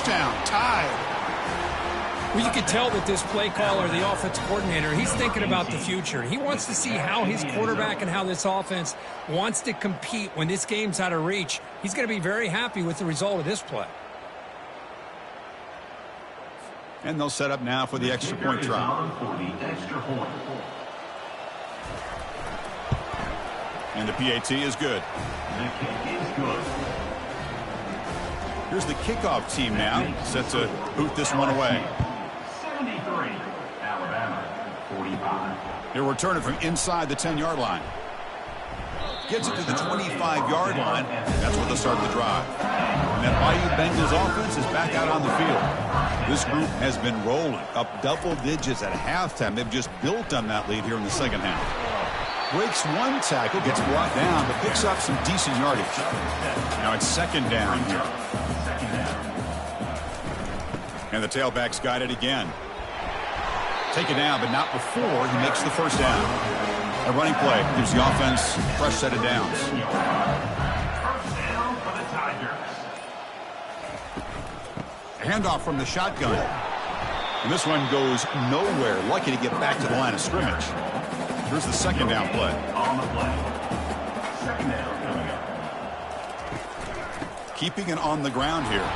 touchdown, tied. Well, you can tell that this play caller, the offensive coordinator, he's thinking about the future. He wants to see how his quarterback and how this offense wants to compete when this game's out of reach. He's going to be very happy with the result of this play. And they'll set up now for the extra point try. And the PAT is good. The kick is good. Here's the kickoff team now, set to boot this one away. 73, Alabama, 45. He'll return it from inside the 10-yard line. Gets it to the 25-yard line. That's where they'll start the drive. And that Bayou Bengals offense is back out on the field. This group has been rolling up double digits at halftime. They've just built on that lead here in the second half. Breaks one tackle, gets brought down, but picks up some decent yardage. Now it's second down here. And the tailback's got it again. Take it down, but not before he makes the first down. A running play gives the offense a fresh set of downs. First down for the Tigers. A handoff from the shotgun. And this one goes nowhere. Lucky to get back to the line of scrimmage. Here's the second down play. On the play. Second down coming up. Keeping it on the ground here.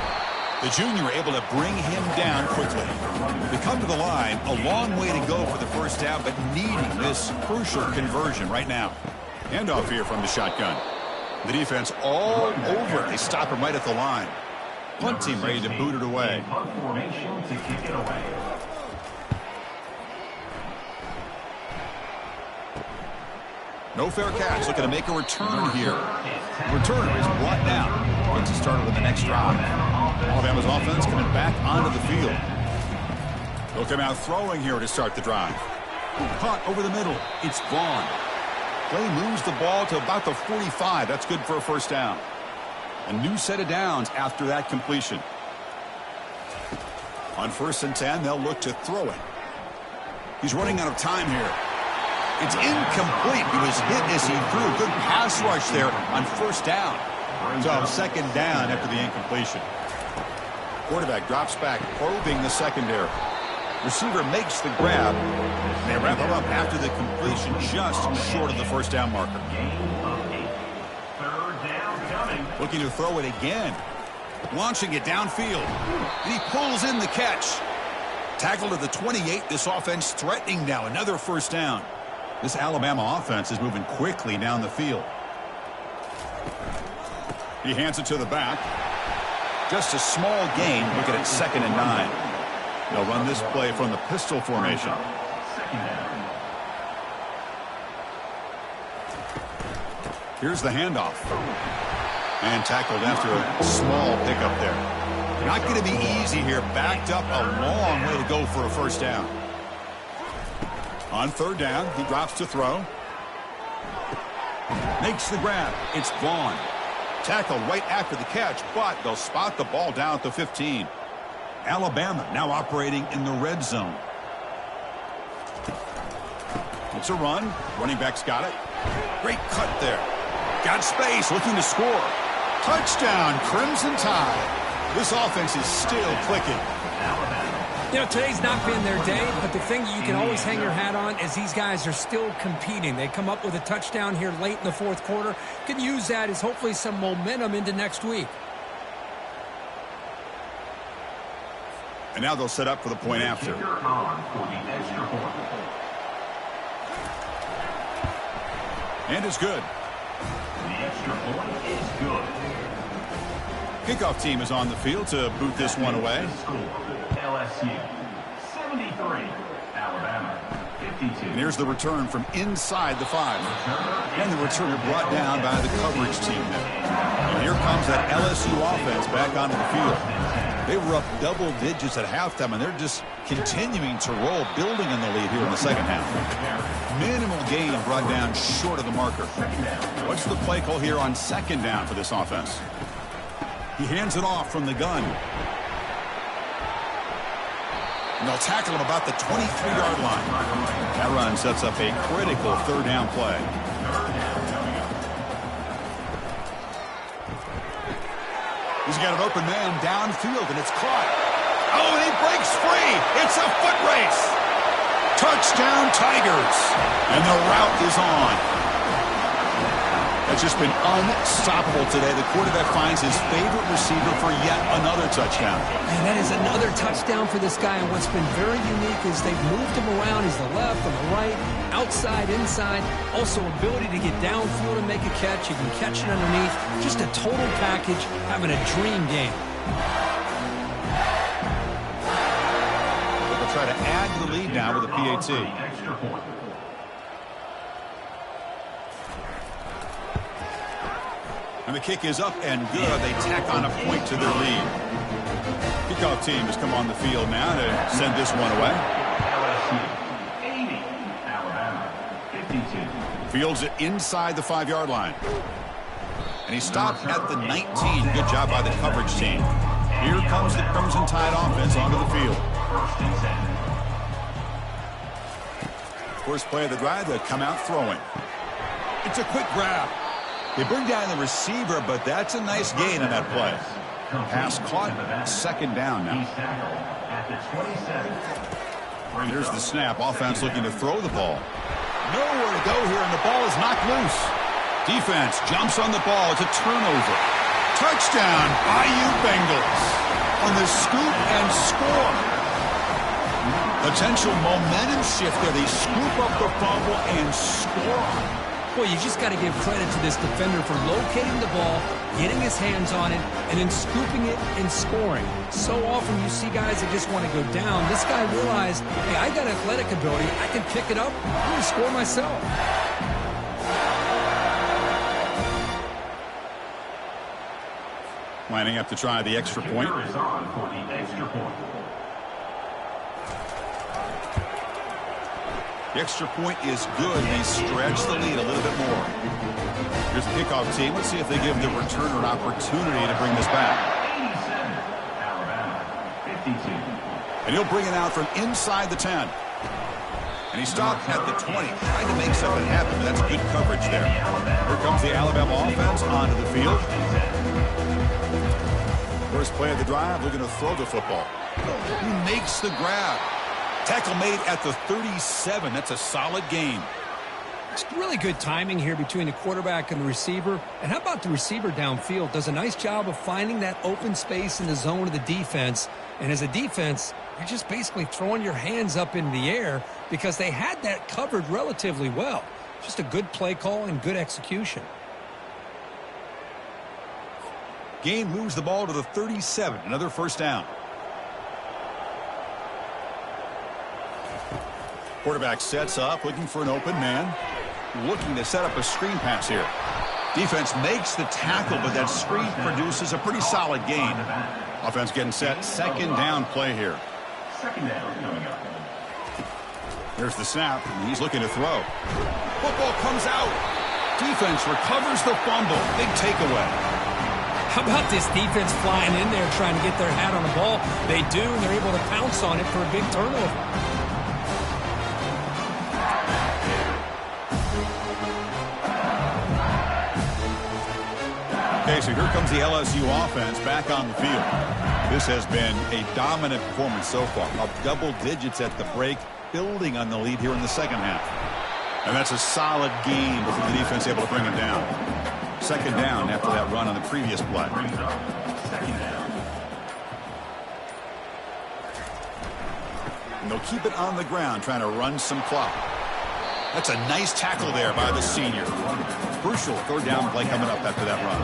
The junior able to bring him down quickly. They come to the line, a long way to go for the first down, but needing this crucial conversion right now. Handoff here from the shotgun. The defense all over it. They stop him right at the line. Punt team ready to boot it away. Punt formation to kick it away. No fair catch. Looking to make a return here. Returner is brought down. Gets it started with the next drive. Alabama's offense coming back onto the field. They'll come out throwing here to start the drive. Punt over the middle. It's gone. Play moves the ball to about the 45. That's good for a first down. A new set of downs after that completion. On 1st and 10, they'll look to throw it. He's running out of time here. It's incomplete. He was hit as he threw. Good pass rush there on first down. So second down after the incompletion. Quarterback drops back, probing the secondary. Receiver makes the grab. They wrap him up after the completion, just short of the first down marker. Third down coming. Looking to throw it again. Launching it downfield. And he pulls in the catch. Tackle to the 28. This offense threatening now. Another first down. This Alabama offense is moving quickly down the field. He hands it to the back. Just a small gain. Looking at 2nd and 9. They'll run this play from the pistol formation. Here's the handoff. And tackled after a small pickup there. Not going to be easy here. Backed up a long way to go for a first down. On 3rd down, he drops to throw. Makes the grab. It's gone. Tackled right after the catch, but they'll spot the ball down at the 15. Alabama now operating in the red zone. It's a run. Running back's got it. Great cut there. Got space, looking to score. Touchdown, Crimson Tide. This offense is still clicking. You know, today's not been their day, but the thing you can always hang your hat on is these guys are still competing. They come up with a touchdown here late in the 4th quarter. Can use that as hopefully some momentum into next week. And now they'll set up for the point after. And it's good. The extra point is good. Kickoff team is on the field to boot this one away. LSU 73, Alabama 52. And here's the return from inside the 5. And the returner brought down by the coverage team there. And here comes that LSU offense back onto the field. They were up double digits at halftime, and they're just continuing to roll, building in the lead here in the second half. Minimal gain brought down short of the marker. What's the play call here on 2nd down for this offense? He hands it off from the gun. And they'll tackle him about the 23-yard line. That run sets up a critical 3rd down play. He's got an open man downfield, and it's caught. Oh, and he breaks free. It's a foot race. Touchdown, Tigers. And the route is on. That's just been unstoppable today. The quarterback finds his favorite receiver for yet another touchdown. And that is another touchdown for this guy. And what's been very unique is they've moved him around. He's the left and the right, outside, inside. Also ability to get downfield and make a catch. You can catch it underneath. Just a total package, having a dream game. They'll try to add to the lead now with a PAT. Extra point. And the kick is up and good. They tack on a point to their lead. Kickoff team has come on the field now to send this one away. LSU 80, Alabama 52. Fields it inside the 5-yard line. And he stopped at the 19. Good job by the coverage team. Here comes the Crimson Tide offense onto the field. First and 10. First play of the drive, they come out throwing. It's a quick grab. They bring down the receiver, but that's a nice gain on that play. Pass caught, second down now. At the 27. Here's the snap. Offense looking to throw the ball. Nowhere to go here, and the ball is knocked loose. Defense jumps on the ball. It's a turnover. Touchdown, IU Bengals. On the scoop and score. Potential momentum shift there. They scoop up the fumble and score. Boy, you just got to give credit to this defender for locating the ball, getting his hands on it, and then scooping it and scoring. So often you see guys that just want to go down. This guy realized, hey, I got athletic ability. I can pick it up. I'm going to score myself. Lining up to try the extra point. Is on for the extra point. The extra point is good. They stretch the lead a little bit more. Here's the kickoff team. Let's see if they give the returner an opportunity to bring this back. 87, Alabama 52. And he'll bring it out from inside the 10. And he stopped at the 20. Trying to make something happen, but that's good coverage there. Here comes the Alabama offense onto the field. First play of the drive, looking to throw the football. He makes the grab. Tackle made at the 37. That's a solid gain. It's really good timing here between the quarterback and the receiver. And how about the receiver downfield? Does a nice job of finding that open space in the zone of the defense. And as a defense, you're just basically throwing your hands up in the air because they had that covered relatively well. Just a good play call and good execution. Gain moves the ball to the 37. Another first down. Quarterback sets up, looking for an open man. Looking to set up a screen pass here. Defense makes the tackle, but that screen produces a pretty solid gain. Offense getting set. Second down play here. Second down coming up. There's the snap, and he's looking to throw. Football comes out. Defense recovers the fumble. Big takeaway. How about this defense flying in there trying to get their hat on the ball? They do, and they're able to pounce on it for a big turnover. Okay, so here comes the LSU offense back on the field. This has been a dominant performance so far. Up double digits at the break, building on the lead here in the second half. And that's a solid game before the defense able to bring him down. Second down after that run on the previous play. Second down. And they'll keep it on the ground, trying to run some clock. That's a nice tackle there by the senior. Crucial third down play coming up after that run.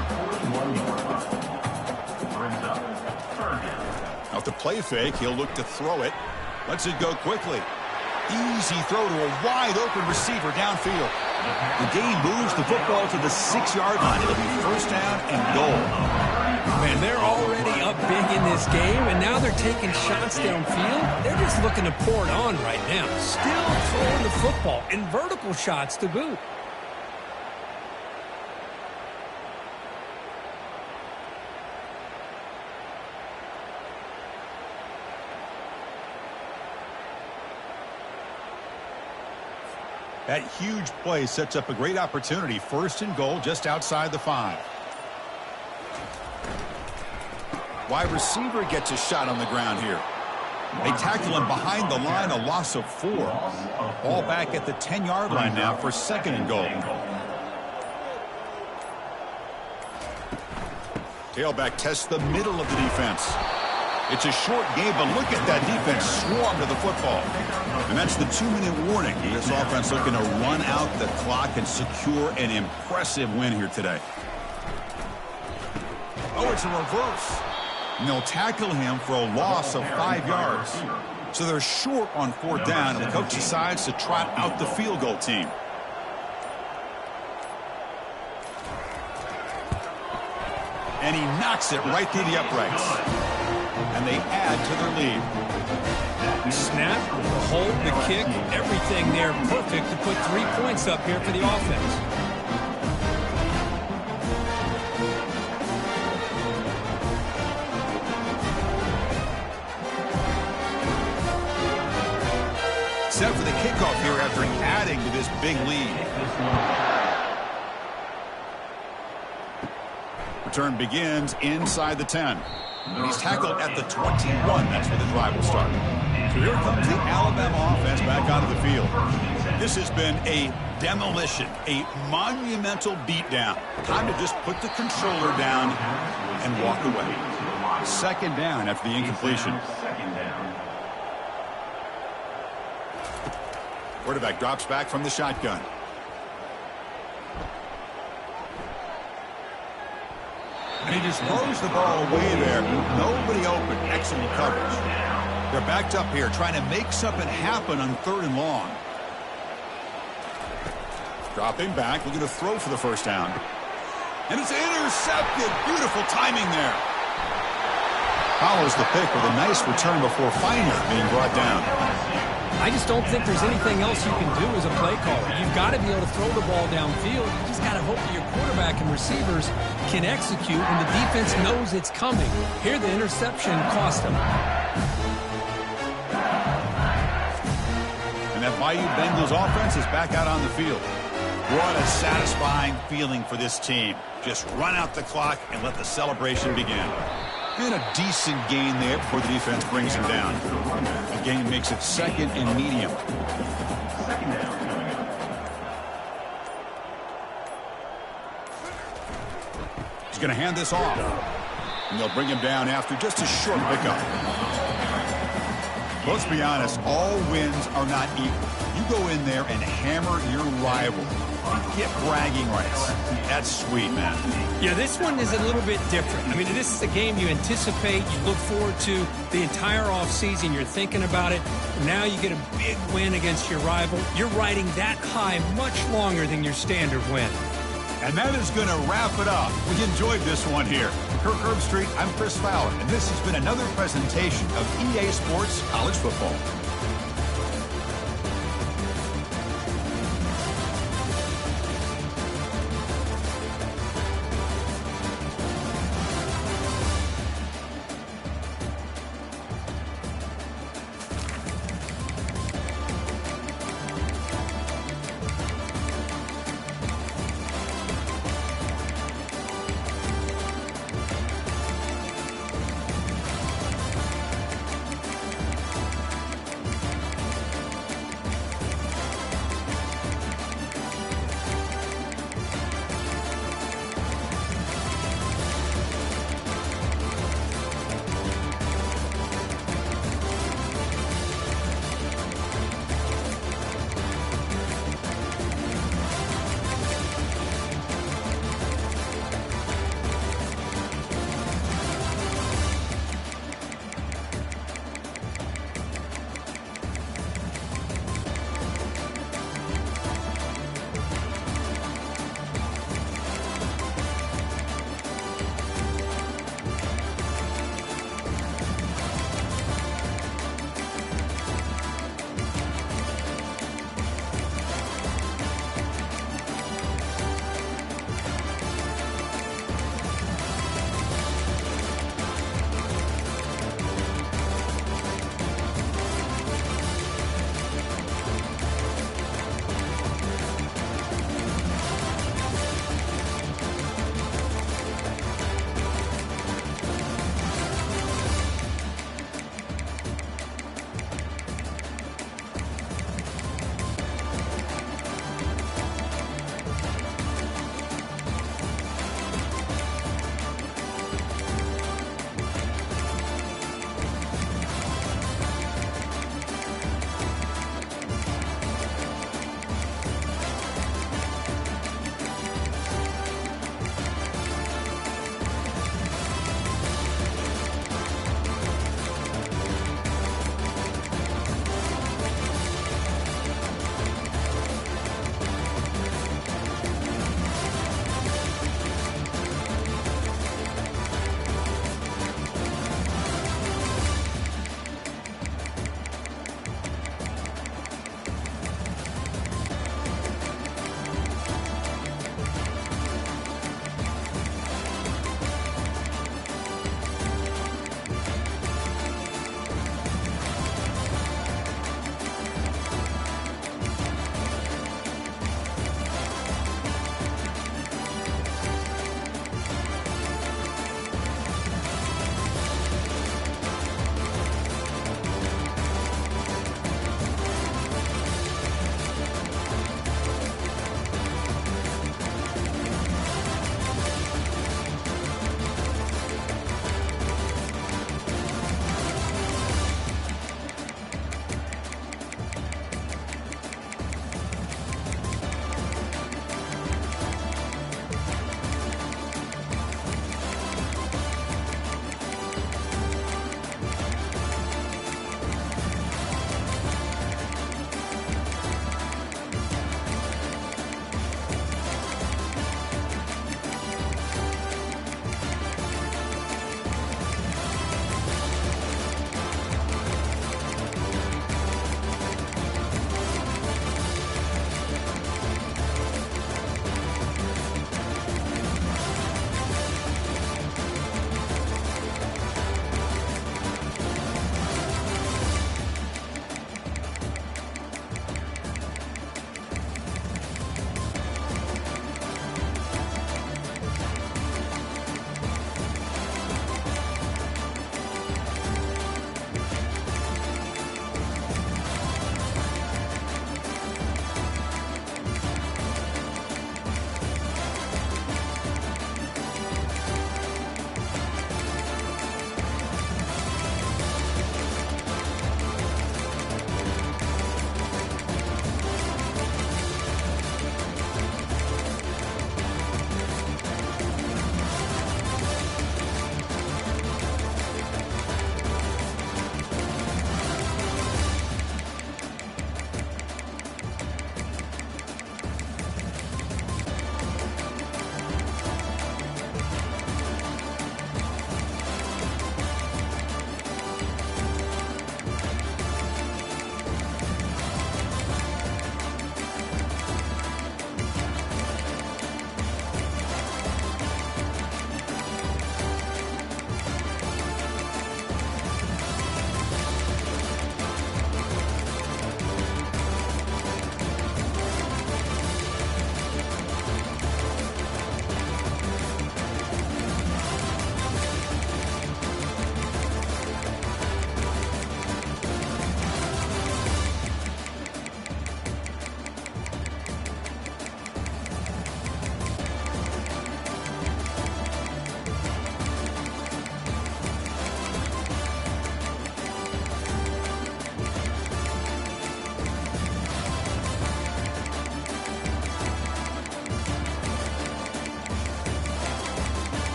Now, to play fake, he'll look to throw it. Lets it go quickly. Easy throw to a wide-open receiver downfield. The gain moves the football to the 6-yard line. It'll be first down and goal. Man, they're already up big in this game, and now they're taking shots downfield. They're just looking to pour it on right now. Still throwing the football, and vertical shots to boot. That huge play sets up a great opportunity. First and goal just outside the 5. Wide receiver gets a shot on the ground here. They tackle him behind the line, a loss of 4. Ball back at the 10-yard line now for 2nd and goal. Tailback tests the middle of the defense. It's a short game, but look at that defense swarm to the football. And that's the 2-minute warning. This offense looking to run out the clock and secure an impressive win here today. Oh, it's a reverse. And they'll tackle him for a loss of 5 yards. So they're short on 4th down, and the coach decides to trot out the field goal team. And he knocks it right through the uprights. And they add to their lead. Snap, the hold, the kick, everything there perfect to put 3 points up here for the offense. Set for the kickoff here after adding to this big lead. Return begins inside the 10. And he's tackled at the 21. That's where the drive will start. So here comes the Alabama offense back onto the field. This has been a demolition, a monumental beatdown. Time to just put the controller down and walk away. 2nd down after the incompletion. Quarterback drops back from the shotgun. And he just throws the ball away there. Nobody open. Excellent coverage. They're backed up here trying to make something happen on 3rd and long. Dropping back, looking to throw for the 1st down. And it's intercepted. Beautiful timing there. Follows the pick with a nice return before finally being brought down. I just don't think there's anything else you can do as a play caller. You've got to be able to throw the ball downfield. You just got to hope that your quarterback and receivers can execute and the defense knows it's coming. Here the interception cost them. And that Bayou Bengals offense is back out on the field. What a satisfying feeling for this team. Just run out the clock and let the celebration begin. And a decent gain there before the defense brings him down. The gain makes it 2nd and medium. He's going to hand this off. And they'll bring him down after just a short pickup. Let's be honest, all wins are not equal. You go in there and hammer your rival. Get bragging rights. That's sweet, man. Yeah, this one is a little bit different. I mean, this is a game you anticipate, you look forward to the entire offseason. You're thinking about it. Now you get a big win against your rival. You're riding that high much longer than your standard win. And that is going to wrap it up. We enjoyed this one here. For Kirk Herbstreit, I'm Chris Fowler, and this has been another presentation of EA Sports College Football.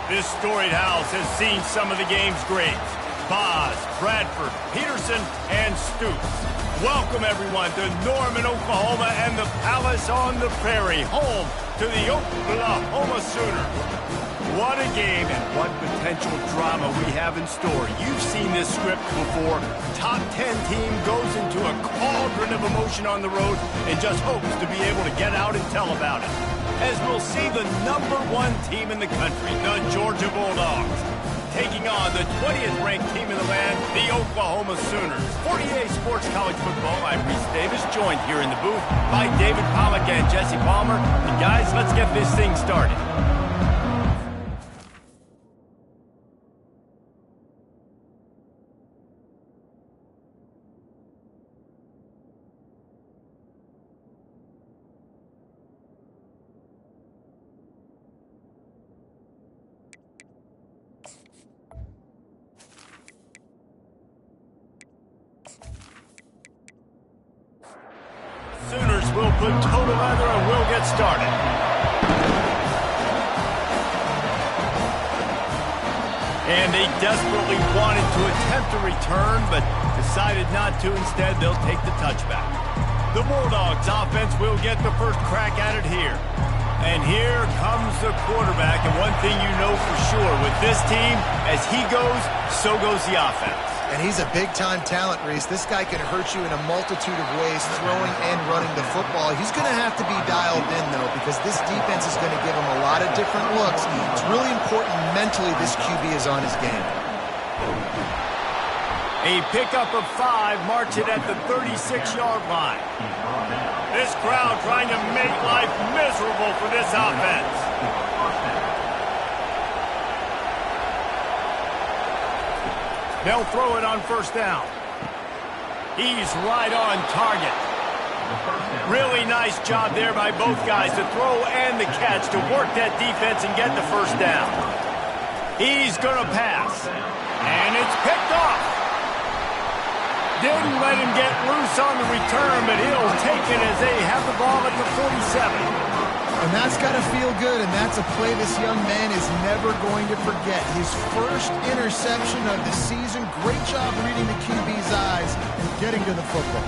This storied house has seen some of the game's greats. Boz, Bradford, Peterson, and Stoops. Welcome, everyone, to Norman, Oklahoma, and the Palace on the Prairie, home to the Oklahoma Sooners. What a game and what potential drama we have in store. You've seen this script before. Top 10 team goes into a cauldron of emotion on the road and just hopes to be able to get out and tell about it. As we'll see the #1 team in the country, the Georgia Bulldogs, taking on the 20th ranked team in the land, the Oklahoma Sooners. 48 Sports College Football, I'm Reese Davis, joined here in the booth by David Pollack and Jesse Palmer. And guys, let's get this thing started. Sooners will put total leather and we'll get started. And they desperately wanted to attempt a return, but decided not to. Instead, they'll take the touchback. The Bulldogs offense will get the first crack at it here. And here comes the quarterback. And one thing you know for sure, with this team, as he goes, so goes the offense. And he's a big-time talent, Reese. This guy can hurt you in a multitude of ways, throwing and running the football. He's going to have to be dialed in, though, because this defense is going to give him a lot of different looks. It's really important mentally this QB is on his game. A pickup of 5, march it at the 36-yard line. This crowd trying to make life miserable for this offense. They'll throw it on first down. He's right on target. Really nice job there by both guys to throw and the catch to work that defense and get the first down. He's going to pass. And it's picked off. Didn't let him get loose on the return, but he'll take it as they have the ball at the 47. And that's got to feel good, and that's a play this young man is never going to forget. His first interception of the season. Great job reading the QB's eyes and getting to the football.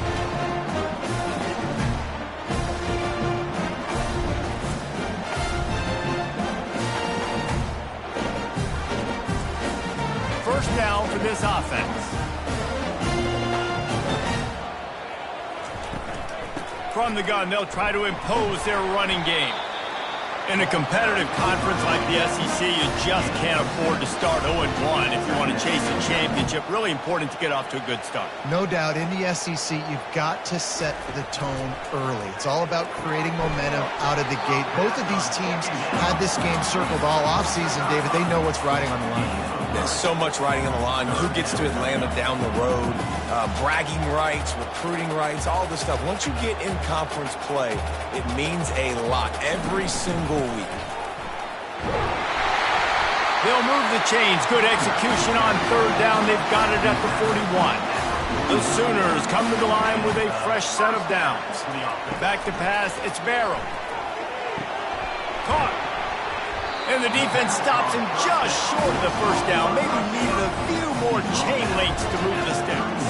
First down for this offense. From the gun, they'll try to impose their running game. In a competitive conference like the SEC, you just can't afford to start 0-1 if you want to chase a championship. Really important to get off to a good start. No doubt, in the SEC, you've got to set the tone early. It's all about creating momentum out of the gate. Both of these teams had this game circled all offseason, David. They know what's riding on the line. There's so much riding on the line. Who gets to Atlanta down the road? Bragging rights, recruiting rights, all this stuff. Once you get in conference play, it means a lot every single week. They'll move the chains. Good execution on third down. They've got it at the 41. The Sooners come to the line with a fresh set of downs. Back to pass. It's Barrow. Caught. And the defense stops him just short of the first down. Maybe needed a few more chain links to move the sticks.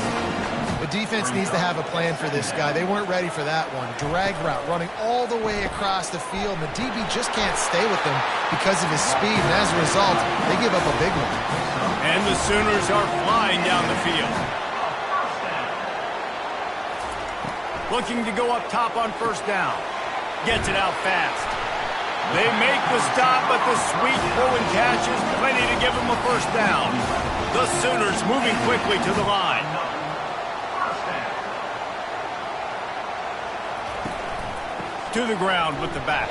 The defense needs to have a plan for this guy. They weren't ready for that one. Drag route running all the way across the field. The DB just can't stay with him because of his speed, and as a result, they give up a big one. And the Sooners are flying down the field. Looking to go up top on first down. Gets it out fast. They make the stop, but the sweet throw and catch is plenty to give them a first down. The Sooners moving quickly to the line. To the ground with the back.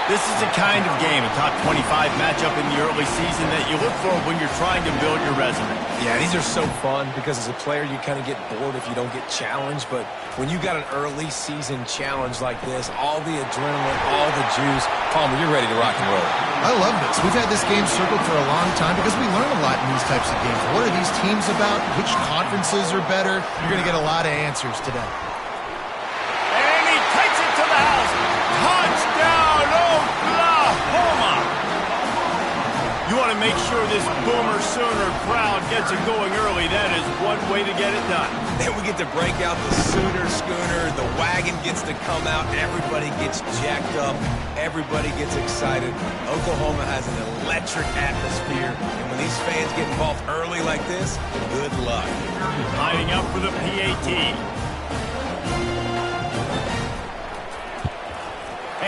This is the kind of game, a top 25 matchup in the early season that you look for when you're trying to build your resume. Yeah, these are so fun because as a player, you kind of get bored if you don't get challenged. But when you got an early season challenge like this, all the adrenaline, all the juice, Palmer, you're ready to rock and roll. I love this. We've had this game circled for a long time because we learn a lot in these types of games. What are these teams about? Which conferences are better? You're going to get a lot of answers today. And he takes it to the house. Touchdown, Oklahoma! want to make sure this Boomer Sooner crowd gets it going early. That is one way to get it done. Then we get to break out the Sooner Schooner. The wagon gets to come out. Everybody gets jacked up. Everybody gets excited. Oklahoma has an electric atmosphere. And when these fans get involved early like this, good luck. Lining up for the PAT.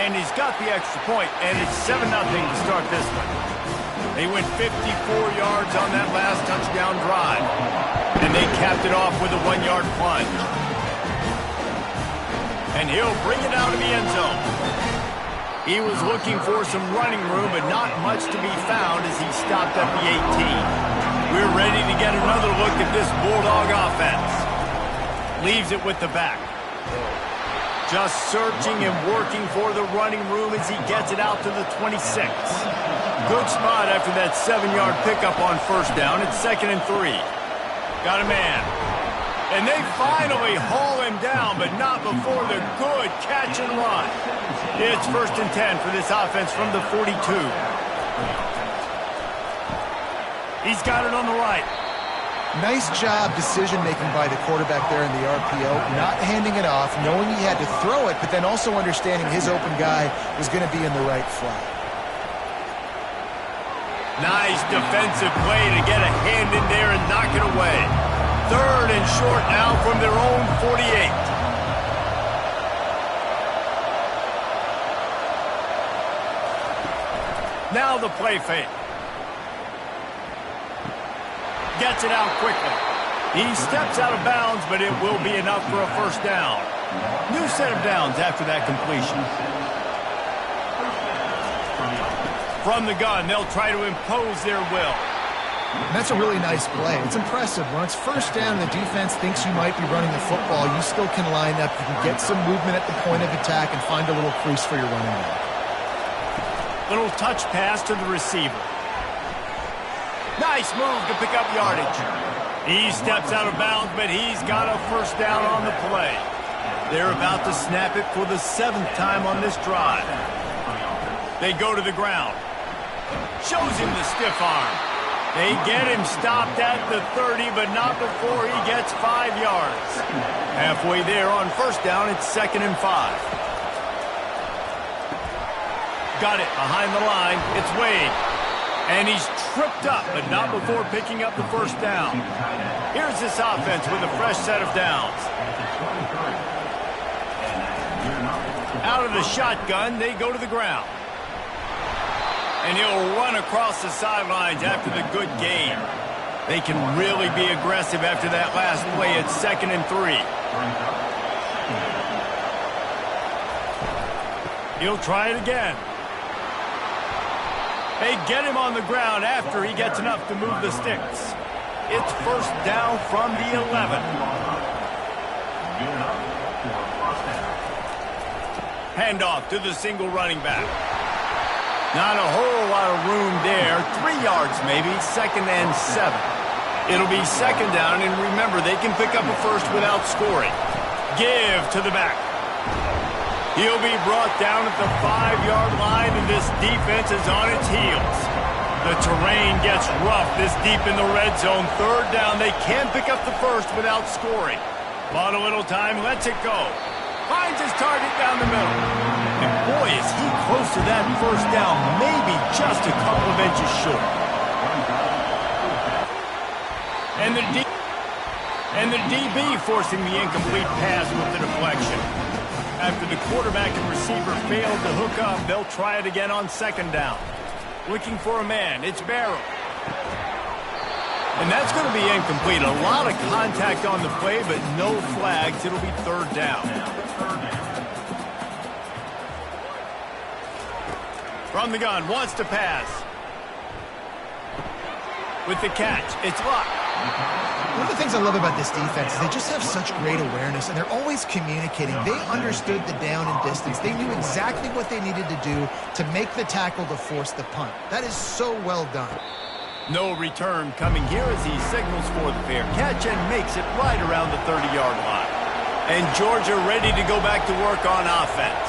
And he's got the extra point, and it's 7-0 to start this one. They went 54 yards on that last touchdown drive. And they capped it off with a 1-yard plunge. And he'll bring it out of the end zone. He was looking for some running room, but not much to be found as he stopped at the 18. We're ready to get another look at this Bulldog offense. Leaves it with the back. Just searching and working for the running room as he gets it out to the 26. Good spot after that 7-yard pickup on first down. It's 2nd and 3. Got a man. And they finally haul him down, but not before the good catch and run. It's 1st and 10 for this offense from the 42. He's got it on the right. Nice job decision-making by the quarterback there in the RPO, not handing it off, knowing he had to throw it, but then also understanding his open guy was going to be in the right flat. Nice defensive play to get a hand in there and knock it away. 3rd and short now from their own 48. Now the play fake. Gets it out quickly. He steps out of bounds, but it will be enough for a first down. New set of downs after that completion. From the gun, they'll try to impose their will. And that's a really nice play. It's impressive. When it's first down and the defense thinks you might be running the football, you still can line up. You can get some movement at the point of attack and find a little crease for your running back. Little touch pass to the receiver. Nice move to pick up yardage. He steps out of bounds, but he's got a first down on the play. They're about to snap it for the 7th time on this drive. They go to the ground. Shows him the stiff arm. They get him stopped at the 30, but not before he gets 5 yards. Halfway there on first down, it's 2nd and 5. Got it behind the line. It's Wade. And he's tripped up, but not before picking up the first down. Here's this offense with a fresh set of downs. Out of the shotgun, they go to the ground. And he'll run across the sidelines after the good gain. They can really be aggressive after that last play. It's 2nd and 3. He'll try it again. They get him on the ground after he gets enough to move the sticks. It's first down from the 11. Handoff to the single running back. Not a whole lot of room there. 3 yards maybe, 2nd and 7. It'll be 2nd down, and remember, they can pick up a first without scoring. Give to the back. He'll be brought down at the 5-yard line, and this defense is on its heels. The terrain gets rough this deep in the red zone. 3rd down, they can pick up the first without scoring. Bought a little time, lets it go. Finds his target down the middle. And boy, is he close to that first down, maybe just a couple of inches short. And the DB forcing the incomplete pass with the deflection. After the quarterback and receiver failed to hook up, they'll try it again on 2nd down. Looking for a man. It's Barrow. And that's going to be incomplete. A lot of contact on the play, but no flags. It'll be 3rd down. From the gun, wants to pass. With the catch, it's locked. One of the things I love about this defense is they just have such great awareness, and they're always communicating. They understood the down and distance. They knew exactly what they needed to do to make the tackle to force the punt. That is so well done. No return coming here as he signals for the fair catch and makes it right around the 30-yard line. And Georgia ready to go back to work on offense.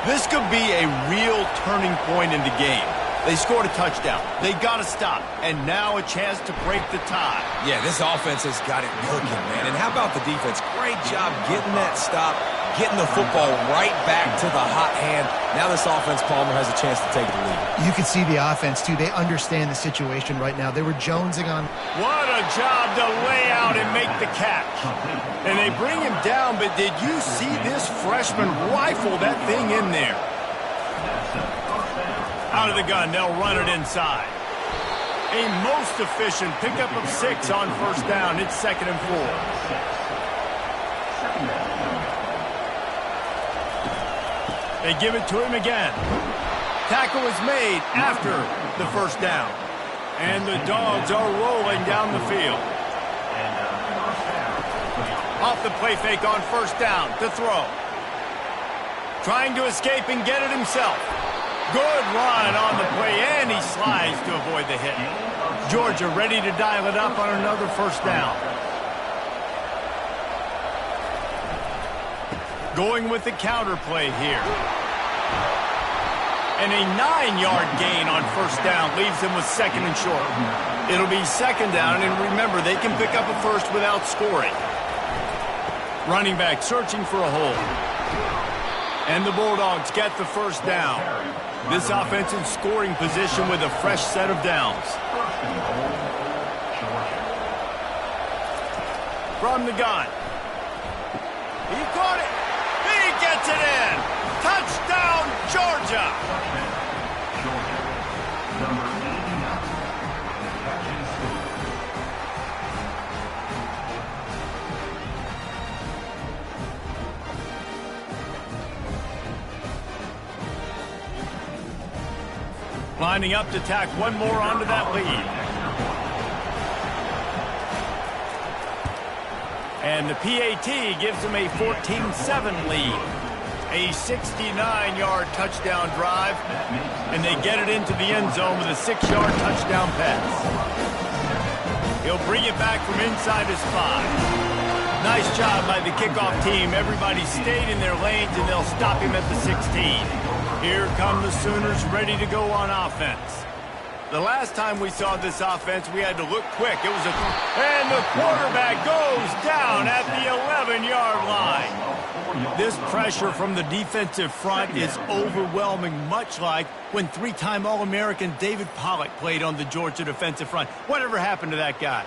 This could be a real turning point in the game. They scored a touchdown. They got to stop. And now a chance to break the tie. Yeah, this offense has got it cooking, man. And how about the defense? Great job getting that stop, getting the football right back to the hot hand. Now this offense, Palmer, has a chance to take the lead. You can see the offense, too. They understand the situation right now. They were jonesing on. What a job to lay out and make the catch. And they bring him down, but did you see this freshman rifle that thing in there? Out of the gun, they'll run it inside. A most efficient pickup of 6 on first down. It's 2nd and 4. They give it to him again. Tackle is made after the first down. And the Dogs are rolling down the field. Off the play fake on first down to throw. Trying to escape and get it himself. Good run on the play, and he slides to avoid the hit. Georgia ready to dial it up on another first down. Going with the counter play here. And a 9-yard gain on first down leaves them with 2nd and short. It'll be 2nd down, and remember, they can pick up a first without scoring. Running back searching for a hole. And the Bulldogs get the first down. This offense in scoring position with a fresh set of downs. From the gun. He caught it. He gets it in. Touchdown, Georgia. Lining up to tack one more onto that lead. And the PAT gives them a 14-7 lead. A 69-yard touchdown drive. And they get it into the end zone with a 6-yard touchdown pass. He'll bring it back from inside his 5. Nice job by the kickoff team. Everybody stayed in their lanes, and they'll stop him at the 16. Here come the Sooners ready to go on offense. The last time we saw this offense, we had to look quick. It was and the quarterback goes down at the 11-yard line. This pressure from the defensive front is overwhelming, much like when 3-time All-American David Pollock played on the Georgia defensive front. Whatever happened to that guy?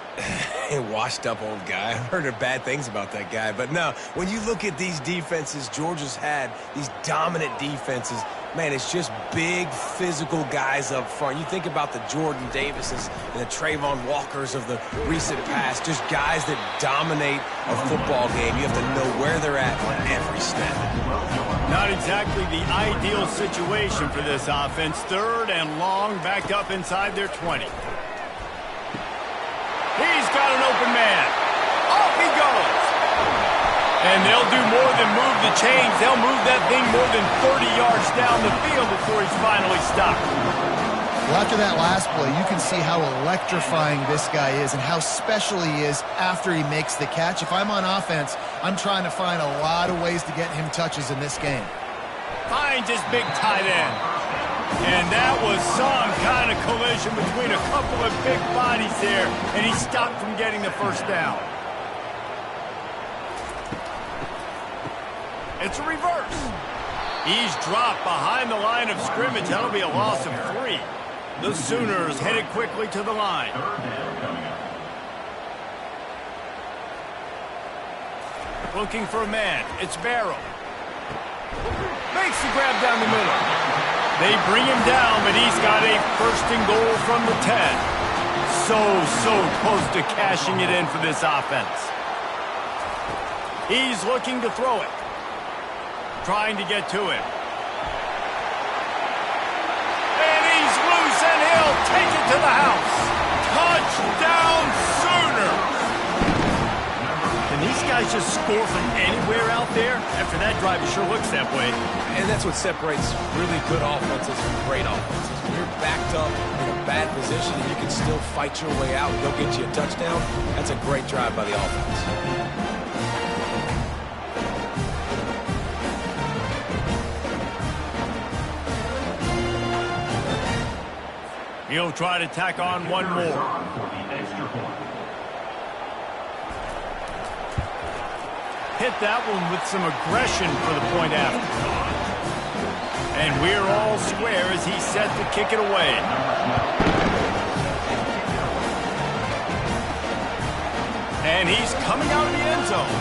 A washed-up old guy. I've heard bad things about that guy. But no, when you look at these defenses Georgia's had, these dominant defenses, man, it's just big, physical guys up front. You think about the Jordan Davises and the Trayvon Walkers of the recent past, just guys that dominate a football game. You have to know where they're at on every snap. Not exactly the ideal situation for this offense. 3rd and long, backed up inside their 20. He's got an open man. Off he goes. And they'll do more than move the chains. They'll move that thing more than 30 yards down the field before he's finally stopped. Well, after that last play, you can see how electrifying this guy is and how special he is after he makes the catch. If I'm on offense, I'm trying to find a lot of ways to get him touches in this game. Finds his big tight end. And that was some kind of collision between a couple of big bodies there, and he stopped from getting the first down. It's a reverse. He's dropped behind the line of scrimmage. That'll be a loss of 3. The Sooners headed quickly to the line. Looking for a man. It's Barrow. Makes the grab down the middle. They bring him down, but he's got a 1st and goal from the 10. So close to cashing it in for this offense. He's looking to throw it. Trying to get to him. And he's loose, and he'll take it to the house. Touchdown, Sooners! Can these guys just score from anywhere out there? After that drive, it sure looks that way. And that's what separates really good offenses from great offenses. When you're backed up in a bad position and you can still fight your way out and go get you a touchdown, that's a great drive by the offense. He'll try to tack on one more. Hit that one with some aggression for the point after. And we're all square as he's set to kick it away. And he's coming out of the end zone.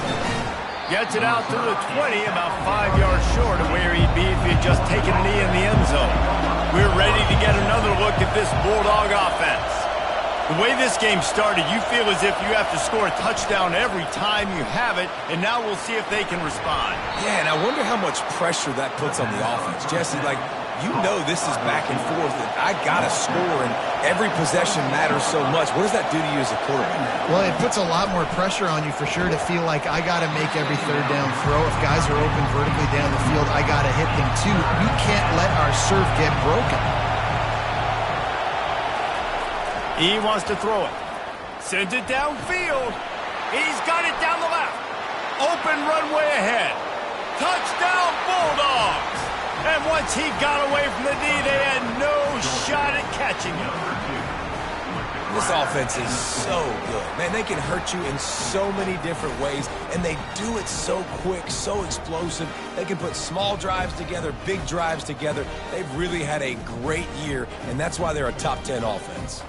Gets it out to the 20, about 5 yards short of where he'd be if he had just taken a knee in the end zone. We're ready to get another look at this Bulldog offense. The way this game started, you feel as if you have to score a touchdown every time you have it, and now we'll see if they can respond. Yeah, and I wonder how much pressure that puts on the offense. Jesse, like, you know this is back and forth, and I got to score, and every possession matters so much. What does that do to you as a quarterback? Well, it puts a lot more pressure on you for sure to feel like I got to make every third down throw. If guys are open vertically down the field, I got to hit them too. We can't let our serve get broken. He wants to throw it. Sends it downfield. He's got it down the left. Open runway ahead. Touchdown Bulldogs. And once he got away from the knee, they had no shot at catching him. This offense is so good. Man, they can hurt you in so many different ways, and they do it so quick, so explosive. They can put small drives together, big drives together. They've really had a great year, and that's why they're a top 10 offense.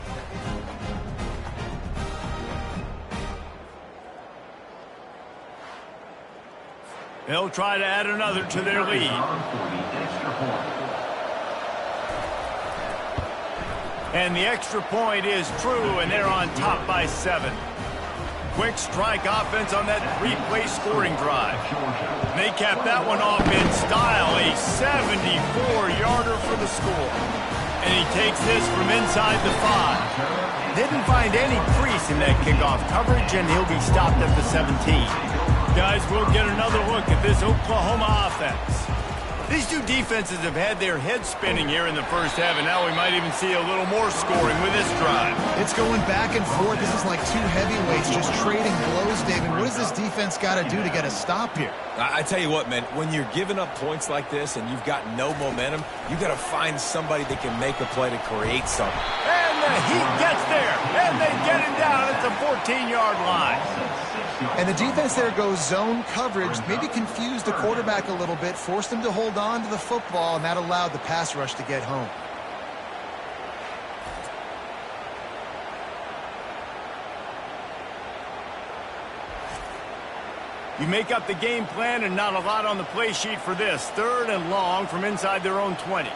They'll try to add another to their lead. And the extra point is true, and they're on top by 7. Quick strike offense on that 3-play scoring drive. They cap that one off in style, a 74-yarder for the score. And he takes this from inside the 5. Didn't find any crease in that kickoff coverage, and he'll be stopped at the 17. Guys, we'll get another look at this Oklahoma offense. These two defenses have had their heads spinning here in the first half, and now we might even see a little more scoring with this drive. It's going back and forth. This is like two heavyweights just trading blows, David. What does this defense got to do to get a stop here? I tell you what, man, when you're giving up points like this and you've got no momentum, you got to find somebody that can make a play to create something. And the Heat gets there, and they get him down at the 14-yard line. And the defense there goes zone coverage, maybe confused the quarterback a little bit, forced him to hold on to the football, and that allowed the pass rush to get home. You make up the game plan and not a lot on the play sheet for this. 3rd and long from inside their own 20.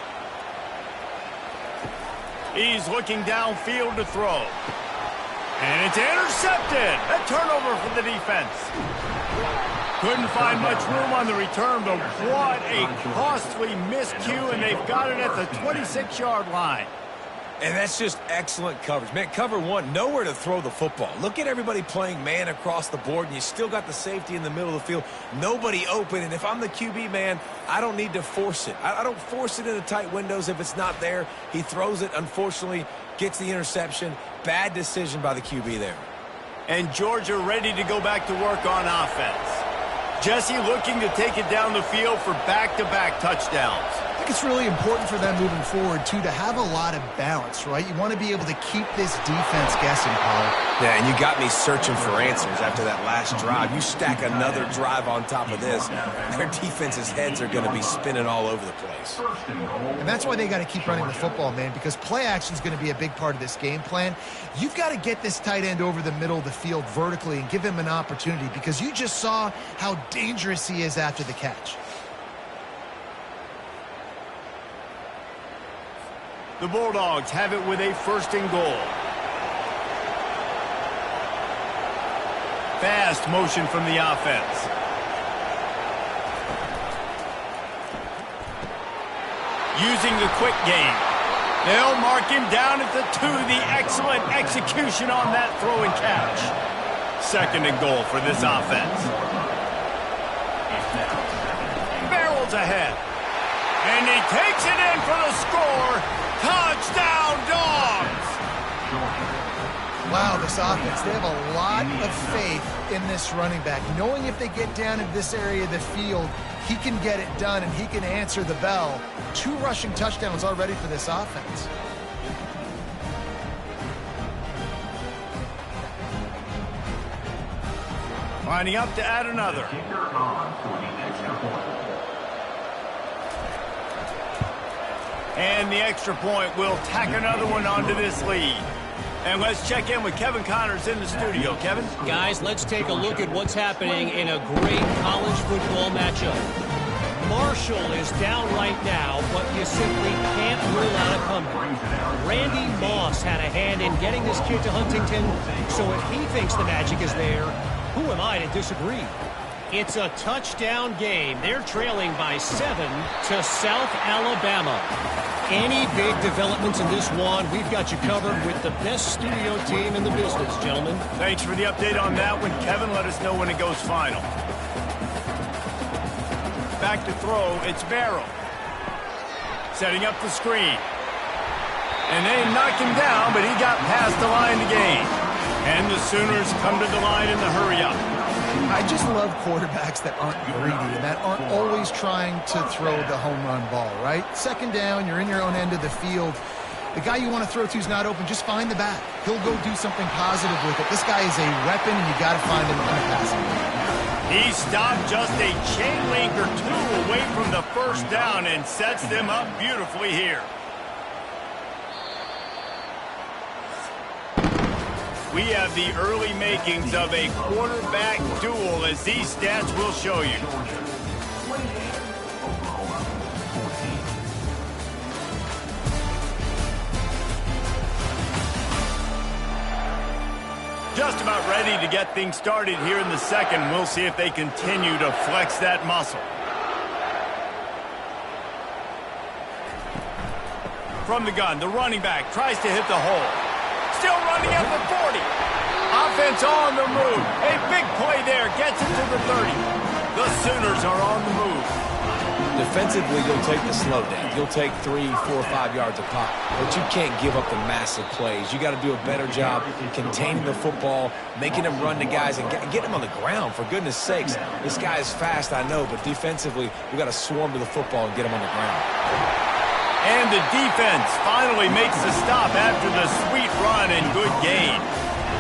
He's looking downfield to throw. And it's intercepted. A turnover for the defense. Couldn't find much room on the return, but what a costly miscue, and they've got it at the 26-yard line. And that's just excellent coverage. Man, cover one, nowhere to throw the football. Look at everybody playing man across the board, and you still got the safety in the middle of the field. Nobody open, and if I'm the QB, man, I don't need to force it. I don't force it into tight windows if it's not there. He throws it, unfortunately, gets the interception. Bad decision by the QB there. And Georgia ready to go back to work on offense. Jesse looking to take it down the field for back-to-back touchdowns. I think it's really important for them moving forward, too, to have a lot of balance, right? You want to be able to keep this defense guessing, Paul. Yeah, and you got me searching for answers after that last drive. You stack another drive on top of this, their defense's heads are going to be spinning all over the place. And that's why they got to keep running the football, man, because play action is going to be a big part of this game plan. You've got to get this tight end over the middle of the field vertically and give him an opportunity, because you just saw how dangerous he is after the catch. The Bulldogs have it with a 1st and goal. Fast motion from the offense. Using the quick game. They'll mark him down at the 2. The excellent execution on that throw and catch. 2nd and goal for this offense. Barrels ahead. And he takes it in for the score. Touchdown, Dogs! Wow, this offense, they have a lot of faith in this running back, knowing if they get down in this area of the field, he can get it done and he can answer the bell. 2 rushing touchdowns already for this offense. Lining up to add another. And the extra point will tack another one onto this lead. And let's check in with Kevin Connors in the studio. Kevin? Guys, let's take a look at what's happening in a great college football matchup. Marshall is down right now, but you simply can't rule out a comeback. Randy Moss had a hand in getting this kid to Huntington, so if he thinks the magic is there, who am I to disagree? It's a touchdown game. They're trailing by 7 to South Alabama. Any big developments in this one, we've got you covered with the best studio team in the business, gentlemen. Thanks for the update on that one, Kevin. Let us know when it goes final. Back to throw, it's Barrow. Setting up the screen. And they knocked him down, but he got past the line to gain. And the Sooners come to the line in the hurry-up. I just love quarterbacks that aren't greedy and that aren't always trying to throw the home run ball, right? Second down, you're in your own end of the field. The guy you want to throw to is not open. Just find the back. He'll go do something positive with it. This guy is a weapon, and you got to find him in the passing game. He stopped just a chain link or two away from the first down and sets them up beautifully here. We have the early makings of a quarterback duel, as these stats will show you. Just about ready to get things started here in the second. We'll see if they continue to flex that muscle. From the gun, the running back tries to hit the hole. Still running at the 40. Offense on the move. A big play there. Gets it to the 30. The Sooners are on the move. Defensively, you'll take the slow down. You'll take 3, 4, 5 yards a pop. But you can't give up the massive plays. You got to do a better job containing the football, making them run to guys, and get them on the ground, for goodness sakes. This guy is fast, I know, but defensively, we got to swarm to the football and get him on the ground. And the defense finally makes the stop after the sweet run and good gain.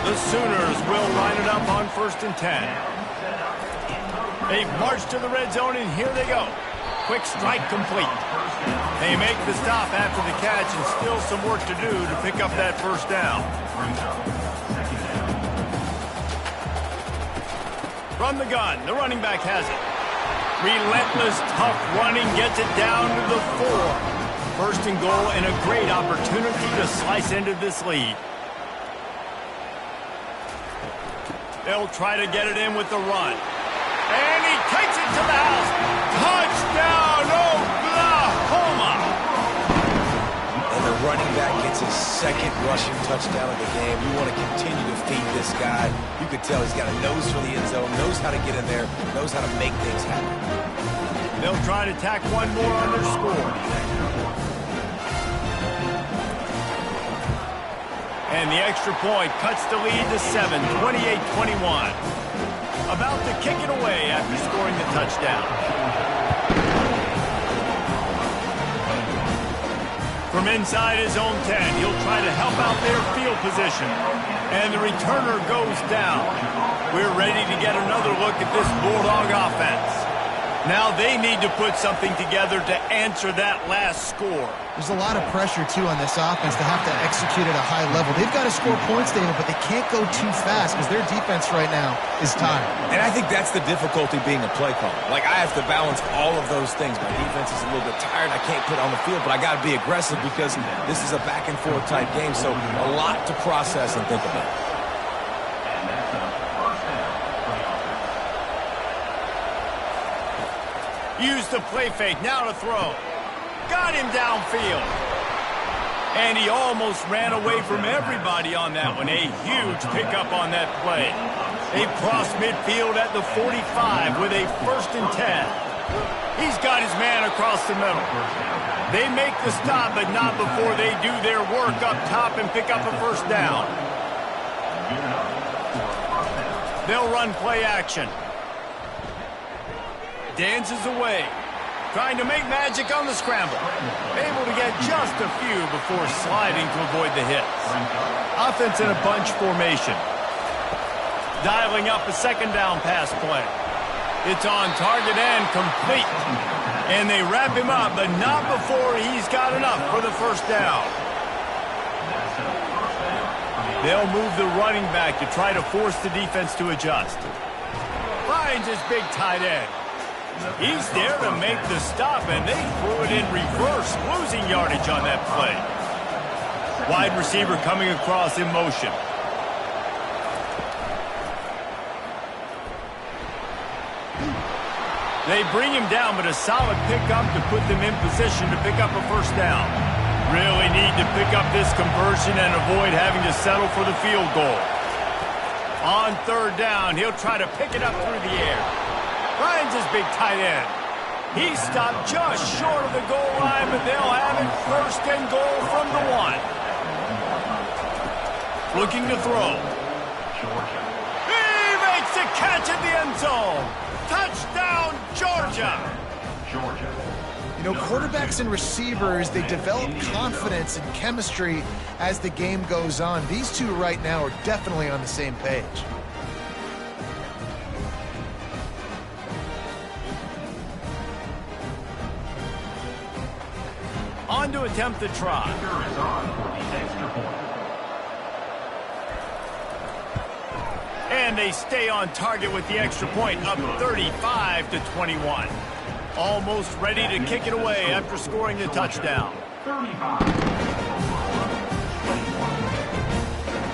The Sooners will line it up on 1st and 10. They march to the red zone, and here they go. Quick strike complete. They make the stop after the catch, and still some work to do to pick up that first down. From the gun, the running back has it. Relentless, tough running gets it down to the 4. 1st and goal, and a great opportunity to slice into this lead. They'll try to get it in with the run. And he takes it to the house. Touchdown, Oklahoma! And the running back gets his 2nd rushing touchdown of the game. You want to continue to feed this guy. You could tell he's got a nose for the end zone, knows how to get in there, knows how to make things happen. They'll try to tack one more on their score. And the extra point cuts the lead to 7, 28-21. About to kick it away after scoring the touchdown. From inside his own 10, he'll try to help out their field position. And the returner goes down. We're ready to get another look at this Bulldog offense. Now they need to put something together to answer that last score. There's a lot of pressure, too, on this offense to have to execute at a high level. They've got to score points, David, but they can't go too fast because their defense right now is tired. And I think that's the difficulty being a play caller. Like, I have to balance all of those things. My defense is a little bit tired. I can't put it on the field, but I got to be aggressive because this is a back-and-forth type game, so a lot to process and think about. Use the play fake, now to throw. Got him downfield. And he almost ran away from everybody on that one. A huge pickup on that play. They cross midfield at the 45 with a 1st and 10. He's got his man across the middle. They make the stop, but not before they do their work up top and pick up a first down. They'll run play action. Dances away. Trying to make magic on the scramble. Able to get just a few before sliding to avoid the hits. Offense in a bunch formation. Dialing up a second down pass play. It's on target and complete. And they wrap him up, but not before he's got enough for the first down. They'll move the running back to try to force the defense to adjust. Finds his big tight end. He's there to make the stop, and they threw it in reverse, losing yardage on that play. Wide receiver coming across in motion. They bring him down, but a solid pickup to put them in position to pick up a first down. Really need to pick up this conversion and avoid having to settle for the field goal. On third down, he'll try to pick it up through the air. Finds his big tight end. He stopped just short of the goal line, but they'll have it first and goal from the 1. Looking to throw. He makes a catch at the end zone. Touchdown, Georgia! You know, quarterbacks and receivers, they develop confidence and chemistry as the game goes on. These two right now are definitely on the same page. On to attempt the try. And they stay on target with the extra point, up 35-21. Almost ready to kick it away after scoring the touchdown.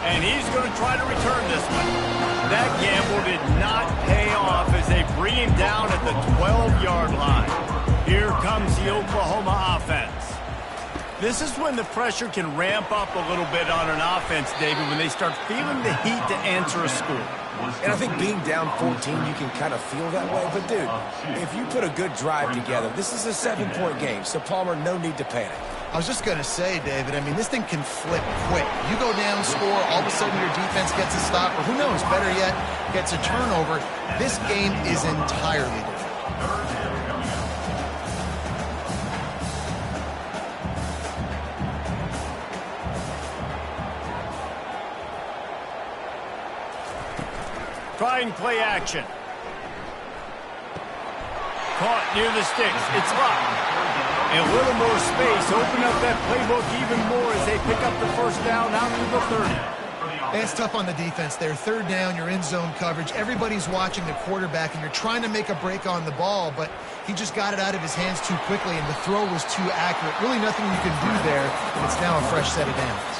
And he's going to try to return this one. That gamble did not pay off as they bring him down at the 12-yard line. Here comes the Oklahoma offense. This is when the pressure can ramp up a little bit on an offense, David, when they start feeling the heat to answer a score. And I think being down 14, you can kind of feel that way. But, dude, if you put a good drive together, this is a 7-point game. So, Palmer, no need to panic. I was just going to say, David, I mean, this thing can flip quick. You go down, score, all of a sudden your defense gets a stop, or who knows, better yet, gets a turnover. This game is entirely different. Trying play action. Caught near the sticks. It's locked. And a little more space. Open up that playbook even more as they pick up the first down out to the 30. It's tough on the defense there. Third down, you're in zone coverage. Everybody's watching the quarterback, and you're trying to make a break on the ball, but he just got it out of his hands too quickly, and the throw was too accurate. Really nothing you can do there. It's now a fresh set of downs.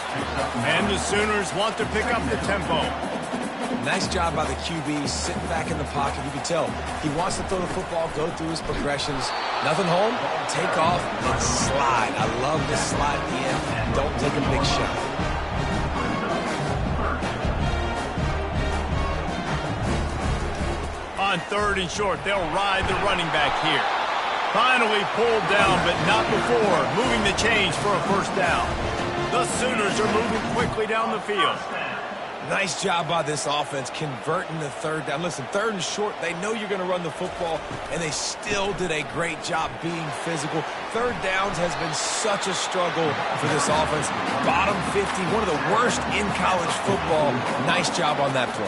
And the Sooners want to pick up the tempo. Nice job by the QB, sitting back in the pocket. You can tell he wants to throw the football, go through his progressions. Nothing home, take off, and slide. I love this slide at the end. Don't take a big shot. On third and short, they'll ride the running back here. Finally pulled down, but not before moving the chains for a first down. The Sooners are moving quickly down the field. Nice job by this offense converting the third down. Listen, third and short, they know you're going to run the football, and they still did a great job being physical. Third downs has been such a struggle for this offense. Bottom 50, one of the worst in college football. Nice job on that play.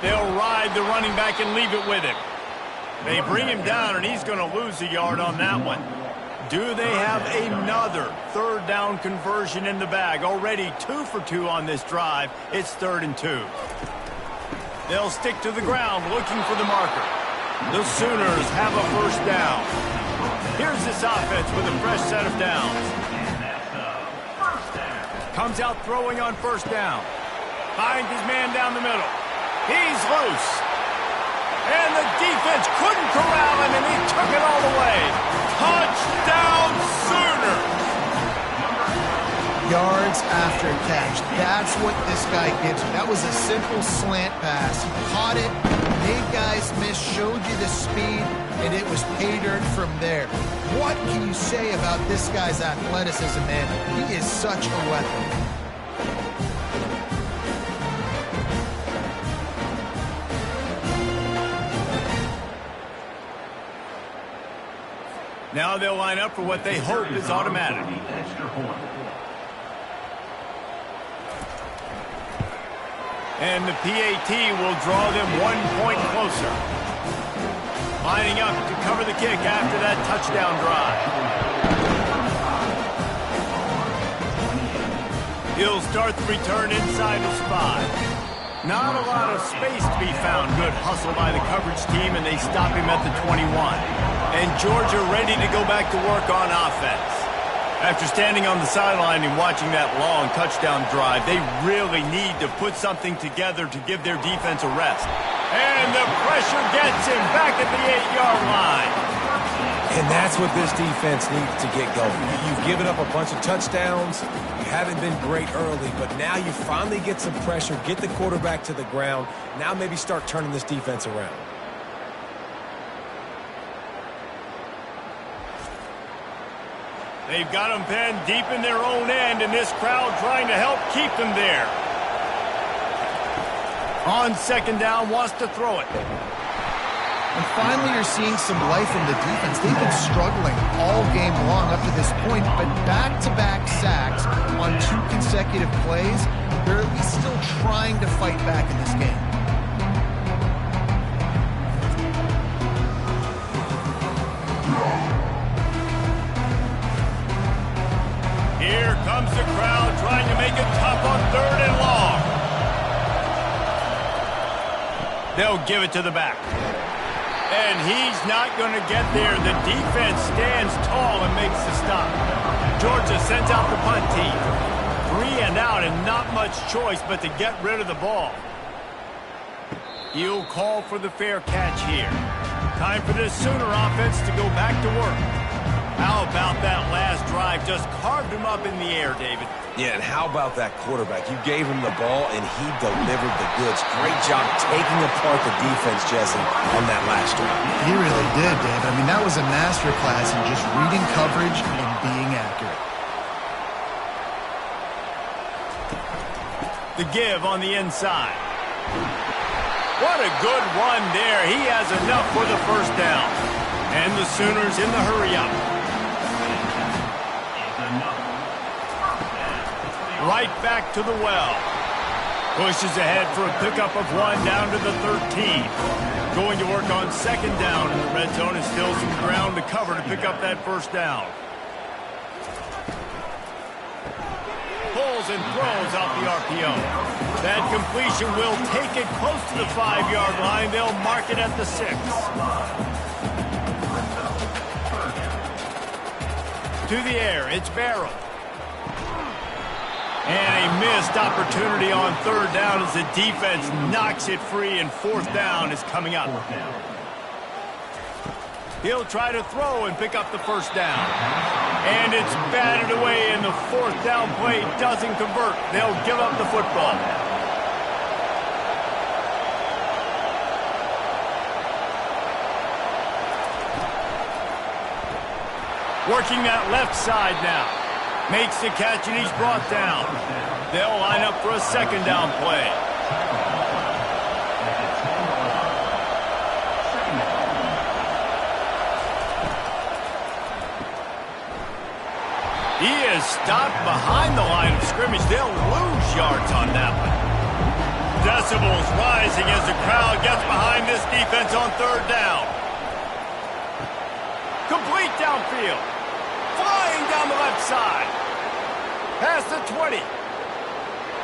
They'll ride the running back and leave it with him. They bring him down, and he's going to lose a yard on that one. Do they have another third down conversion in the bag? Already 2 for 2 on this drive. It's 3rd and 2. They'll stick to the ground looking for the marker. The Sooners have a first down. Here's this offense with a fresh set of downs. Comes out throwing on first down. Finds his man down the middle. He's loose. And the defense couldn't corral him, and he took it all the way. Touchdown, Sooners! Yards after catch. That's what this guy gives you. That was a simple slant pass. He caught it, made guys miss, showed you the speed, and it was pay dirt from there. What can you say about this guy's athleticism, man? He is such a weapon. Now they'll line up for what they hope is automatic. And the PAT will draw them 1 point closer. Lining up to cover the kick after that touchdown drive. He'll start the return inside the spot. Not a lot of space to be found. Good hustle by the coverage team, and they stop him at the 21. And Georgia ready to go back to work on offense. After standing on the sideline and watching that long touchdown drive, they really need to put something together to give their defense a rest. And the pressure gets him back at the 8-yard line. And that's what this defense needs to get going. You've given up a bunch of touchdowns. You haven't been great early, but now you finally get some pressure, get the quarterback to the ground. Now maybe start turning this defense around. They've got them pinned deep in their own end, and this crowd trying to help keep them there. On second down, wants to throw it. And finally, you're seeing some life in the defense. They've been struggling all game long up to this point, but back-to-back sacks on 2 consecutive plays, they're at least still trying to fight back in this game. Here comes the crowd trying to make it tough on 3rd and long. They'll give it to the back. And he's not going to get there. The defense stands tall and makes the stop. Georgia sends out the punt team. 3 and out and not much choice but to get rid of the ball. He'll call for the fair catch here. Time for this Sooner offense to go back to work. How about that last drive? Just carved him up in the air, David. Yeah, and how about that quarterback? You gave him the ball, and he delivered the goods. Great job taking apart the defense, Jesse, on that last drive. He really did, David. I mean, that was a masterclass in just reading coverage and being accurate. The give on the inside. What a good run there. He has enough for the first down. And the Sooners in the hurry-up. Right back to the well. Pushes ahead for a pickup of 1 down to the 13. Going to work on second down in the red zone and still some ground to cover to pick up that first down. Pulls and throws out the RPO. That completion will take it close to the 5-yard line. They'll mark it at the 6. To the air, it's Barrow. And a missed opportunity on 3rd down as the defense knocks it free, and 4th down is coming up. He'll try to throw and pick up the first down. And it's batted away, and the 4th down play doesn't convert. They'll give up the football. Working that left side now. Makes the catch, and he's brought down. They'll line up for a second down play. He is stopped behind the line of scrimmage. They'll lose yards on that one. Decibels rising as the crowd gets behind this defense on 3rd down. Complete downfield. Flying down the left side. Past the 20.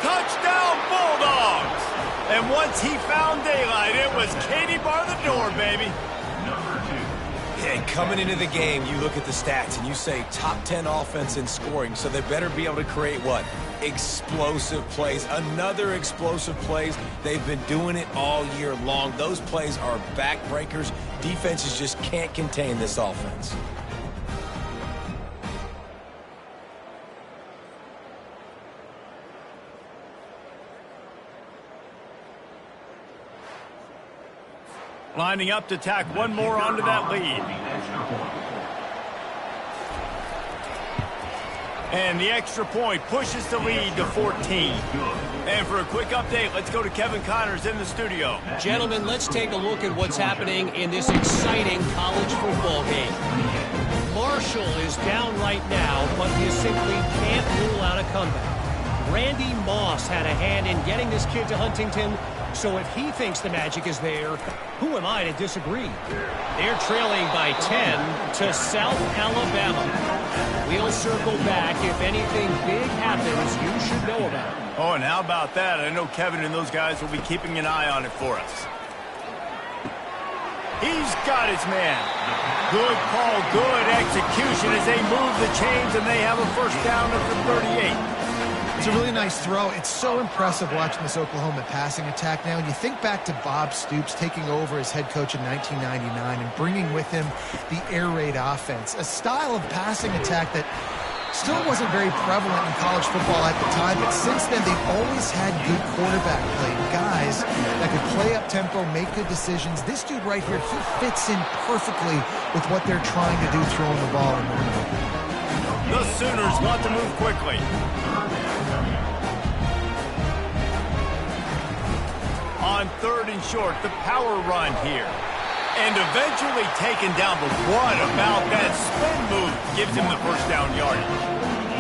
Touchdown Bulldogs. And once he found daylight, it was Katie bar the door, baby. Yeah, coming into the game, you look at the stats and you say top 10 offense in scoring, so they better be able to create what? Explosive plays. Another explosive plays. They've been doing it all year long. Those plays are backbreakers. Defenses just can't contain this offense. Lining up to tack one more onto that lead. And the extra point pushes the lead to 14. And for a quick update, let's go to Kevin Connors in the studio. Gentlemen, let's take a look at what's happening in this exciting college football game. Marshall is down right now, but you simply can't rule out a comeback. Randy Moss had a hand in getting this kid to Huntington, so if he thinks the magic is there, who am I to disagree? They're trailing by 10 to South Alabama. We'll circle back. If anything big happens, you should know about it. Oh, and how about that? I know Kevin and those guys will be keeping an eye on it for us. He's got his man. Good call, good execution as they move the chains, and they have a first down at the 38. It's a really nice throw. It's so impressive watching this Oklahoma passing attack now. And you think back to Bob Stoops taking over as head coach in 1999 and bringing with him the air raid offense, a style of passing attack that still wasn't very prevalent in college football at the time, but since then they've always had good quarterback play, guys that could play up tempo, make good decisions. This dude right here, he fits in perfectly with what they're trying to do throwing the ball in the middle. The Sooners want to move quickly. On 3rd and short, the power run here. And eventually taken down, but what about that spin move gives him the first down yardage.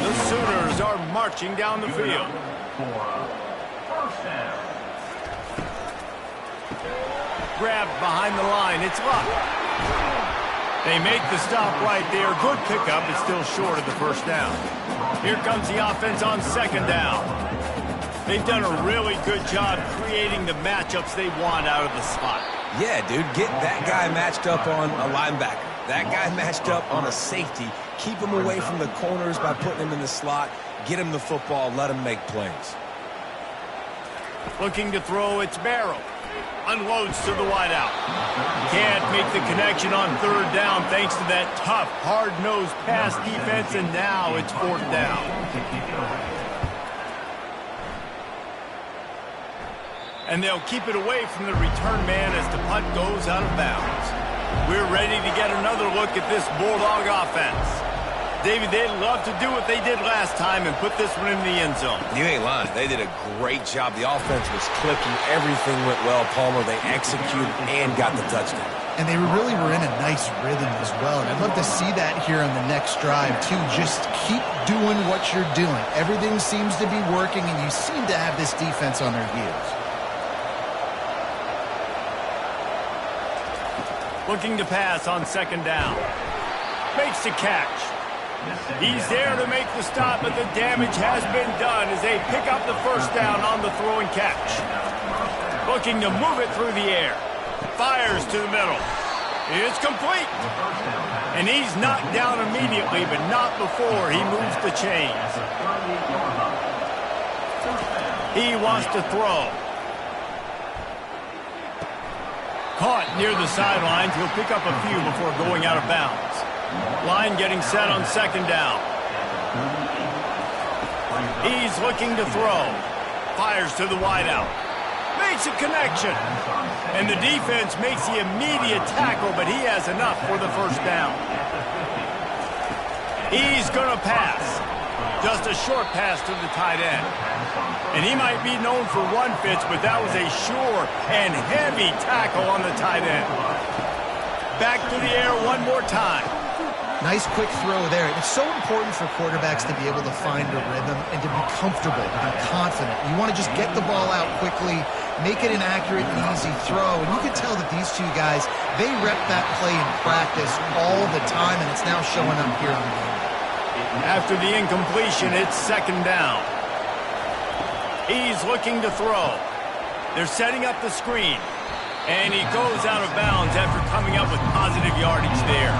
The Sooners are marching down the field. Grabbed behind the line, it's Luck. They make the stop right there. Good pickup, but still short of the first down. Here comes the offense on 2nd down. They've done a really good job creating the matchups they want out of the slot. Yeah, dude, get that guy matched up on a linebacker. That guy matched up on a safety. Keep him away from the corners by putting him in the slot. Get him the football. Let him make plays. Looking to throw, it's Barrow. Unloads to the wideout. Can't make the connection on 3rd down thanks to that tough, hard-nosed pass defense, and now it's 4th down. And they'll keep it away from the return man as the punt goes out of bounds. We're ready to get another look at this Bulldog offense. David, they'd love to do what they did last time and put this one in the end zone. You ain't lying. They did a great job. The offense was clicking. Everything went well, Palmer. They executed and got the touchdown. And they really were in a nice rhythm as well. And I'd love to see that here on the next drive, too. Just keep doing what you're doing. Everything seems to be working, and you seem to have this defense on their heels. Looking to pass on 2nd down. Makes the catch. He's there to make the stop, but the damage has been done as they pick up the first down on the throw and catch. Looking to move it through the air. Fires to the middle. It's complete. And he's knocked down immediately, but not before he moves the chains. He wants to throw. Caught near the sidelines. He'll pick up a few before going out of bounds. Line getting set on 2nd down. He's looking to throw. Fires to the wideout. Makes a connection. And the defense makes the immediate tackle, but he has enough for the first down. He's going to pass. Just a short pass to the tight end. And he might be known for run fits, but that was a sure and heavy tackle on the tight end. Back to the air one more time. Nice quick throw there. It's so important for quarterbacks to be able to find a rhythm and to be comfortable, to be confident. You want to just get the ball out quickly, make it an accurate and easy throw. And you can tell that these two guys, they rep that play in practice all the time, and it's now showing up here on the game. After the incompletion, it's 2nd down. He's looking to throw. They're setting up the screen. And he goes out of bounds after coming up with positive yardage there.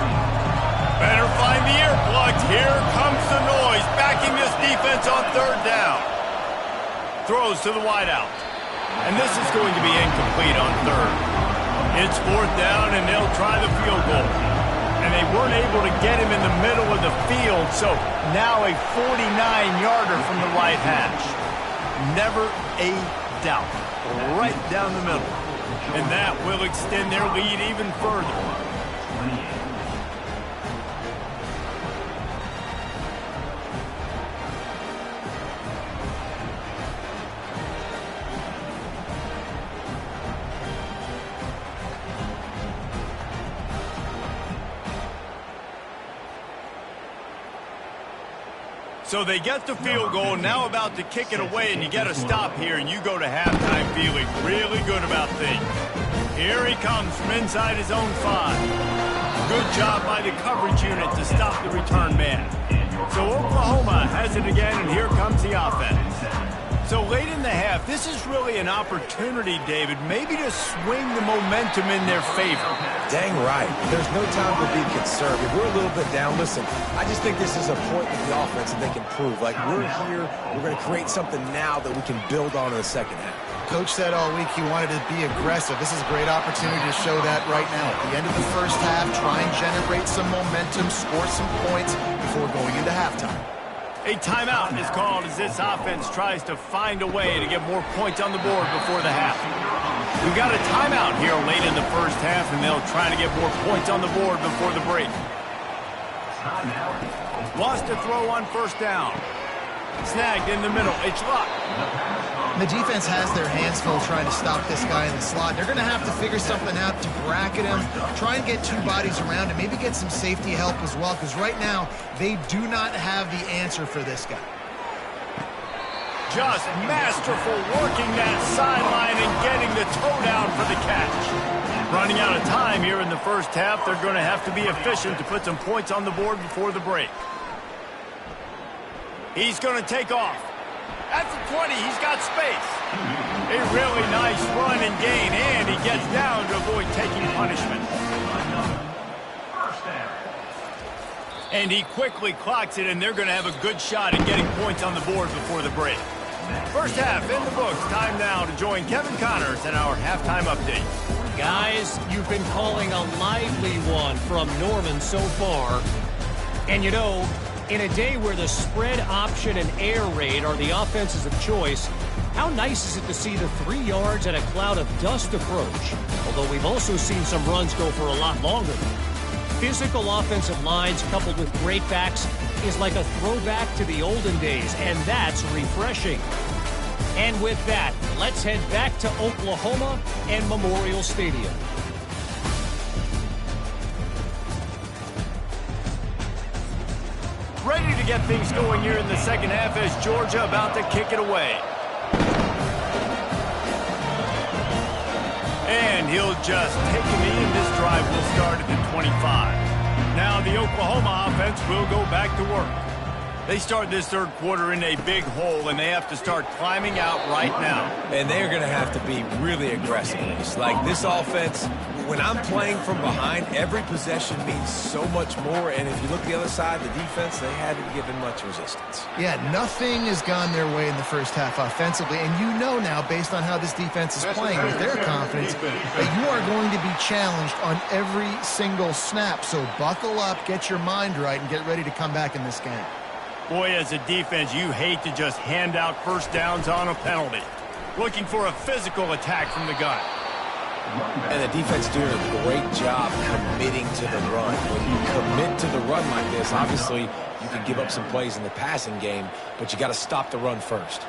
Better find the earplugs. Here comes the noise, backing this defense on 3rd down. Throws to the wideout. And this is going to be incomplete on 3rd. It's 4th down, and they'll try the field goal. And they weren't able to get him in the middle of the field, so now a 49-yarder from the right hash. Never a doubt. Right down the middle. And that will extend their lead even further. So they get the field goal, now about to kick it away, and you get a stop here, and you go to halftime feeling really good about things. Here he comes from inside his own 5. Good job by the coverage unit to stop the return man. So Oklahoma has it again, and here comes the offense. So late in the half, this is really an opportunity, David, maybe to swing the momentum in their favor. Dang right. There's no time to be conservative. We're a little bit down. Listen, I just think this is a point with the offense that they can prove. Like, we're here, we're going to create something now that we can build on in the second half. Coach said all week he wanted to be aggressive. This is a great opportunity to show that right now. At the end of the first half, try and generate some momentum, score some points before going into halftime. A timeout is called as this offense tries to find a way to get more points on the board before the half. We've got a timeout here late in the first half, and they'll try to get more points on the board before the break. Lost a throw on first down. Snagged in the middle. It's Luck. The defense has their hands full trying to stop this guy in the slot. They're going to have to figure something out to bracket him, try and get 2 bodies around him, maybe get some safety help as well, because right now they do not have the answer for this guy. Just masterful working that sideline and getting the toe down for the catch. Running out of time here in the first half, they're going to have to be efficient to put some points on the board before the break. He's going to take off. At the 20, he's got space. A really nice run and gain, and he gets down to avoid taking punishment. And he quickly clocks it, and they're going to have a good shot at getting points on the board before the break. First half in the books. Time now to join Kevin Connors in our halftime update. Guys, you've been calling a lively one from Norman so far. And you know, in a day where the spread option and air raid are the offenses of choice, how nice is it to see the 3 yards and a cloud of dust approach? Although we've also seen some runs go for a lot longer. Physical offensive lines coupled with great backs is like a throwback to the olden days, and that's refreshing. And with that, let's head back to Oklahoma and Memorial Stadium. Ready to get things going here in the second half as Georgia about to kick it away. And he'll just take a knee, and this drive will start at the 25. Now the Oklahoma offense will go back to work. They start this third quarter in a big hole, and they have to start climbing out right now. And they're going to have to be really aggressive. It's like this offense, when I'm playing from behind, every possession means so much more. And if you look at the other side, the defense, they haven't given much resistance. Yeah, nothing has gone their way in the first half offensively. And you know now, based on how this defense is playing with their confidence, that you are going to be challenged on every single snap. So buckle up, get your mind right, and get ready to come back in this game. Boy, as a defense, you hate to just hand out first downs on a penalty. Looking for a physical attack from the gun. And the defense doing a great job committing to the run. When you commit to the run like this, obviously you can give up some plays in the passing game, but you got to stop the run first.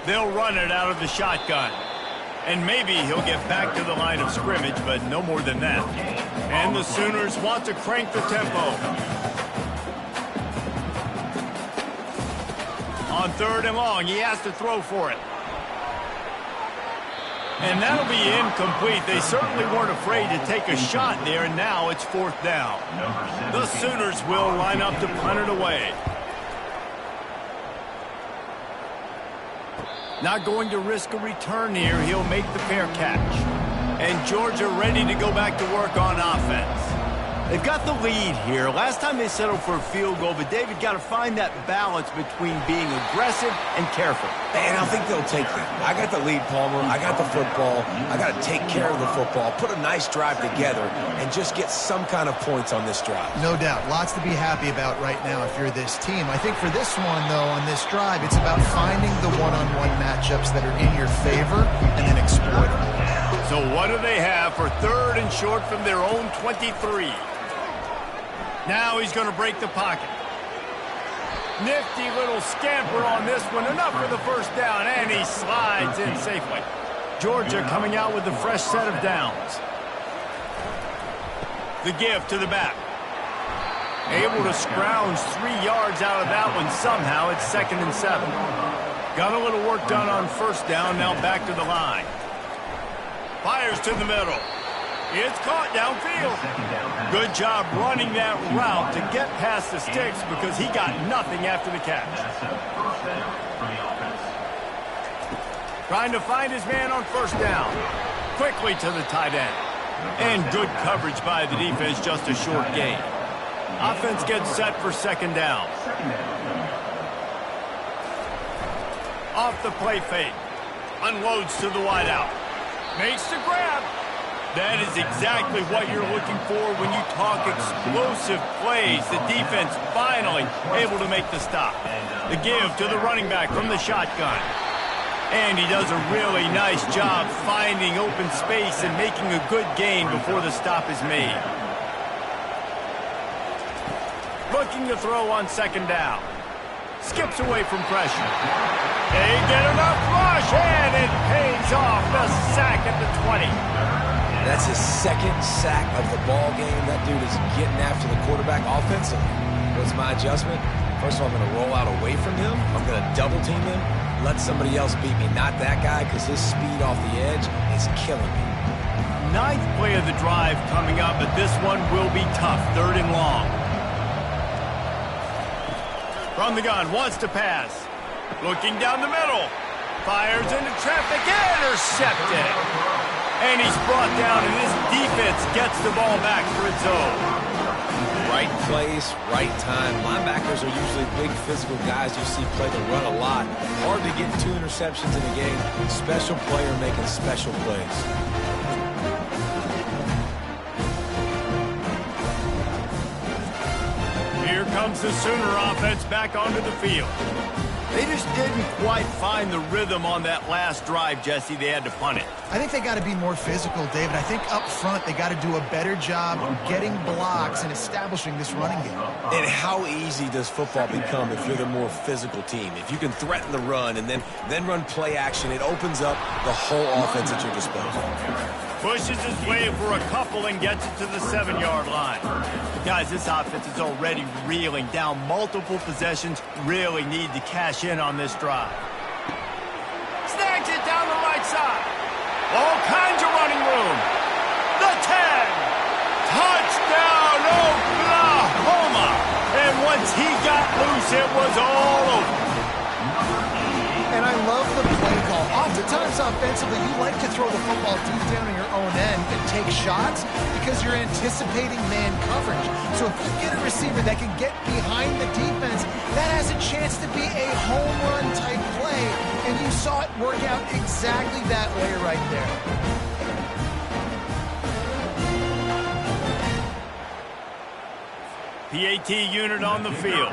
They'll run it out of the shotgun. And maybe he'll get back to the line of scrimmage, but no more than that. And the Sooners want to crank the tempo. On third and long, he has to throw for it. And that'll be incomplete. They certainly weren't afraid to take a shot there, and now it's fourth down. The Sooners will line up to punt it away. Not going to risk a return here. He'll make the fair catch. And Georgia ready to go back to work on offense. They've got the lead here. Last time they settled for a field goal, but David got to find that balance between being aggressive and careful. And I think they'll take that. I got the lead, Palmer. I got the football. I got to take care of the football, put a nice drive together, and just get some kind of points on this drive. No doubt. Lots to be happy about right now if you're this team. I think for this one, though, on this drive, it's about finding the one-on-one matchups that are in your favor and then exploit them. So what do they have for third and short from their own 23? Now he's going to break the pocket. Nifty little scamper on this one. Enough for the first down, and he slides in safely. Georgia coming out with a fresh set of downs. The give to the back. Able to scrounge 3 yards out of that one somehow. It's 2nd and 7. Got a little work done on first down. Now back to the line. Fires to the middle. It's caught downfield. Good job running that route to get past the sticks because he got nothing after the catch. Trying to find his man on first down. Quickly to the tight end. And good coverage by the defense, just a short gain. Offense gets set for 2nd down. Off the play fake. Unloads to the wideout. Makes the grab. That is exactly what you're looking for when you talk explosive plays. The defense finally able to make the stop. The give to the running back from the shotgun. And he does a really nice job finding open space and making a good gain before the stop is made. Looking to throw on 2nd down. Skips away from pressure. They get enough rush, and it pays off. The sack at the 20. That's his 2nd sack of the ball game. That dude is getting after the quarterback offensively. What's my adjustment? First of all, I'm going to roll out away from him. I'm going to double team him. Let somebody else beat me. Not that guy, because his speed off the edge is killing me. 9th play of the drive coming up, but this one will be tough. 3rd and long. From the gun, wants to pass. Looking down the middle. Fires into traffic, intercepted. And he's brought down, and his defense gets the ball back for its own. Right place, right time. Linebackers are usually big physical guys you see play the run a lot. Hard to get 2 interceptions in a game. Special player making special plays. Here comes the Sooner offense back onto the field. They just didn't quite find the rhythm on that last drive, Jesse. They had to punt it. I think they got to be more physical, David. I think up front they got to do a better job getting blocks and establishing this running game. And how easy does football become if you're the more physical team? If you can threaten the run and then run play action, it opens up the whole offense at your disposal. Pushes his way for a couple and gets it to the 7-yard line. Guys, this offense is already reeling down multiple possessions. Really need to cash in on this drive. Snags it down the right side. All kinds of running room. The 10. Touchdown, Oklahoma. And once he got loose, it was all over. And I love the play call. Oftentimes offensively, you like to throw the football deep down in your own end and take shots because you're anticipating man coverage. So if you get a receiver that can get behind the defense, that has a chance to be a home run type play. And you saw it work out exactly that way right there. PAT unit on the field.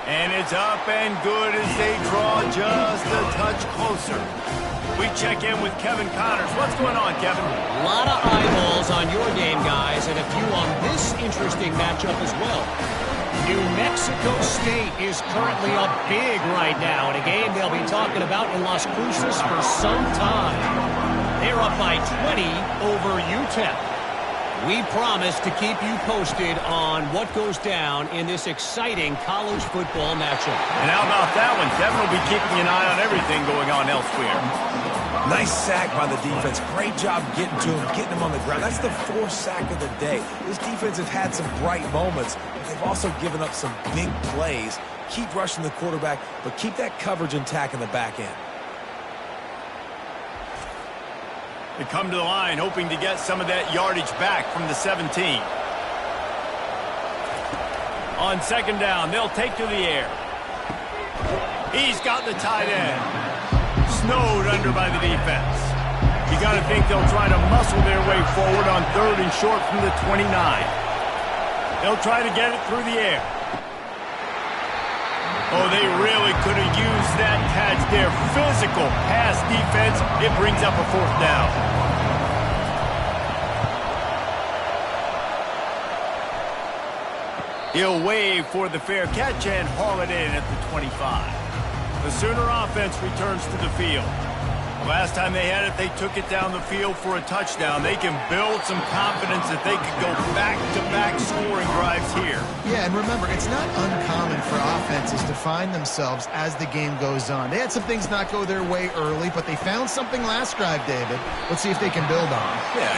And it's up and good as they draw just a touch closer. We check in with Kevin Connors. What's going on, Kevin? A lot of eyeballs on your game, guys, and a few on this interesting matchup as well. New Mexico State is currently up big right now in a game they'll be talking about in Las Cruces for some time. They're up by 20 over UTEP. We promise to keep you posted on what goes down in this exciting college football matchup. And how about that one? Kevin will be keeping an eye on everything going on elsewhere. Nice sack by the defense. Great job getting to him, getting him on the ground. That's the 4th sack of the day. This defense has had some bright moments, but they've also given up some big plays. Keep rushing the quarterback, but keep that coverage intact in the back end. They come to the line hoping to get some of that yardage back from the 17. On 2nd down, they'll take to the air. He's got the tight end. Snowed under by the defense. You got to think they'll try to muscle their way forward on 3rd and short from the 29. They'll try to get it through the air. Oh, they really could have used that catch there. Physical pass defense. It brings up a 4th down. He'll wave for the fair catch and haul it in at the 25. The Sooner offense returns to the field. Last time they had it, they took it down the field for a touchdown. They can build some confidence that they could go back-to-back scoring drives here. Yeah, and remember, it's not uncommon for offenses to find themselves as the game goes on. They had some things not go their way early, but they found something last drive, David. Let's see if they can build on it. Yeah,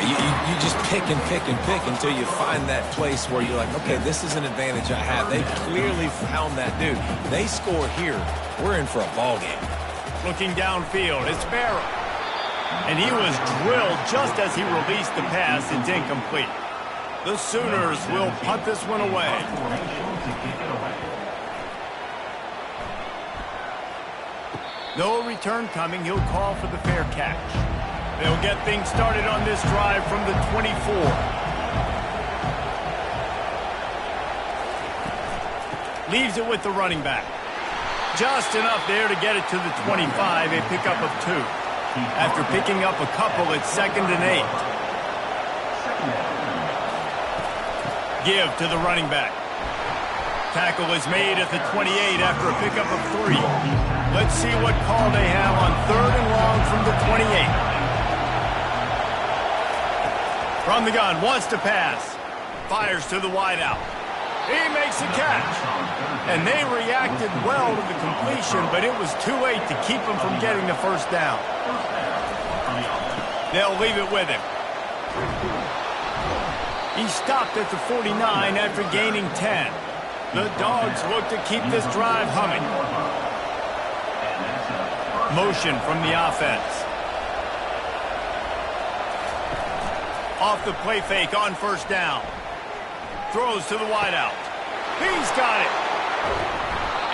you just pick and pick and pick until you find that place where you're like, okay, this is an advantage I have. They clearly found that dude. They score here, we're in for a ball game. Looking downfield, it's Barrow. And he was drilled just as he released the pass. It's incomplete. The Sooners will punt this one away. No return coming. He'll call for the fair catch. They'll get things started on this drive from the 24. Leaves it with the running back. Just enough there to get it to the 25, a pickup of 2. After picking up a couple, it's 2nd and 8. Give to the running back. Tackle is made at the 28 after a pickup of 3. Let's see what call they have on 3rd and long from the 28. From the gun, wants to pass. Fires to the wideout. He makes a catch. And they reacted well to the completion, but it was too late to keep him from getting the first down. They'll leave it with him. He stopped at the 49 after gaining 10. The Dogs look to keep this drive humming. Motion from the offense. Off the play fake on 1st down. Throws to the wideout. He's got it.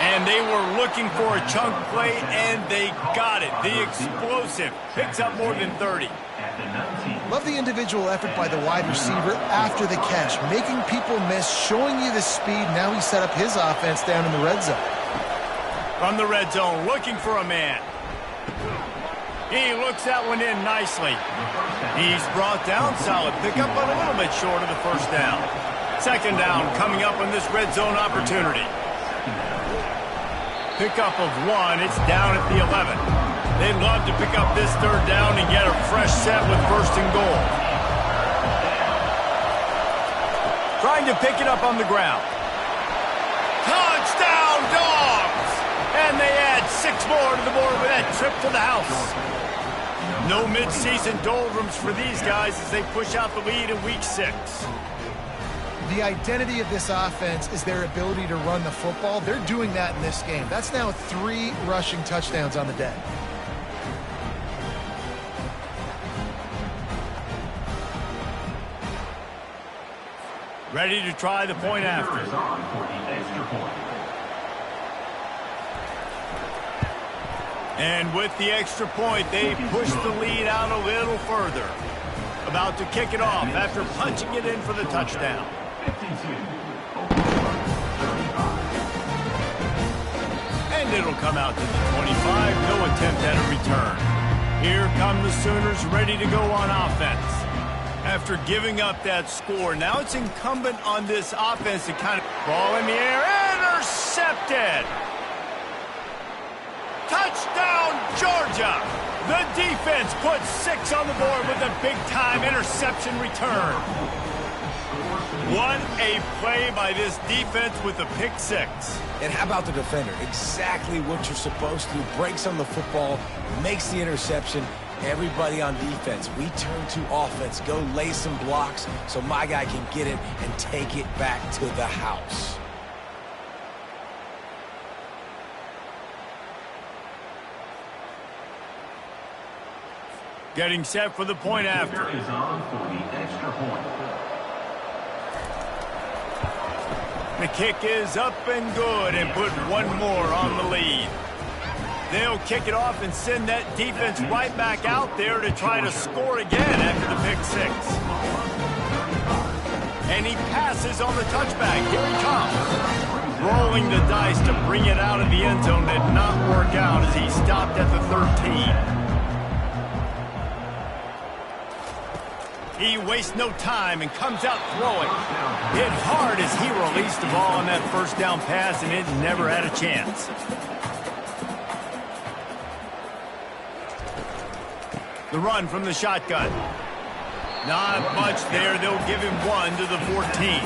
And they were looking for a chunk play, and they got it. The explosive picks up more than 30. Love the individual effort by the wide receiver after the catch, making people miss, showing you the speed. Now he set up his offense down in the red zone. From the red zone, looking for a man. He looks that one in nicely. He's brought down, solid pickup, but a little bit short of the first down. 2nd down coming up on this red zone opportunity. Pickup of 1, it's down at the 11. They'd love to pick up this 3rd down and get a fresh set with 1st and goal. Trying to pick it up on the ground. Touchdown, Dogs! And they add 6 more to the board with that trip to the house. No midseason doldrums for these guys as they push out the lead in week 6. The identity of this offense is their ability to run the football. They're doing that in this game. That's now 3 rushing touchdowns on the day. Ready to try the point after. And with the extra point, they push the lead out a little further. About to kick it off after punching it in for the touchdown. And it'll come out to the 25. No attempt at a return. Here come the Sooners ready to go on offense. After giving up that score, now it's incumbent on this offense to kind of ball in the air. Intercepted! Touchdown, Georgia! The defense puts 6 on the board with a big-time interception return. What a play by this defense with a pick 6. And how about the defender? Exactly what you're supposed to do. Breaks on the football, makes the interception. Everybody on defense, we turn to offense. Go lay some blocks so my guy can get it and take it back to the house. Getting set for the point after. The kick is up and good and put 1 more on the lead. They'll kick it off and send that defense right back out there to try to score again after the pick 6. And he passes on the touchback. Here he comes. Rolling the dice to bring it out of the end zone did not work out as he stopped at the 13. He wastes no time and comes out throwing. Hit hard as he released the ball on that 1st down pass, and it never had a chance. The run from the shotgun. Not much there. They'll give him 1 to the 14.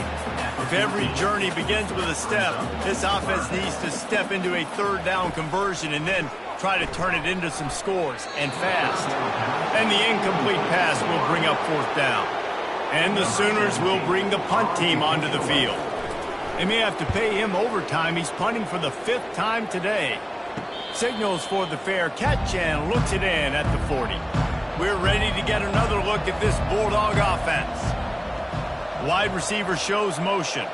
If every journey begins with a step, this offense needs to step into a third down conversion and then try to turn it into some scores, and fast. And the incomplete pass will bring up 4th down. And the Sooners will bring the punt team onto the field. They may have to pay him overtime. He's punting for the 5th time today. Signals for the fair catch and looks it in at the 40. We're ready to get another look at this Bulldog offense. Wide receiver shows motion.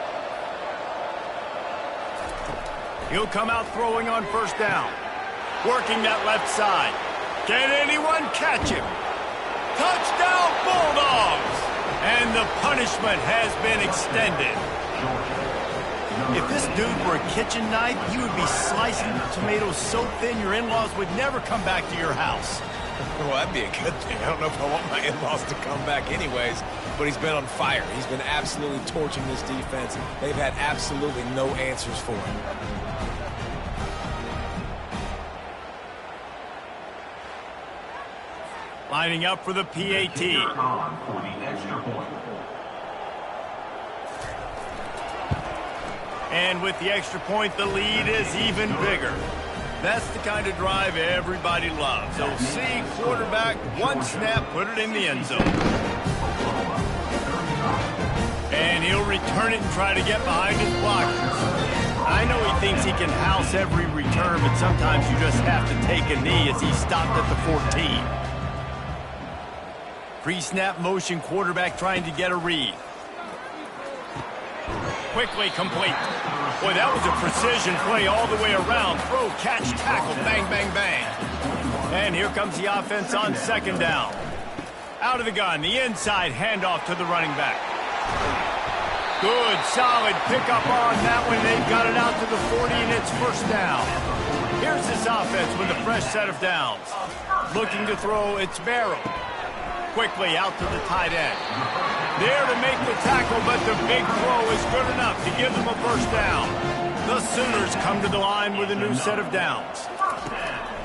He'll come out throwing on 1st down. Working that left side. Can anyone catch him? Touchdown Bulldogs! And the punishment has been extended. If this dude were a kitchen knife, he would be slicing tomatoes so thin your in-laws would never come back to your house. Well, that'd be a good thing. I don't know if I want my in-laws to come back anyways, but he's been on fire. He's been absolutely torching this defense. They've had absolutely no answers for him. Lining up for the PAT. And with the extra point, the lead is even bigger. That's the kind of drive everybody loves. So see quarterback, 1 snap, put it in the end zone. And he'll return it and try to get behind his blockers. I know he thinks he can house every return, but sometimes you just have to take a knee as he stopped at the 14. Pre-snap motion, quarterback trying to get a read. Quickly complete. Boy, that was a precision play all the way around. Throw, catch, tackle, bang, bang, bang. And here comes the offense on 2nd down. Out of the gun, the inside handoff to the running back. Good, solid pickup on that one. They've got it out to the 40, and it's 1st down. Here's this offense with a fresh set of downs. Looking to throw, it's Barrow. Quickly out to the tight end. There to make the tackle, but the big throw is good enough to give them a 1st down. The Sooners come to the line with a new set of downs.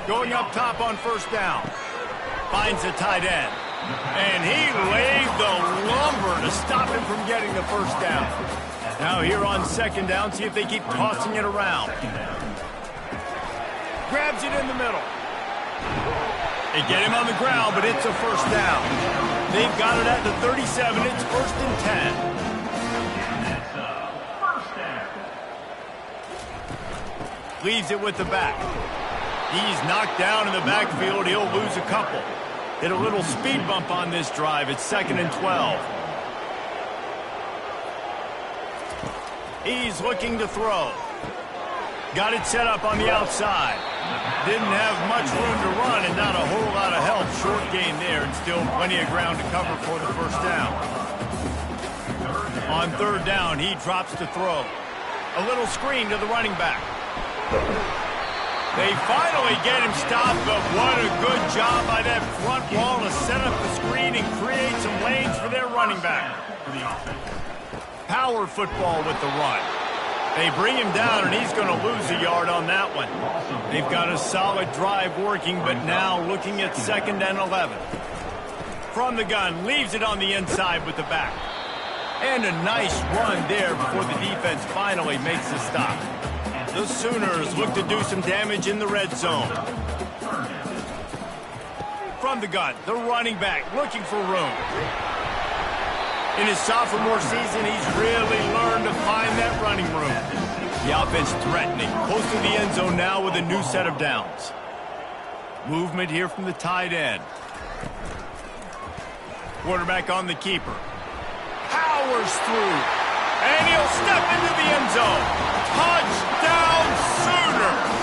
Going up top on 1st down. Finds the tight end. And he laid the lumber to stop him from getting the 1st down. Now here on 2nd down, see if they keep tossing it around. Grabs it in the middle. They get him on the ground, but it's a 1st down. They've got it at the 37. It's 1st and 10. Leaves it with the back. He's knocked down in the backfield. He'll lose a couple. Hit a little speed bump on this drive. It's 2nd and 12. He's looking to throw. Got it set up on the outside. Didn't have much room to run and not a whole lot of help. Short gain there and still plenty of ground to cover for the 1st down. On 3rd down, he drops to throw. A little screen to the running back. They finally get him stopped, but what a good job by that front wall to set up the screen and create some lanes for their running back. Power football with the run. They bring him down, and he's going to lose a yard on that one. They've got a solid drive working, but now looking at 2nd and 11. From the gun, leaves it on the inside with the back. And a nice run there before the defense finally makes the stop. The Sooners look to do some damage in the red zone. From the gun, the running back looking for room. In his sophomore season, he's really learned to find that running room. The offense threatening, close to the end zone now with a new set of downs. Movement here from the tight end. Quarterback on the keeper. Powers through. And he'll step into the end zone. Touchdown, Sooners!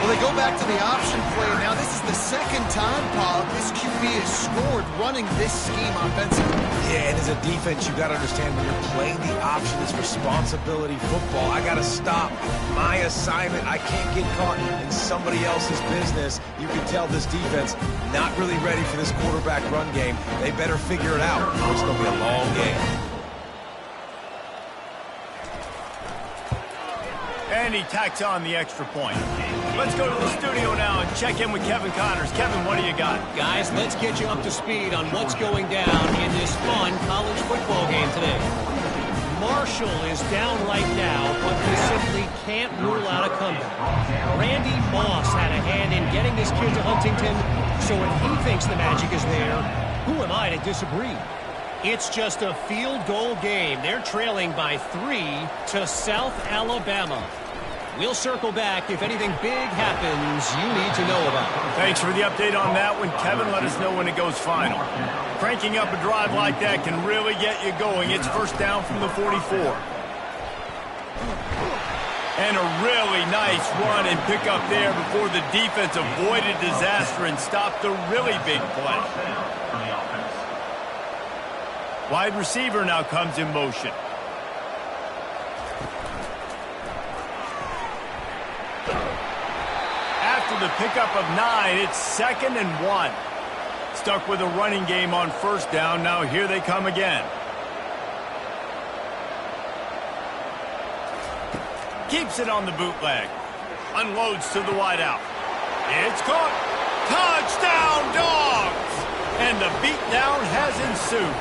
Well, they go back to the option play. Now, this is the 2nd time, Paul, this QB has scored running this scheme offensively. Yeah, and as a defense, you got to understand when you're playing the option, it's responsibility football. I got to stop my assignment. I can't get caught in somebody else's business. You can tell this defense not really ready for this quarterback run game. They better figure it out, or it's going to be a long game. And he tacks on the extra point. Let's go to the studio now and check in with Kevin Connors. Kevin, what do you got? Guys, let's get you up to speed on what's going down in this fun college football game today. Marshall is down right now, but he simply can't rule out a comeback. Randy Moss had a hand in getting this kid to Huntington, so if he thinks the magic is there, who am I to disagree? It's just a field goal game. They're trailing by 3 to South Alabama. We'll circle back if anything big happens you need to know about. Thanks for the update on that one, Kevin. Let us know when it goes final. Cranking up a drive like that can really get you going. It's first down from the 44. And a really nice run and pick up there before the defense avoided disaster and stopped the really big play. Wide receiver now comes in motion. After the pickup of 9, it's 2nd and 1. Stuck with a running game on first down. Now here they come again. Keeps it on the bootleg. Unloads to the wideout. It's caught. Touchdown, Dogs! And the beatdown has ensued.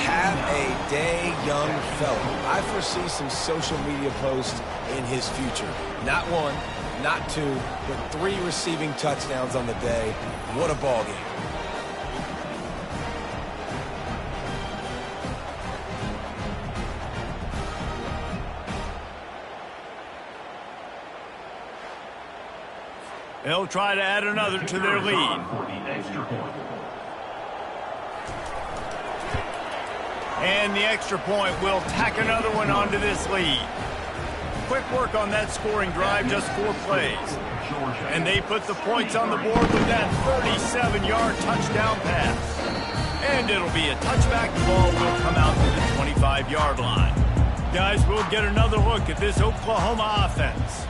Have a day, young fella. I foresee some social media posts in his future. Not 1, not 2, but 3 receiving touchdowns on the day. What a ball game. They'll try to add another to their lead. And the extra point will tack another one onto this lead. Quick work on that scoring drive, just 4 plays. And they put the points on the board with that 37-yard touchdown pass. And it'll be a touchback. The ball will come out to the 25-yard line. Guys, we'll get another look at this Oklahoma offense.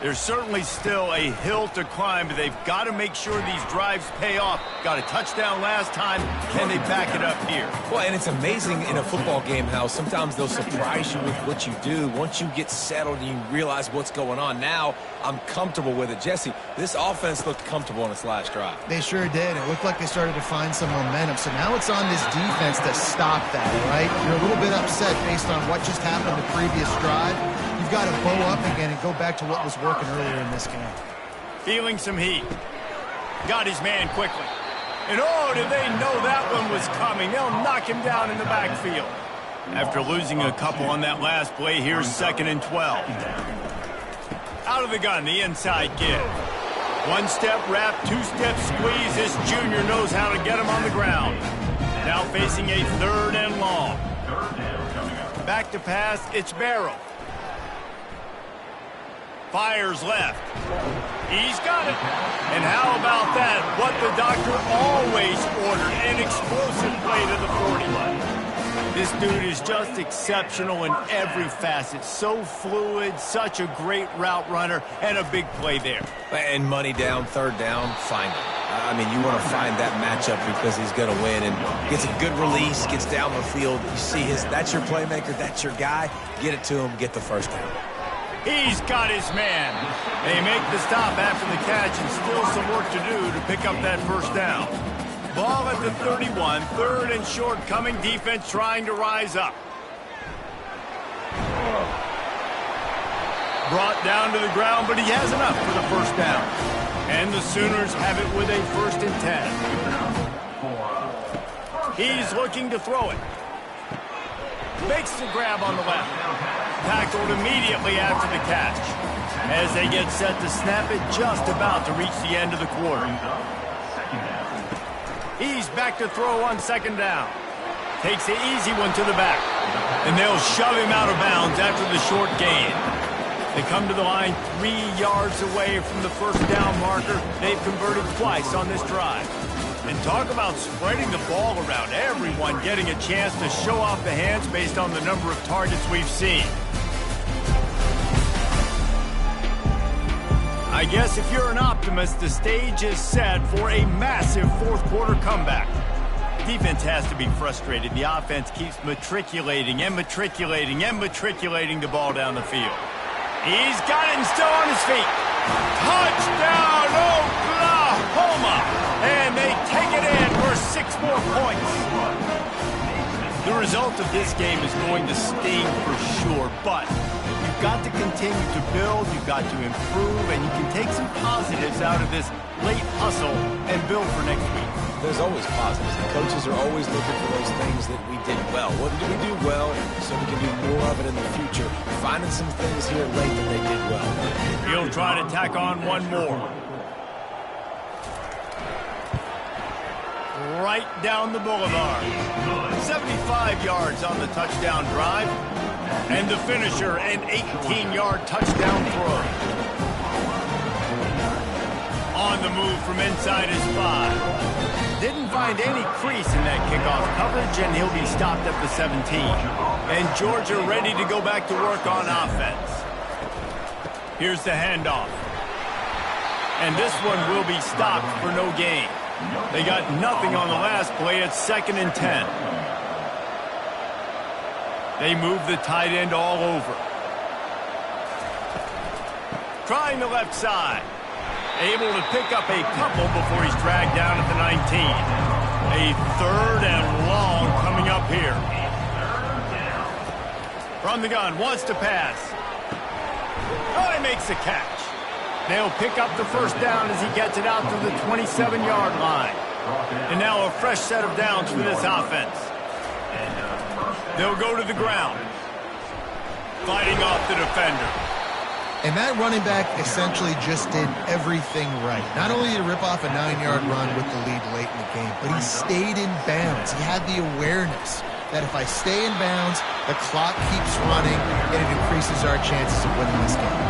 There's certainly still a hill to climb, but they've got to make sure these drives pay off. Got a touchdown last time. Can they back it up here? Well, and it's amazing in a football game how sometimes they'll surprise you with what you do. Once you get settled and you realize what's going on, now I'm comfortable with it. Jesse, this offense looked comfortable on its last drive. They sure did. It looked like they started to find some momentum. So now it's on this defense to stop that, right? You're a little bit upset based on what just happened the previous drive. You've got to bow up again and go back to what was working earlier in this game. Feeling some heat. Got his man quickly. And oh, did they know that one was coming. They'll knock him down in the backfield. After losing a couple on that last play, here's 2nd and 12. Out of the gun, the inside give. 1-step wrap, 2-step squeeze. This junior knows how to get him on the ground. Now facing a 3rd and long. Back to pass, it's Barrow. Fires left. He's got it. And how about that? What the doctor always ordered, an explosive play to the 40. This dude is just exceptional in every facet. So fluid, such a great route runner, and a big play there. And money down, 3rd down, find him. I mean, you want to find that matchup because he's going to win and gets a good release, gets down the field. You see that's your playmaker, that's your guy. Get it to him, get the 1st down. He's got his man. They make the stop after the catch and still some work to do to pick up that 1st down. Ball at the 31, 3rd and short, coming defense trying to rise up. Brought down to the ground, but he has enough for the 1st down. And the Sooners have it with a 1st and 10. He's looking to throw it. Makes the grab on the left. Tackled immediately after the catch. As they get set to snap it, just about to reach the end of the quarter. He's back to throw on 2nd down. Takes the easy one to the back. And they'll shove him out of bounds after the short gain. They come to the line 3 yards away from the 1st down marker. They've converted twice on this drive. And talk about spreading the ball around. Everyone getting a chance to show off the hands based on the number of targets we've seen. I guess if you're an optimist, the stage is set for a massive 4th quarter comeback. Defense has to be frustrated. The offense keeps matriculating and matriculating and matriculating the ball down the field. He's got it and still on his feet. Touchdown, Oklahoma! And they take it in for 6 more points. The result of this game is going to sting for sure, but you've got to continue to build, you've got to improve, and you can take some positives out of this late hustle and build for next week. There's always positives. The coaches are always looking for those things that we did well. What did we do well so we can do more of it in the future? Finding some things here late that they did well. He'll try to tack on one more. Right down the boulevard. 75 yards on the touchdown drive. And the finisher, an 18-yard touchdown throw. On the move from inside his 5. Didn't find any crease in that kickoff coverage, and he'll be stopped at the 17. And Georgia ready to go back to work on offense. Here's the handoff. And this one will be stopped for no gain. They got nothing on the last play. It's 2nd and 10. They move the tight end all over. Trying the left side. Able to pick up a couple before he's dragged down at the 19. A 3rd and long coming up here. From the gun, wants to pass. Oh, he makes the catch. They'll pick up the first down as he gets it out to the 27-yard line. And now a fresh set of downs for this offense. They'll go to the ground. Fighting off the defender. And that running back essentially just did everything right. Not only did he rip off a 9-yard run with the lead late in the game, but he stayed in bounds. He had the awareness that if I stay in bounds, the clock keeps running, and it increases our chances of winning this game.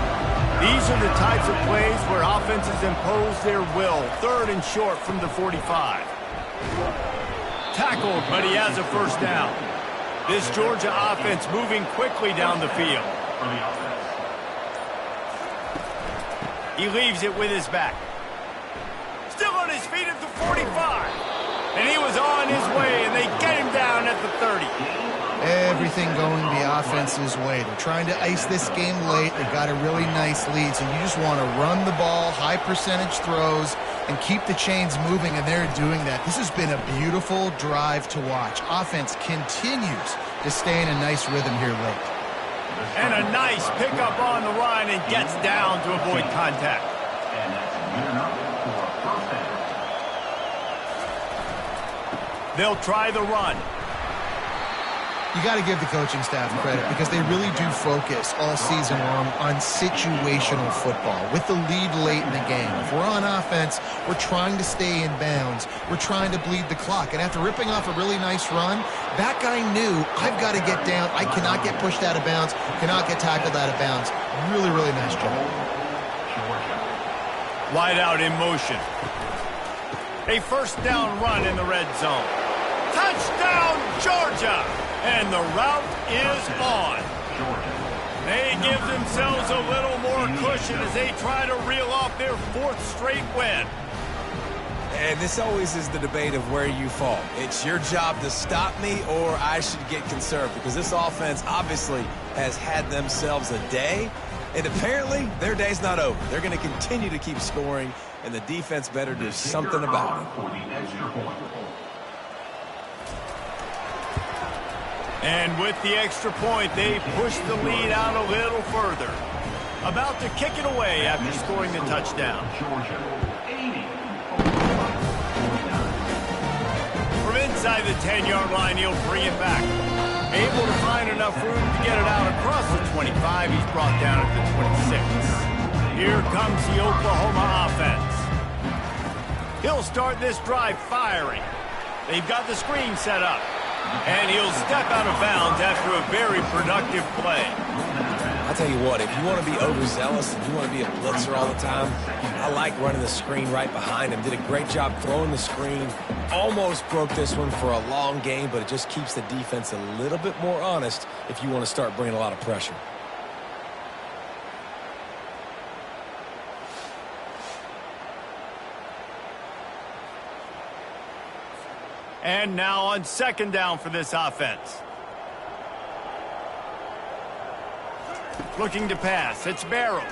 These are the types of plays where offenses impose their will. 3rd and short from the 45. Tackled, but he has a first down. This Georgia offense moving quickly down the field. He leaves it with his back. Still on his feet at the 45. And he was on his way, and they get him down at the 30. Everything going the offense's way. They're trying to ice this game late. They got a really nice lead, so you just want to run the ball, high percentage throws, and keep the chains moving, and they're doing that. This has been a beautiful drive to watch. Offense continues to stay in a nice rhythm here late. And a nice pickup on the line and gets down to avoid contact. They'll try the run. You got to give the coaching staff credit because they really do focus all season long on situational football with the lead late in the game. If we're on offense, we're trying to stay in bounds. We're trying to bleed the clock. And after ripping off a really nice run, that guy knew, I've got to get down. I cannot get pushed out of bounds, cannot get tackled out of bounds. Really, really nice job. Wide out in motion. A first down run in the red zone. Touchdown, Georgia! And the route is on. They give themselves a little more cushion as they try to reel off their 4th straight win. And this always is the debate of where you fall. It's your job to stop me or I should get conserved because this offense obviously has had themselves a day. And apparently their day's not over. They're going to continue to keep scoring, and the defense better do something about it. And with the extra point, they push the lead out a little further. About to kick it away after scoring the touchdown. From inside the 10-yard line, he'll bring it back. Able to find enough room to get it out across the 25. He's brought down at the 26. Here comes the Oklahoma offense. He'll start this drive firing. They've got the screen set up. And he'll step out of bounds after a very productive play. I'll tell you what, if you want to be overzealous and you want to be a blitzer all the time, I like running the screen right behind him. Did a great job throwing the screen. Almost broke this one for a long game, but it just keeps the defense a little bit more honest if you want to start bringing a lot of pressure. And now on 2nd down for this offense. Looking to pass. It's Barrow.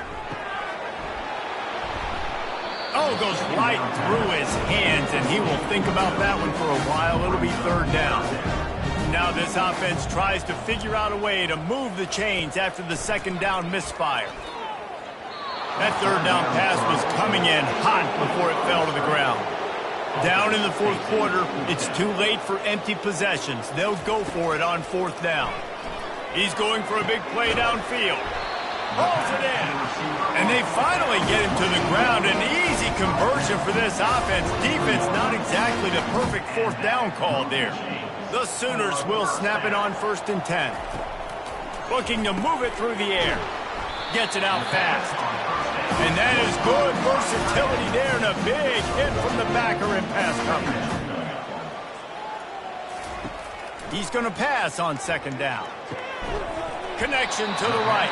Oh, goes right through his hands, and he will think about that one for a while. It'll be third down. Now this offense tries to figure out a way to move the chains after the second down misfire. That third down pass was coming in hot before it fell to the ground. Down in the fourth quarter, it's too late for empty possessions. They'll go for it on fourth down. He's going for a big play downfield. Hauls it in. And they finally get him to the ground. An easy conversion for this offense. Defense not exactly the perfect fourth down call there. The Sooners will snap it on 1st and 10. Looking to move it through the air. Gets it out fast. And that is good versatility there and a big hit from the backer in pass coverage. He's going to pass on second down. Connection to the right.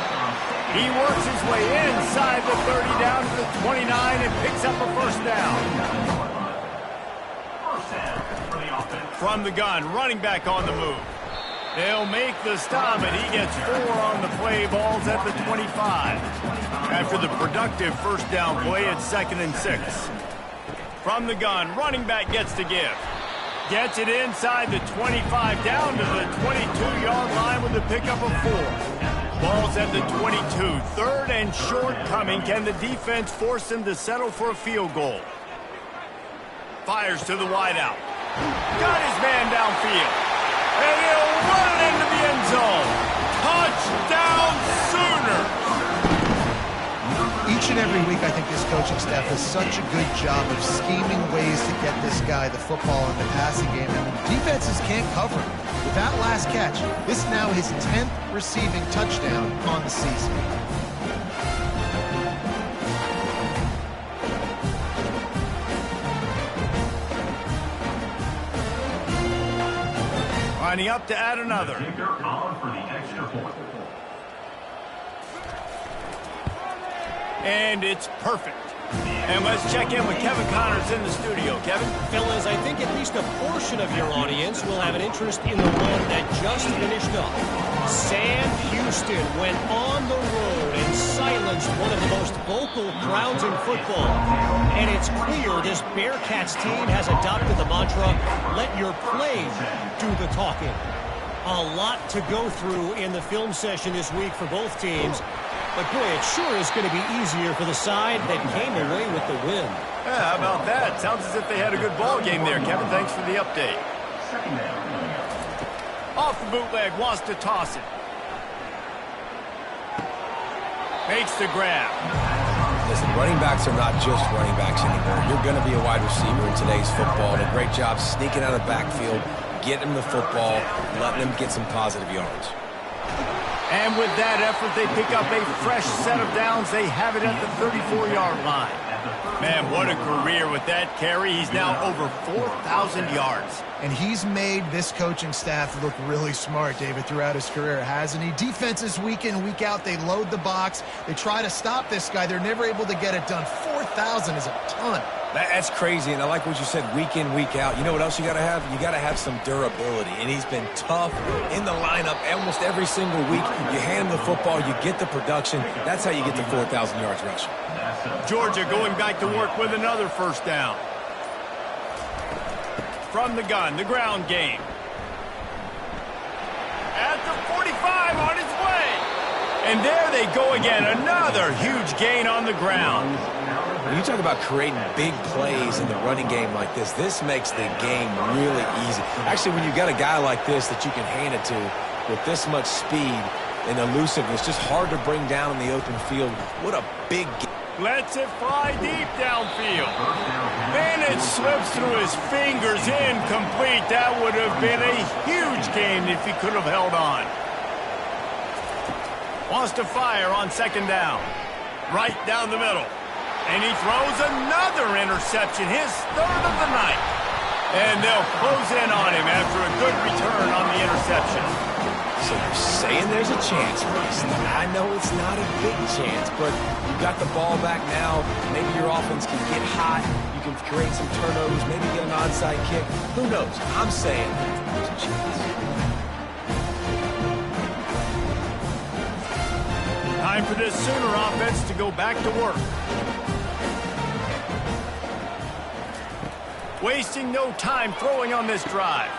He works his way inside the 30 down to the 29 and picks up a first down. From the gun, running back on the move. They'll make the stop, and he gets 4 on the play. Balls at the 25. After the productive first down play, it's 2nd and 6. From the gun, running back gets to give. Gets it inside the 25, down to the 22-yard line with a pickup of 4. Balls at the 22. 3rd and short coming. Can the defense force them to settle for a field goal? Fires to the wideout. Got his man downfield. And he'll run it into the end zone. Touchdown, Sooners! Each and every week, I think this coaching staff does such a good job of scheming ways to get this guy the football in the passing game. And defenses can't cover him. With that last catch, this is now his 10th receiving touchdown on the season. Lining up to add another. And it's perfect. And let's check in with Kevin Connors in the studio. Kevin? Fellas, I think at least a portion of your audience will have an interest in the one that just finished up. Sam Houston went on the road and silenced one of the most vocal crowds in football. And it's clear this Bearcats team has adopted the mantra, let your play do the talking. A lot to go through in the film session this week for both teams. But, boy, it sure is going to be easier for the side that came away with the win. Yeah, how about that? Sounds as if they had a good ball game there, Kevin. Thanks for the update. Off the bootleg, wants to toss it. Makes the grab. Listen, running backs are not just running backs anymore. You're going to be a wide receiver in today's football. And a great job sneaking out of the backfield, getting them the football, letting them get some positive yards. And with that effort, they pick up a fresh set of downs. They have it at the 34-yard line. Man, what a career with that carry. He's now over 4,000 yards. And he's made this coaching staff look really smart, David, throughout his career, hasn't he? Defenses week in, week out, they load the box. They try to stop this guy. They're never able to get it done. 4,000 is a ton. That's crazy, and I like what you said, week in, week out. You know what else you got to have? You got to have some durability, and he's been tough in the lineup almost every single week. You hand him the football, you get the production. That's how you get to 4,000 yards rushing. Georgia going back to work with another first down. From the gun, the ground game. At the 45, on his way. And there they go again, another huge gain on the ground. When you talk about creating big plays in the running game like this makes the game really easy. Actually, when you got a guy like this that you can hand it to with this much speed and elusiveness, just hard to bring down in the open field. What a big game. Lets it fly deep downfield. And it slips through his fingers, incomplete. That would have been a huge gain if he could have held on. Wants to fire on second down. Right down the middle. And he throws another interception, his 3rd of the night. And they'll close in on him after a good return on the interception. So you're saying there's a chance, Reese. I know it's not a big chance, but you got the ball back now. Maybe your offense can get hot. You can create some turnovers, maybe get an onside kick. Who knows? I'm saying there's a chance. Time for this Sooner offense to go back to work. Wasting no time throwing on this drive.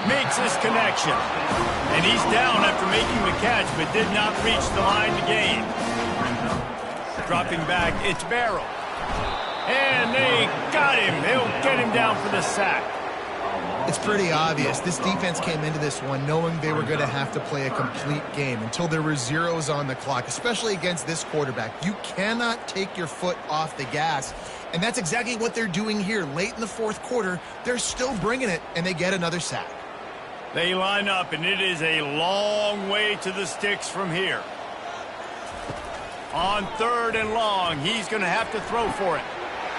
Makes his connection. And he's down after making the catch, but did not reach the line to gain. Dropping back, it's Barrow. And they got him. They'll get him down for the sack. It's pretty obvious. This defense came into this one knowing they were going to have to play a complete game until there were zeros on the clock, especially against this quarterback. You cannot take your foot off the gas, and that's exactly what they're doing here. Late in the fourth quarter, they're still bringing it, and they get another sack. They line up, and it is a long way to the sticks from here. On 3rd and long, he's going to have to throw for it.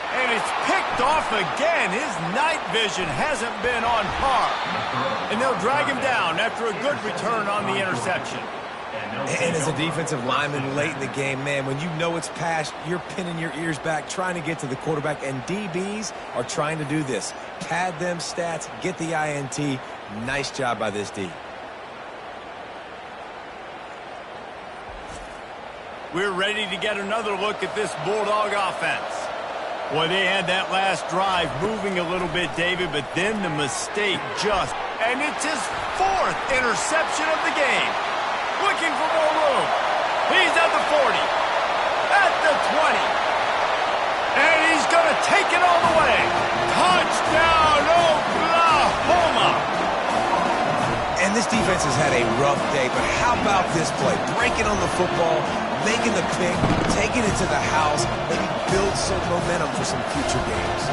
And it's picked off again. His night vision hasn't been on par. And they'll drag him down after a good return on the interception. And as a defensive lineman late in the game, man, when you know it's past, you're pinning your ears back, trying to get to the quarterback, and DBs are trying to do this. Pad them stats, get the INT. Nice job by this D. We're ready to get another look at this Bulldog offense. Boy, they had that last drive moving a little bit, David, but then the mistake just... And it's his 4th interception of the game. Looking for more room. He's at the 40. At the 20. And he's going to take it all the way. Touchdown, Oklahoma! And this defense has had a rough day, but how about this play? Breaking on the football, making the pick, taking it to the house, maybe build some momentum for some future games.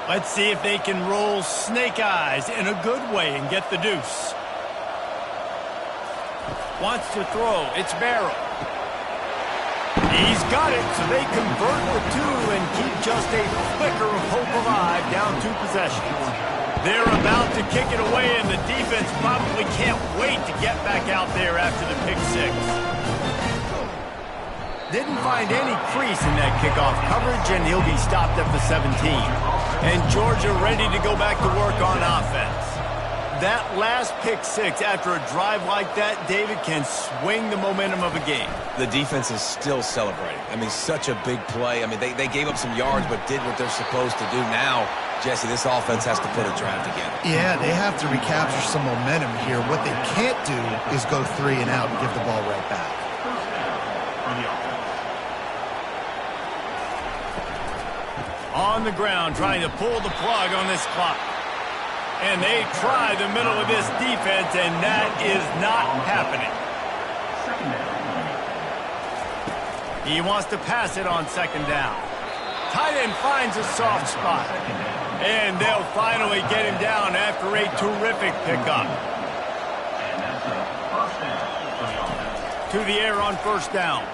Let's see if they can roll snake eyes in a good way and get the deuce. Wants to throw. It's Barrow. He's got it, so they convert the 2 and keep just a flicker of hope alive, down 2 possessions. They're about to kick it away, and the defense probably can't wait to get back out there after the pick 6. Didn't find any crease in that kickoff coverage, and he'll be stopped at the 17. And Georgia ready to go back to work on offense. That last pick 6 after a drive like that, David, can swing the momentum of a game. The defense is still celebrating. I mean, such a big play. I mean, they gave up some yards but did what they're supposed to do. Now, Jesse, this offense has to put a drive together. Yeah, they have to recapture some momentum here. What they can't do is go 3 and out and give the ball right back. On the ground, trying to pull the plug on this clock. And they try the middle of this defense, and that is not happening. He wants to pass it on 2nd down. Tight end finds a soft spot. And they'll finally get him down after a terrific pickup. To the air on 1st down.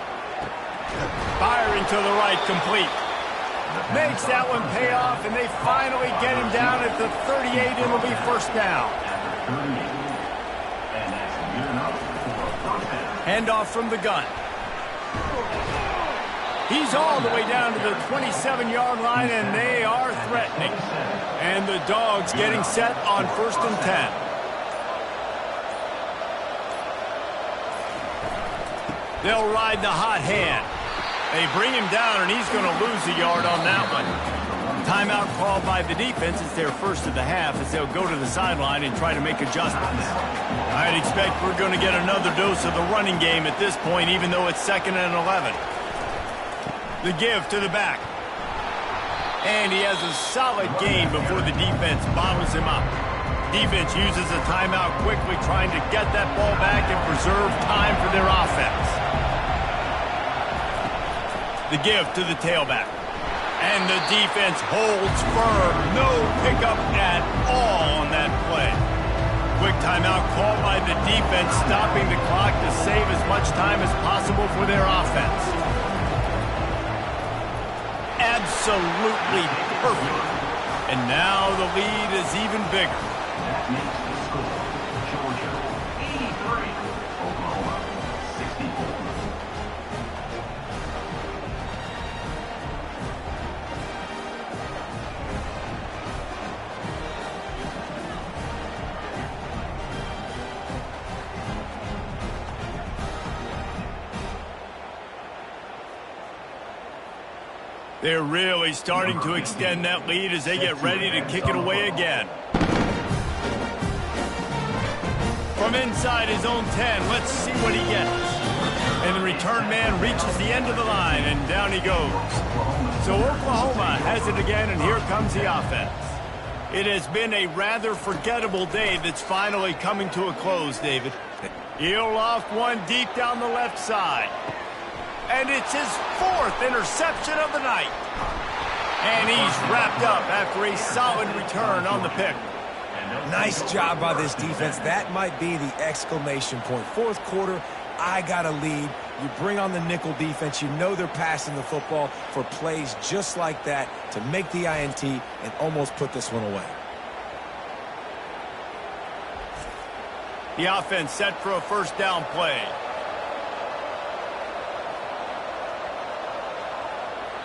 Firing to the right, complete. Makes that one pay off, and they finally get him down at the 38. It'll be 1st down. Handoff from the gun. He's all the way down to the 27-yard line, and they are threatening. And the Dogs getting set on 1st and 10. They'll ride the hot hand. They bring him down, and he's going to lose a yard on that one. Timeout called by the defense. It's their 1st of the half as they'll go to the sideline and try to make adjustments. I'd expect we're going to get another dose of the running game at this point, even though it's 2nd and 11. The give to the back. And he has a solid gain before the defense bottles him up. Defense uses a timeout quickly, trying to get that ball back and preserve time for their offense. The give to the tailback. And the defense holds firm. No pickup at all on that play. Quick timeout called by the defense, stopping the clock to save as much time as possible for their offense. Absolutely perfect. And now the lead is even bigger. That makes the score Georgia 83, Oklahoma 64. They're really starting to extend that lead as they get ready to kick it away again. From inside his own 10, let's see what he gets. And the return man reaches the end of the line, and down he goes. So Oklahoma has it again, and here comes the offense. It has been a rather forgettable day that's finally coming to a close, David. He'll loft one deep down the left side. And it's his 4th interception of the night. And he's wrapped up after a solid return on the pick. Nice job by this defense. That might be the exclamation point. 4th quarter, I got a lead. You bring on the nickel defense. You know they're passing the football for plays just like that to make the INT and almost put this one away. The offense set for a first down play.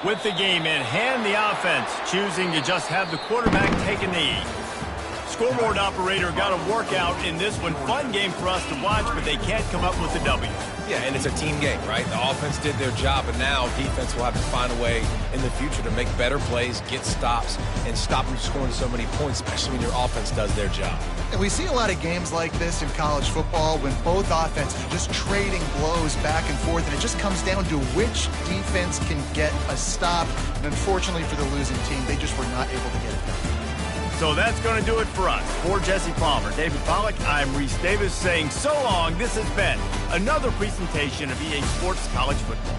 With the game in hand, the offense choosing to just have the quarterback take a knee. Scoreboard operator got a workout in this one. Fun game for us to watch, but they can't come up with a W. Yeah, and it's a team game, right? The offense did their job, and now defense will have to find a way in the future to make better plays, get stops, and stop them scoring so many points, especially when your offense does their job. And we see a lot of games like this in college football when both offenses are just trading blows back and forth, and it just comes down to which defense can get a stop. And unfortunately for the losing team, they just were not able to get it done. So that's going to do it for us. For Jesse Palmer, David Pollack, I'm Reese Davis saying so long. This has been another presentation of EA Sports College Football.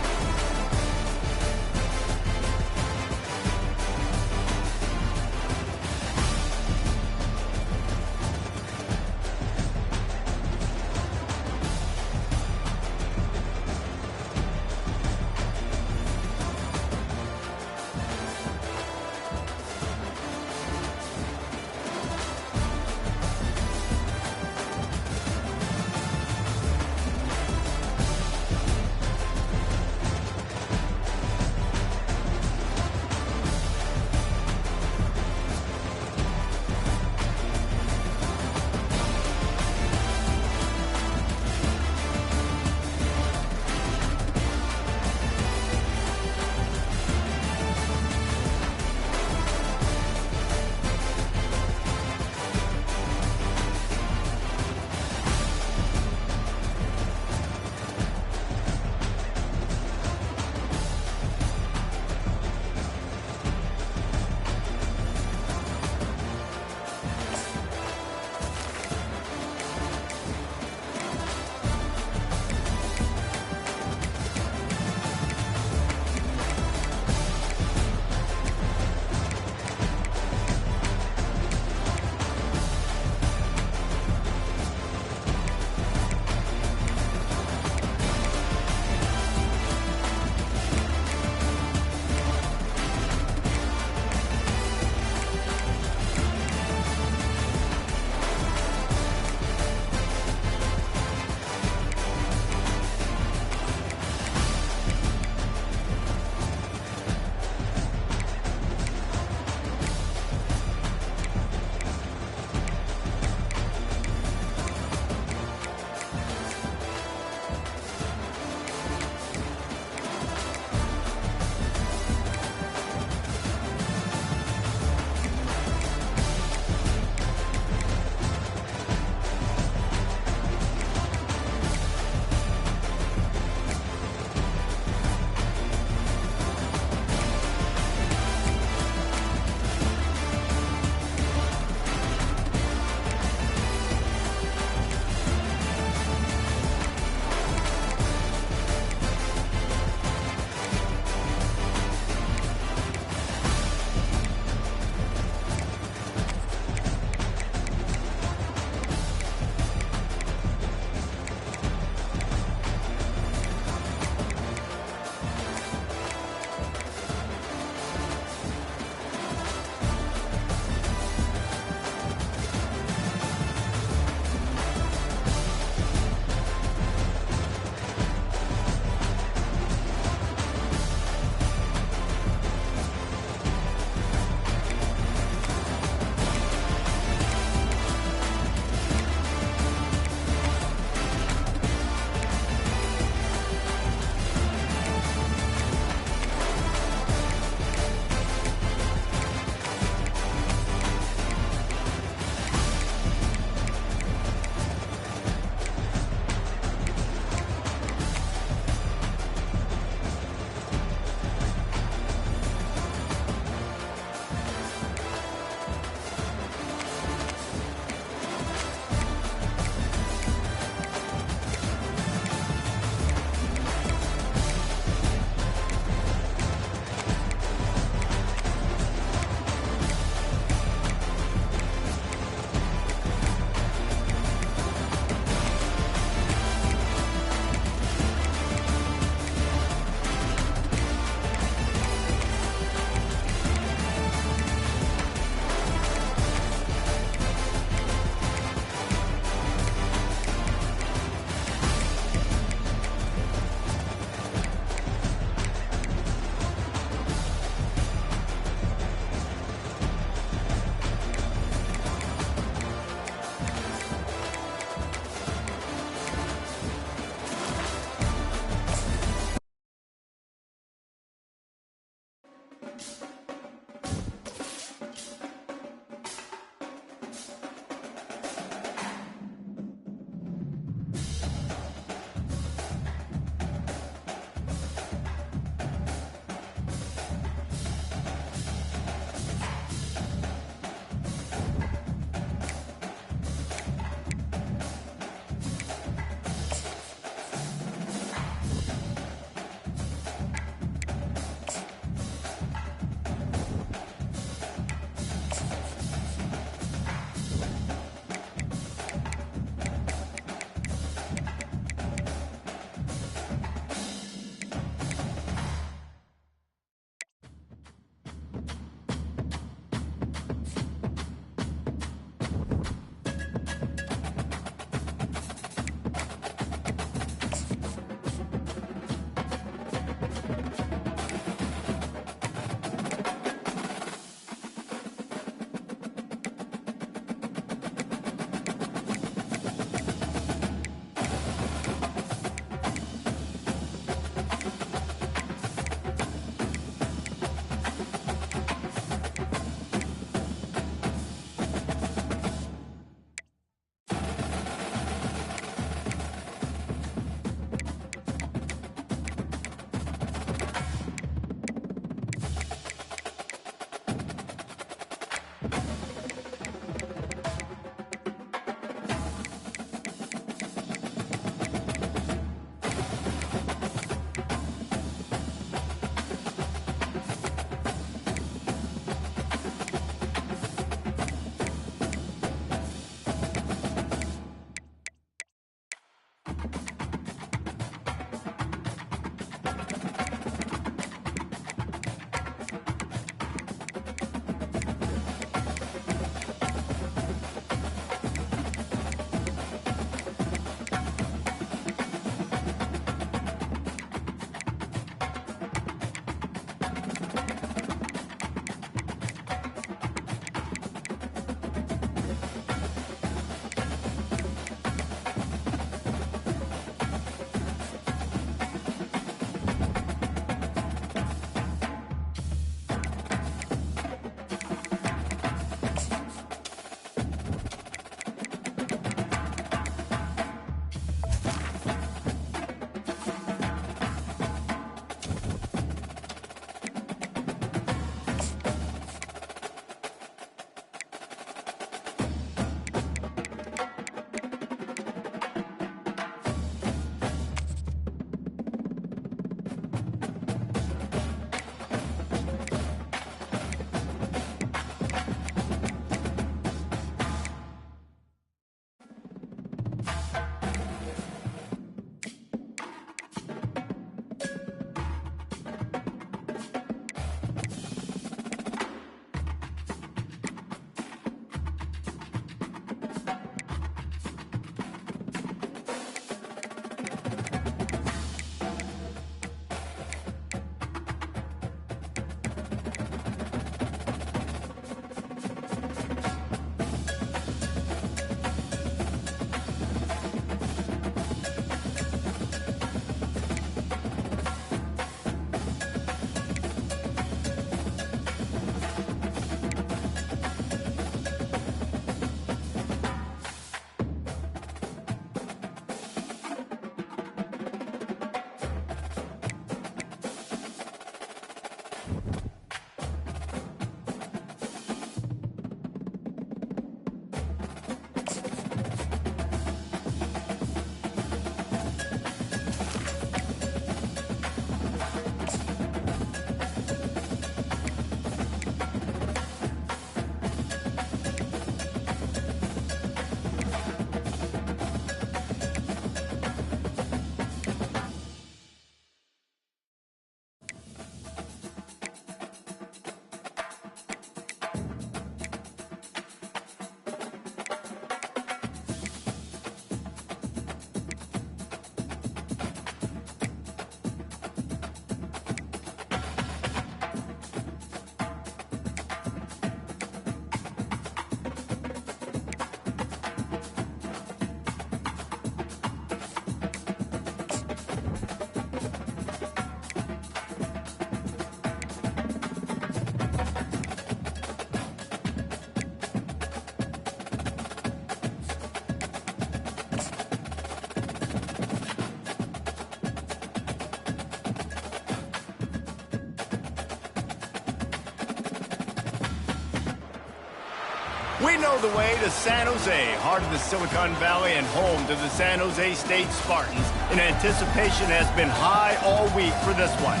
We know the way to San Jose, heart of the Silicon Valley and home to the San Jose State Spartans. And anticipation has been high all week for this one.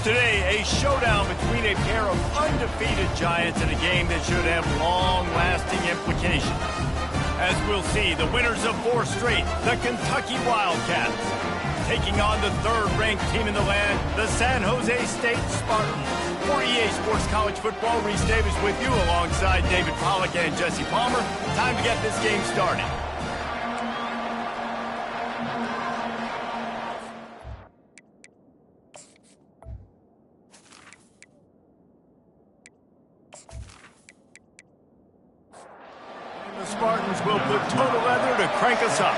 Today, a showdown between a pair of undefeated giants in a game that should have long-lasting implications. As we'll see, the winners of 4 straight, the Kentucky Wildcats, taking on the 3rd-ranked team in the land, the San Jose State Spartans. For EA Sports College Football, Reese Davis with you alongside David Pollack and Jesse Palmer. Time to get this game started. And the Spartans will put total leather to crank us up.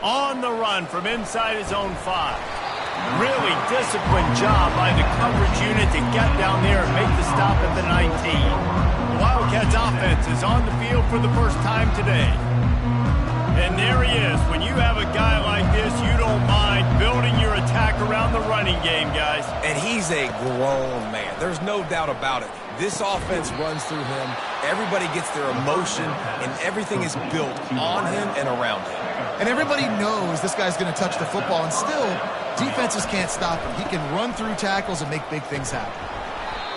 On the run from inside his own 5. Really disciplined job by the coverage unit to get down there and make the stop at the 19. The Wildcats offense is on the field for the first time today. And there he is. When you have a guy like this, you don't mind building your attack around the running game, guys. And he's a grown man. There's no doubt about it. This offense runs through him. Everybody gets their emotion, and everything is built on him and around him. And everybody knows this guy's going to touch the football, and still, defenses can't stop him. He can run through tackles and make big things happen.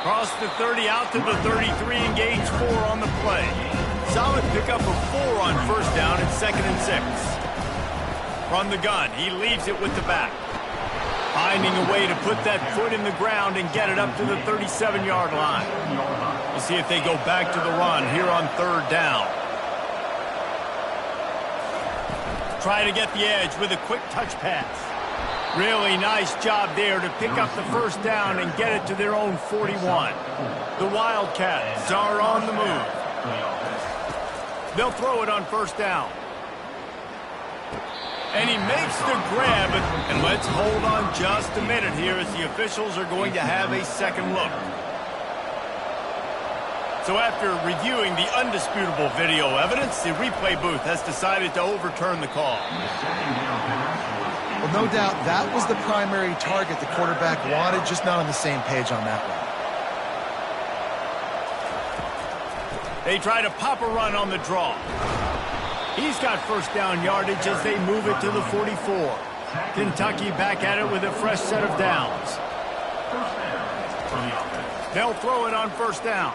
Cross the 30 out to the 33 and gains 4 on the play. Solid pickup of 4 on first down and 2nd and 6. From the gun, he leaves it with the back. Finding a way to put that foot in the ground and get it up to the 37-yard line. We'll see if they go back to the run here on 3rd down. Try to get the edge with a quick touch pass. Really nice job there to pick up the first down and get it to their own 41. The Wildcats are on the move. They'll throw it on first down. And he makes the grab. And let's hold on just a minute here as the officials are going to have a second look. So after reviewing the undisputable video evidence, the replay booth has decided to overturn the call. Well, no doubt that was the primary target the quarterback wanted, just not on the same page on that one. They try to pop a run on the draw. He's got first down yardage as they move it to the 44. Kentucky back at it with a fresh set of downs. They'll throw it on first down.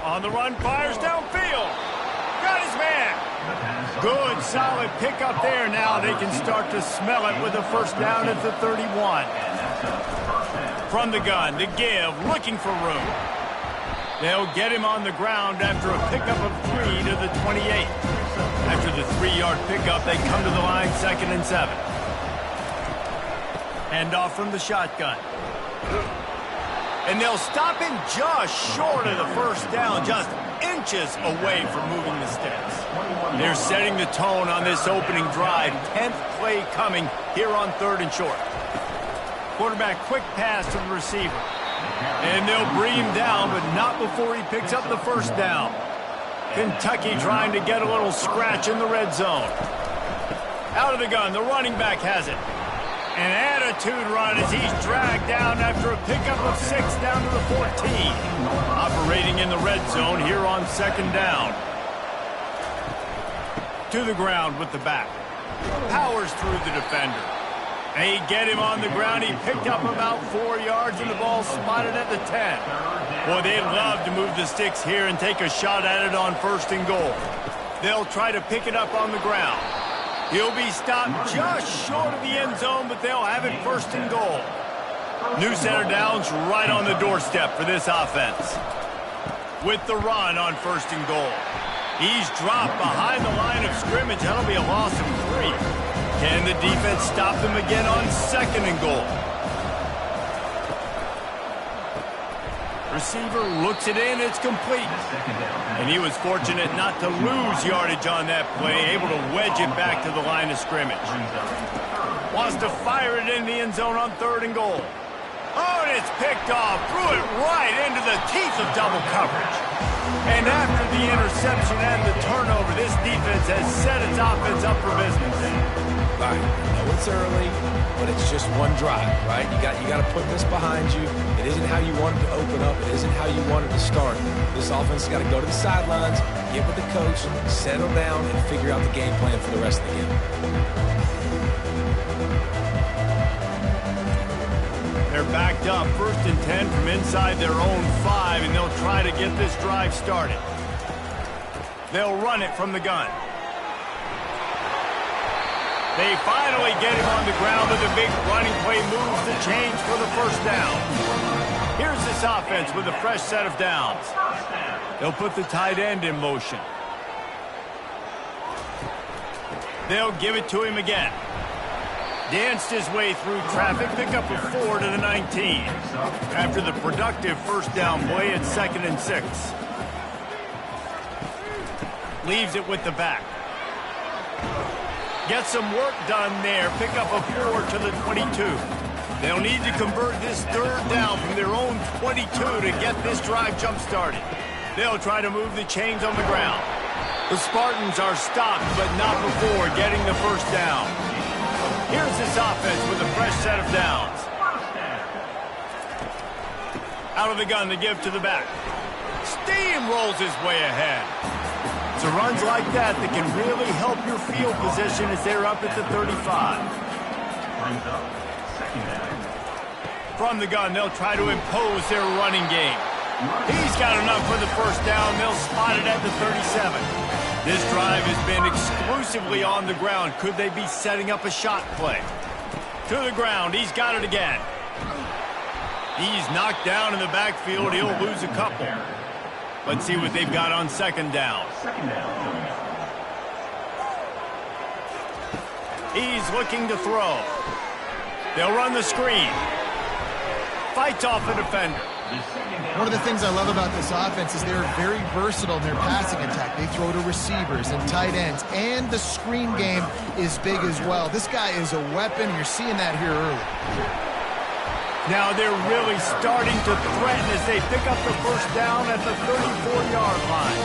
On the run, fires downfield. Got his man. Good, solid pickup there. Now they can start to smell it with a first down at the 31. From the gun, the give, looking for room. They'll get him on the ground after a pickup of 3 to the 28. After the 3-yard pickup, they come to the line 2nd and 7. Hand off from the shotgun. And they'll stop him just short of the first down, just inches away from moving the sticks. They're setting the tone on this opening drive. 10th play coming here on 3rd and short. Quarterback quick pass to the receiver. And they'll bring him down, but not before he picks up the first down. Kentucky trying to get a little scratch in the red zone. Out of the gun, the running back has it. An attitude run as he's dragged down after a pickup of 6 down to the 14. Operating in the red zone here on 2nd down. To the ground with the back. Powers through the defender. They get him on the ground. He picked up about 4 yards and the ball spotted at the 10. Boy, they'd love to move the sticks here and take a shot at it on 1st and goal. They'll try to pick it up on the ground. He'll be stopped just short of the end zone, but they'll have it 1st and goal. New set of downs right on the doorstep for this offense. With the run on 1st and goal. He's dropped behind the line of scrimmage. That'll be a loss of 3. Can the defense stop them again on 2nd and goal? Receiver looks it in, it's complete. And he was fortunate not to lose yardage on that play, able to wedge it back to the line of scrimmage. Wants to fire it in the end zone on 3rd and goal. Oh, and it's picked off, threw it right into the teeth of double coverage. And after the interception and the turnover, this defense has set its offense up for business. All right, I know it's early, but it's just one drive, right? You got to put this behind you. It isn't how you wanted to open up. It isn't how you wanted to start. This offense has got to go to the sidelines, get with the coach, settle down, and figure out the game plan for the rest of the game. They're backed up, 1st and 10 from inside their own 5, and they'll try to get this drive started. They'll run it from the gun. They finally get him on the ground, but the big running play moves the chains for the 1st down. Here's this offense with a fresh set of downs. They'll put the tight end in motion. They'll give it to him again. Danced his way through traffic, pick up a 4 to the 19. After the productive 1st down play at 2nd and 6. Leaves it with the back. Get some work done there. Pick up a 4 to the 22. They'll need to convert this 3rd down from their own 22 to get this drive jump-started. They'll try to move the chains on the ground. The Spartans are stopped, but not before getting the 1st down. Here's this offense with a fresh set of downs. Out of the gun to give to the back. Steamrolls his way ahead. It's runs like that can really help your field position as they're up at the 35. From the gun, they'll try to impose their running game. He's got enough for the 1st down. They'll spot it at the 37. This drive has been exclusively on the ground. Could they be setting up a shot play? To the ground. He's got it again. He's knocked down in the backfield. He'll lose a couple. Let's see what they've got on 2nd down. He's looking to throw. They'll run the screen. Fights off the defender. One of the things I love about this offense is they're very versatile in their passing attack. They throw to receivers and tight ends, and the screen game is big as well. This guy is a weapon. You're seeing that here early. Now they're really starting to threaten as they pick up the 1st down at the 34-yard line.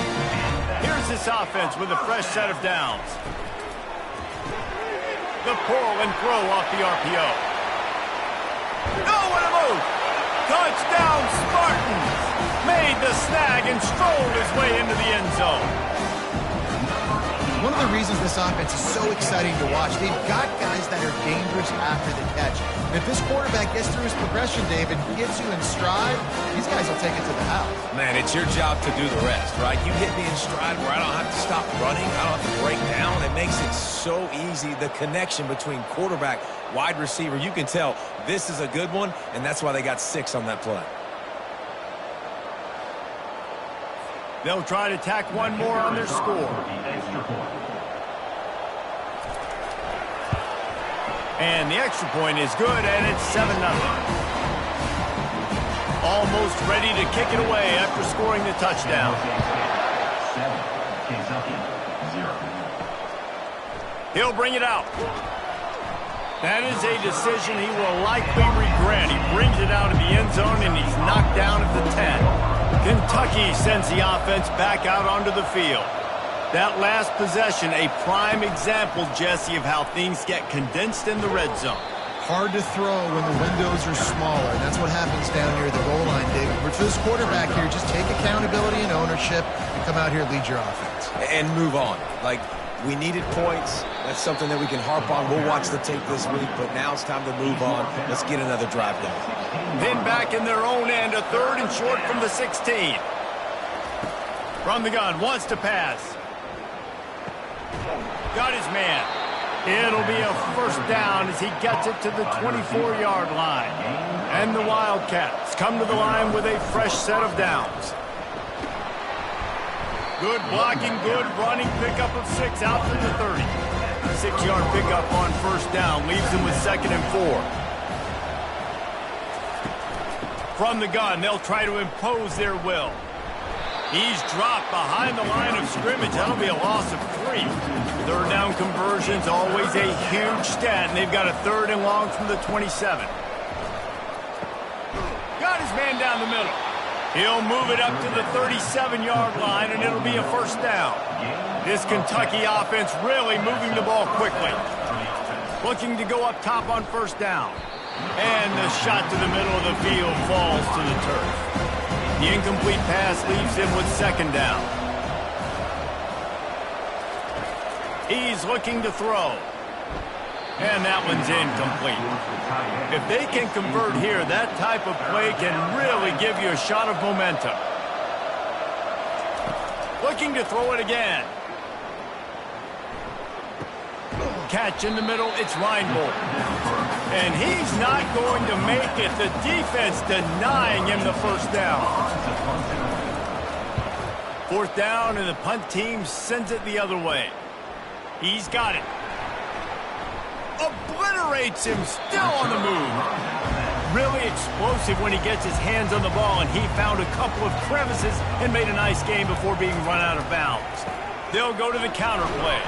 Here's this offense with a fresh set of downs. The pull and throw off the RPO. Oh, what a move! Touchdown, Spartans! Made the snag and strolled his way into the end zone. One of the reasons this offense is so exciting to watch, they've got guys that are dangerous after the catch. And if this quarterback gets through his progression, David, gets you in stride, these guys will take it to the house. Man, it's your job to do the rest, right? You hit me in stride where I don't have to stop running. I don't have to break down. It makes it so easy. The connection between quarterback, wide receiver, you can tell this is a good one, and that's why they got 6 on that play. They'll try to tack one more on their score. And the extra point is good, and it's 7-0. Almost ready to kick it away after scoring the touchdown. 7, He'll bring it out. That is a decision he will likely regret. He brings it out of the end zone, and he's knocked down at the 10. Kentucky sends the offense back out onto the field. That last possession, a prime example, Jesse, of how things get condensed in the red zone. Hard to throw when the windows are smaller. That's what happens down near the goal line, David. But for this quarterback here, just take accountability and ownership and come out here and lead your offense. And move on. Like, we needed points. That's something that we can harp on. We'll watch the tape this week, but now it's time to move on. Let's get another drive done. Then back in their own end, a 3rd and short from the 16. From the gun, wants to pass. Got his man. It'll be a 1st down as he gets it to the 24-yard line. And the Wildcats come to the line with a fresh set of downs. Good blocking, good running, pickup of 6 out to the 30. 6-yard pickup on 1st down, leaves them with 2nd and 4. From the gun, they'll try to impose their will. He's dropped behind the line of scrimmage. That'll be a loss of 3. 3rd down conversion's always a huge stat, and they've got a 3rd and long from the 27. Got his man down the middle. He'll move it up to the 37-yard line, and it'll be a 1st down. This Kentucky offense really moving the ball quickly. Looking to go up top on first down. And the shot to the middle of the field falls to the turf. The incomplete pass leaves him with second down. He's looking to throw. And that one's incomplete. If they can convert here, that type of play can really give you a shot of momentum. Looking to throw it again. Catch in the middle, it's Reinbold. And he's not going to make it. The defense denying him the first down. Fourth down, and the punt team sends it the other way. He's got it. Obliterates him, still on the move. Really explosive when he gets his hands on the ball, and he found a couple of crevices and made a nice game before being run out of bounds. They'll go to the counter play.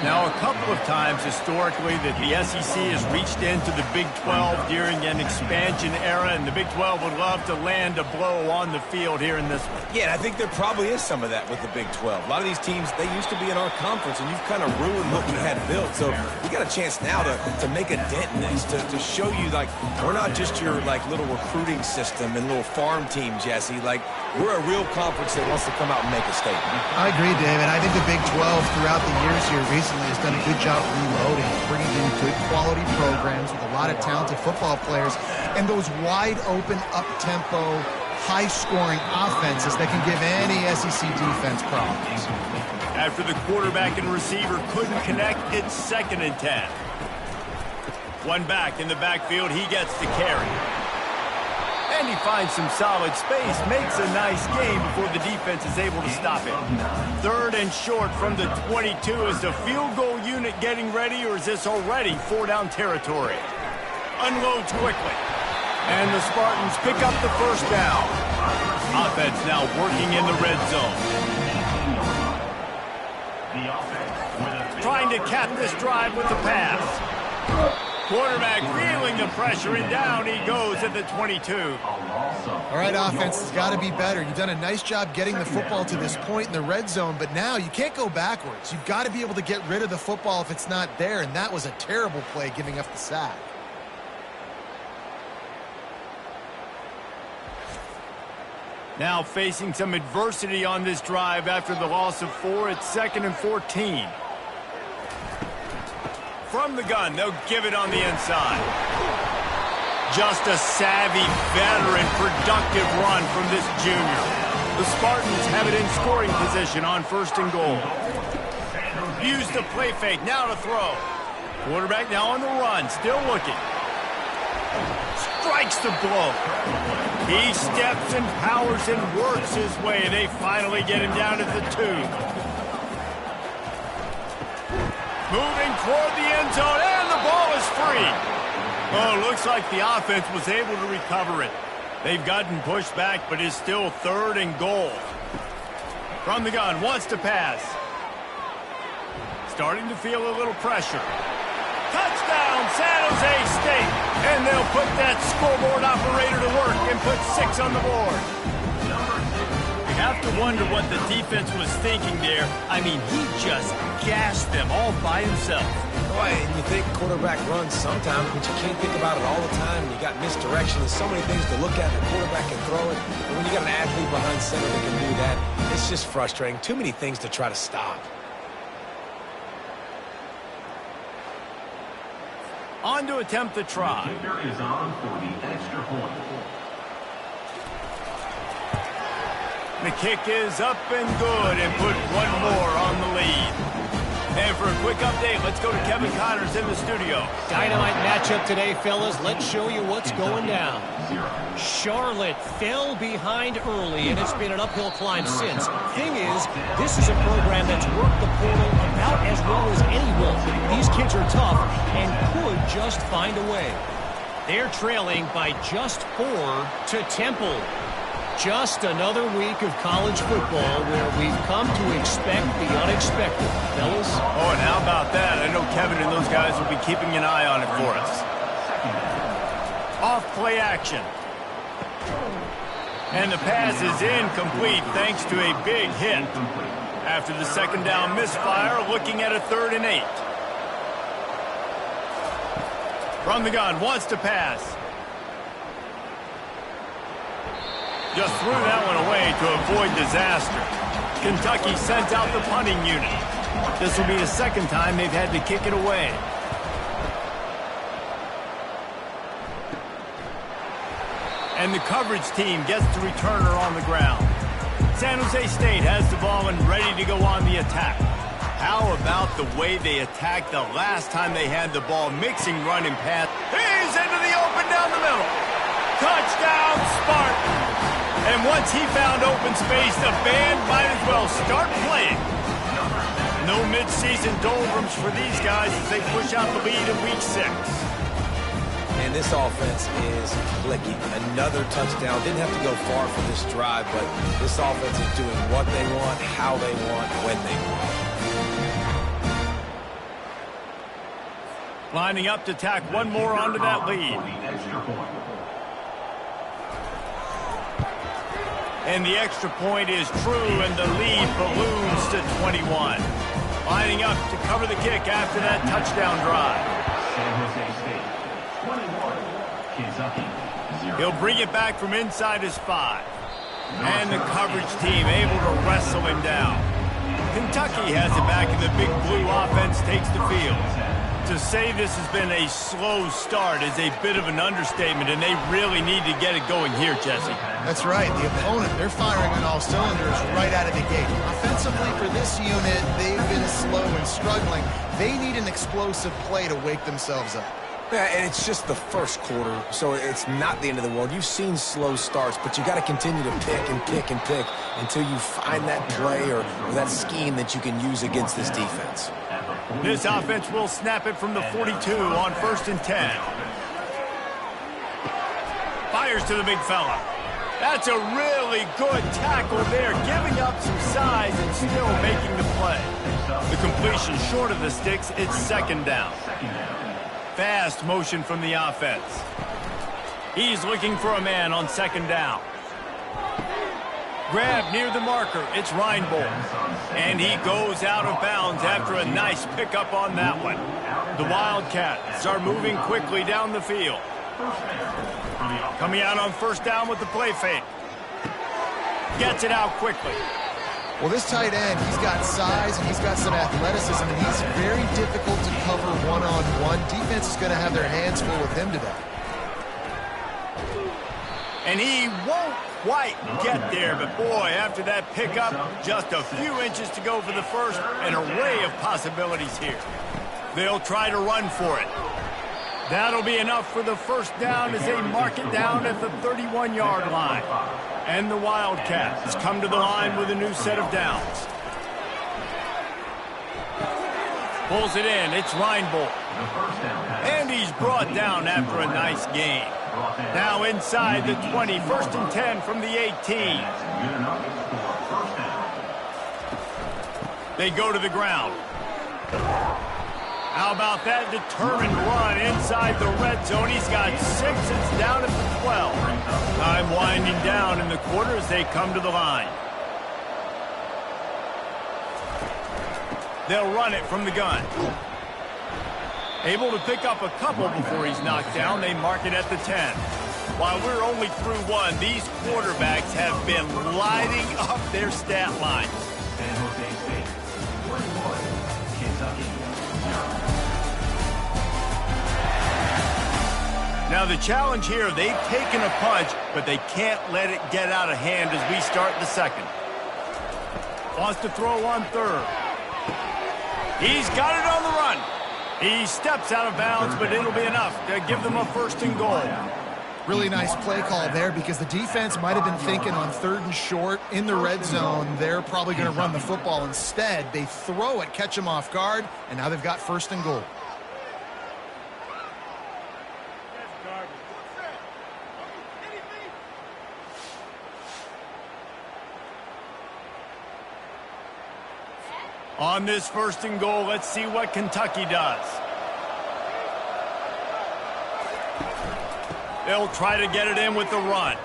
Now, a couple of times historically that the SEC has reached into the Big 12 during an expansion era, and the Big 12 would love to land a blow on the field here in this one. Yeah, I think there probably is some of that with the Big 12. A lot of these teams, they used to be in our conference, and you've kind of ruined what we had built. So we got a chance now to make a dent in this, to show you, like, we're not just your, like, little recruiting system and little farm team, Jesse. Like, we're a real conference that wants to come out and make a statement. I agree, David. I think the Big 12 throughout the years here recently has done a good job reloading, bringing in good quality programs with a lot of talented football players and those wide open, up-tempo, high-scoring offenses that can give any SEC defense problems. After the quarterback and receiver couldn't connect, it's 2nd and 10. One back in the backfield, he gets the carry. And he finds some solid space, makes a nice game before the defense is able to stop it. 3rd and short from the 22. Is the field goal unit getting ready, or is this already 4-down territory? Unloads quickly. And the Spartans pick up the first down. Offense now working in the red zone. Trying to cap this drive with the pass. Quarterback feeling the pressure, and down he goes at the 22. All right, offense has got to be better. You've done a nice job getting the football to this point in the red zone, but now you can't go backwards. You've got to be able to get rid of the football if it's not there, and that was a terrible play giving up the sack. Now facing some adversity on this drive after the loss of 4. It's 2nd and 14. From the gun, they'll give it on the inside. Just a savvy, veteran, productive run from this junior. The Spartans have it in scoring position on 1st and goal. Use the play fake, now to throw. Quarterback now on the run, still looking. Strikes the blow. He steps and powers and works his way. They finally get him down at the 2. Moving toward the end zone, and the ball is free. Oh, looks like the offense was able to recover it. They've gotten pushed back, but it's still 3rd and goal. From the gun, wants to pass. Starting to feel a little pressure. Touchdown, San Jose State. And they'll put that scoreboard operator to work and put 6 on the board. You have to wonder what the defense was thinking there. I mean, he just gassed them all by himself. Boy, and you think quarterback runs sometimes, but you can't think about it all the time. You got misdirection. There's so many things to look at. The quarterback can throw it. But when you got an athlete behind center that can do that, it's just frustrating. Too many things to try to stop. On to attempt the try. The kicker is on for the extra point. The kick is up and good, and put 1 more on the lead. And for a quick update, let's go to Kevin Connors in the studio. Dynamite matchup today, fellas. Let's show you what's going down. Charlotte fell behind early, and it's been an uphill climb since. Thing is, this is a program that's worked the portal about as well as anyone. These kids are tough and could just find a way. They're trailing by just 4 to Temple. Just another week of college football where we've come to expect the unexpected, fellas. Oh, and how about that? I know Kevin and those guys will be keeping an eye on it for us. Off play action. And the pass is incomplete thanks to a big hit. After the 2nd down misfire, looking at a 3rd and 8. From the gun, wants to pass. Just threw that one away to avoid disaster. Kentucky sent out the punting unit. This will be the second time they've had to kick it away. And the coverage team gets the returner on the ground. San Jose State has the ball and ready to go on the attack. How about the way they attacked the last time they had the ball, mixing run and pass. He's into the open down the middle. Touchdown, Spartans. And once he found open space, the band might as well start playing. No mid-season doldrums for these guys as they push out the lead in week 6. And this offense is clicking. Another touchdown. Didn't have to go far for this drive, but this offense is doing what they want, how they want, when they want. Lining up to tack one more onto that lead. And the extra point is true, and the lead balloons to 21. Lining up to cover the kick after that touchdown drive. San Jose State, 21, Kentucky, 0. He'll bring it back from inside his 5. And the coverage team able to wrestle him down. Kentucky has it back, and the big blue offense takes the field. To say this has been a slow start is a bit of an understatement, and they really need to get it going here, Jesse. That's right. The opponent, they're firing on all cylinders right out of the gate. Offensively for this unit, they've been slow and struggling. They need an explosive play to wake themselves up. Yeah, and it's just the first quarter, so it's not the end of the world. You've seen slow starts, but you got to continue to pick and pick and pick until you find that play or that scheme that you can use against this defense. This offense will snap it from the 42 on 1st and 10. Fires to the big fella. That's a really good tackle there, giving up some size and still making the play. The completion short of the sticks, it's 2nd down. Fast motion from the offense. He's looking for a man on 2nd down. Grab near the marker. It's Reinbold. And he goes out of bounds after a nice pickup on that one. The Wildcats are moving quickly down the field. Coming out on 1st down with the play fake. Gets it out quickly. Well, this tight end, he's got size and he's got some athleticism, and he's very difficult to cover one-on-one. Defense is going to have their hands full with him today. And he won't quite get there, but boy, after that pickup, just a few inches to go for the first. An array of possibilities here. They'll try to run for it. That'll be enough for the 1st down as they mark it down at the 31-yard line. And the Wildcats come to the line with a new set of downs. Pulls it in. It's Reinbold. And he's brought down after a nice gain. Now inside the 20, 1st and 10 from the 18. They go to the ground. How about that determined run inside the red zone? He's got 6. It's down at the 12. Time winding down in the quarter as they come to the line. They'll run it from the gun. Able to pick up a couple before he's knocked down. They mark it at the 10. While we're only through 1, these quarterbacks have been lighting up their stat line. San Jose State, 21, Kentucky, 0. Now the challenge here, they've taken a punch, but they can't let it get out of hand as we start the 2nd. Wants to throw on 3rd. He's got it on the run. He steps out of bounds, but it'll be enough to give them a 1st and goal. Really nice play call there because the defense might have been thinking on 3rd and short in the red zone. They're probably going to run the football. Instead, they throw it, catch them off guard, and now they've got 1st and goal. On this 1st and goal, let's see what Kentucky does. They'll try to get it in with the run.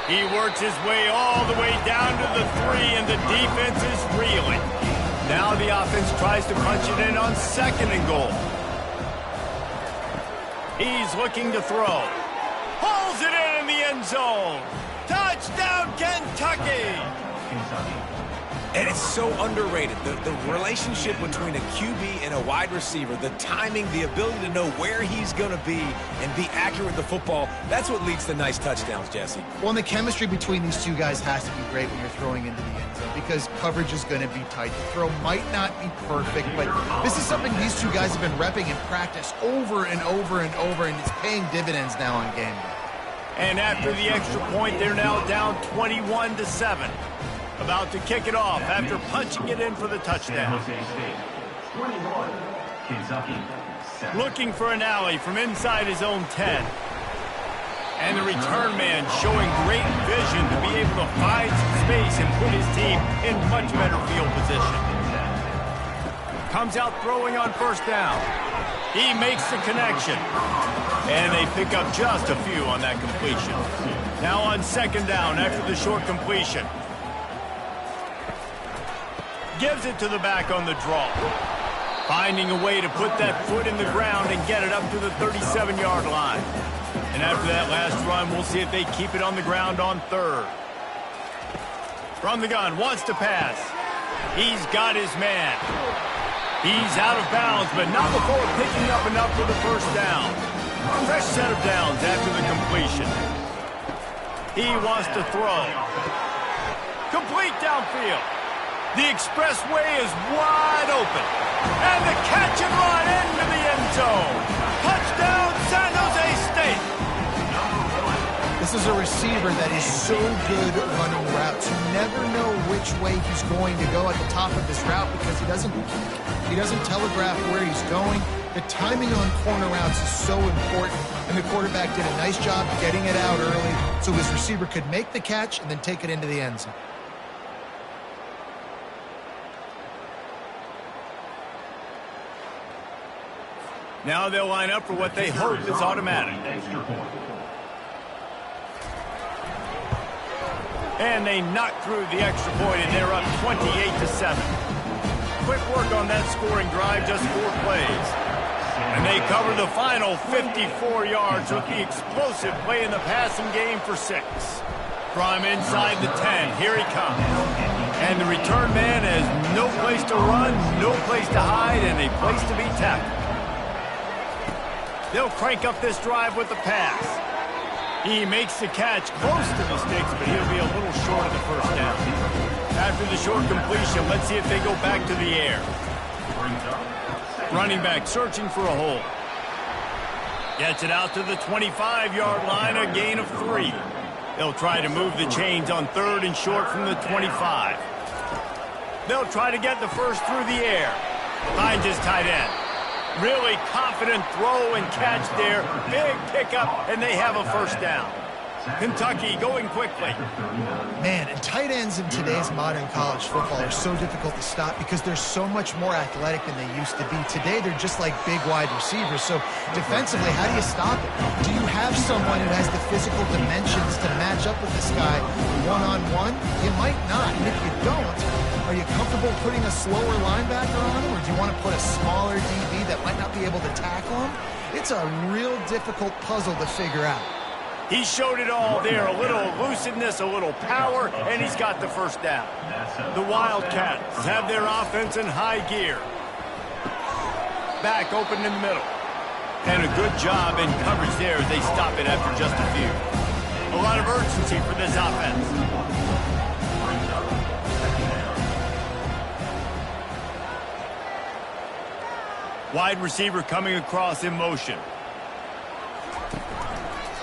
He works his way all the way down to the 3, and the defense is reeling. Now the offense tries to punch it in on 2nd and goal. He's looking to throw. Pulls it in the end zone. Touchdown, Kentucky! And it's so underrated. The relationship between a QB and a wide receiver, the timing, the ability to know where he's going to be and be accurate with the football, that's what leads to nice touchdowns, Jesse. Well, and the chemistry between these two guys has to be great when you're throwing into the end zone because coverage is going to be tight. The throw might not be perfect, but this is something these two guys have been repping in practice over and over and over, and it's paying dividends now on game day. And after the extra point, they're now down 21-7. About to kick it off after punching it in for the touchdown. Looking for an alley from inside his own 10. And the return man showing great vision to be able to find some space and put his team in much better field position. Comes out throwing on first down. He makes the connection. And they pick up just a few on that completion. Now on second down after the short completion. Gives it to the back on the draw. Finding a way to put that foot in the ground and get it up to the 37-yard line. And after that last run, we'll see if they keep it on the ground on third. From the gun, wants to pass. He's got his man. He's out of bounds, but not before picking up enough for the first down. Fresh set of downs after the completion. He wants to throw. Complete downfield. The expressway is wide open. And the catch and run into the end zone. Touchdown, San Jose State. This is a receiver that is so good at running routes. You never know which way he's going to go at the top of this route because he doesn't telegraph where he's going. The timing on corner routes is so important, and the quarterback did a nice job getting it out early so his receiver could make the catch and then take it into the end zone. Now they'll line up for what they hope is automatic. And they knock through the extra point, and they're up 28-7. Quick work on that scoring drive, just 4 plays. And they cover the final 54 yards with the explosive play in the passing game for 6. From inside the 10, here he comes. And the return man has no place to run, no place to hide, and a place to be tackled. They'll crank up this drive with the pass. He makes the catch close to the sticks, but he'll be a little short of the first down. After the short completion, let's see if they go back to the air. Running back searching for a hole. Gets it out to the 25-yard line, a gain of 3. They'll try to move the chains on third and short from the 25. They'll try to get the first through the air. Finds his tight end. Really confident throw and catch there. Big pickup, and they have a first down. Kentucky going quickly. Man, and tight ends in today's modern college football are so difficult to stop because they're so much more athletic than they used to be. Today, they're just like big wide receivers. So defensively, how do you stop it? Do you have someone who has the physical dimensions to match up with this guy one-on-one? You might not. And if you don't, are you comfortable putting a slower linebacker on him, or do you want to put a smaller DB that might not be able to tackle him? It's a real difficult puzzle to figure out. He showed it all there, a little elusiveness, a little power, and he's got the first down. The Wildcats have their offense in high gear. Back open in the middle. And a good job in coverage there as they stop it after just a few. A lot of urgency for this offense. Wide receiver coming across in motion.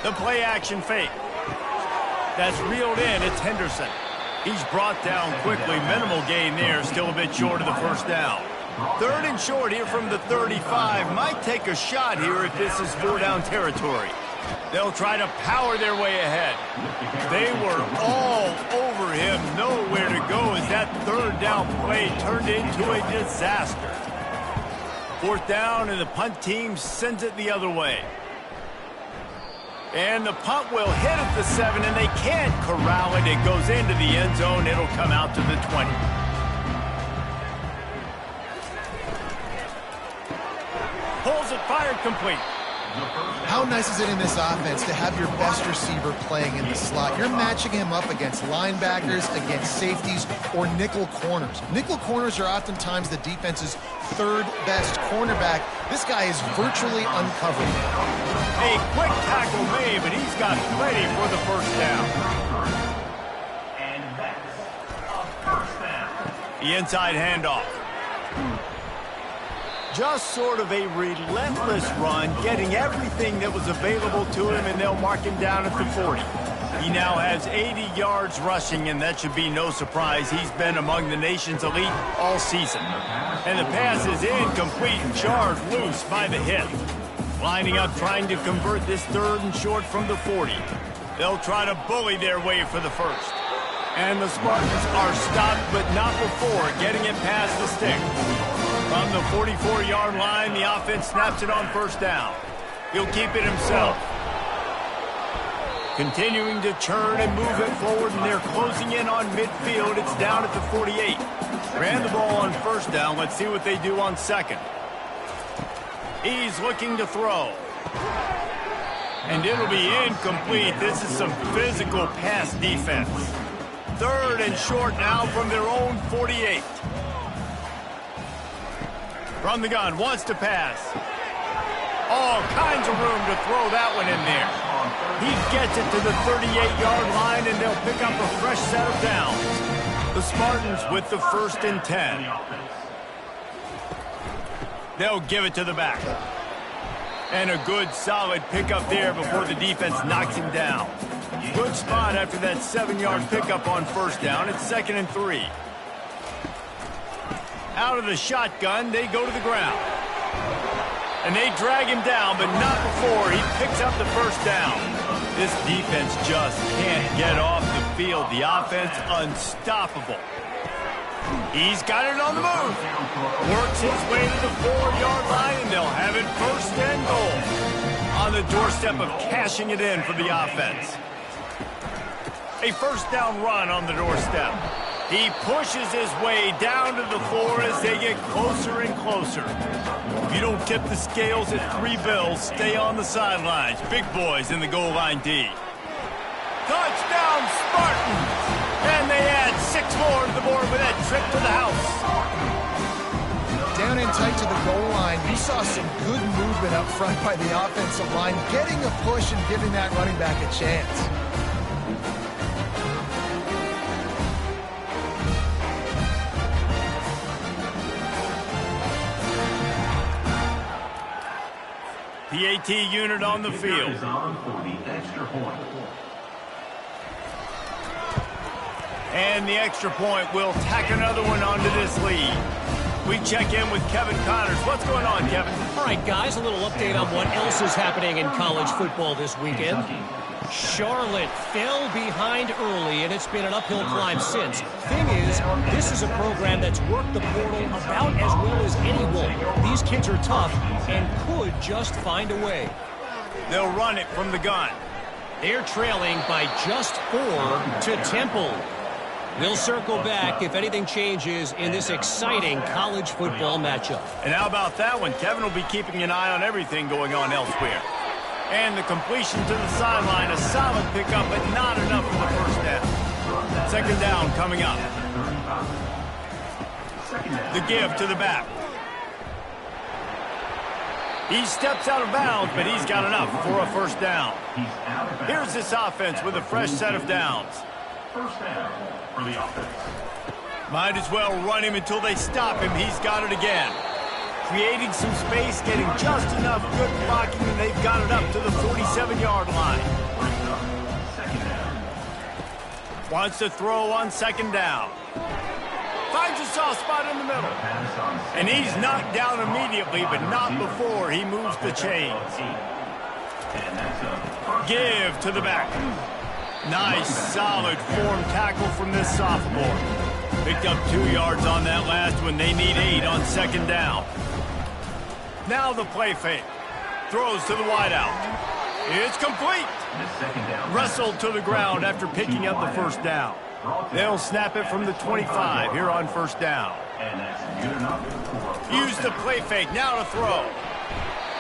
The play action fake. That's reeled in. It's Henderson. He's brought down quickly. Minimal gain there. Still a bit short of the first down. Third and short here from the 35. Might take a shot here if this is 4-down territory. They'll try to power their way ahead. They were all over him. Nowhere to go as that third down play turned into a disaster. Fourth down, and the punt team sends it the other way. And the punt will hit at the 7, and they can't corral it. It goes into the end zone. It'll come out to the 20. Pulls it, fired complete. How nice is it in this offense to have your best receiver playing in the slot? You're matching him up against linebackers, against safeties, or nickel corners. Nickel corners are oftentimes the defense's third best cornerback. This guy is virtually uncovered. A quick tackle made, but he's got plenty for the first down. And that's a first down. The inside handoff. Just sort of a relentless run, getting everything that was available to him, and they'll mark him down at the 40. He now has 80 yards rushing, and that should be no surprise. He's been among the nation's elite all season. And the pass is incomplete and charged loose by the hit. Lining up, trying to convert this 3rd and short from the 40. They'll try to bully their way for the first. And the Spartans are stopped, but not before getting it past the stick. From the 44-yard line, the offense snaps it on first down. He'll keep it himself. Continuing to churn and move it forward, and they're closing in on midfield. It's down at the 48. Ran the ball on first down. Let's see what they do on second. He's looking to throw. And it'll be incomplete. This is some physical pass defense. 3rd and short now from their own 48. From the gun, wants to pass. All kinds of room to throw that one in there. He gets it to the 38-yard line, and they'll pick up a fresh set of downs. The Spartans with the 1st and 10. They'll give it to the back. And a good, solid pickup there before the defense knocks him down. Good spot after that 7-yard pickup on first down. It's 2nd and 3. Out of the shotgun, they go to the ground. And they drag him down, but not before he picks up the first down. This defense just can't get off the field. The offense unstoppable. He's got it on the move. Works his way to the 4-yard line, and they'll have it 1st and goal. On the doorstep of cashing it in for the offense. A first down run on the doorstep. He pushes his way down to the 4 as they get closer and closer. If you don't tip the scales at 3 bills, stay on the sidelines. Big boys in the goal line D. Touchdown, Spartans! And they add 6 more to the board with that trip to the house. Down and tight to the goal line, you saw some good movement up front by the offensive line, getting a push and giving that running back a chance. PAT unit on the field. And the extra point will tack another one onto this lead. We check in with Kevin Connors. What's going on, Kevin? All right, guys, a little update on what else is happening in college football this weekend. Charlotte fell behind early, and it's been an uphill climb since. Thing is, this is a program that's worked the portal about as well as anyone. These kids are tough and could just find a way. They'll run it from the gun. They're trailing by just 4 to Temple. We'll circle back if anything changes in this exciting college football matchup. And how about that one? Kevin will be keeping an eye on everything going on elsewhere. And the completion to the sideline, a solid pickup, but not enough for the first down. 2nd down coming up. The give to the back. He steps out of bounds, but he's got enough for a first down. Here's this offense with a fresh set of downs. First down for the offense. Might as well run him until they stop him. He's got it again. Creating some space, getting just enough good blocking, and they've got it up to the 47-yard line. Wants to throw on 2nd down. Finds a soft spot in the middle. And he's knocked down immediately, but not before he moves the chains. Give to the back. Nice, solid form tackle from this sophomore. Picked up 2 yards on that last one. They need 8 on 2nd down. Now the play fake. Throws to the wideout. It's complete. Wrestled to the ground after picking up the first down. They'll snap it from the 25 here on first down. Use the play fake. Now to throw.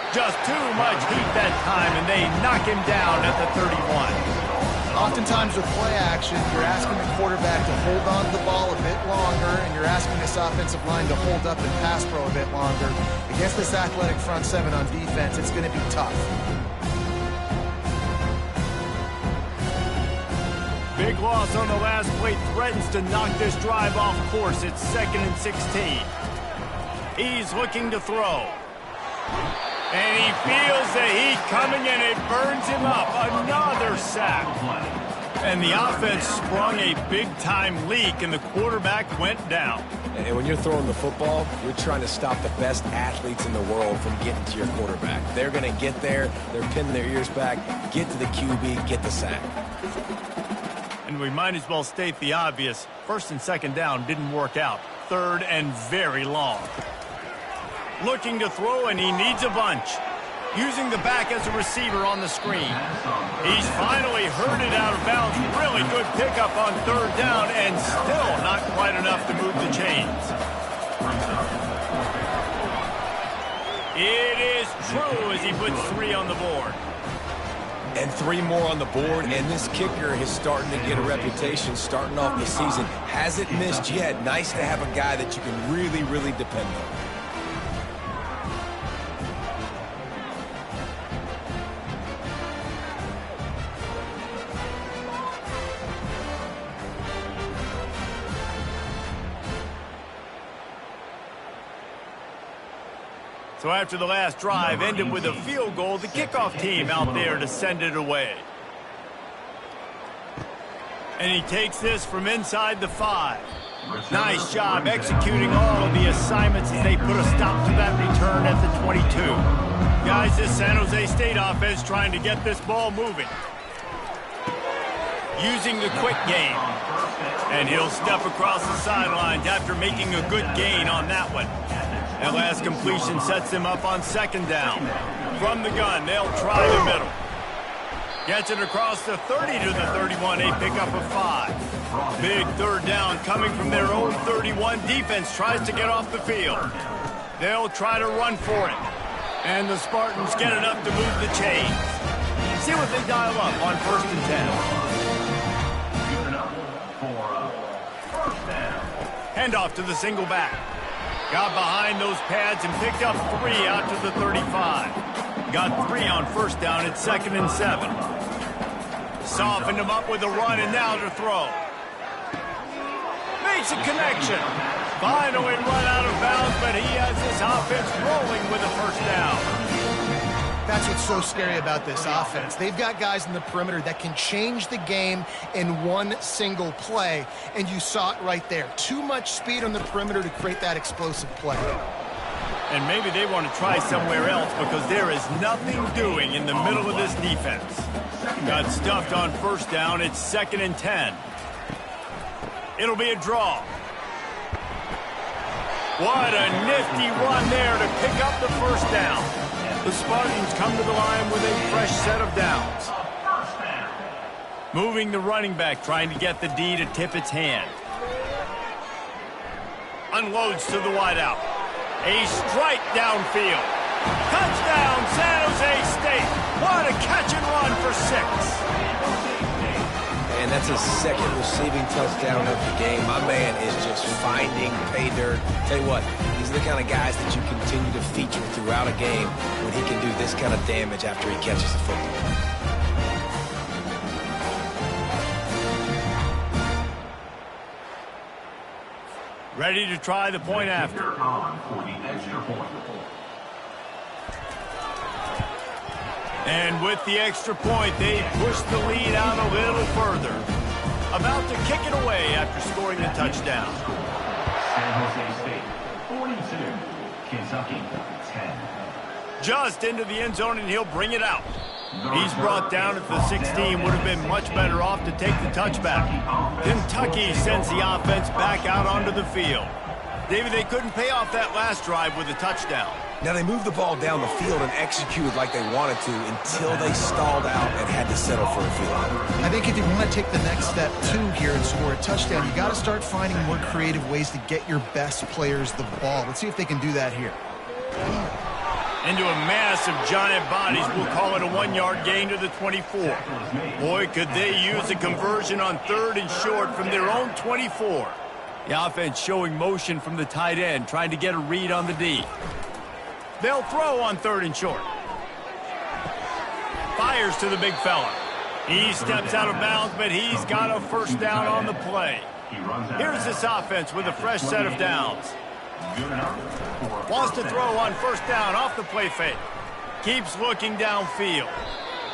Just too much heat that time, and they knock him down at the 31. Oftentimes with play action, you're asking the quarterback to hold on to the ball a bit longer, and you're asking this offensive line to hold up and pass pro a bit longer. Against this athletic front seven on defense, it's going to be tough. Big loss on the last play threatens to knock this drive off course. It's 2nd and 16. He's looking to throw. And he feels the heat coming, and it burns him up. Another sack. And the offense sprung a big-time leak, and the quarterback went down. And when you're throwing the football, you're trying to stop the best athletes in the world from getting to your quarterback. They're going to get there. They're pinning their ears back, get to the QB, get the sack. And we might as well state the obvious. 1st and 2nd down didn't work out. 3rd and very long. Looking to throw, and he needs a bunch. Using the back as a receiver on the screen. He's finally herded out of bounds. Really good pickup on 3rd down, and still not quite enough to move the chains. It is true as he puts 3 on the board. And 3 more on the board, and this kicker is starting to get a reputation starting off the season. Hasn't missed yet. Nice to have a guy that you can really, really depend on. So after the last drive ended with a field goal, the kickoff team out there to send it away. And he takes this from inside the 5. Nice job executing all of the assignments as they put a stop to that return at the 22. Guys, this San Jose State offense trying to get this ball moving. Using the quick game. And he'll step across the sidelines after making a good gain on that one. That last completion sets him up on 2nd down. From the gun, they'll try the middle. Gets it across the 30 to the 31, a pickup of 5. Big 3rd down coming from their own 31. Defense tries to get off the field. They'll try to run for it. And the Spartans get it up to move the chains. See what they dial up on 1st and 10. Handoff to the single back. Got behind those pads and picked up 3 out to the 35. Got 3 on 1st down at 2nd and 7. Softened him up with a run, and now to throw. Makes a connection. Finally run out of bounds, but he has this offense rolling with a 1st down. That's what's so scary about this offense. They've got guys in the perimeter that can change the game in one single play, and you saw it right there. Too much speed on the perimeter to create that explosive play. And maybe they want to try somewhere else because there is nothing doing in the middle of this defense. Got stuffed on 1st down. It's 2nd and 10. It'll be a draw. What a nifty run there to pick up the 1st down. The Spartans come to the line with a fresh set of downs. Moving the running back, trying to get the D to tip its hand. Unloads to the wideout. A strike downfield. Touchdown, San Jose State. What a catch and run for 6. And that's his 2nd receiving touchdown of the game. My man is just finding pay dirt. Tell you what, these are the kind of guys that you continue to feature throughout a game when he can do this kind of damage after he catches the football. Ready to try the point after. And with the extra point, they push the lead out a little further. About to kick it away after scoring the touchdown. San Jose State, 42. Kentucky, 10. Just into the end zone, and he'll bring it out. He's brought down at the 16. Would have been much better off to take the touchback. Kentucky sends the offense back out onto the field. David, they couldn't pay off that last drive with a touchdown. Now, they moved the ball down the field and executed like they wanted to until they stalled out and had to settle for a field goal. I think if you want to take the next step, too, here and score a touchdown, you got to start finding more creative ways to get your best players the ball. Let's see if they can do that here. Into a mass of giant bodies. We'll call it a 1-yard gain to the 24. Boy, could they use a conversion on 3rd and short from their own 24. The offense showing motion from the tight end, trying to get a read on the D. They'll throw on 3rd and short. Fires to the big fella. He steps out of bounds, but he's got a first down on the play. Here's this offense with a fresh set of downs. Wants to throw on 1st down off the play fake. Keeps looking downfield.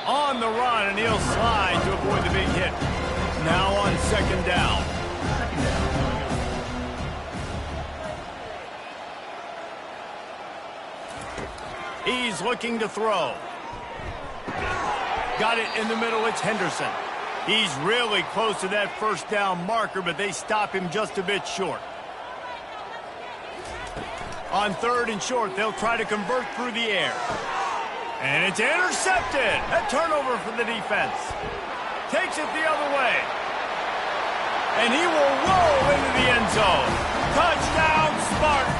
On the run, and he'll slide to avoid the big hit. Now on 2nd down. He's looking to throw. Got it in the middle. It's Henderson. He's really close to that 1st down marker, but they stop him just a bit short. On 3rd and short, they'll try to convert through the air. And it's intercepted. A turnover for the defense. Takes it the other way. And he will roll into the end zone. Touchdown, Spartan.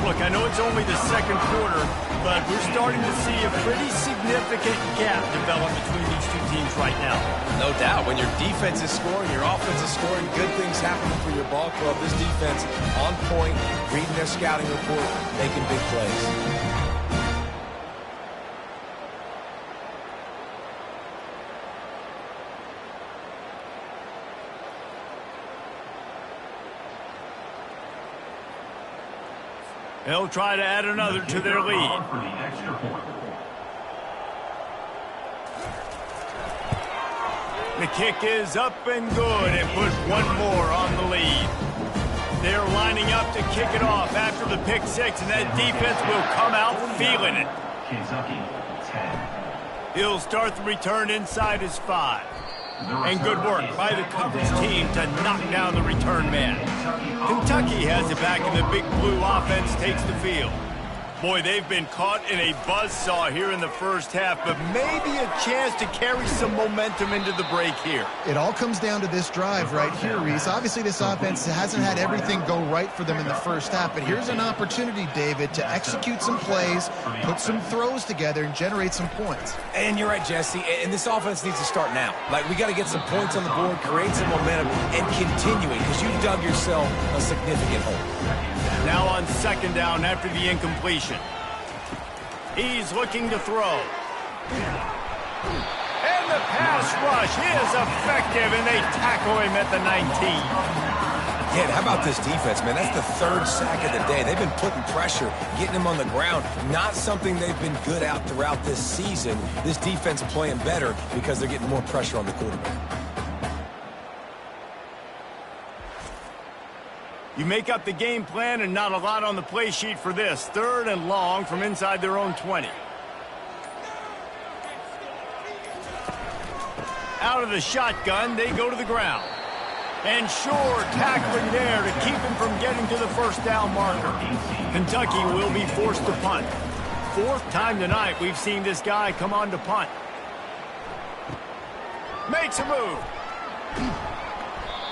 Look, I know it's only the 2nd quarter, but we're starting to see a pretty significant gap develop between these two teams right now. No doubt. When your defense is scoring, your offense is scoring, good things happening for your ball club. This defense on point, reading their scouting report, making big plays. They'll try to add another to their lead. The kick is up and good and put one more on the lead. They're lining up to kick it off after the pick 6, and that defense will come out feeling it. Kentucky, 10. He'll start the return inside his 5. And good work by the coverage team to knock down the return man. Kentucky has it back, and the big blue offense takes the field. Boy, they've been caught in a buzzsaw here in the 1st half, but maybe a chance to carry some momentum into the break here. It all comes down to this drive right here, Reese. Obviously, this offense hasn't had everything go right for them in the 1st half, but here's an opportunity, David, to execute some plays, put some throws together, and generate some points. And you're right, Jesse, and this offense needs to start now. Like, we got to get some points on the board, create some momentum, and continue it, because you dug yourself a significant hole. Now on 2nd down after the incompletion. He's looking to throw. And the pass rush is effective, and they tackle him at the 19. Yeah, how about this defense, man? That's the 3rd sack of the day. They've been putting pressure, getting him on the ground. Not something they've been good at throughout this season. This defense playing better because they're getting more pressure on the quarterback. You make up the game plan and not a lot on the play sheet for this. 3rd and long from inside their own 20. Out of the shotgun, they go to the ground. And sure, tackling there to keep him from getting to the 1st down marker. Kentucky will be forced to punt. 4th time tonight we've seen this guy come on to punt. Makes a move.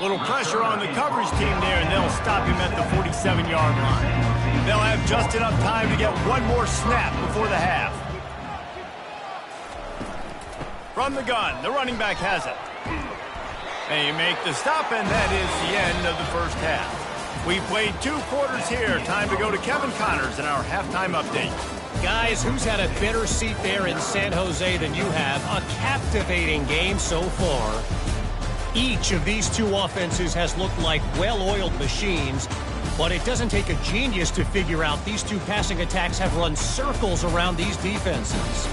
Little pressure on the coverage team there, and they'll stop him at the 47-yard line. They'll have just enough time to get one more snap before the half. From the gun, the running back has it. They make the stop, and that is the end of the 1st half. We played 2 quarters here. Time to go to Kevin Connors in our halftime update. Guys, who's had a better seat there in San Jose than you have? A captivating game so far. Each of these 2 offenses has looked like well-oiled machines, but it doesn't take a genius to figure out these 2 passing attacks have run circles around these defenses.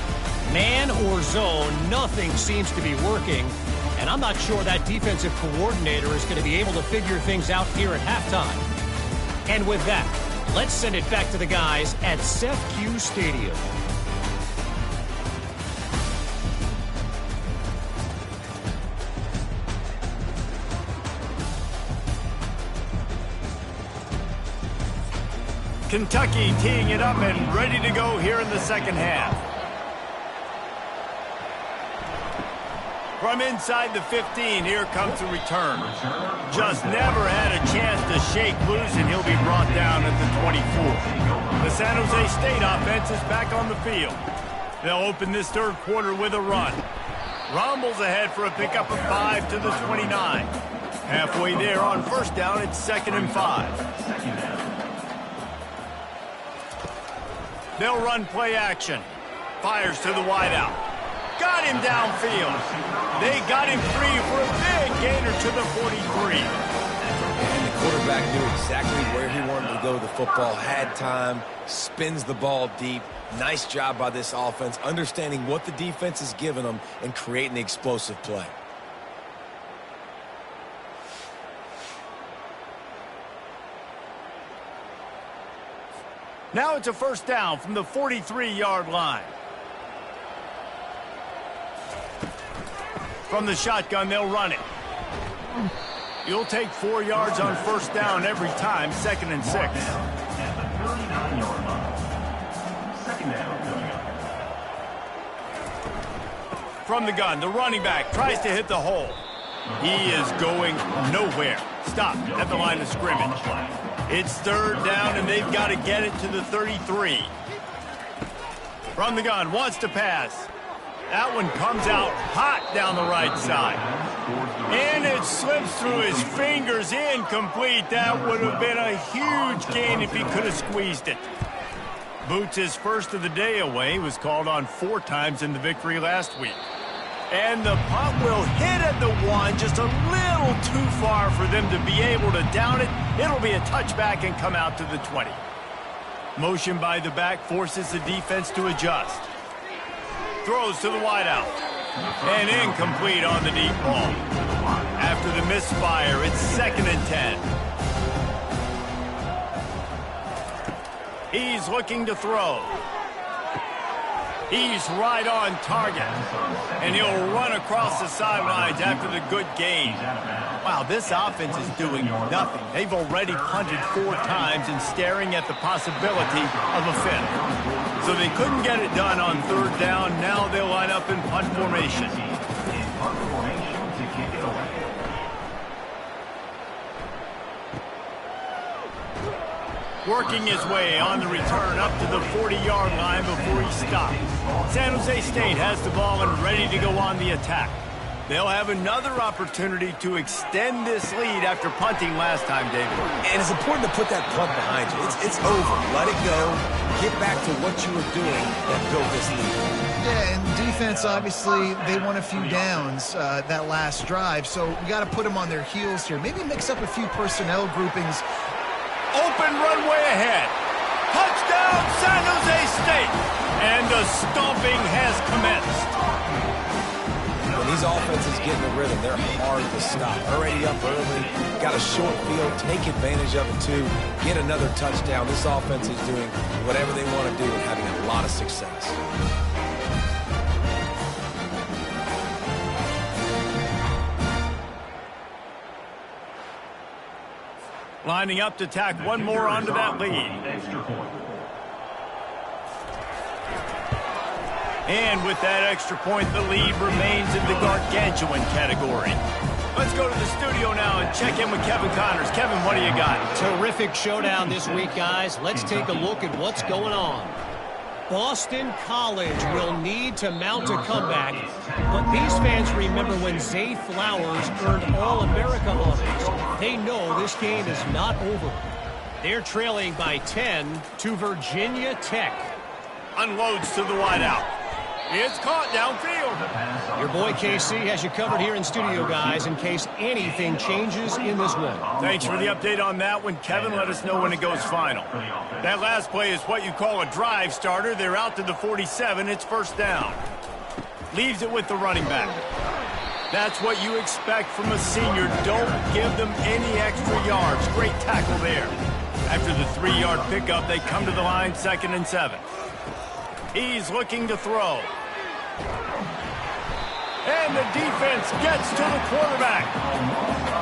Man or zone, nothing seems to be working, and I'm not sure that defensive coordinator is going to be able to figure things out here at halftime. And with that, let's send it back to the guys at Seth Q Stadium. Kentucky teeing it up and ready to go here in the 2nd half. From inside the 15, here comes the return. Just never had a chance to shake loose, and he'll be brought down at the 24. The San Jose State offense is back on the field. They'll open this third quarter with a run. Rumbles ahead for a pickup of 5 to the 29. Halfway there on first down, it's 2nd and 5. They'll run play action. Fires to the wideout. Got him downfield. They got him free for a big gainer to the 43. And the quarterback knew exactly where he wanted to go with the football, had time, spins the ball deep. Nice job by this offense, understanding what the defense is giving them and creating the explosive play. Now it's a first down from the 43-yard line. From the shotgun, they'll run it. You'll take 4 yards on first down every time, 2nd and 6. At the 39-yard line. 2nd down. From the gun, the running back tries to hit the hole. He is going nowhere. Stopped at the line of scrimmage. It's 3rd down, and they've got to get it to the 33. From the gun, wants to pass. That one comes out hot down the right side. And it slips through his fingers, incomplete. That would have been a huge gain if he could have squeezed it. Boots his first of the day away. He was called on 4 times in the victory last week. And the punt will hit at the 1, just a little too far for them to be able to down it. It'll be a touchback and come out to the 20. Motion by the back forces the defense to adjust. Throws to the wideout. And incomplete on the deep ball. After the misfire, it's 2nd and 10. He's looking to throw. He's right on target. And he'll run across the sidelines after the good gain. Wow, this offense is doing nothing. They've already punted 4 times and staring at the possibility of a 5th. So they couldn't get it done on 3rd down. Now they'll line up in punt formation. Working his way on the return up to the 40-yard line before he stops. San Jose State has the ball and ready to go on the attack. They'll have another opportunity to extend this lead after punting last time, David. And it's important to put that punt behind you. It's over. Let it go. Get back to what you were doing that built this lead. Yeah, and defense, obviously, they won a few downs that last drive, so we got to put them on their heels here. Maybe mix up a few personnel groupings. Open runway ahead. Touchdown, San Jose State. And the stomping has commenced. When these offenses get in the rhythm, they're hard to stop. Already up early, got a short field, take advantage of it too, get another touchdown. This offense is doing whatever they want to do and having a lot of success. Lining up to tack one more onto that lead. And with that extra point, the lead remains in the gargantuan category. Let's go to the studio now and check in with Kevin Connors. Kevin, what do you got? Terrific showdown this week, guys. Let's take a look at what's going on. Boston College will need to mount a comeback, but these fans remember when Zay Flowers earned All-America honors. They know this game is not over. They're trailing by 10 to Virginia Tech. Unloads to the wideout. It's caught downfield. Your boy KC has you covered here in studio, guys, in case anything changes in this one. Thanks for the update on that one, Kevin. Let us know when it goes final. That last play is what you call a drive starter. They're out to the 47. It's first down. Leaves it with the running back. That's what you expect from a senior. Don't give them any extra yards. Great tackle there. After the 3-yard pickup, they come to the line, 2nd and 7. He's looking to throw. And the defense gets to the quarterback.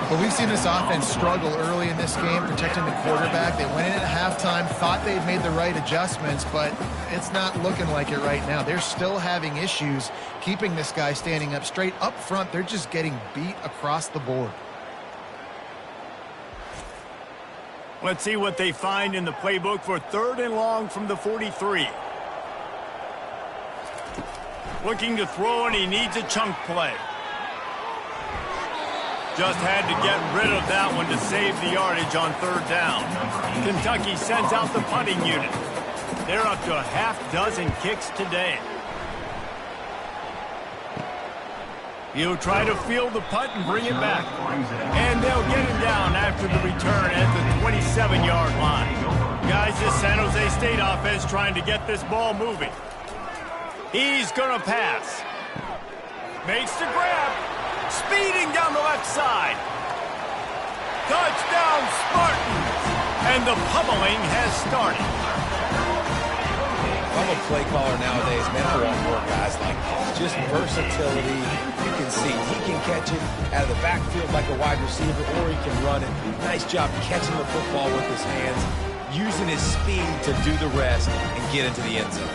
But we've seen this offense struggle early in this game, protecting the quarterback. They went in at halftime, thought they'd made the right adjustments, but it's not looking like it right now. They're still having issues keeping this guy standing up straight. Up front, they're just getting beat across the board. Let's see what they find in the playbook for 3rd and long from the 43. Looking to throw, and he needs a chunk play. Just had to get rid of that one to save the yardage on 3rd down. Kentucky sends out the punting unit. They're up to a half-dozen kicks today. He'll try to field the punt and bring it back. And they'll get him down after the return at the 27-yard line. Guys, this San Jose State offense trying to get this ball moving. He's going to pass. Makes the grab. Speeding down the left side. Touchdown, Spartans! And the pummeling has started. If I'm a play caller nowadays, man, I want more guys like this. Just versatility. You can see he can catch it out of the backfield like a wide receiver, or he can run it. Nice job catching the football with his hands, using his speed to do the rest and get into the end zone.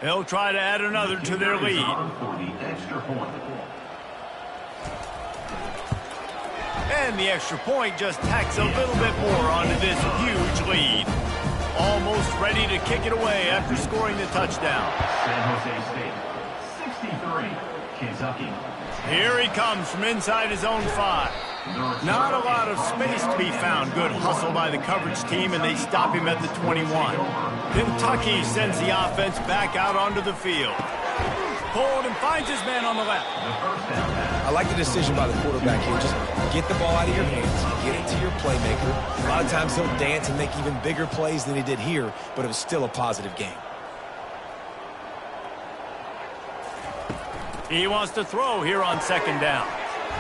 They'll try to add another to their lead. And the extra point just tacks a little bit more onto this huge lead. Almost ready to kick it away after scoring the touchdown. San Jose State, 63, Kentucky. Here he comes from inside his own 5. Not a lot of space to be found. Good hustle by the coverage team, and they stop him at the 21. Kentucky sends the offense back out onto the field. Pulled and finds his man on the left. I like the decision by the quarterback here. Just get the ball out of your hands, get it to your playmaker. A lot of times he'll dance and make even bigger plays than he did here, but it was still a positive game. He wants to throw here on 2nd down.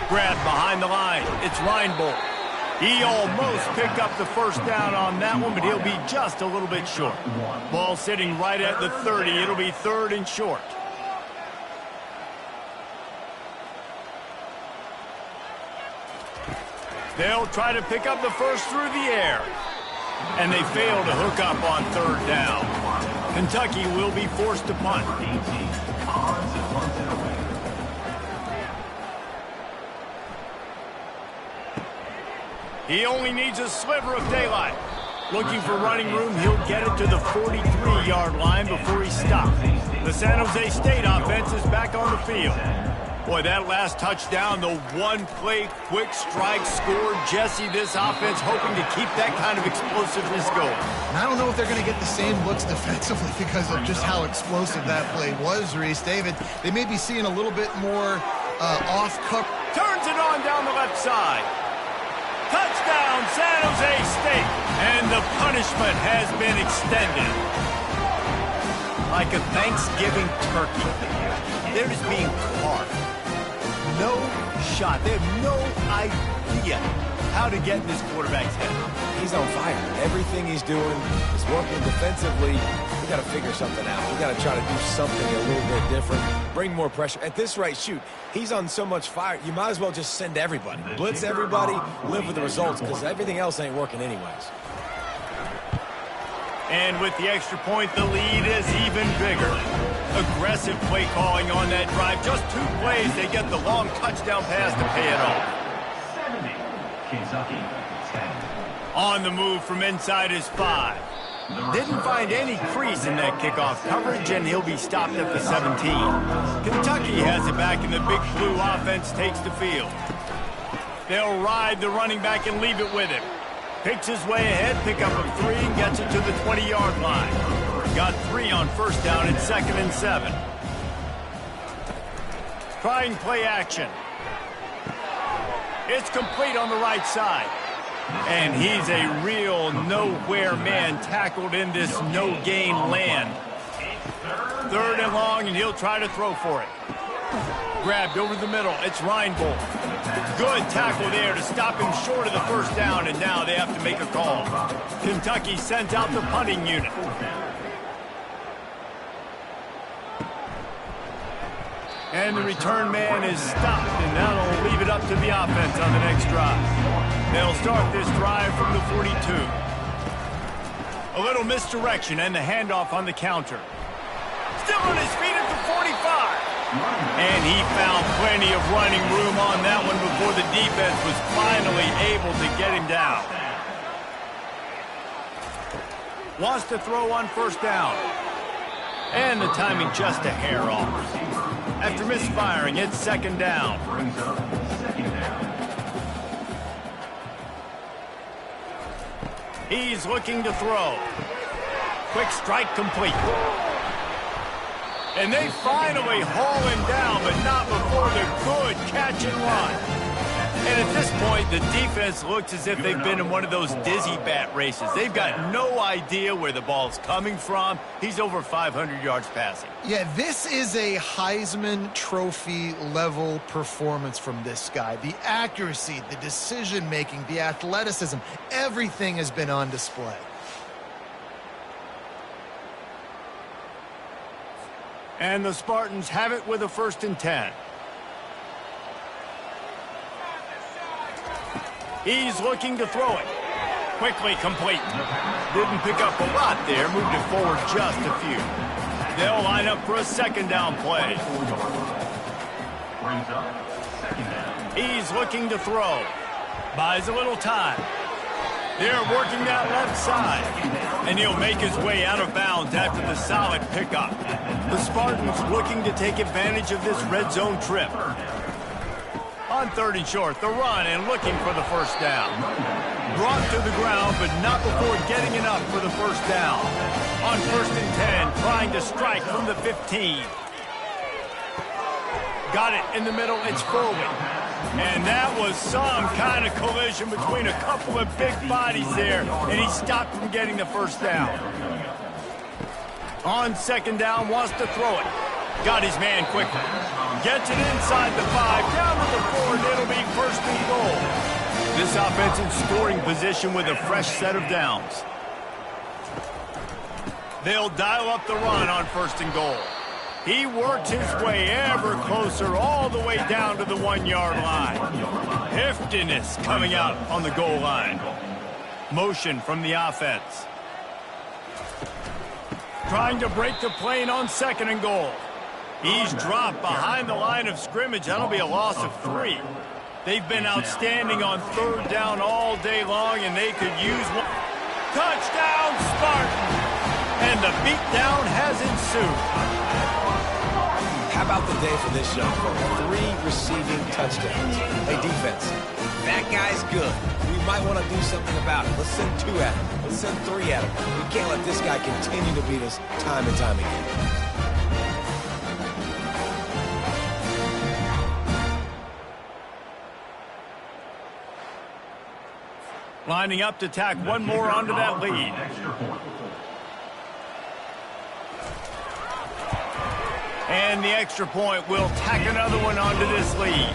Grabbed behind the line. It's Reinbold. He almost picked up the 1st down on that one, but he'll be just a little bit short. Ball sitting right at the 30. It'll be 3rd and short. They'll try to pick up the 1st through the air. And they fail to hook up on 3rd down. Kentucky will be forced to punt. He only needs a sliver of daylight. Looking for running room, he'll get it to the 43-yard line before he stops. The San Jose State offense is back on the field. Boy, that last touchdown, the one-play quick strike score. Jesse, this offense hoping to keep that kind of explosiveness going. And I don't know if they're going to get the same looks defensively because of just how explosive that play was, Reese. David, they may be seeing a little bit more off-cover. Turns it on down the left side. Touchdown, San Jose State. And the punishment has been extended. Like a Thanksgiving turkey. They're just being carved. No shot. They have no idea how to get in this quarterback's head. He's on fire. Everything he's doing is working defensively. We got to figure something out. We got to try to do something a little bit different. Bring more pressure. At this rate, shoot, he's on so much fire, you might as well just send everybody. Blitz everybody, live with the results, because everything else ain't working anyways. And with the extra point, the lead is even bigger. Aggressive play calling on that drive. Just 2 plays, they get the long touchdown pass to pay it off. 70, Kentucky, 10. On the move from inside his 5. Didn't find any crease in that kickoff coverage, and he'll be stopped at the 17. Kentucky has it back, and the big blue offense takes the field. They'll ride the running back and leave it with him. Picks his way ahead, pick up a 3, and gets it to the 20-yard line. Got 3 on 1st down and 2nd and 7. Trying play action. It's complete on the right side. And he's a real nowhere man tackled in this no-gain land. 3rd and long, and he'll try to throw for it. Grabbed over the middle. It's Reinbold. Good tackle there to stop him short of the first down, and now they have to make a call. Kentucky sends out the punting unit. And the return man is stopped, and that'll leave it up to the offense on the next drive. They'll start this drive from the 42. A little misdirection and the handoff on the counter. Still on his feet at the 45. And he found plenty of running room on that one before the defense was finally able to get him down. Wants to throw on first down. And the timing just a hair off. After misfiring, it's second down. He's looking to throw. Quick strike complete. And they finally haul him down, but not before the good catch and run. And at this point, the defense looks as if they've been in one of those dizzy bat races. They've got no idea where the ball's coming from. He's over 500 yards passing. Yeah, this is a Heisman Trophy level performance from this guy. The accuracy, the decision-making, the athleticism, everything has been on display. And the Spartans have it with a 1st and 10. He's looking to throw it. Quickly complete. Didn't pick up a lot there. Moved it forward just a few. They'll line up for a second down play. He's looking to throw. Buys a little time. They're working that left side. And he'll make his way out of bounds after the solid pickup. The Spartans looking to take advantage of this red zone trip. On 3rd and short, the run and looking for the first down. Brought to the ground, but not before getting enough for the first down. On 1st and 10, trying to strike from the 15. Got it in the middle, it's forward. And that was some kind of collision between a couple of big bodies there, and he stopped from getting the first down. On 2nd down, wants to throw it. Got his man quickly. Gets it inside the 5, down to the 4, and it'll be 1st and goal. This offense in scoring position with a fresh set of downs. They'll dial up the run on 1st and goal. He works his way ever closer all the way down to the 1-yard line. Heftiness coming out on the goal line. Motion from the offense. Trying to break the plane on 2nd and goal. He's dropped behind the line of scrimmage. That'll be a loss of 3. They've been outstanding on 3rd down all day long, and they could use one. Touchdown, Spartan! And the beatdown has ensued. How about the day for this young fellow? 3 receiving touchdowns. Hey, defense, that guy's good. We might want to do something about it. Let's send 2 at him. Let's send 3 at him. We can't let this guy continue to beat us time and time again. Lining up to tack one more onto that lead. And the extra point will tack another one onto this lead.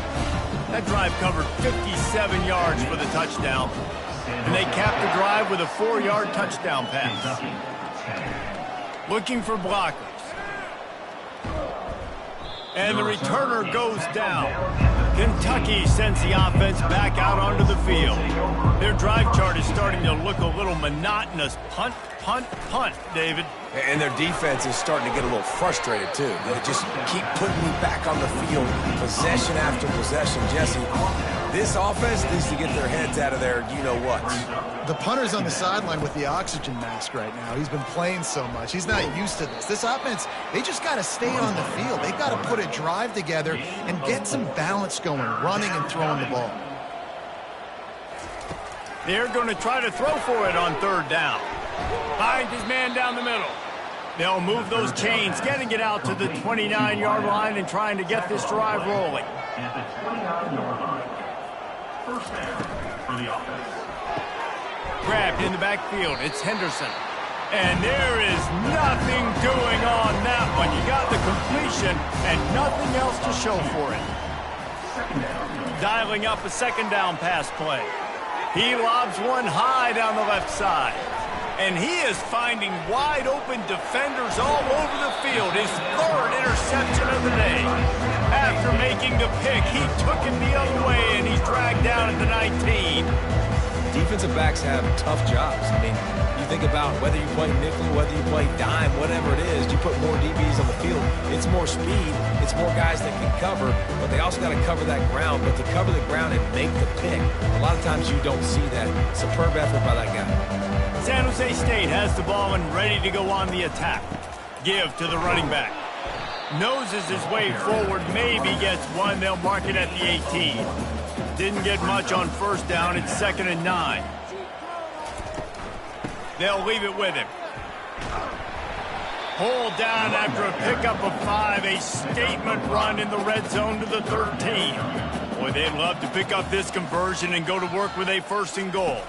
That drive covered 57 yards for the touchdown. And they capped the drive with a 4-yard touchdown pass. Looking for blockers. And the returner goes down. Kentucky sends the offense back out onto the field. Their drive chart is starting to look a little monotonous. Punt, punt, punt, David. And their defense is starting to get a little frustrated, too. They just keep putting me back on the field, possession after possession. Jesse, this offense needs to get their heads out of their you-know-whats. The punter's on the sideline with the oxygen mask right now. He's been playing so much. He's not used to this. This offense, they just got to stay on the field. They've got to put a drive together and get some balance going, running and throwing the ball. They're going to try to throw for it on 3rd down. Finds his man down the middle. They'll move those chains, getting it out to the 29-yard line and trying to get this drive rolling. At the 29-yard line. First down for the offense. Grabbed in the backfield. It's Henderson. And there is nothing doing on that one. You got the completion and nothing else to show for it. Dialing up a second down pass play. He lobs one high down the left side. And he is finding wide open defenders all over the field. His third interception of the day. After making the pick, he took it the other way, and he's dragged down at the 19. Defensive backs have tough jobs. I mean, you think about whether you play nickel, whether you play dime, whatever it is, you put more DBs on the field. It's more speed. It's more guys that can cover, but they also got to cover that ground. But to cover the ground and make the pick, a lot of times you don't see that. Superb effort by that guy. San Jose State has the ball and ready to go on the attack. Give to the running back. Noses his way forward, maybe gets one. They'll mark it at the 18. Didn't get much on first down. It's 2nd and 9. They'll leave it with him. Pulled down after a pickup of 5. A statement run in the red zone to the 13. Boy, they'd love to pick up this conversion and go to work with a 1st and goal.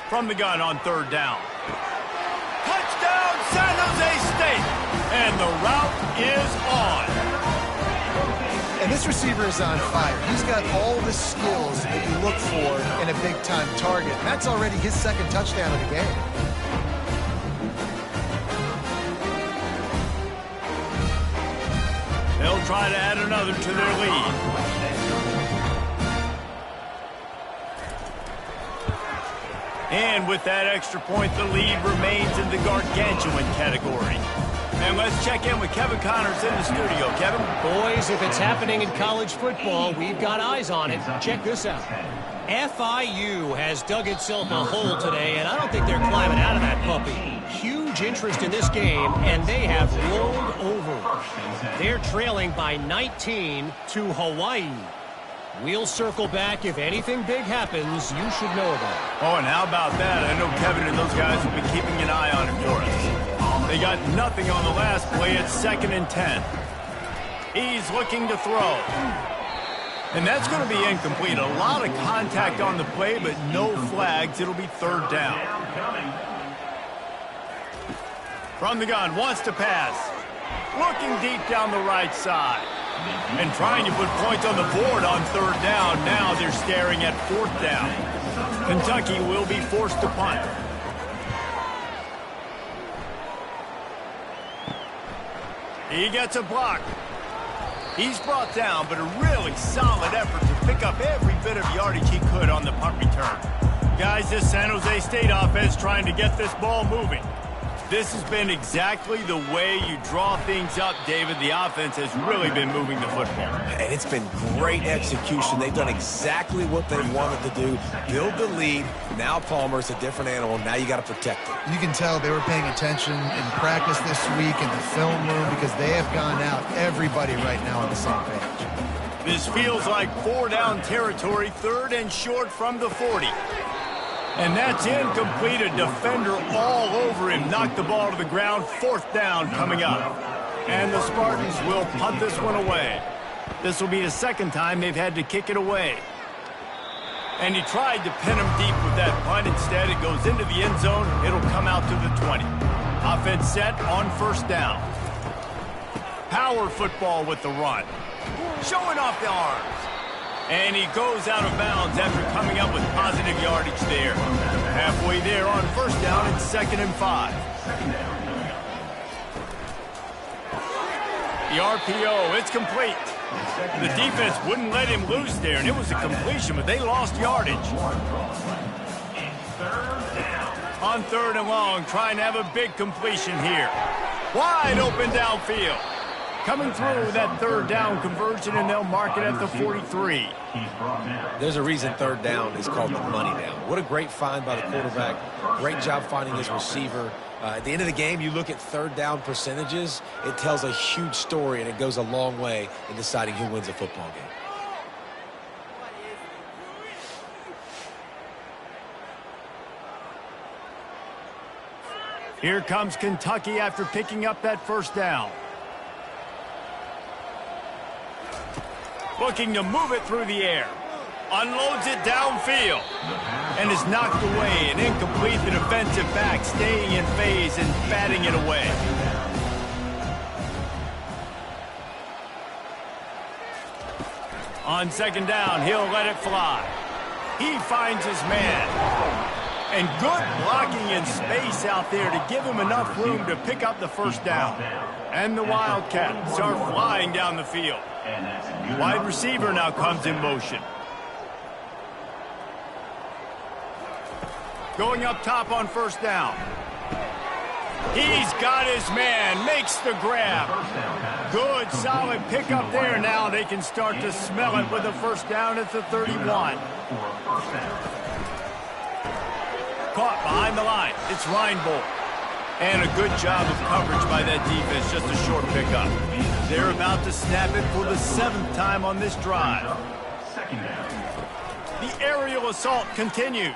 From the gun on 3rd down. Touchdown, San Jose State! And the route is on. And this receiver is on fire. He's got all the skills that you look for in a big-time target. That's already his 2nd touchdown of the game. They'll try to add another to their lead. And with that extra point, the lead remains in the gargantuan category. And let's check in with Kevin Connors in the studio. Kevin? Boys, if it's happening in college football, we've got eyes on it. Check this out. FIU has dug itself a hole today, and I don't think they're climbing out of that puppy. Huge interest in this game, and they have rolled over. They're trailing by 19 to Hawaii. We'll circle back. If anything big happens, you should know about it. Oh, and how about that? I know Kevin and those guys will be keeping an eye on it for us. They got nothing on the last play. It's 2nd and 10. He's looking to throw. And that's going to be incomplete. A lot of contact on the play, but no flags. It'll be 3rd down. From the gun, wants to pass. Looking deep down the right side. And trying to put points on the board on 3rd down. Now they're staring at 4th down. Kentucky will be forced to punt. He gets a block. He's brought down, but a really solid effort to pick up every bit of yardage he could on the punt return. Guys, this San Jose State offense trying to get this ball moving. This has been exactly the way you draw things up, David. The offense has really been moving the football. And it's been great execution. They've done exactly what they wanted to do. Build the lead. Now Palmer's a different animal. Now you got to protect it. You can tell they were paying attention in practice this week in the film room because they have gone out, everybody right now on the same page. This feels like 4-down territory, 3rd and short from the 40. And that's incomplete. A defender all over him. Knocked the ball to the ground. 4th down coming up. And the Spartans will punt this one away. This will be the 2nd time they've had to kick it away. And he tried to pin him deep with that punt. Instead, it goes into the end zone. It'll come out to the 20. Offense set on 1st down. Power football with the run. Showing off the arms. And he goes out of bounds after coming up with positive yardage there. Halfway there on 1st down, it's 2nd and 5. The RPO, it's complete. The defense wouldn't let him loose there, and it was a completion, but they lost yardage. On 3rd and long, trying to have a big completion here. Wide open downfield. Coming through with that 3rd down conversion, and they'll mark it at the 43. There's a reason 3rd down is called the money down. What a great find by the quarterback. Great job finding his receiver. At the end of the game, you look at 3rd down percentages. It tells a huge story, and it goes a long way in deciding who wins a football game. Here comes Kentucky after picking up that 1st down. Looking to move it through the air. Unloads it downfield. and is knocked away and incomplete. The defensive back staying in phase and batting it away. On second down, he'll let it fly. He finds his man. And good blocking in space out there to give him enough room to pick up the first down. And the Wildcats are flying down the field. Wide receiver now comes in motion. Going up top on first down. He's got his man, makes the grab. Good, solid pickup there. Now they can start to smell it with a first down at the 31. Caught behind the line. It's Reinbold. And a good job of coverage by that defense. Just a short pickup. They're about to snap it for the 7th time on this drive. The aerial assault continues.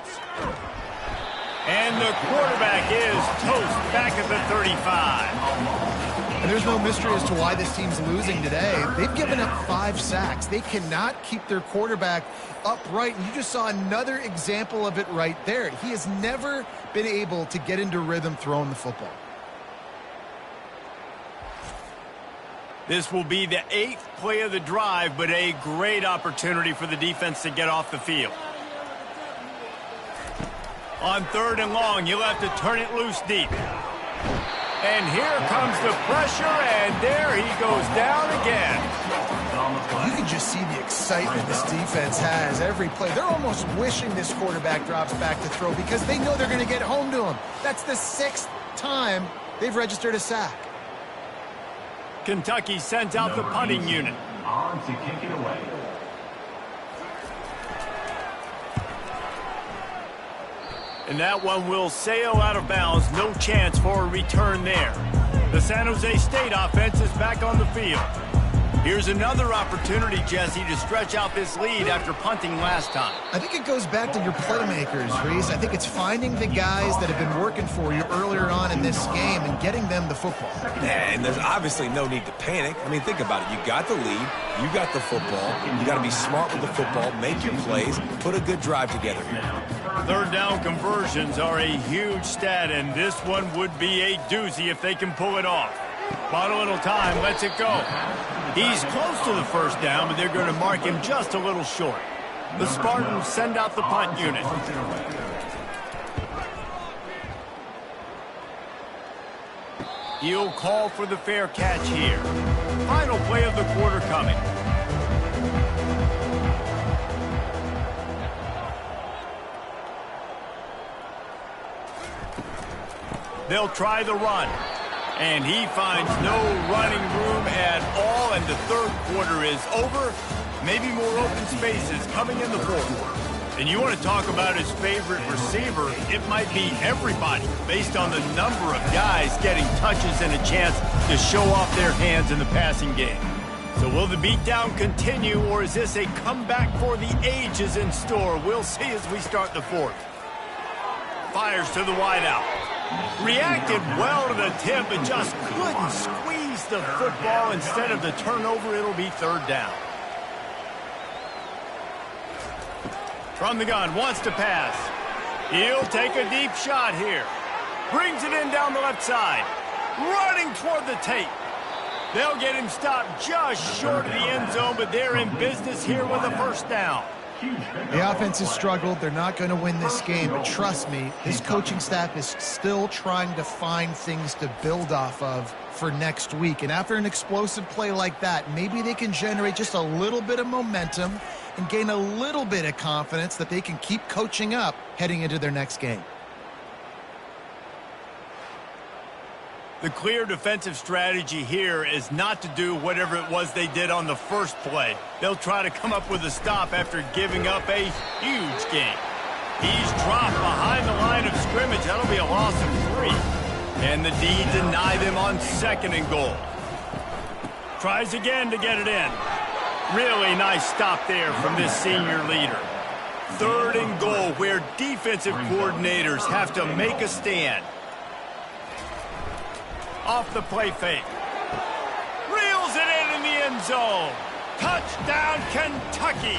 And the quarterback is toast back at the 35. And there's no mystery as to why this team's losing today. They've given up 5 sacks. They cannot keep their quarterback upright. And you just saw another example of it right there. He has never been able to get into rhythm throwing the football. This will be the 8th play of the drive, but a great opportunity for the defense to get off the field. On 3rd and long, you'll have to turn it loose deep. And here comes the pressure, and there he goes down again. You can just see the excitement this defense has every play. They're almost wishing this quarterback drops back to throw because they know they're going to get home to him. That's the 6th time they've registered a sack. Kentucky sends out the punting unit. On to kick it away. And that one will sail out of bounds. No chance for a return there. The San Jose State offense is back on the field. Here's another opportunity, Jesse, to stretch out this lead after punting last time. I think it goes back to your playmakers, Reese. I think it's finding the guys that have been working for you earlier on in this game and getting them the football. And there's obviously no need to panic. I mean, think about it. You got the lead. You got the football. You got to be smart with the football, make your plays, put a good drive together here. 3rd down conversions are a huge stat, and this one would be a doozy if they can pull it off. Bought a little time, lets it go. He's close to the first down, but they're going to mark him just a little short. The Spartans send out the punt unit. He'll call for the fair catch here. Final play of the quarter coming. They'll try the run. And he finds no running room at all, and the 3rd quarter is over. Maybe more open spaces coming in the 4th. And you want to talk about his favorite receiver, it might be everybody, based on the number of guys getting touches and a chance to show off their hands in the passing game. So will the beatdown continue, or is this a comeback for the ages in store? We'll see as we start the 4th. Fires to the wideout. Reacted well to the tip, but just couldn't squeeze the football. Instead of the turnover, it'll be 3rd down. From the gun, wants to pass. He'll take a deep shot here. Brings it in down the left side. Running toward the tape. They'll get him stopped just short of the end zone, but they're in business here with a first down. The offense has struggled. They're not going to win this game, but trust me, this coaching staff is still trying to find things to build off of for next week. And after an explosive play like that, maybe they can generate just a little bit of momentum and gain a little bit of confidence that they can keep coaching up heading into their next game. The clear defensive strategy here is not to do whatever it was they did on the first play. They'll try to come up with a stop after giving up a huge gain. He's dropped behind the line of scrimmage. That'll be a loss of 3. And the D deny them on 2nd and goal. Tries again to get it in. Really nice stop there from this senior leader. 3rd and goal, where defensive coordinators have to make a stand. Off the play fake. Reels it in the end zone. Touchdown, Kentucky.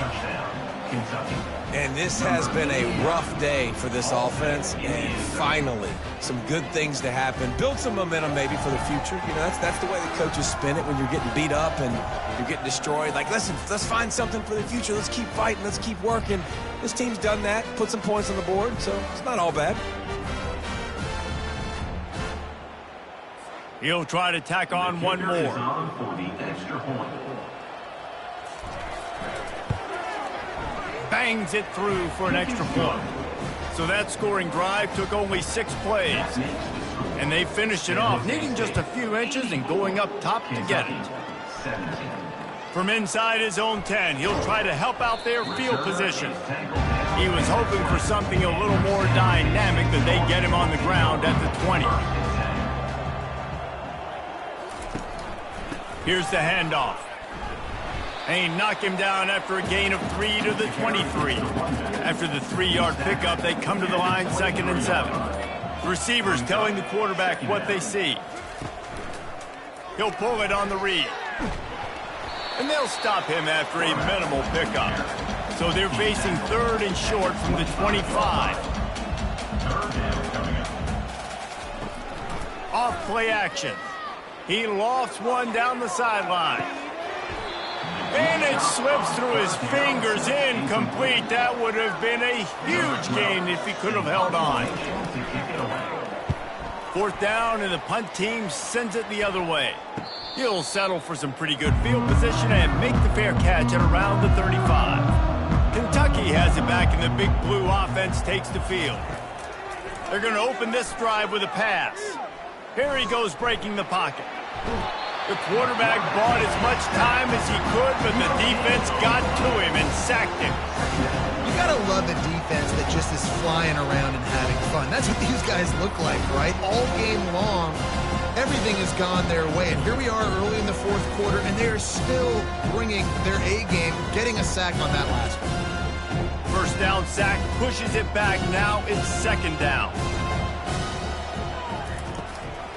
Kentucky. And this has been a rough day for this offense, and finally, some good things to happen. Build some momentum maybe for the future. You know, that's the way the coaches spin it when you're getting beat up and you're getting destroyed. Like, listen, let's find something for the future. Let's keep fighting. Let's keep working. This team's done that, put some points on the board, so it's not all bad. He'll try to tack on one more. For the extra point. Bangs it through for an extra point. So that scoring drive took only 6 plays. And they finished it off, needing just a few inches and going up top to get it. From inside his own 10, he'll try to help out their field position. He was hoping for something a little more dynamic, that they get him on the ground at the 20. Here's the handoff. They knock him down after a gain of 3 to the 23. After the 3-yard pickup, they come to the line 2nd and 7. The receivers telling the quarterback what they see. He'll pull it on the read. And they'll stop him after a minimal pickup. So they're facing 3rd and short from the 25. Off play action. He lofts one down the sideline. And it slips through his fingers, incomplete. That would have been a huge gain if he could have held on. 4th down, and the punt team sends it the other way. He'll settle for some pretty good field position and make the fair catch at around the 35. Kentucky has it back, and the Big Blue offense takes the field. They're going to open this drive with a pass. Here he goes, breaking the pocket. The quarterback bought as much time as he could, but the defense got to him and sacked him. You gotta love a defense that just is flying around and having fun. That's what these guys look like, right? All game long, everything has gone their way. And here we are early in the 4th quarter, and they are still bringing their A game, getting a sack on that last one. 1st down sack, pushes it back. Now it's 2nd down.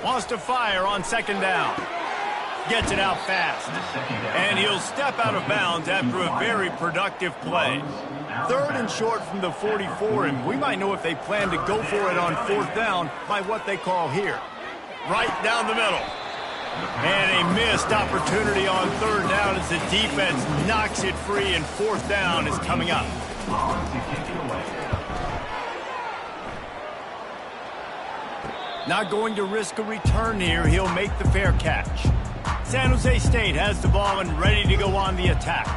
Wants to fire on 2nd down. Gets it out fast. And he'll step out of bounds after a very productive play. 3rd and short from the 44, and we might know if they plan to go for it on 4th down by what they call here. Right down the middle. And a missed opportunity on 3rd down as the defense knocks it free, and 4th down is coming up. Not going to risk a return here. He'll make the fair catch. San Jose State has the ball and ready to go on the attack.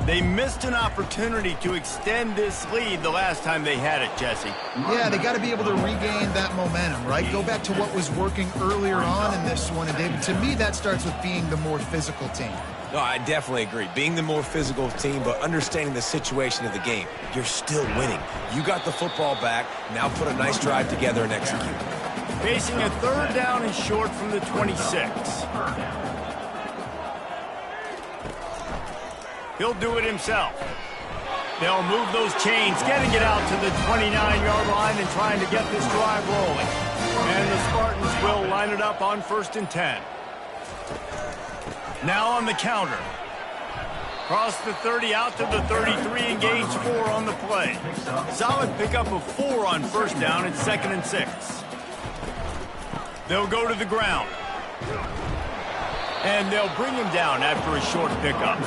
They missed an opportunity to extend this lead the last time they had it, Jesse. Yeah, they got to be able to regain that momentum, right? Go back to what was working earlier on in this one. And, David, to me, that starts with being the more physical team. No, I definitely agree. Being the more physical team, but understanding the situation of the game. You're still winning. You got the football back. Now put a nice drive together and execute. Facing a 3rd down and short from the 26. He'll do it himself. They'll move those chains, getting it out to the 29-yard line and trying to get this drive rolling. And the Spartans will line it up on 1st and 10. Now on the counter. Cross the 30 out to the 33 and gains 4 on the play. Solid pickup of 4 on 1st down and 2nd and 6. They'll go to the ground. And they'll bring him down after a short pickup.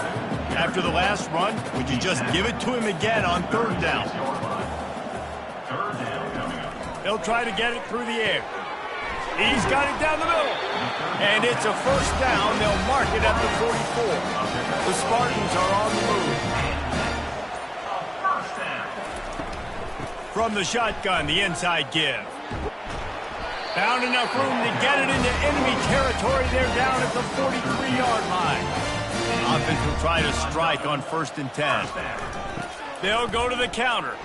After the last run, would you just give it to him again on 3rd down? They'll try to get it through the air. He's got it down the middle. And it's a 1st down. They'll mark it at the 44. The Spartans are on the move. From the shotgun, the inside give. Found enough room to get it into enemy territory. They're down at the 43-yard line. Offense will try to strike on 1st and 10. They'll go to the counter.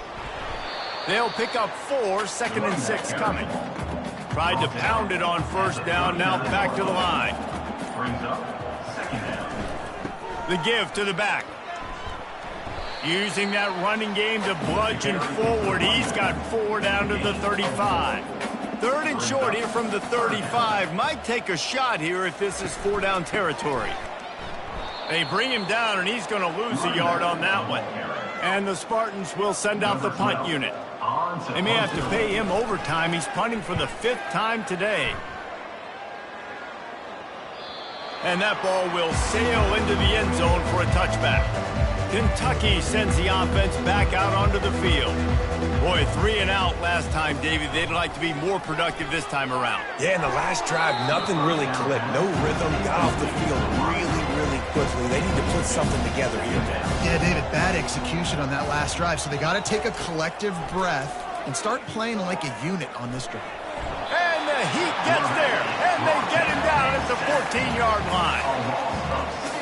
They'll pick up 4, 2nd and 6 coming. Tried to pound it on 1st down, now back to the line. The give to the back. Using that running game to bludgeon forward. He's got 4 down to the 35. 3rd and short here from the 35. Might take a shot here if this is 4-down territory. They bring him down, and he's going to lose a yard on that one. And the Spartans will send out the punt unit. They may have to pay him overtime. He's punting for the 5th time today. And that ball will sail into the end zone for a touchback. Kentucky sends the offense back out onto the field. Boy, 3 and out last time, Davey. They'd like to be more productive this time around. Yeah, in the last drive, nothing really clicked. No rhythm, got off the field really quickly. They need to put something together here, man. Yeah, David, bad execution on that last drive. So they got to take a collective breath and start playing like a unit on this drive. And the Heat gets there, and they get him down at the 14-yard line.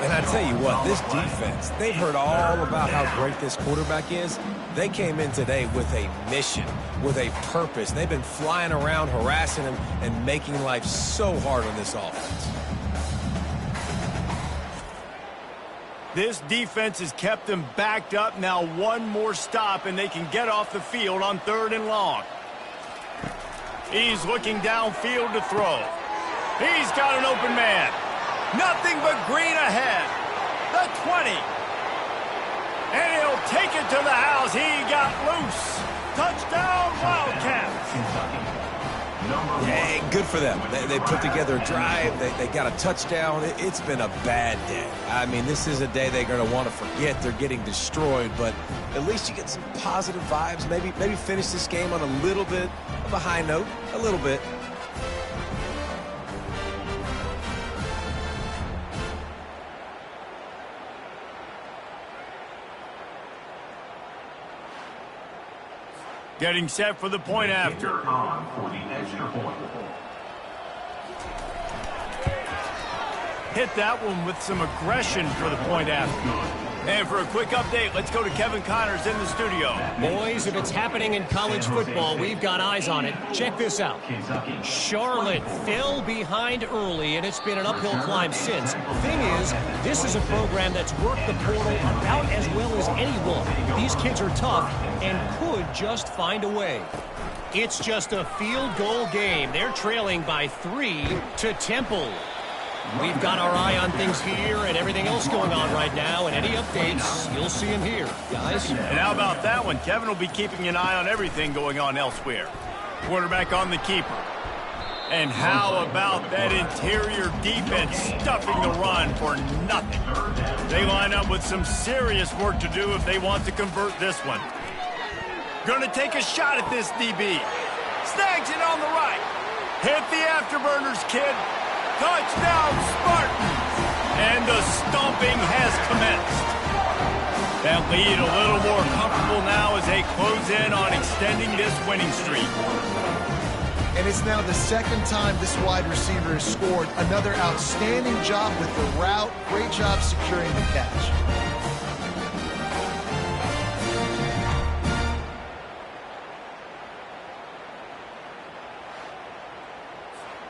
And I tell you what, this defense, they've heard all about how great this quarterback is. They came in today with a mission, with a purpose. They've been flying around, harassing him, and making life so hard on this offense. This defense has kept them backed up. Now one more stop, and they can get off the field on 3rd and long. He's looking downfield to throw. He's got an open man. Nothing but green ahead. The 20. And he'll take it to the house. He got loose. Touchdown, Wildcats. Yeah, good for them. They put together a drive. They got a touchdown. It's been a bad day. I mean, this is a day they're going to want to forget. They're getting destroyed, but at least you get some positive vibes. Maybe finish this game on a little bit of a high note. A little bit. Getting set for the point after. On for the extra point. Hit that one with some aggression for the point after. And for a quick update, let's go to Kevin Connors in the studio. Boys, if it's happening in college football, we've got eyes on it. Check this out. Charlotte fell behind early, and it's been an uphill climb since. Thing is, this is a program that's worked the portal about as well as anyone. These kids are tough and could just find a way. It's just a field goal game. They're trailing by 3 to Temple. We've got our eye on things here and everything else going on right now, and any updates, you'll see them here, guys. And how about that one? Kevin will be keeping an eye on everything going on elsewhere. Quarterback on the keeper. And how about that interior defense stuffing the run for nothing? They line up with some serious work to do if they want to convert this one. Gonna take a shot at this DB. Snags it on the right. Hit the afterburners, kid. Touchdown, Spartans! And the stomping has commenced. That lead a little more comfortable now as they close in on extending this winning streak. And it's now the 2nd time this wide receiver has scored. Another outstanding job with the route. Great job securing the catch.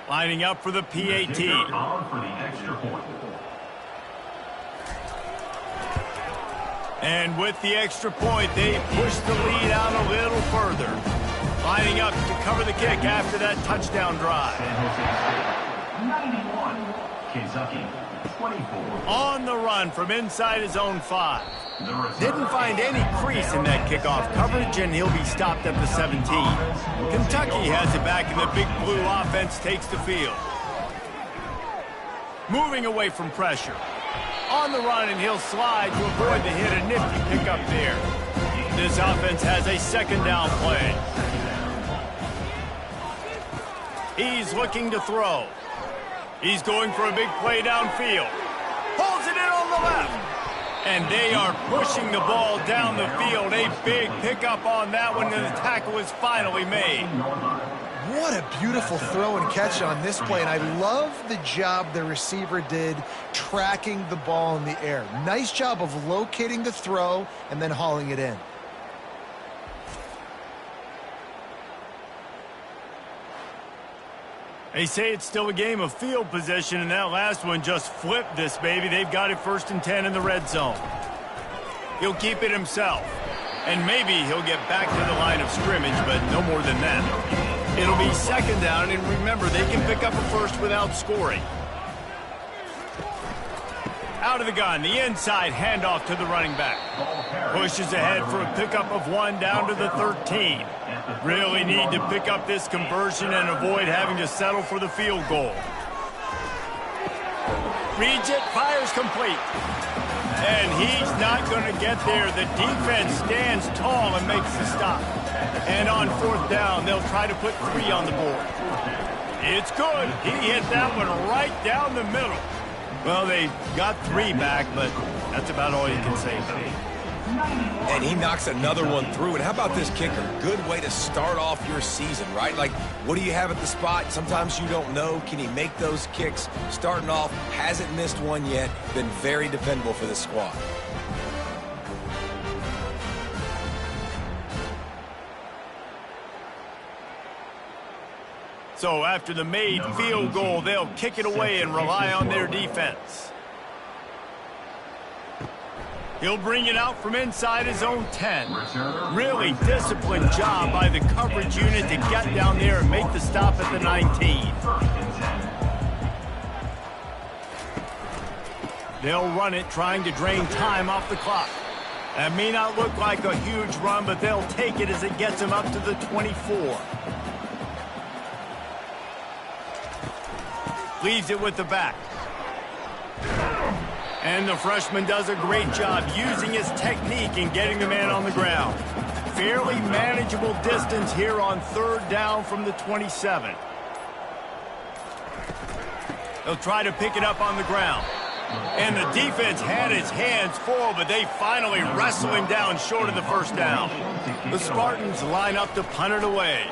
Lining up for the PAT. On for the extra point. And with the extra point, they push the lead out a little further. Lining up to cover the kick after that touchdown drive. San Jose State, 91. Kentucky, 24. On the run from inside his own 5. Didn't find any crease in that kickoff coverage, and he'll be stopped at the 17. Kentucky has it back, and the Big Blue offense takes the field. Moving away from pressure. On the run, and he'll slide to avoid the hit. A nifty pickup there. This offense has a 2nd down play. He's looking to throw. He's going for a big play downfield. Pulls it in on the left. And they are pushing the ball down the field. A big pickup on that one, and the tackle is finally made. What a beautiful throw and catch on this play, and I love the job the receiver did tracking the ball in the air. Nice job of locating the throw and then hauling it in. They say it's still a game of field position, and that last one just flipped this baby. They've got it 1st and 10 in the red zone. He'll keep it himself, and maybe he'll get back to the line of scrimmage, but no more than that. It'll be 2nd down, and remember, they can pick up a first without scoring. Out of the gun, the inside handoff to the running back. Pushes ahead for a pickup of 1 down to the 13. Really need to pick up this conversion and avoid having to settle for the field goal. Reads it, fires complete. And he's not going to get there. The defense stands tall and makes the stop. And on 4th down, they'll try to put 3 on the board. It's good. He hit that one right down the middle. Well, they got 3 back, but that's about all you can say about it. And he knocks another one through. And how about this kicker? Good way to start off your season, right? Like, what do you have at the spot? Sometimes you don't know. Can he make those kicks? Starting off, hasn't missed one yet. Been very dependable for this squad. So after the made field goal, they'll kick it away and rely on their defense. He'll bring it out from inside his own 10. Really disciplined job by the coverage unit to get down there and make the stop at the 19. They'll run it, trying to drain time off the clock. That may not look like a huge run, but they'll take it as it gets them up to the 24. Leaves it with the back. And the freshman does a great job using his technique and getting the man on the ground. Fairly manageable distance here on 3rd down from the 27. They'll try to pick it up on the ground. And the defense had his hands full, but they finally wrestle him down short of the 1st down. The Spartans line up to punt it away.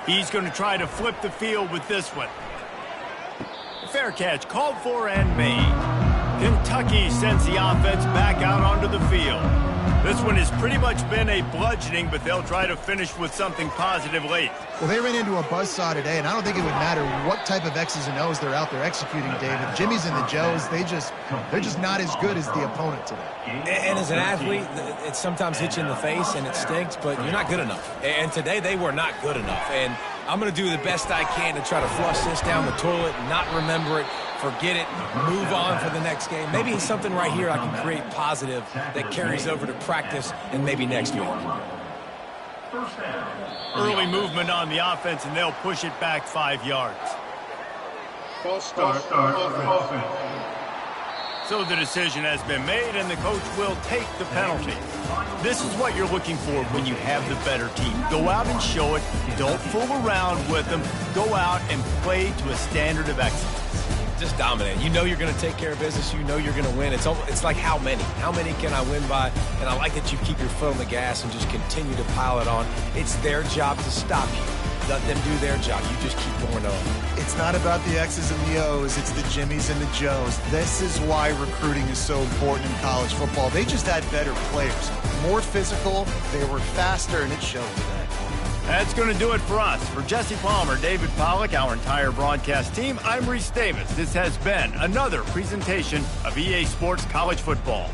He's going to try to flip the field with this one. Fair catch, called for and made. Kentucky sends the offense back out onto the field. This one has pretty much been a bludgeoning, but they'll try to finish with something positive late. Well, they ran into a buzzsaw today, and I don't think it would matter what type of X's and O's they're out there executing, David. Jimmy's and the Joes, they're just not as good as the opponent today. And as an athlete, it sometimes hits you in the face and it stinks, but you're not good enough. And today they were not good enough. And I'm going to do the best I can to try to flush this down the toilet, not remember it, forget it, move on for the next game. Maybe something right here I can create positive that carries over to practice and maybe next week. Early movement on the offense, and they'll push it back 5 yards. False start offense. So the decision has been made, and the coach will take the penalty. This is what you're looking for when you have the better team. Go out and show it. Don't fool around with them. Go out and play to a standard of excellence. Just dominate. You know you're going to take care of business. You know you're going to win. It's like how many? How many can I win by? And I like that you keep your foot on the gas and just continue to pile it on. It's their job to stop you. Let them do their job. You just keep going on. It's not about the X's and the O's. It's the Jimmies and the Joes. This is why recruiting is so important in college football. They just had better players. More physical. They were faster, and it showed today. That's going to do it for us. For Jesse Palmer, David Pollack, our entire broadcast team, I'm Reese Davis. This has been another presentation of EA Sports College Football.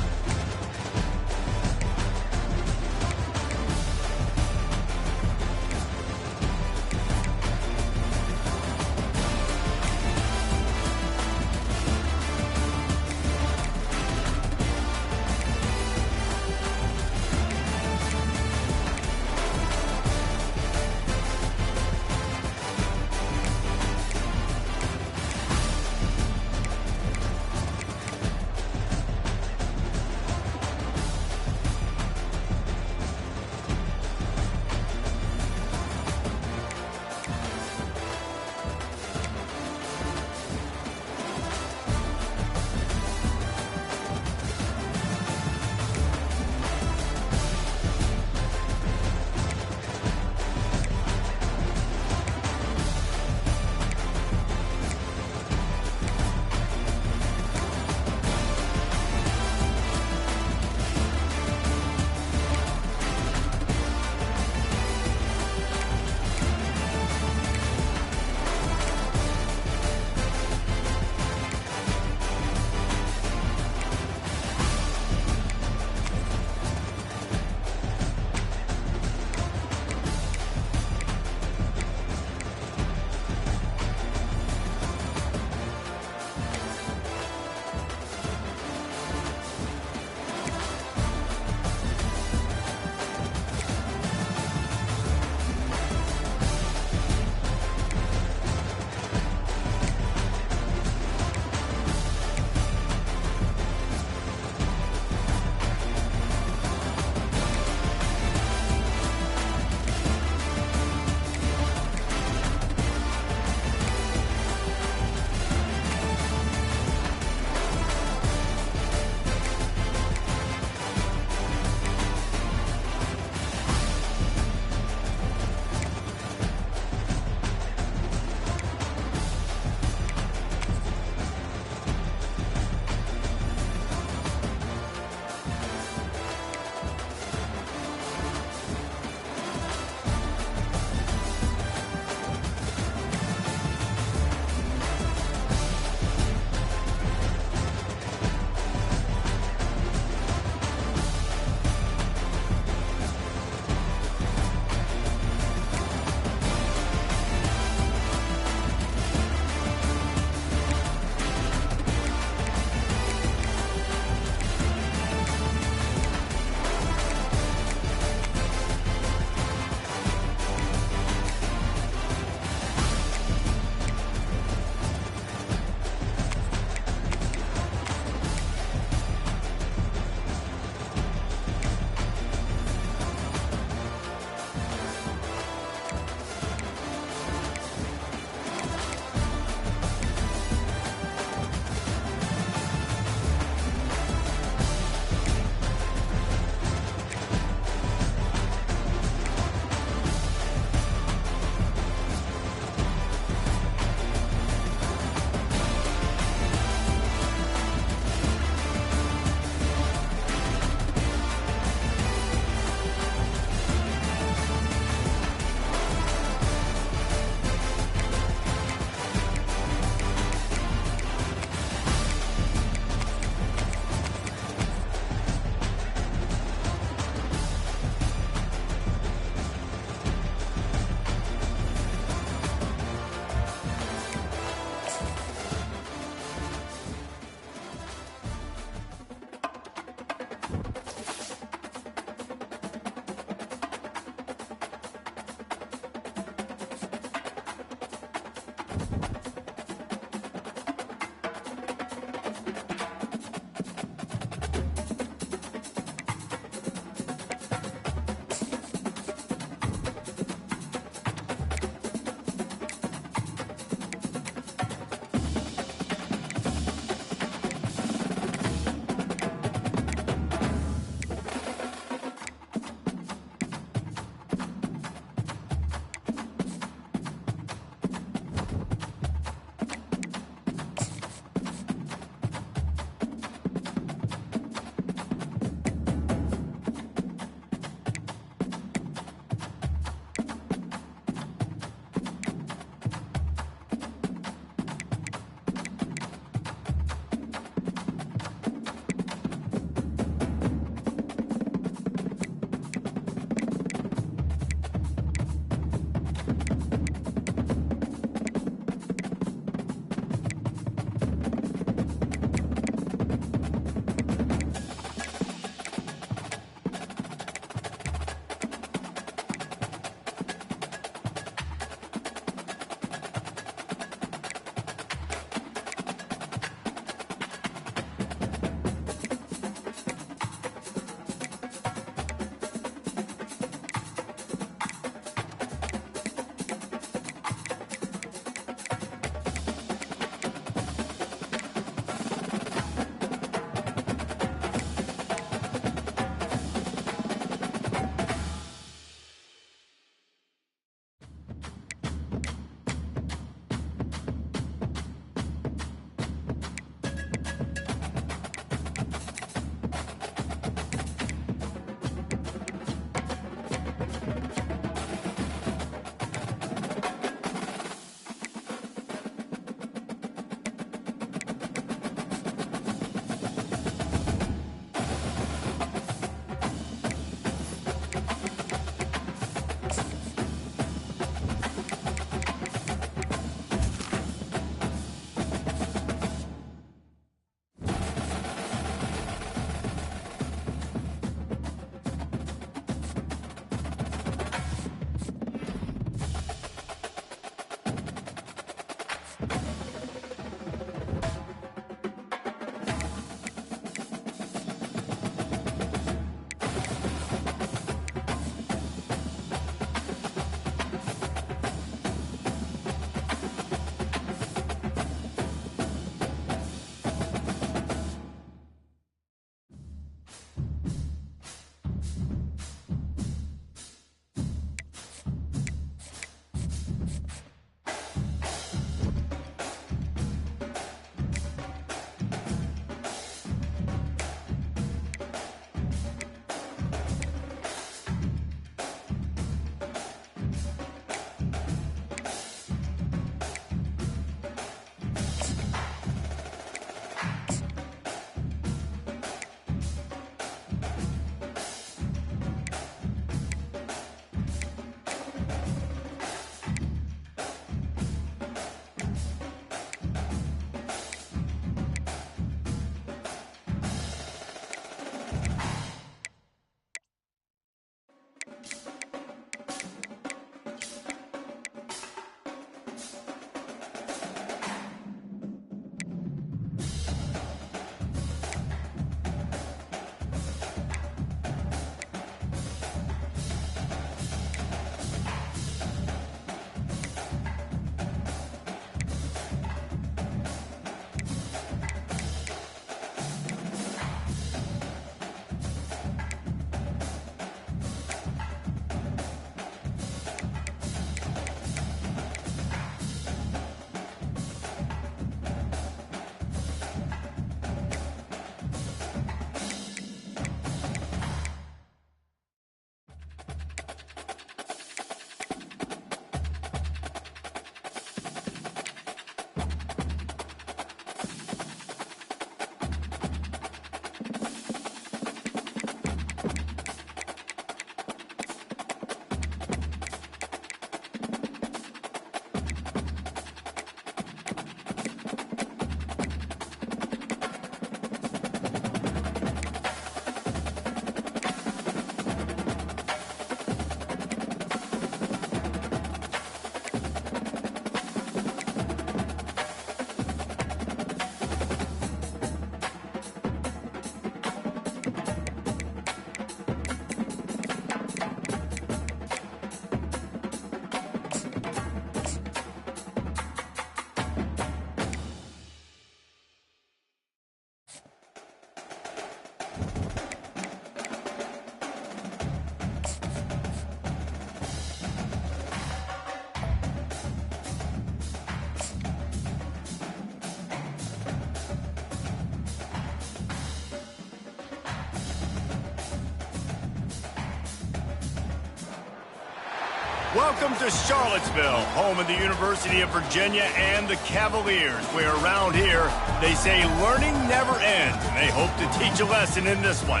Welcome to Charlottesville, home of the University of Virginia and the Cavaliers, where around here they say learning never ends, and they hope to teach a lesson in this one.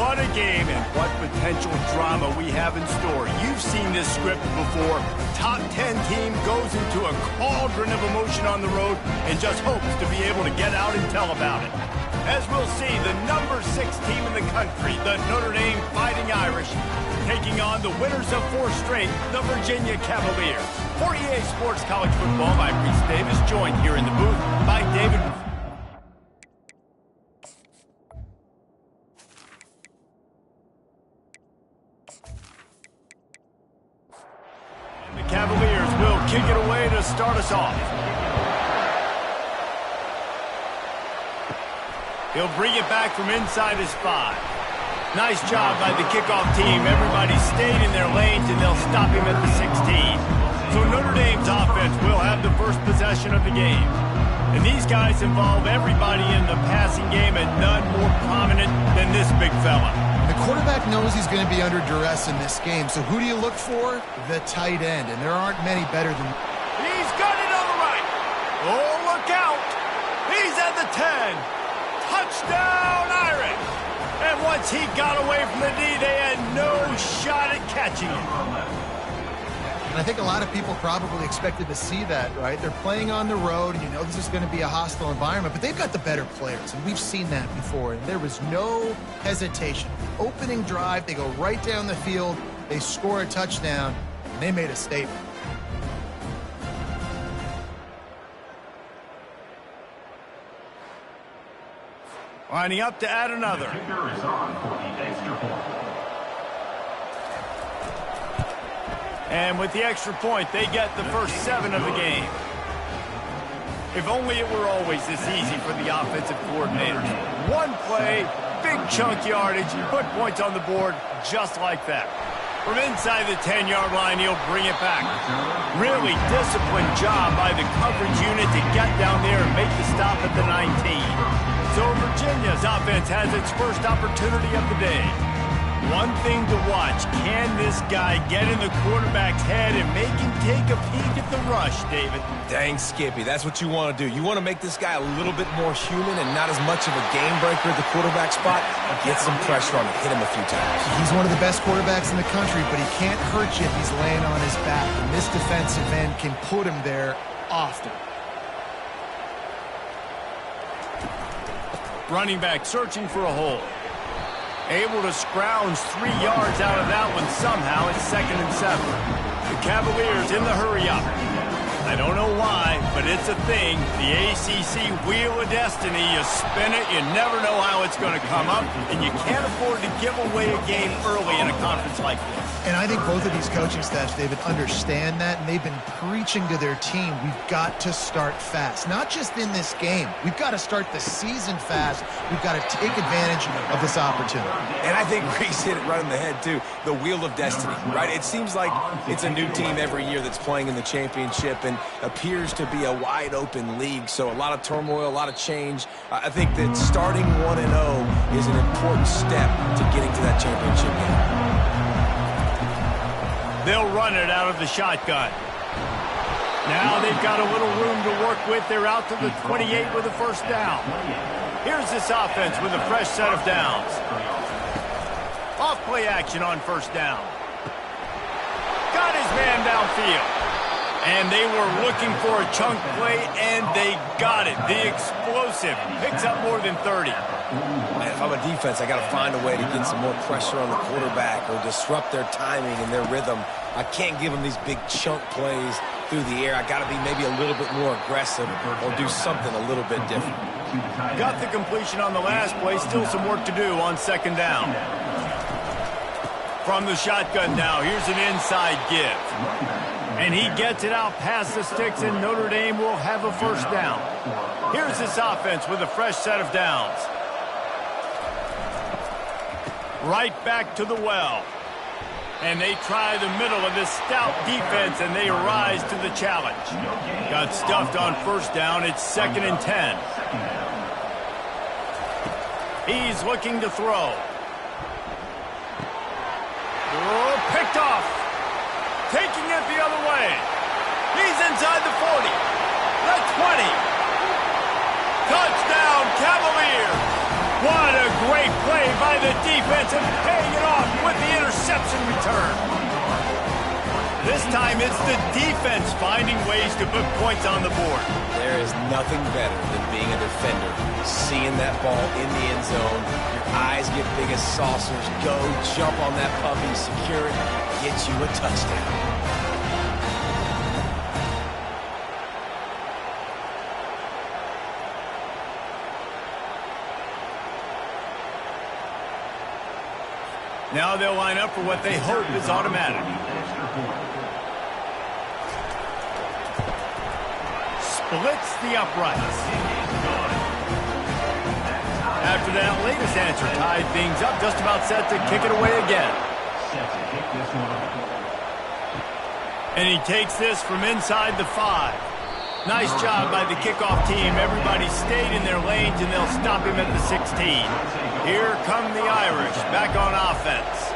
What a game and what potential drama we have in store. You've seen this script before. Top 10 team goes into a cauldron of emotion on the road and just hopes to be able to get out and tell about it. As we'll see, the number 6 team in the country, the Notre Dame Fighting Irish, taking on the winners of 4 straight, the Virginia Cavaliers. For EA Sports College Football, I'm Reese Davis, joined here in the booth by David. And the Cavaliers will kick it away to start us off. He'll bring it back from inside his 5. Nice job by the kickoff team. Everybody stayed in their lanes, and they'll stop him at the 16. So Notre Dame's offense will have the first possession of the game. And these guys involve everybody in the passing game, and none more prominent than this big fella. The quarterback knows he's going to be under duress in this game, so who do you look for? The tight end, and there aren't many better than... He's got it on the right. Oh, look out. He's at the 10. Touchdown, Irish. And once he got away from the D, they had no shot at catching it. And I think a lot of people probably expected to see that, right? They're playing on the road, and you know this is going to be a hostile environment, but they've got the better players, and we've seen that before, and there was no hesitation. Opening drive, they go right down the field, they score a touchdown, and they made a statement. Lining up to add another. The kicker is on for the extra point. And with the extra point, they get the first 7 of the game. If only it were always this easy for the offensive coordinators. One play, big chunk yardage, put points on the board just like that. From inside the 10-yard line, he'll bring it back. Really disciplined job by the coverage unit to get down there and make the stop at the 19. So Virginia's offense has its first opportunity of the day. One thing to watch, can this guy get in the quarterback's head and make him take a peek at the rush, David? Dang, Skippy, that's what you want to do. You want to make this guy a little bit more human and not as much of a game breaker at the quarterback spot. Get some pressure on him, hit him a few times. He's one of the best quarterbacks in the country, but he can't hurt you if he's laying on his back. And this defensive end can put him there often. Running back searching for a hole. Able to scrounge 3 yards out of that one somehow. It's 2nd and 7. The Cavaliers in the hurry up. I don't know why, but it's a thing. The ACC Wheel of Destiny. You spin it, you never know how it's going to come up, and you can't afford to give away a game early in a conference like this. And I think both of these coaching staffs, David, understand that, and they've been preaching to their team, we've got to start fast. Not just in this game. We've got to start the season fast. We've got to take advantage of this opportunity. And I think Reese hit it right on the head, too. The Wheel of Destiny, right? It seems like it's a new team every year that's playing in the championship and appears to be a wide-open league. So a lot of turmoil, a lot of change. I think that starting 1-0 is an important step to getting to that championship game. They'll run it out of the shotgun. Now they've got a little room to work with. They're out to the 28 with a first down. Here's this offense with a fresh set of downs. Off play action on first down. Got his man downfield. And they were looking for a chunk play, and they got it. The explosive picks up more than 30. Man, if I'm a defense, I got to find a way to get some more pressure on the quarterback or disrupt their timing and their rhythm. I can't give them these big chunk plays through the air. I got to be maybe a little bit more aggressive or do something a little bit different. Got the completion on the last play. Still some work to do on 2nd down. From the shotgun now, here's an inside give. And he gets it out past the sticks, and Notre Dame will have a first down. Here's this offense with a fresh set of downs. Right back to the well. And they try the middle of this stout defense, and they rise to the challenge. Got stuffed on first down. It's 2nd and 10. He's looking to throw. Oh, picked off. Taking play. He's inside the 40, the 20. Touchdown, Cavaliers. What a great play by the defense and paying it off with the interception return. This time it's the defense finding ways to put points on the board. There is nothing better than being a defender. Seeing that ball in the end zone, your eyes get big as saucers. Go, jump on that puppy, secure it, get you a touchdown. Now they'll line up for what they hope is automatic. Splits the uprights. After that latest answer tied things up, just about set to kick it away again. And he takes this from inside the 5. Nice job by the kickoff team. Everybody stayed in their lanes, and they'll stop him at the 16. Here come the Irish back on offense.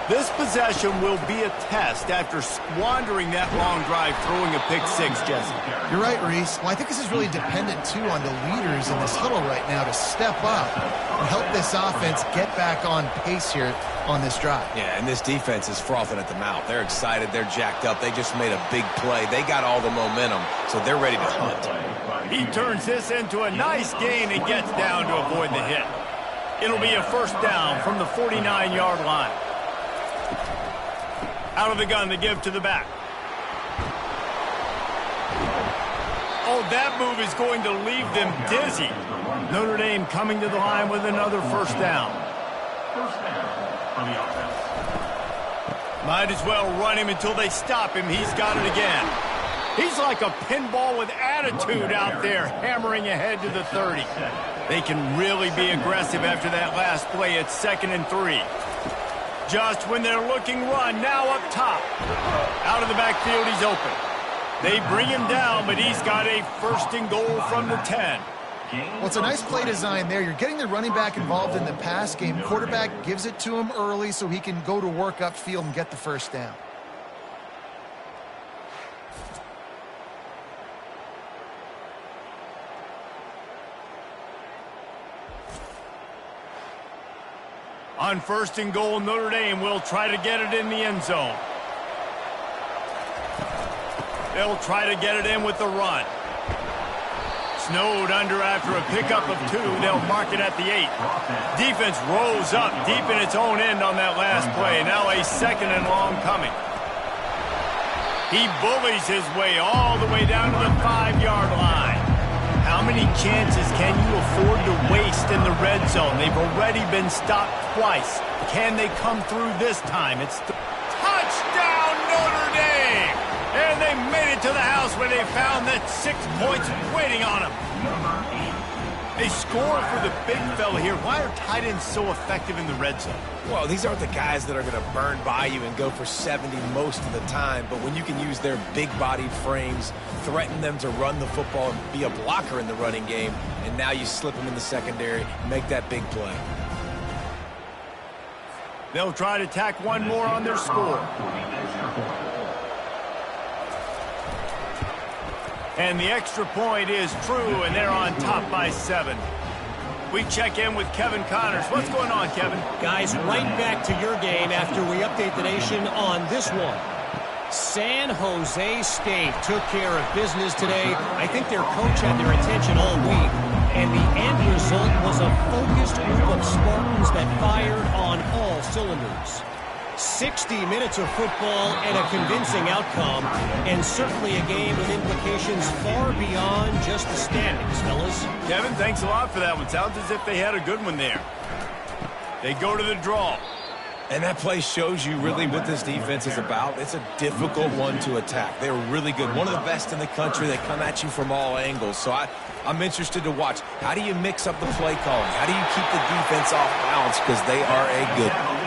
This possession will be a test after squandering that long drive throwing a pick 6, Jesse. You're right, Reese. Well, I think this is really dependent, too, on the leaders in this huddle right now to step up and help this offense get back on pace here on this drive. Yeah, and this defense is frothing at the mouth. They're excited. They're jacked up. They just made a big play. They got all the momentum, so they're ready to hunt. He turns this into a nice gain and gets down to avoid the hit. It'll be a first down from the 49-yard line. Out of the gun to give to the back. Oh, that move is going to leave them dizzy. Notre Dame coming to the line with another first down. First down on the offense. Might as well run him until they stop him. He's got it again. He's like a pinball with attitude out there, hammering ahead to the 30. They can really be aggressive after that last play. It's 2nd and 3. Just when they're looking run, now up top. Out of the backfield, he's open. They bring him down, but he's got a 1st and goal from the 10. Well, it's a nice play design there. You're getting the running back involved in the pass game. Quarterback gives it to him early so he can go to work upfield and get the first down. On 1st and goal, Notre Dame will try to get it in the end zone. They'll try to get it in with the run. Snowed under after a pickup of 2. They'll mark it at the 8. Defense rose up deep in its own end on that last play. Now a 2nd and long coming. He bullies his way all the way down to the 5-yard line. How many chances can you afford to waste in the red zone? They've already been stopped twice. Can they come through this time? It's the touchdown, Notre Dame! And they made it to the house where they found that 6 points waiting on them. They score for the big fella here. Why are tight ends so effective in the red zone? Well, these aren't the guys that are going to burn by you and go for 70 most of the time, but when you can use their big-bodied frames, threaten them to run the football and be a blocker in the running game, and now you slip them in the secondary, make that big play. They'll try to tack one more on their score. And the extra point is true, and they're on top by 7. We check in with Kevin Connors. What's going on, Kevin? Guys, right back to your game after we update the nation on this one. San Jose State took care of business today. I think their coach had their attention all week, and the end result was a focused group of Spartans that fired on all cylinders. 60 minutes of football and a convincing outcome, and certainly a game with implications far beyond just the standings, fellas. Kevin, thanks a lot for that one. Sounds as if they had a good one there. They go to the draw. And that play shows you really what this defense is about. It's a difficult one to attack. They're really good. One of the best in the country. They come at you from all angles. So I'm interested to watch. How do you mix up the play calling? How do you keep the defense off balance? Because they are a good one.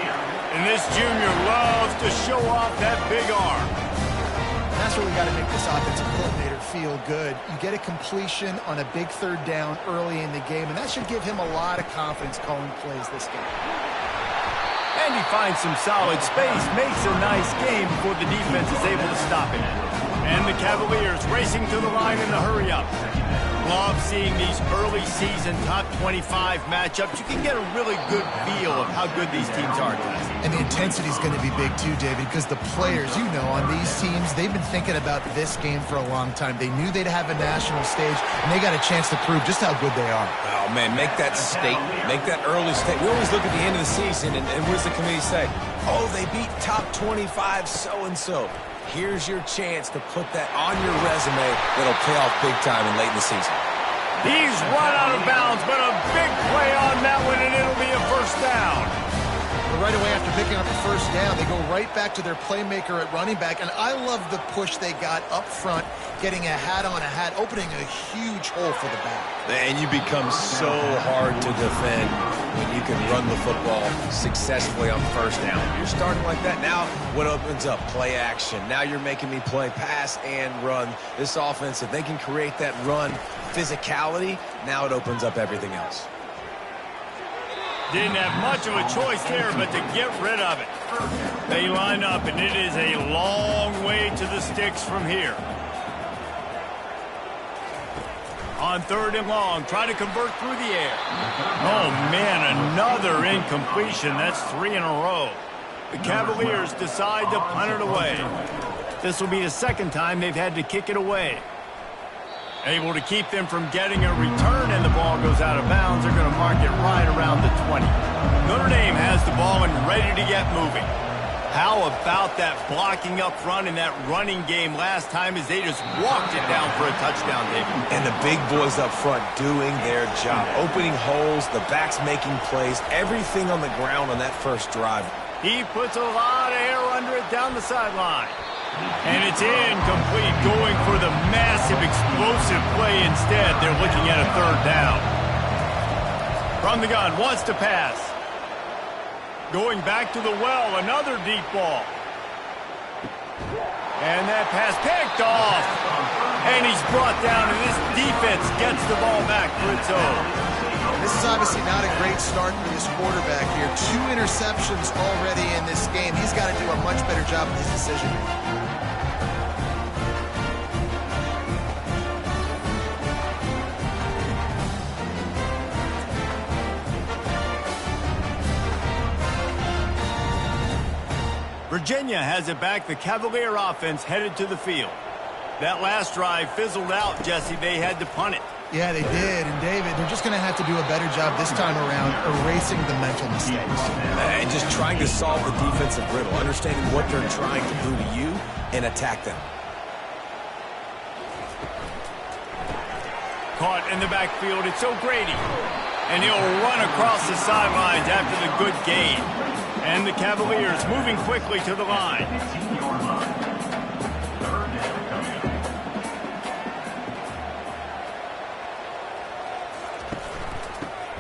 And this junior loves to show off that big arm. And that's where we got to make this offensive coordinator feel good. You get a completion on a big 3rd down early in the game, and that should give him a lot of confidence calling plays this game. And he finds some solid space, makes a nice game before the defense is able to stop him. And the Cavaliers racing to the line in the hurry-up. Love seeing these early season top 25 matchups. You can get a really good feel of how good these teams are, guys. And the intensity is going to be big too, David, because the players, you know, on these teams, they've been thinking about this game for a long time. They knew they'd have a national stage, and they got a chance to prove just how good they are. Oh, man, make that statement. Make that early statement. We always look at the end of the season, and what does the committee say? Oh, they beat top 25 so-and-so. Here's your chance to put that on your resume that'll pay off big time and late in the season. He's run out of bounds, but a big play on that one, and it'll be a first down. Right away after picking up the first down, they go right back to their playmaker at running back, and I love the push they got up front, getting a hat on a hat, opening a huge hole for the back. And you become so hard to defend when you can run the football successfully on first down. You're starting like that. Now what opens up? Play action. Now you're making me play pass and run. This offense, if they can create that run physicality, now it opens up everything else. Didn't have much of a choice there, but to get rid of it. They line up, and it is a long way to the sticks from here. On 3rd and long, try to convert through the air. Oh, man, another incompletion. That's 3 in a row. The Cavaliers decide to punt it away. This will be the second time they've had to kick it away. Able to keep them from getting a return, and the ball goes out of bounds. They're going to mark it right around the 20. Notre Dame has the ball and ready to get moving. How about that blocking up front in that running game last time as they just walked it down for a touchdown, David? And the big boys up front doing their job, opening holes, the backs making plays, everything on the ground on that first drive. He puts a lot of air under it down the sideline. And it's incomplete, going for the massive explosive play instead. They're looking at a 3rd down. From the gun, wants to pass. Going back to the well, another deep ball. And that pass picked off. And he's brought down, and this defense gets the ball back for its own. This is obviously not a great start for this quarterback here. 2 interceptions already in this game. He's got to do a much better job with his decision. Virginia has it back. The Cavalier offense headed to the field. That last drive fizzled out, Jesse. They had to punt it. Yeah, they did. And, David, they're just going to have to do a better job this time around erasing the mental mistakes. And just trying to solve the defensive riddle, understanding what they're trying to do to you and attack them. Caught in the backfield. It's O'Grady. And he'll run across the sidelines after the good gain. And the Cavaliers moving quickly to the line.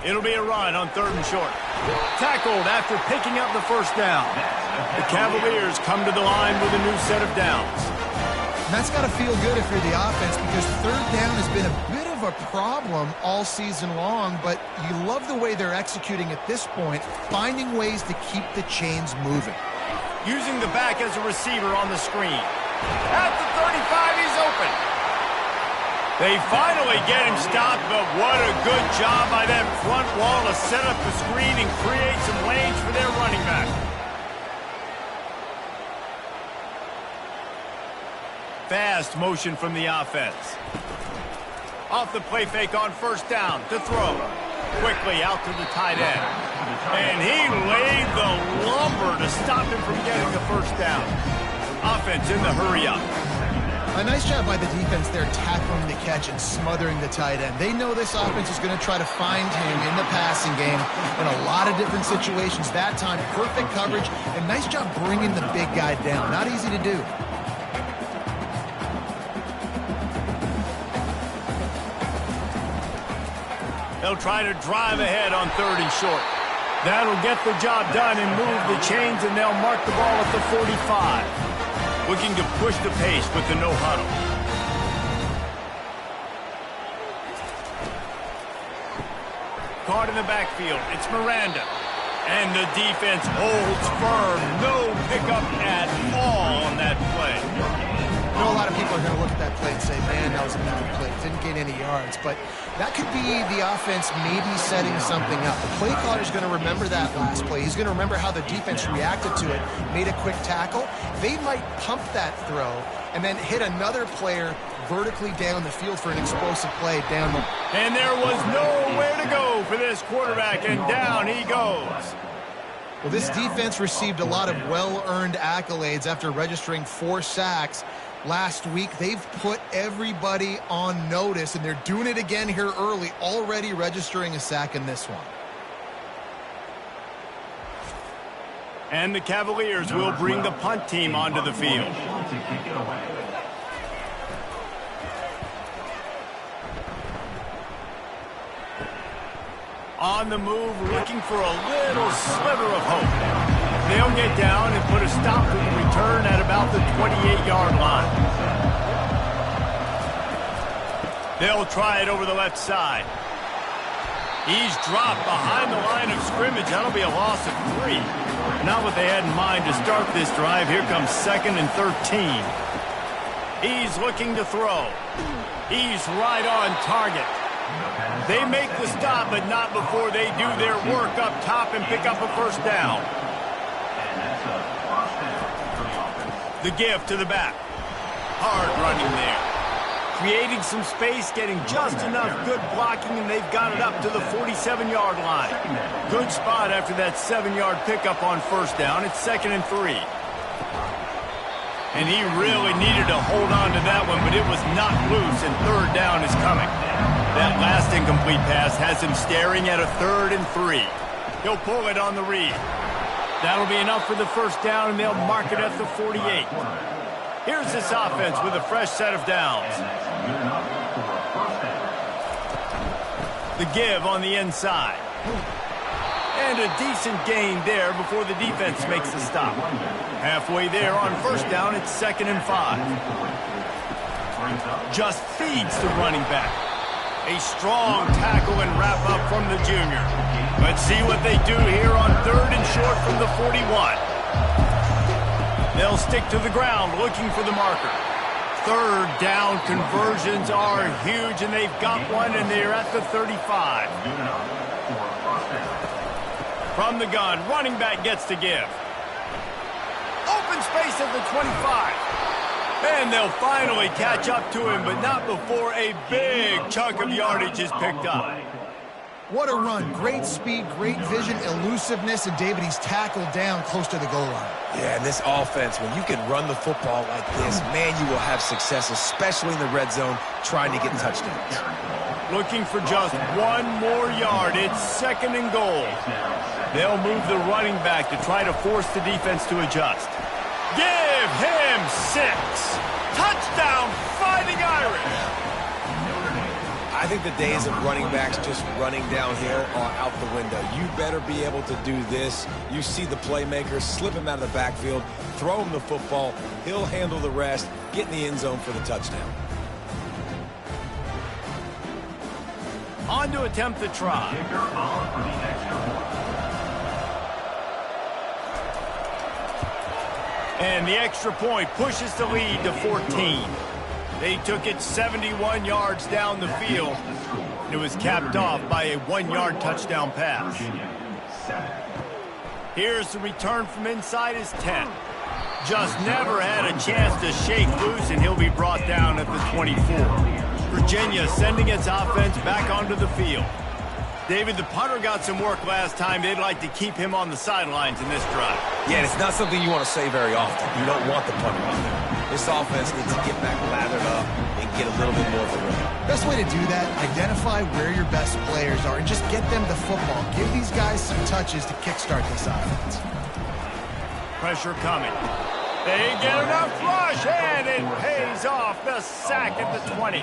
It'll be a run on 3rd and short. Tackled after picking up the first down. The Cavaliers come to the line with a new set of downs. And that's got to feel good if you're the offense, because 3rd down has been a bit of a problem all season long, but you love the way they're executing at this point, finding ways to keep the chains moving. Using the back as a receiver on the screen. At the 35, he's open. They finally get him stopped, but what a good job by that front wall to set up the screen and create some lanes for their running back. Fast motion from the offense. Off the play fake on 1st down to throw. Quickly out to the tight end. And he laid the lumber to stop him from getting the 1st down. Offense in the hurry-up. A nice job by the defense there, tackling the catch and smothering the tight end. They know this offense is going to try to find him in the passing game in a lot of different situations. That time, perfect coverage, and nice job bringing the big guy down. Not easy to do. They'll try to drive ahead on 3rd and short. That'll get the job done and move the chains, and they'll mark the ball at the 45. Looking to push the pace with the no huddle. Caught in the backfield. It's Miranda. And the defense holds firm. No pickup at all on that play. I know a lot of people are going to look at that play and say, man, that was an incomplete. Didn't gain any yards. But that could be the offense maybe setting something up. The play caller is going to remember that last play. He's going to remember how the defense reacted to it, made a quick tackle. They might pump that throw and then hit another player vertically down the field for an explosive play down the... And there was nowhere to go for this quarterback, and down he goes. Well, this defense received a lot of well-earned accolades after registering 4 sacks last week. They've put everybody on notice, and they're doing it again here early, already registering a sack in this one. And the Cavaliers will bring the punt team onto the field. On the move, looking for a little sliver of hope. They'll get down and put a stop to the return at about the 28-yard line. They'll try it over the left side. He's dropped behind the line of scrimmage. That'll be a loss of 3. Not what they had in mind to start this drive. Here comes 2nd and 13. He's looking to throw. He's right on target. They make the stop, but not before they do their work up top and pick up a first down. The give to the back. Hard running there. Creating some space, getting just enough good blocking, and they've got it up to the 47-yard line. Good spot after that 7-yard pickup on first down. It's 2nd and 3. And he really needed to hold on to that one, but it was knocked loose, and 3rd down is coming. That last incomplete pass has him staring at a 3rd and 3. He'll pull it on the read. That'll be enough for the first down, and they'll mark it at the 48. Here's this offense with a fresh set of downs. The give on the inside. And a decent gain there before the defense makes the stop. Halfway there on first down, it's 2nd and 5. Just feeds the running back. A strong tackle and wrap up from the junior. Let's see what they do here on 3rd and short from the 41. They'll stick to the ground looking for the marker. 3rd down conversions are huge, and they've got one, and they're at the 35. From the gun, running back gets to give. Open space at the 25. And they'll finally catch up to him, but not before a big chunk of yardage is picked up. What a run. Great speed, great vision, elusiveness, and David, he's tackled down close to the goal line. Yeah, and this offense, when you can run the football like this, man, you will have success, especially in the red zone, trying to get touchdowns. Looking for just 1 more yard. It's 2nd and goal. They'll move the running back to try to force the defense to adjust. Give him 6. Touchdown, Fighting Irish. I think the days of running backs just running downhill are out the window. You better be able to do this. You see the playmaker, slip him out of the backfield, throw him the football. He'll handle the rest, get in the end zone for the touchdown. On to attempt the try. And the extra point pushes the lead to 14. They took it 71 yards down the field. It was capped off by a 1-yard touchdown pass. Here's the return from inside his 10. Just never had a chance to shake loose, and he'll be brought down at the 24. Virginia sending its offense back onto the field. David, the punter got some work last time. They'd like to keep him on the sidelines in this drive. Yeah, it's not something you want to say very often. You don't want the punter on there. This offense needs to get back lathered up and get a little bit more of a rhythm. Best way to do that, identify where your best players are and just get them the football. Give these guys some touches to kickstart this offense. Pressure coming. They get enough rush, and it pays off. The sack at the 20.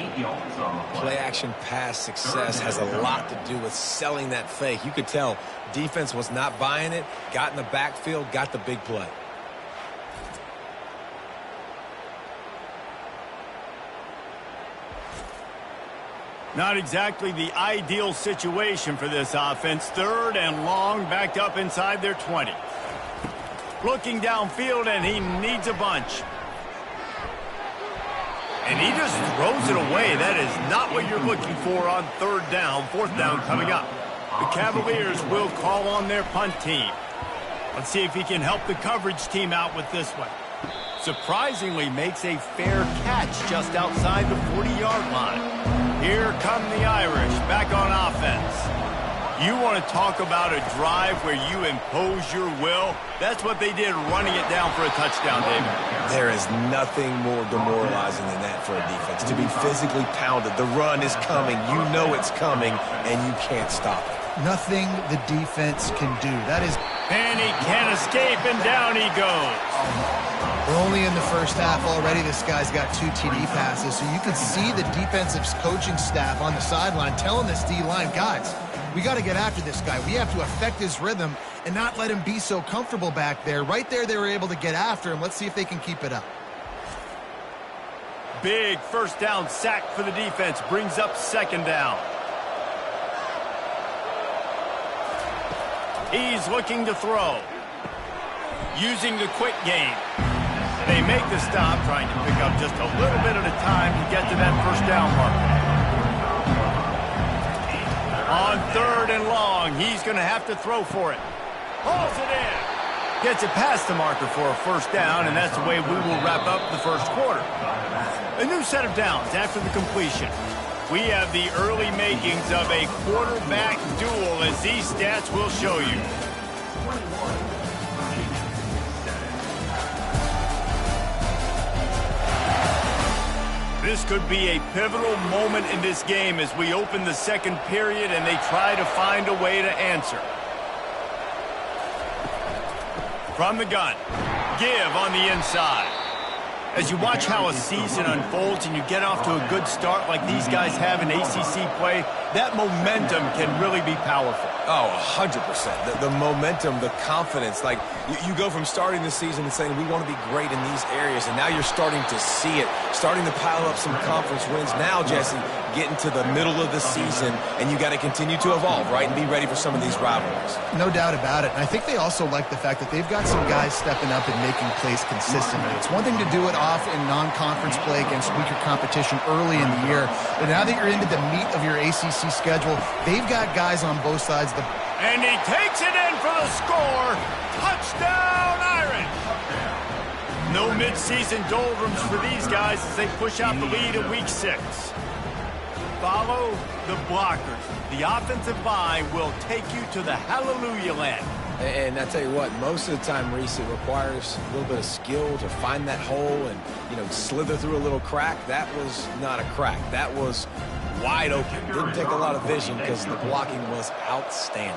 Play-action pass success has a lot to do with selling that fake. You could tell defense was not buying it, got in the backfield, got the big play. Not exactly the ideal situation for this offense. 3rd and long, backed up inside their 20. Looking downfield, and he needs a bunch. And he just throws it away. That is not what you're looking for on third down. Fourth down coming up. The Cavaliers will call on their punt team. Let's see if he can help the coverage team out with this one. Surprisingly makes a fair catch just outside the 40-yard line. Here come the Irish back on offense. You want to talk about a drive where you impose your will? That's what they did, running it down for a touchdown, David. There is nothing more demoralizing than that for a defense. To be physically pounded, the run is coming, you know it's coming, and you can't stop it. Nothing the defense can do. That is... And he can't escape, and down he goes. We're only in the first half already. This guy's got 2 TD passes, so you can see the defensive coaching staff on the sideline telling this D-line, guys, we got to get after this guy. We have to affect his rhythm and not let him be so comfortable back there. Right there, they were able to get after him. Let's see if they can keep it up. Big first down sack for the defense. Brings up second down. He's looking to throw. Using the quick game. They make the stop, trying to pick up just a little bit at a time to get to that first down marker. On third and long, he's going to have to throw for it. Hauls it in. Gets it past the marker for a first down, and that's the way we will wrap up the first quarter. A new set of downs after the completion. We have the early makings of a quarterback duel, as these stats will show you. This could be a pivotal moment in this game as we open the second period and they try to find a way to answer. From the gun, give on the inside. As you watch how a season unfolds and you get off to a good start like these guys have in ACC play, that momentum can really be powerful. Oh, 100%. The momentum, the confidence. Like, you go from starting the season and saying, we want to be great in these areas, and now you're starting to see it, starting to pile up some conference wins. Now, Jesse, getting to the middle of the season, and you got to continue to evolve, right, and be ready for some of these rivalries. No doubt about it. And I think they also like the fact that they've got some guys stepping up and making plays consistently. It's one thing to do it off in non-conference play against weaker competition early in the year, but now that you're into the meat of your ACC schedule, they've got guys on both sides. And he takes it in for the score. Touchdown, Irish! No midseason doldrums for these guys as they push out the lead in week 6. Follow the blockers. The offensive line will take you to the hallelujah land. And I tell you what, most of the time, Reese, it requires a little bit of skill to find that hole and, slither through a little crack. That was not a crack. That was wide open. Didn't take a lot of vision because the blocking was outstanding.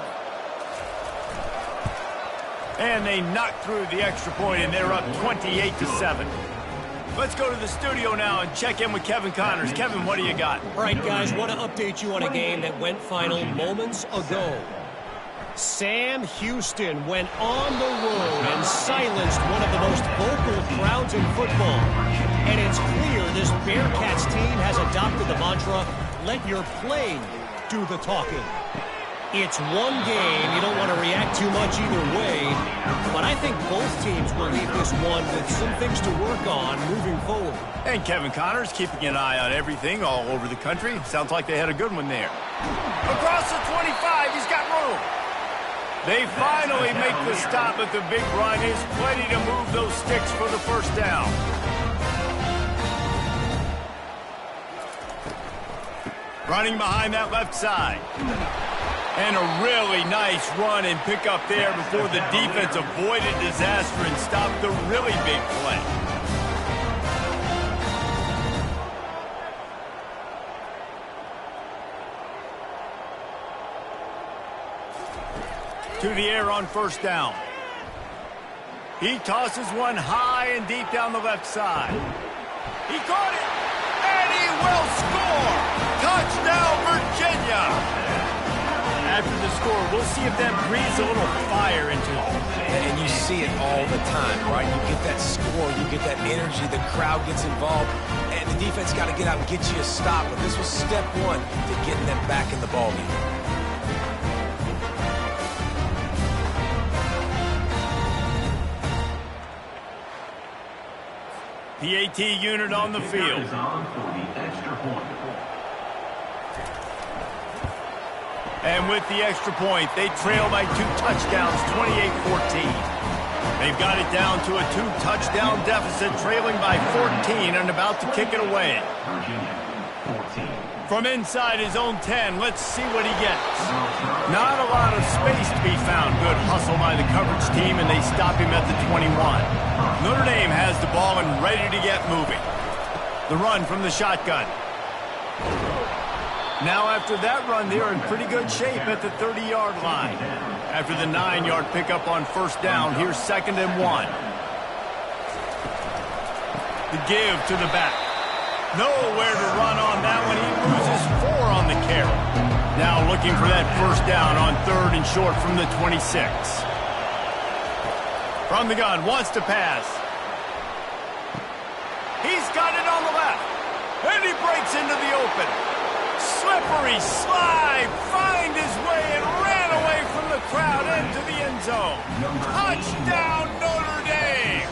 And they knocked through the extra point, and they're up 28-7. Let's go to the studio now and check in with Kevin Connors. Kevin, what do you got? All right, guys, want to update you on a game that went final moments ago. Sam Houston went on the road and silenced one of the most vocal crowds in football. And it's clear this Bearcats team has adopted the mantra, let your play do the talking. It's one game. You don't want to react too much either way. But I think both teams will leave this one with some things to work on moving forward. And Kevin Connors keeping an eye on everything all over the country. Sounds like they had a good one there. Across the 25, he's got room. They finally make the stop, but the big run is plenty to move those sticks for the first down. Running behind that left side. And a really nice run and pick up there before the defense avoided disaster and stopped the really big play. To the air on first down. He tosses one high and deep down the left side. He caught it, and he will score! Touchdown, Virginia! After the score, we'll see if that breathes a little fire into it. And you see it all the time, right? You get that score, you get that energy, the crowd gets involved, and the defense got to get out and get you a stop. But this was step one to getting them back in the ballgame. PAT unit on the field. Is on for the extra point. And with the extra point, they trail by 2 touchdowns, 28-14. They've got it down to a 2-touchdown deficit, trailing by 14 and about to kick it away. Virginia, 14. From inside his own 10, let's see what he gets. Not a lot of space to be found. Good hustle by the coverage team, and they stop him at the 21. Notre Dame has the ball and ready to get moving. The run from the shotgun. Now after that run, they're in pretty good shape at the 30-yard line. After the 9-yard pickup on first down, here's 2nd and 1. The give to the back. Nowhere to run on that one. He loses 4 on the carry. Now looking for that first down on 3rd and short from the 26. From the gun, wants to pass. He's got it on the left. And he breaks into the open. Slippery slide, find his way and ran away from the crowd into the end zone. Touchdown, Notre Dame!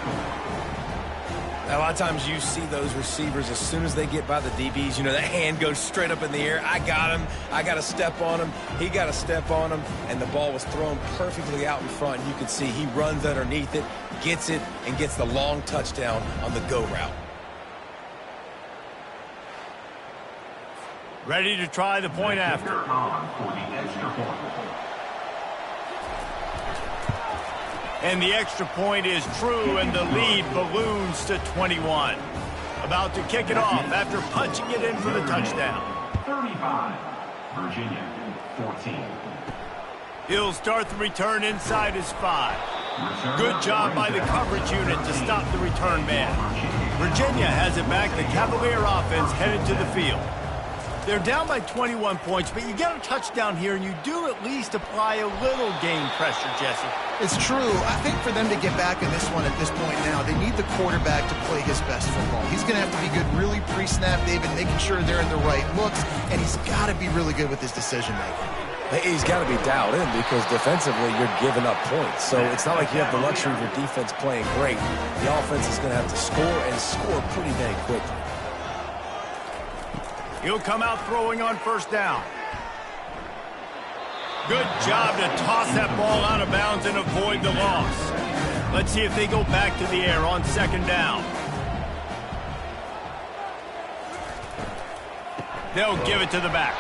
Now, a lot of times you see those receivers, as soon as they get by the DBs, you know, that hand goes straight up in the air. I got him. I got to step on him. He got to step on him. And the ball was thrown perfectly out in front. You can see he runs underneath it, gets it, and gets the long touchdown on the go route. Ready to try the point after. On for the extra point. And the extra point is true, and the lead balloons to 21. About to kick it off after punching it in for the touchdown. 35. Virginia, 14. He'll start the return inside his 5. Good job by the coverage unit to stop the return man. Virginia has it back. The Cavalier offense headed to the field. They're down by 21 points, but you get a touchdown here, and you do at least apply a little game pressure, Jesse. It's true. I think for them to get back in this one at this point now, they need the quarterback to play his best football. He's going to have to be good really pre-snap, David, making sure they're in the right looks, and he's got to be really good with his decision-making. He's got to be dialed in because defensively you're giving up points. So it's not like you have the luxury of your defense playing great. The offense is going to have to score and score pretty dang quickly. He'll come out throwing on first down. Good job to toss that ball out of bounds and avoid the loss. Let's see if they go back to the air on 2nd down. They'll give it to the back.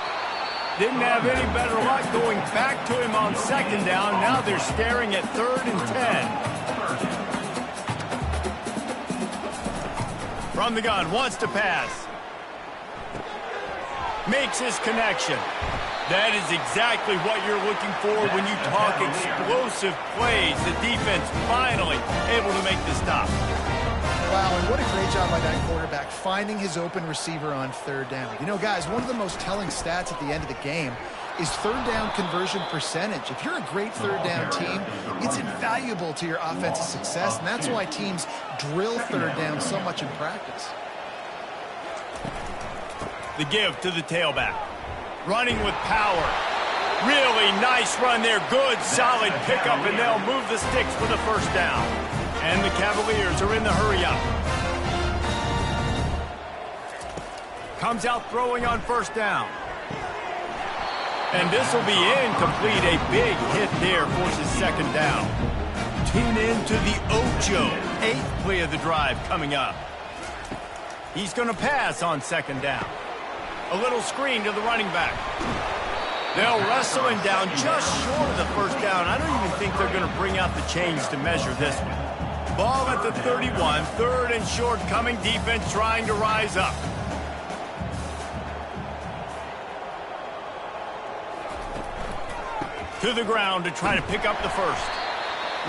Didn't have any better luck going back to him on 2nd down. Now they're staring at 3rd and 10. From the gun, wants to pass. Makes his connection. That is exactly what you're looking for when you talk explosive plays. The defense finally able to make the stop. Wow, and what a great job by that quarterback, finding his open receiver on 3rd down. You know, guys, one of the most telling stats at the end of the game is 3rd down conversion percentage. If you're a great 3rd down team, it's invaluable to your offensive success, and that's why teams drill 3rd down so much in practice. The give to the tailback. Running with power. Really nice run there. Good, solid pickup, and they'll move the sticks for the first down. And the Cavaliers are in the hurry-up. Comes out throwing on first down. And this will be incomplete. A big hit there forces 2nd down. Tune in to the Ocho. 8th play of the drive coming up. He's going to pass on 2nd down. A little screen to the running back. They'll wrestle him down just short of the first down. I don't even think they're going to bring out the chains to measure this one. Ball at the 31, 3rd and short coming. Defense trying to rise up. To the ground to try to pick up the first.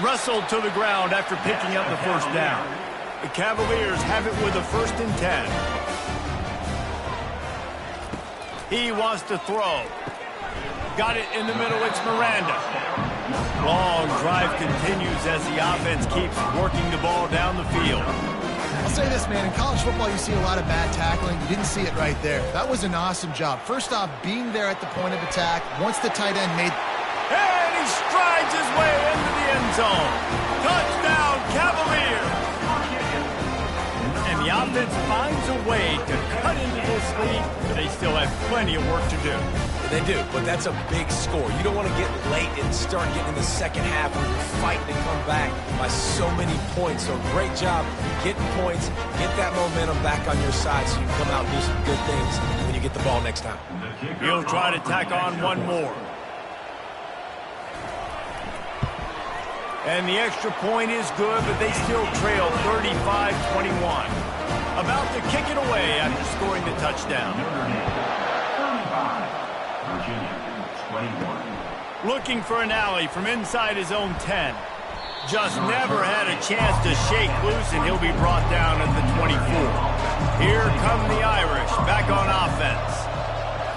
Wrestled to the ground after picking up the first down. The Cavaliers have it with a 1st and 10. He wants to throw. Got it in the middle. It's Miranda. Long drive continues as the offense keeps working the ball down the field. I'll say this, man. In college football, you see a lot of bad tackling. You didn't see it right there. That was an awesome job. First off, being there at the point of attack. Once the tight end made... And he strides his way into the end zone. Touchdown, Cavaliers. And the offense finds a way to cut into this lead, but they still have plenty of work to do. They do, but that's a big score. You don't want to get late and start getting in the second half where you're fighting to come back by so many points. So great job getting points, get that momentum back on your side so you can come out and do some good things when you get the ball next time. He'll try to tack on one more. And the extra point is good, but they still trail 35-21. About to kick it away after scoring the touchdown. Looking for an alley from inside his own 10. Just never had a chance to shake loose, and he'll be brought down at the 24. Here come the Irish, back on offense.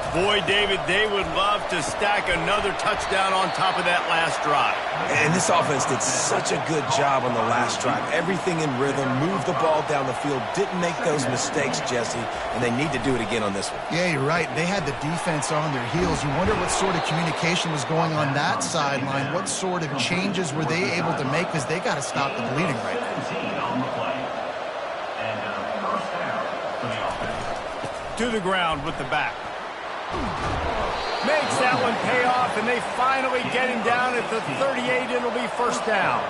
Boy, David, they would love to stack another touchdown on top of that last drive. And this offense did such a good job on the last drive. Everything in rhythm, moved the ball down the field, didn't make those mistakes, Jesse, and they need to do it again on this one. Yeah, you're right. They had the defense on their heels. You wonder what sort of communication was going on that sideline. What sort of changes were they able to make, because they got to stop the bleeding right now. To the ground with the back. Makes that one pay off, and they finally get him down at the 38. It'll be first down.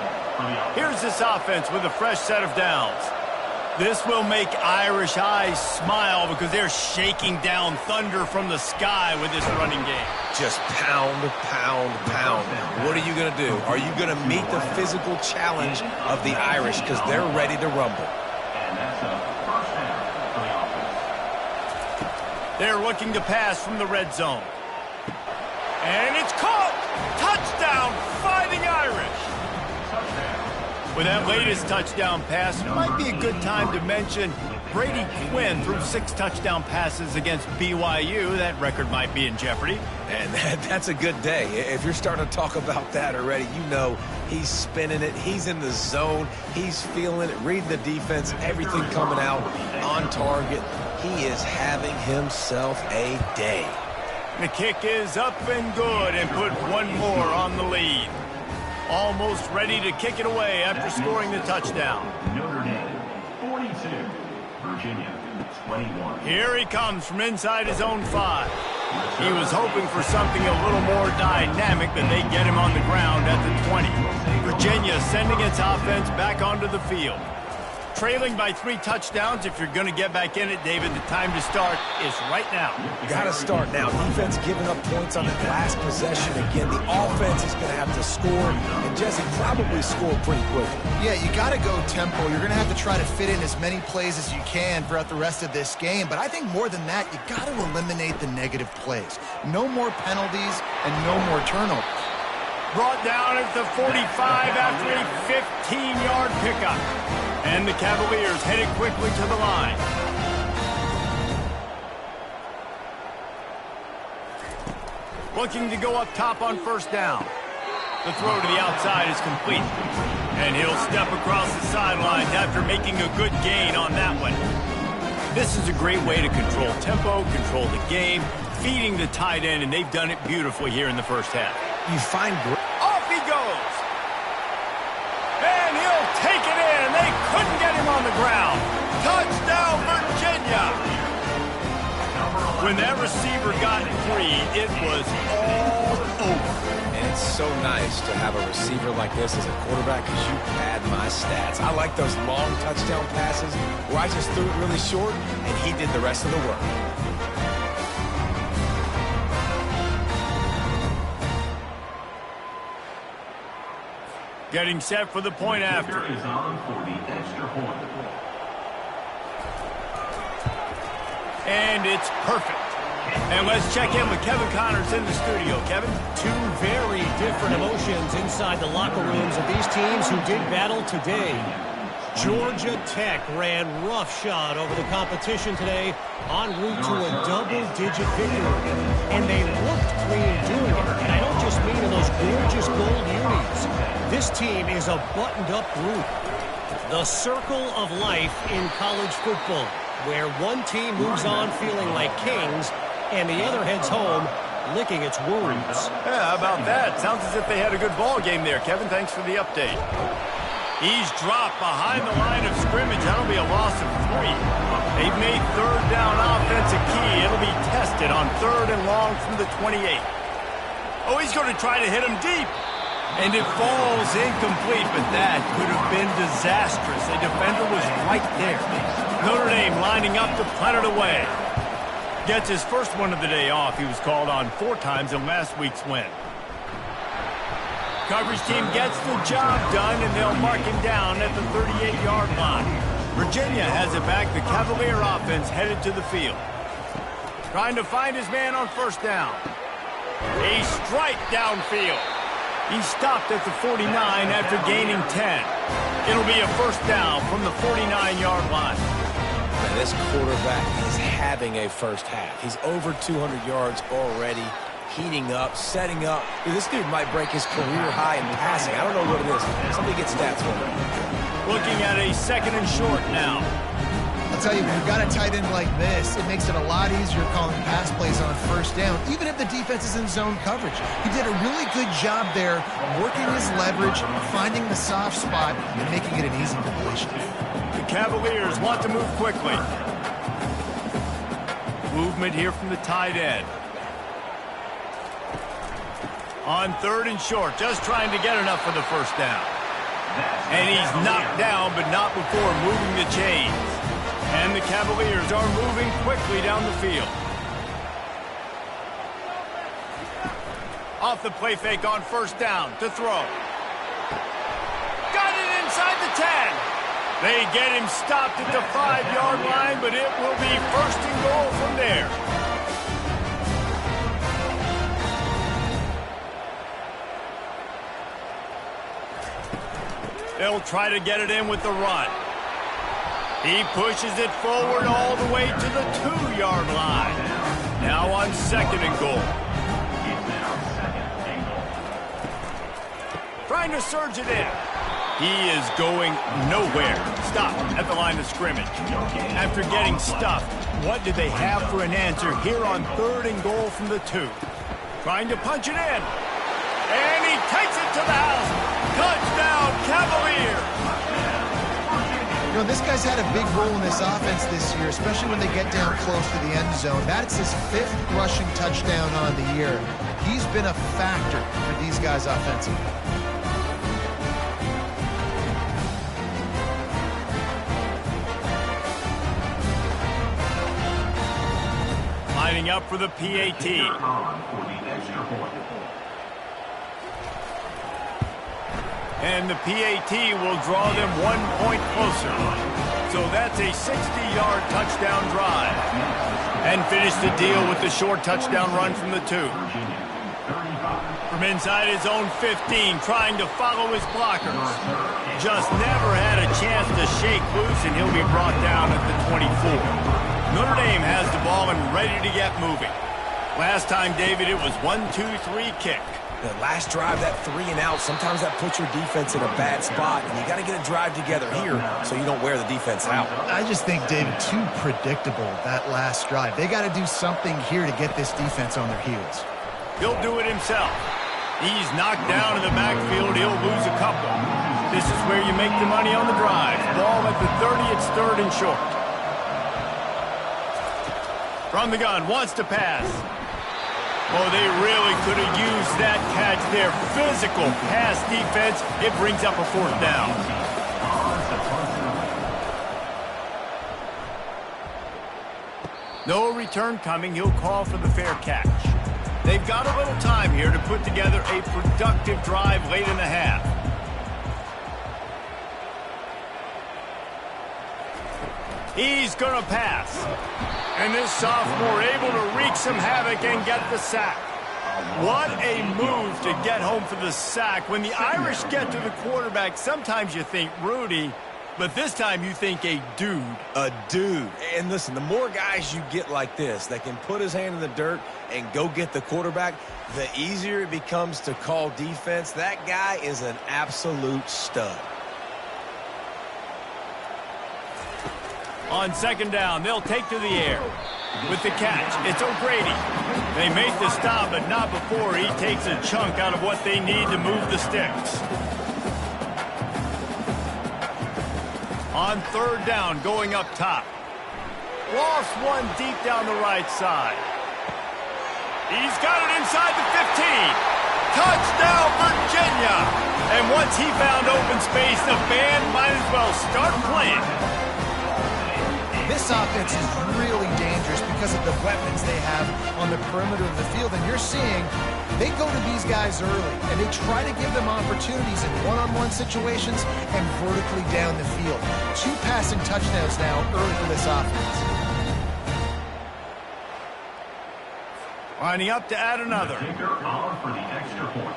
Here's this offense with a fresh set of downs. This will make Irish eyes smile because they're shaking down thunder from the sky with this running game. Just pound, pound, pound. What are you going to do? Are you going to meet the physical challenge of the Irish, because they're ready to rumble? They're looking to pass from the red zone. And it's caught! Touchdown, Fighting Irish! With that latest touchdown pass, it might be a good time to mention Brady Quinn threw 6 touchdown passes against BYU. That record might be in jeopardy. And that's a good day. If you're starting to talk about that already, you know he's spinning it. He's in the zone. He's feeling it, reading the defense, everything coming out on target. He is having himself a day. The kick is up and good, and put one more on the lead. Almost ready to kick it away after scoring the touchdown. Notre Dame, 42. Virginia, 21. Here he comes from inside his own 5. He was hoping for something a little more dynamic, but they get him on the ground at the 20. Virginia sending its offense back onto the field. Trailing by 3 touchdowns. If you're going to get back in it, David, the time to start is right now. Got to start now. Defense giving up points on that last possession. Again, the offense is going to have to score, and Jesse probably score pretty quickly. Yeah, you got to go tempo. You're going to have to try to fit in as many plays as you can throughout the rest of this game. But I think more than that, you got to eliminate the negative plays. No more penalties and no more turnovers. Brought down at the 45 after a 15-yard pickup. And the Cavaliers headed quickly to the line. Looking to go up top on first down. The throw to the outside is complete. And he'll step across the sidelines after making a good gain on that one. This is a great way to control tempo, control the game, feeding the tight end, and they've done it beautifully here in the first half. You find... Off he goes! And he'll take it in. They couldn't get him on the ground. Touchdown, Virginia! When that receiver got free, it was all over. And it's so nice to have a receiver like this as a quarterback, because you pad my stats. I like those long touchdown passes where I just threw it really short, and he did the rest of the work. Getting set for the point after. Is on for the extra point. And it's perfect. And let's check in with Kevin Connors in the studio. Kevin? 2 very different emotions inside the locker rooms of these teams who did battle today. Georgia Tech ran roughshod over the competition today en route to a double-digit victory. And they looked clean doing it. And I don't just mean in those gorgeous gold unis. This team is a buttoned-up group. The circle of life in college football, where one team moves on feeling like kings and the other heads home licking its wounds. Yeah, how about that? Sounds as if they had a good ball game there. Kevin, thanks for the update. He's dropped behind the line of scrimmage. That'll be a loss of 3. They've made third down offense a key. It'll be tested on 3rd and long from the 28. Oh, he's going to try to hit him deep. And it falls incomplete, but that could have been disastrous. A defender was right there. Notre Dame lining up to punt it away. Gets his first one of the day off. He was called on 4 times in last week's win. Coverage team gets the job done, and they'll mark him down at the 38-yard line. Virginia has it back. The Cavalier offense headed to the field. Trying to find his man on first down. A strike downfield. He stopped at the 49 after gaining 10. It'll be a first down from the 49-yard line. Man, this quarterback is having a first half. He's over 200 yards already. Heating up, setting up. Dude, this dude might break his career high in passing. I don't know what it is. Somebody get stats for him. Looking at a 2nd and short now. I'll tell you, when you've got a tight end like this, it makes it a lot easier calling pass plays on first down, even if the defense is in zone coverage. He did a really good job there, working his leverage, finding the soft spot, and making it an easy completion. The Cavaliers want to move quickly. Movement here from the tight end. On 3rd and short, just trying to get enough for the first down. And he's knocked down, but not before moving the chains. And the Cavaliers are moving quickly down the field. Off the play fake on first down to throw. Got it inside the 10. They get him stopped at the 5-yard line, but it will be 1st and goal from there. They'll try to get it in with the run. He pushes it forward all the way to the 2-yard line. Now on 2nd and goal. Trying to surge it in. He is going nowhere. Stop at the line of scrimmage. After getting stuffed, what do they have for an answer here on 3rd and goal from the 2? Trying to punch it in. And he takes it to the house. Touchdown, Cavalier! You know, this guy's had a big role in this offense this year, especially when they get down close to the end zone. That's his 5th rushing touchdown on the year. He's been a factor for these guys offensively. Lining up for the PAT. And the PAT will draw them 1 point closer. So that's a 60-yard touchdown drive. And finish the deal with the short touchdown run from the 2. From inside his own 15, trying to follow his blockers. Just never had a chance to shake loose, and he'll be brought down at the 24. Notre Dame has the ball and ready to get moving. Last time, David, it was 1-2-3 kick. The last drive, that 3 and out, sometimes that puts your defense in a bad spot, and you got to get a drive together here so you don't wear the defense out. I just think, David, too predictable, that last drive. They got to do something here to get this defense on their heels. He'll do it himself. He's knocked down in the backfield. He'll lose a couple. This is where you make the money on the drive. Ball at the 30, it's 3rd and short. From the gun, wants to pass. Oh, they really could have used that catch there. Physical pass defense. It brings up a 4th down. No return coming. He'll call for the fair catch. They've got a little time here to put together a productive drive late in the half. He's going to pass. And this sophomore able to wreak some havoc and get the sack. What a move to get home for the sack. When the Irish get to the quarterback, sometimes you think Rudy, but this time you think a dude. A dude. And listen, the more guys you get like this that can put his hand in the dirt and go get the quarterback, the easier it becomes to call defense. That guy is an absolute stud. On 2nd down, they'll take to the air. With the catch, it's O'Grady. They make the stop, but not before he takes a chunk out of what they need to move the sticks. On third down, going up top. Lost one deep down the right side. He's got it inside the 15. Touchdown, Virginia! And once he found open space, the band might as well start playing. This offense is really dangerous because of the weapons they have on the perimeter of the field. And you're seeing they go to these guys early, and they try to give them opportunities in one-on-one situations and vertically down the field. 2 passing touchdowns now early for this offense. Lining up to add another. For the extra point.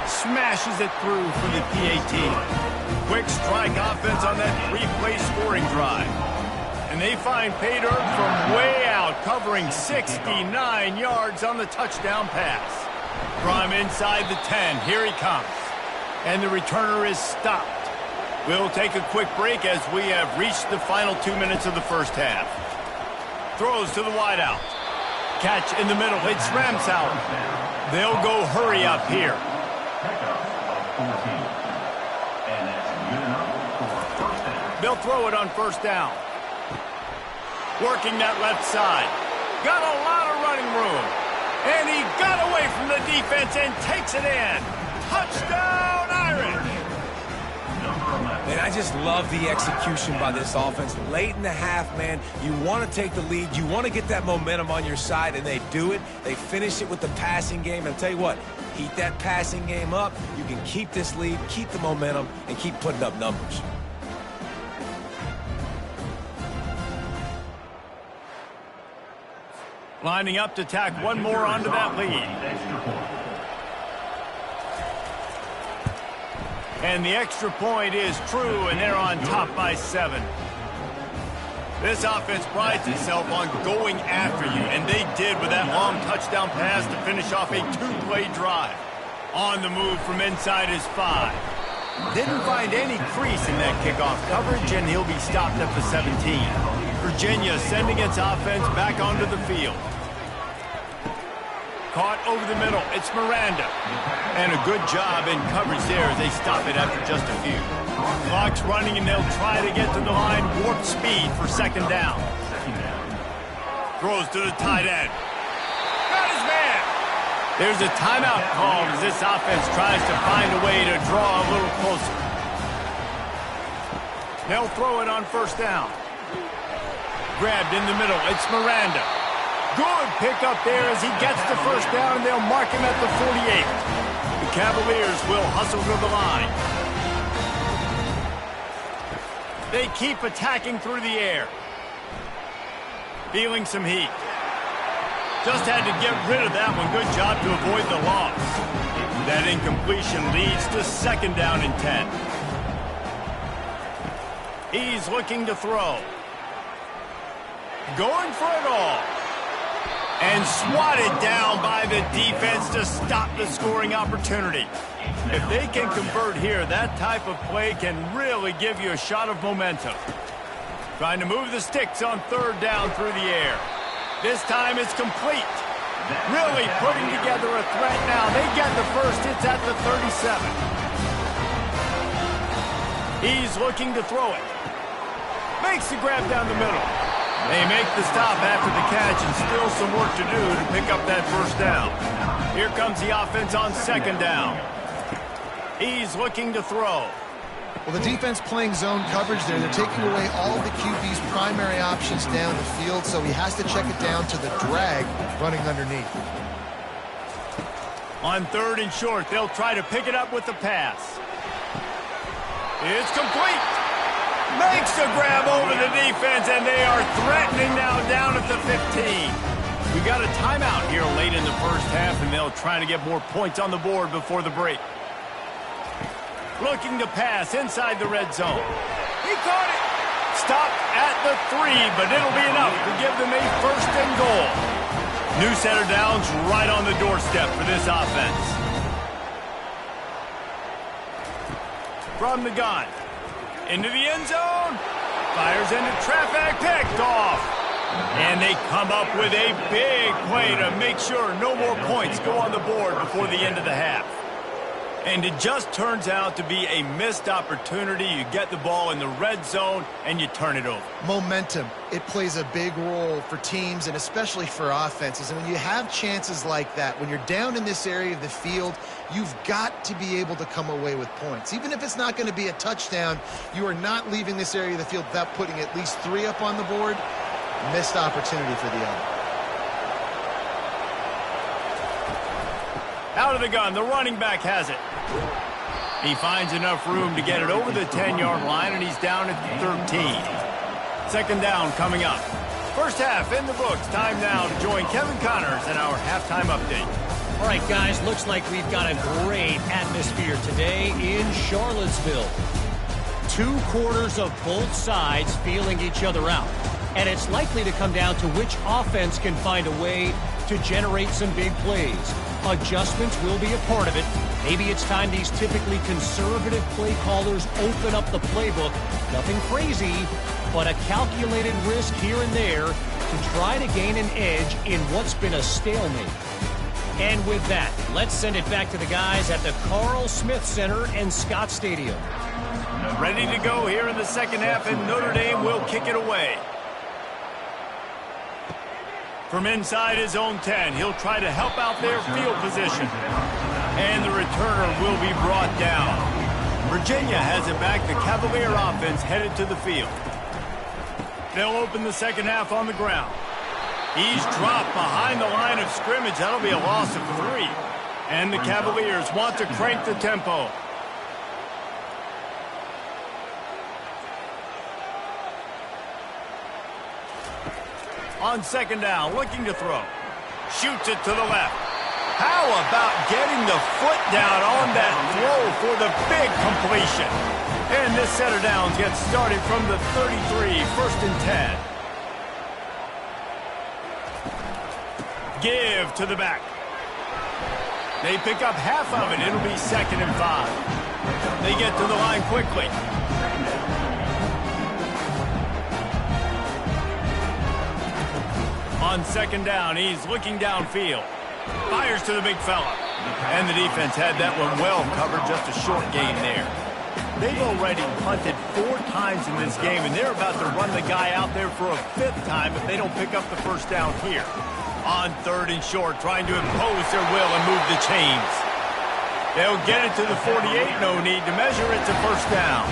Smashes it through for the PAT. Quick strike offense on that 3-play scoring drive. And they find pay dirt from way out, covering 69 yards on the touchdown pass. From inside the 10, here he comes. And the returner is stopped. We'll take a quick break as we have reached the final 2 minutes of the first half. Throws to the wideout. Catch in the middle. It's Ramsauer. They'll go hurry up here. They'll throw it on first down. Working that left side. Got a lot of running room. And he got away from the defense and takes it in. Touchdown, Irish! And I just love the execution by this offense. Late in the half, man, you want to take the lead. You want to get that momentum on your side, and they do it. They finish it with the passing game. And I'll tell you what, heat that passing game up. You can keep this lead, keep the momentum, and keep putting up numbers. Lining up to tack one more onto that lead. And the extra point is true, and they're on top by 7. This offense prides itself on going after you, and they did with that long touchdown pass to finish off a 2-play drive. On the move from inside his 5. Didn't find any crease in that kickoff coverage, and he'll be stopped at the 17. Virginia sending its offense back onto the field. Caught over the middle. It's Miranda. And a good job in coverage there as they stop it after just a few. Clock's running, and they'll try to get to the line. Warp speed for second down. Throws to the tight end. Got his man. There's a timeout called as this offense tries to find a way to draw a little closer. They'll throw it on first down. Grabbed in the middle. It's Miranda. Good pickup there as he gets the first down, and they'll mark him at the 48. The Cavaliers will hustle to the line. They keep attacking through the air. Feeling some heat. Just had to get rid of that one. Good job to avoid the loss. That incompletion leads to second down and 10. He's looking to throw. Going for it all. And swatted down by the defense to stop the scoring opportunity. If they can convert here, that type of play can really give you a shot of momentum. Trying to move the sticks on third down through the air. This time it's complete. Really putting together a threat now. They get the first. It's at the 37. He's looking to throw it. Makes the grab down the middle. They make the stop after the catch, and still some work to do to pick up that first down. Here comes the offense on second down. He's looking to throw. Well, the defense playing zone coverage there. They're taking away all of the QB's primary options down the field, so he has to check it down to the drag running underneath. On third and short, they'll try to pick it up with the pass. It's complete. Makes the grab over the defense, and they are threatening now down at the 15. We got a timeout here late in the first half, and they'll try to get more points on the board before the break. Looking to pass inside the red zone. He caught it. Stopped at the 3, but it'll be enough to give them a first and goal. New set of downs right on the doorstep for this offense. From the gun. Into the end zone. Fires into traffic. Picked off. And they come up with a big play to make sure no more points go on the board before the end of the half. And it just turns out to be a missed opportunity. You get the ball in the red zone, and you turn it over. Momentum. It plays a big role for teams and especially for offenses. And when you have chances like that, when you're down in this area of the field, you've got to be able to come away with points. Even if it's not going to be a touchdown, you are not leaving this area of the field without putting at least 3 up on the board. Missed opportunity for the other. Out of the gun, the running back has it. He finds enough room to get it over the 10-yard line, and he's down at 13. Second down coming up. First half in the books. Time now to join Kevin Connors in our halftime update. All right, guys, looks like we've got a great atmosphere today in Charlottesville. 2 quarters of both sides feeling each other out. And it's likely to come down to which offense can find a way to generate some big plays. Adjustments will be a part of it. Maybe it's time these typically conservative play callers open up the playbook. Nothing crazy, but a calculated risk here and there to try to gain an edge in what's been a stalemate. And with that, let's send it back to the guys at the Carl Smith Center and Scott Stadium. Ready to go here in the second half, and Notre Dame will kick it away. From inside his own 10, he'll try to help out their field position. And the returner will be brought down. Virginia has it back. The Cavalier offense headed to the field. They'll open the second half on the ground. He's dropped behind the line of scrimmage. That'll be a loss of 3. And the Cavaliers want to crank the tempo. On second down, looking to throw. Shoots it to the left. How about getting the foot down on that throw for the big completion? And this set of downs gets started from the 33, first and 10. Give to the back. They pick up half of it. It'll be second and 5. They get to the line quickly. On second down, he's looking downfield. Fires to the big fella. And the defense had that one well covered, just a short gain there. They've already punted 4 times in this game, and they're about to run the guy out there for a 5th time if they don't pick up the first down here. On third and short, trying to impose their will and move the chains. They'll get it to the 48, no need to measure. It's a first down.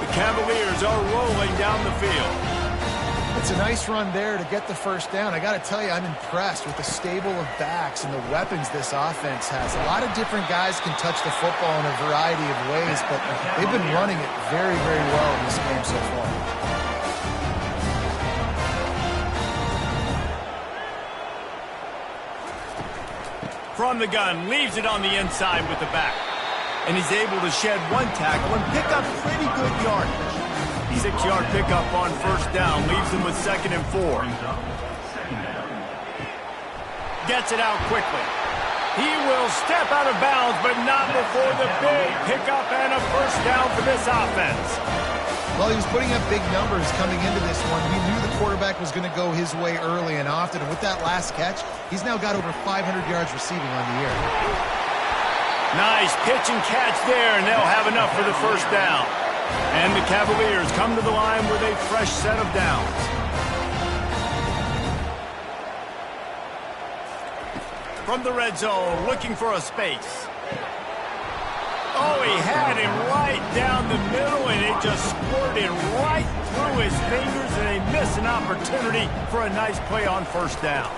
The Cavaliers are rolling down the field. It's a nice run there to get the first down. I got to tell you, I'm impressed with the stable of backs and the weapons this offense has. A lot of different guys can touch the football in a variety of ways, but they've been running it very, very well in this game so far. From the gun, leaves it on the inside with the back. And he's able to shed 1 tackle and pick up pretty good yardage. 6-yard pickup on first down, leaves him with second and 4. Gets it out quickly. He will step out of bounds, but not before the big pickup and a first down for this offense. Well, he was putting up big numbers coming into this one. He knew the quarterback was going to go his way early and often. And with that last catch, he's now got over 500 yards receiving on the year. Nice pitch and catch there, and they'll have enough for the first down. And the Cavaliers come to the line with a fresh set of downs. From the red zone, looking for a space. Oh, he had him right down the middle, and it just squirted right through his fingers, and they miss an opportunity for a nice play on first down.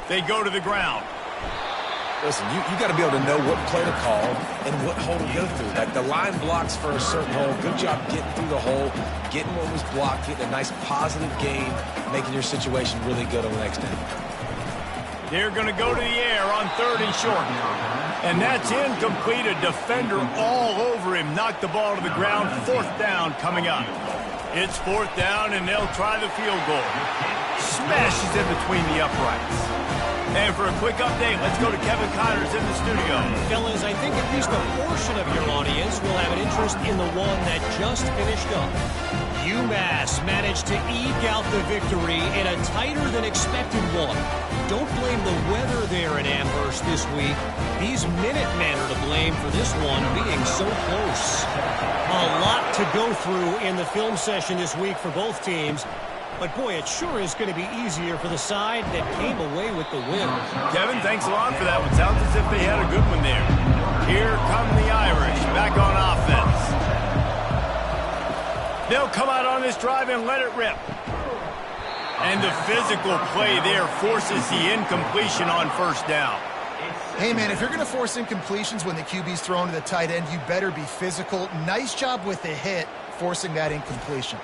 They go to the ground. Listen, you got to be able to know what play to call and what hole to go through. Like the line blocks for a certain hole. Good job getting through the hole, getting what was blocked, getting a nice positive gain, making your situation really good on the next down. They're going to go to the air on third and short. And that's incomplete. A defender all over him. Knocked the ball to the ground. Fourth down coming up. It's fourth down, and they'll try the field goal. Smashes in between the uprights. And for a quick update, let's go to Kevin Connors in the studio. Fellas, I think at least a portion of your audience will have an interest in the one that just finished up. UMass managed to eke out the victory in a tighter than expected one. Don't blame the weather there in Amherst. worse this week. These Minutemen are to blame for this one being so close. A lot to go through in the film session this week for both teams. But, boy, it sure is going to be easier for the side that came away with the win. Kevin, thanks a lot for that one. Sounds as if they had a good one there. Here come the Irish back on offense. They'll come out on this drive and let it rip. And the physical play there forces the incompletion on first down. Hey, man, if you're going to force incompletions when the QB's thrown to the tight end, you better be physical. Nice job with the hit, forcing that incompletion.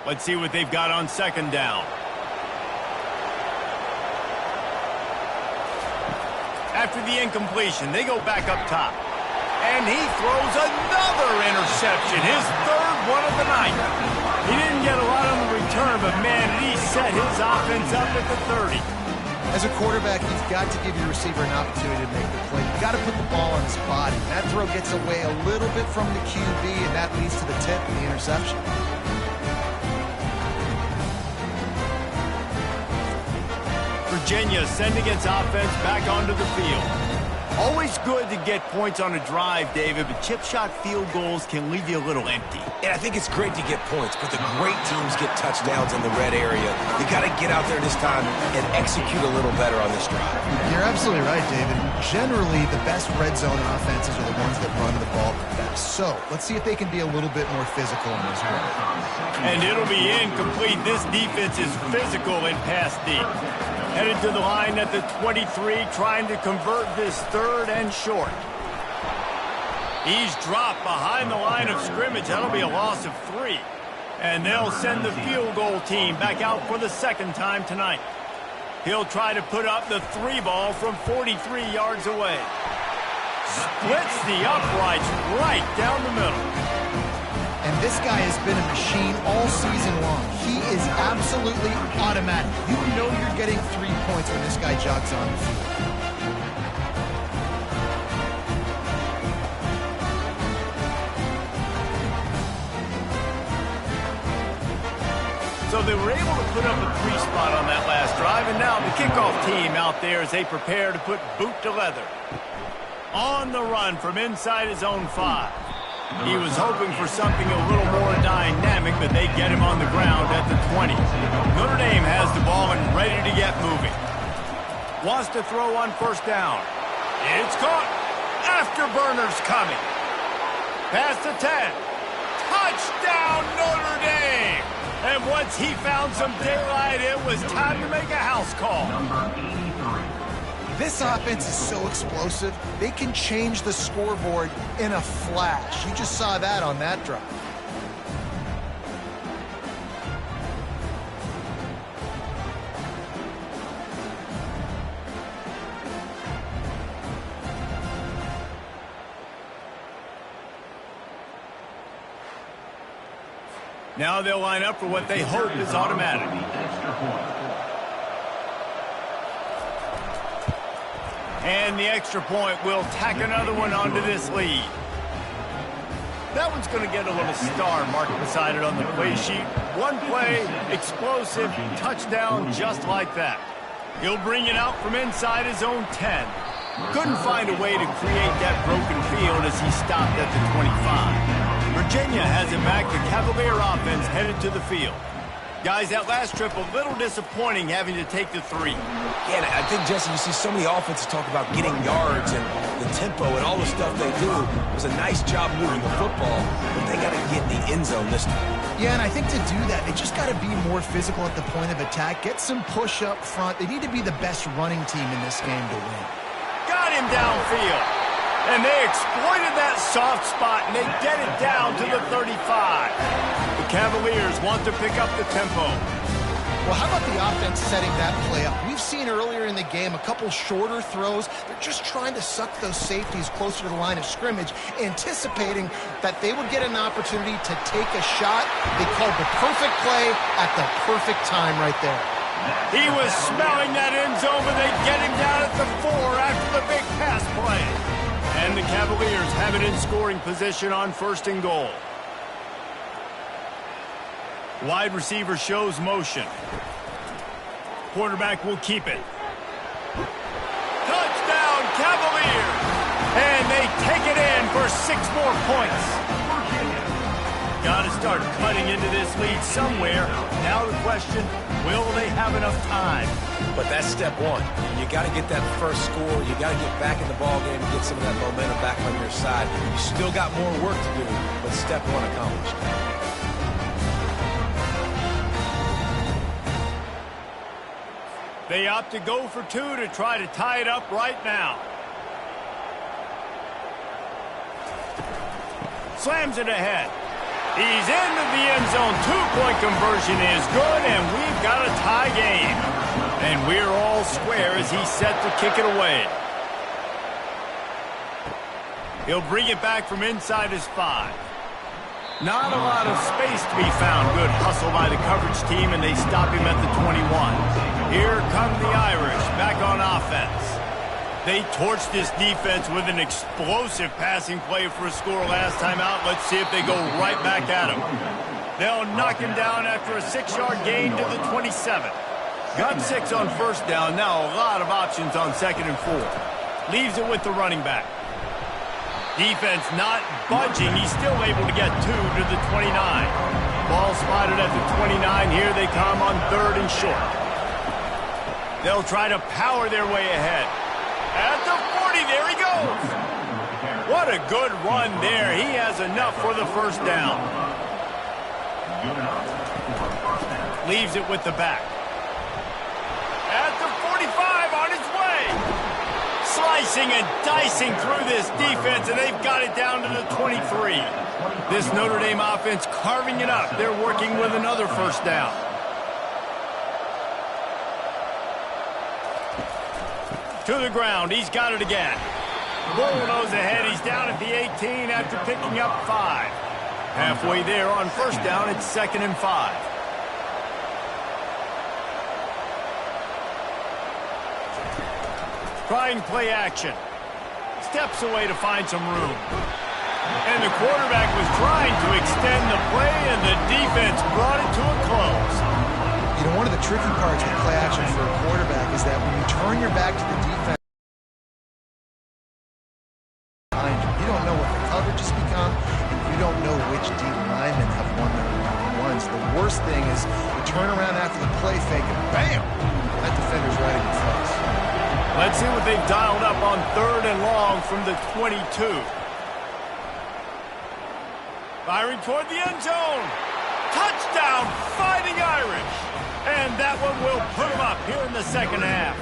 Let's see what they've got on second down. After the incompletion, they go back up top. And he throws another interception, his third one of the night. He didn't get a lot on the return, but, man, he set his offense up at the 30. As a quarterback, you've got to give your receiver an opportunity to make the play. You've got to put the ball on his body. That throw gets away a little bit from the QB, and that leads to the tip and the interception. Virginia sending its offense back onto the field. Always good to get points on a drive, David, but chip shot field goals can leave you a little empty. And I think it's great to get points, but the great teams get touchdowns in the red area. You got to get out there this time and execute a little better on this drive. You're absolutely right, David. Generally, the best red zone offenses are the ones that run the ball the best. So, let's see if they can be a little bit more physical in this one. And it'll be incomplete. This defense is physical in pass deep. Headed to the line at the 23, trying to convert this third and short. He's dropped behind the line of scrimmage. That'll be a loss of 3. And they'll send the field goal team back out for the second time tonight. He'll try to put up the 3 ball from 43 yards away. Splits the uprights right down the middle. And this guy has been a machine all season long. He is absolutely automatic. You know you're getting 3 points when this guy jogs on the field. So they were able to put up a 3 spot on that last drive, and now the kickoff team out there as they prepare to put boot to leather. On the run from inside his own 5. He was hoping for something a little more dynamic, but they get him on the ground at the 20. Notre Dame has the ball and ready to get moving. Wants to throw on first down. It's caught. Afterburner's coming. Past the 10. Touchdown, Notre Dame! And once he found some daylight, it was time to make a house call. Number 83. This offense is so explosive, they can change the scoreboard in a flash. You just saw that on that drive. Now they'll line up for what they hope is automatic. And the extra point will tack another one onto this lead. That one's going to get a little star marked beside it on the play sheet. One play, explosive, touchdown, just like that. He'll bring it out from inside his own 10. Couldn't find a way to create that broken field as he stopped at the 25. Virginia has it back. The Cavalier offense headed to the field. Guys, that last trip, a little disappointing having to take the 3. Yeah, and I think, Jesse, you see so many offenses talk about getting yards and the tempo and all the stuff they do. It was a nice job moving the football, but they got to get in the end zone this time. Yeah, and I think to do that, they just got to be more physical at the point of attack, get some push up front. They need to be the best running team in this game to win. Got him downfield. And they exploited that soft spot, and they get it down to the 35. The Cavaliers want to pick up the tempo. Well, how about the offense setting that play up? We've seen earlier in the game a couple shorter throws. They're just trying to suck those safeties closer to the line of scrimmage, anticipating that they would get an opportunity to take a shot. They called the perfect play at the perfect time right there. He was smelling that end zone, but they get him down at the 4 after the big pass play. And the Cavaliers have it in scoring position on 1st and goal. Wide receiver shows motion. Quarterback will keep it. Touchdown, Cavaliers! And they take it in for 6 more points. Got to start cutting into this lead somewhere. Now the question, will they have enough time? But that's step one. You got to get that first score. You got to get back in the ball game and get some of that momentum back on your side. You still got more work to do, but step one accomplished. They opt to go for 2 to try to tie it up right now. Slams it ahead. He's into the end zone. 2-point conversion is good, and we've got a tie game. And we're all square as he's set to kick it away. He'll bring it back from inside his 5. Not a lot of space to be found. Good hustle by the coverage team, and they stop him at the 21. Here come the Irish back on offense. They torched this defense with an explosive passing play for a score last time out. Let's see if they go right back at him. They'll knock him down after a 6-yard gain to the 27. Got 6 on 1st down. Now a lot of options on 2nd and 4. Leaves it with the running back. Defense not budging. He's still able to get 2 to the 29. Ball spotted at the 29. Here they come on 3rd and short. They'll try to power their way ahead. At the 40, there he goes. What a good run there. He has enough for the 1st down. Leaves it with the back. At the 45, on its way. Slicing and dicing through this defense, and they've got it down to the 23. This Notre Dame offense carving it up. They're working with another 1st down. To the ground. He's got it again. Bullnose ahead. He's down at the 18 after picking up 5. Halfway there on 1st down. It's 2nd and 5. Trying play action. Steps away to find some room. And the quarterback was trying to extend the play, and the defense brought it to a close. You know, one of the tricky parts with play action for a quarterback is that when you turn your back to the defense, you don't know what the coverage has become, and you don't know which D linemen have won their one-on-ones. The worst thing is you turn around after the play fake, and bam! That defender's right in your face. Let's see what they've dialed up on 3rd and long from the 22. Firing toward the end zone. Touchdown, Fighting Irish. And that one will put them up here in the 2nd half.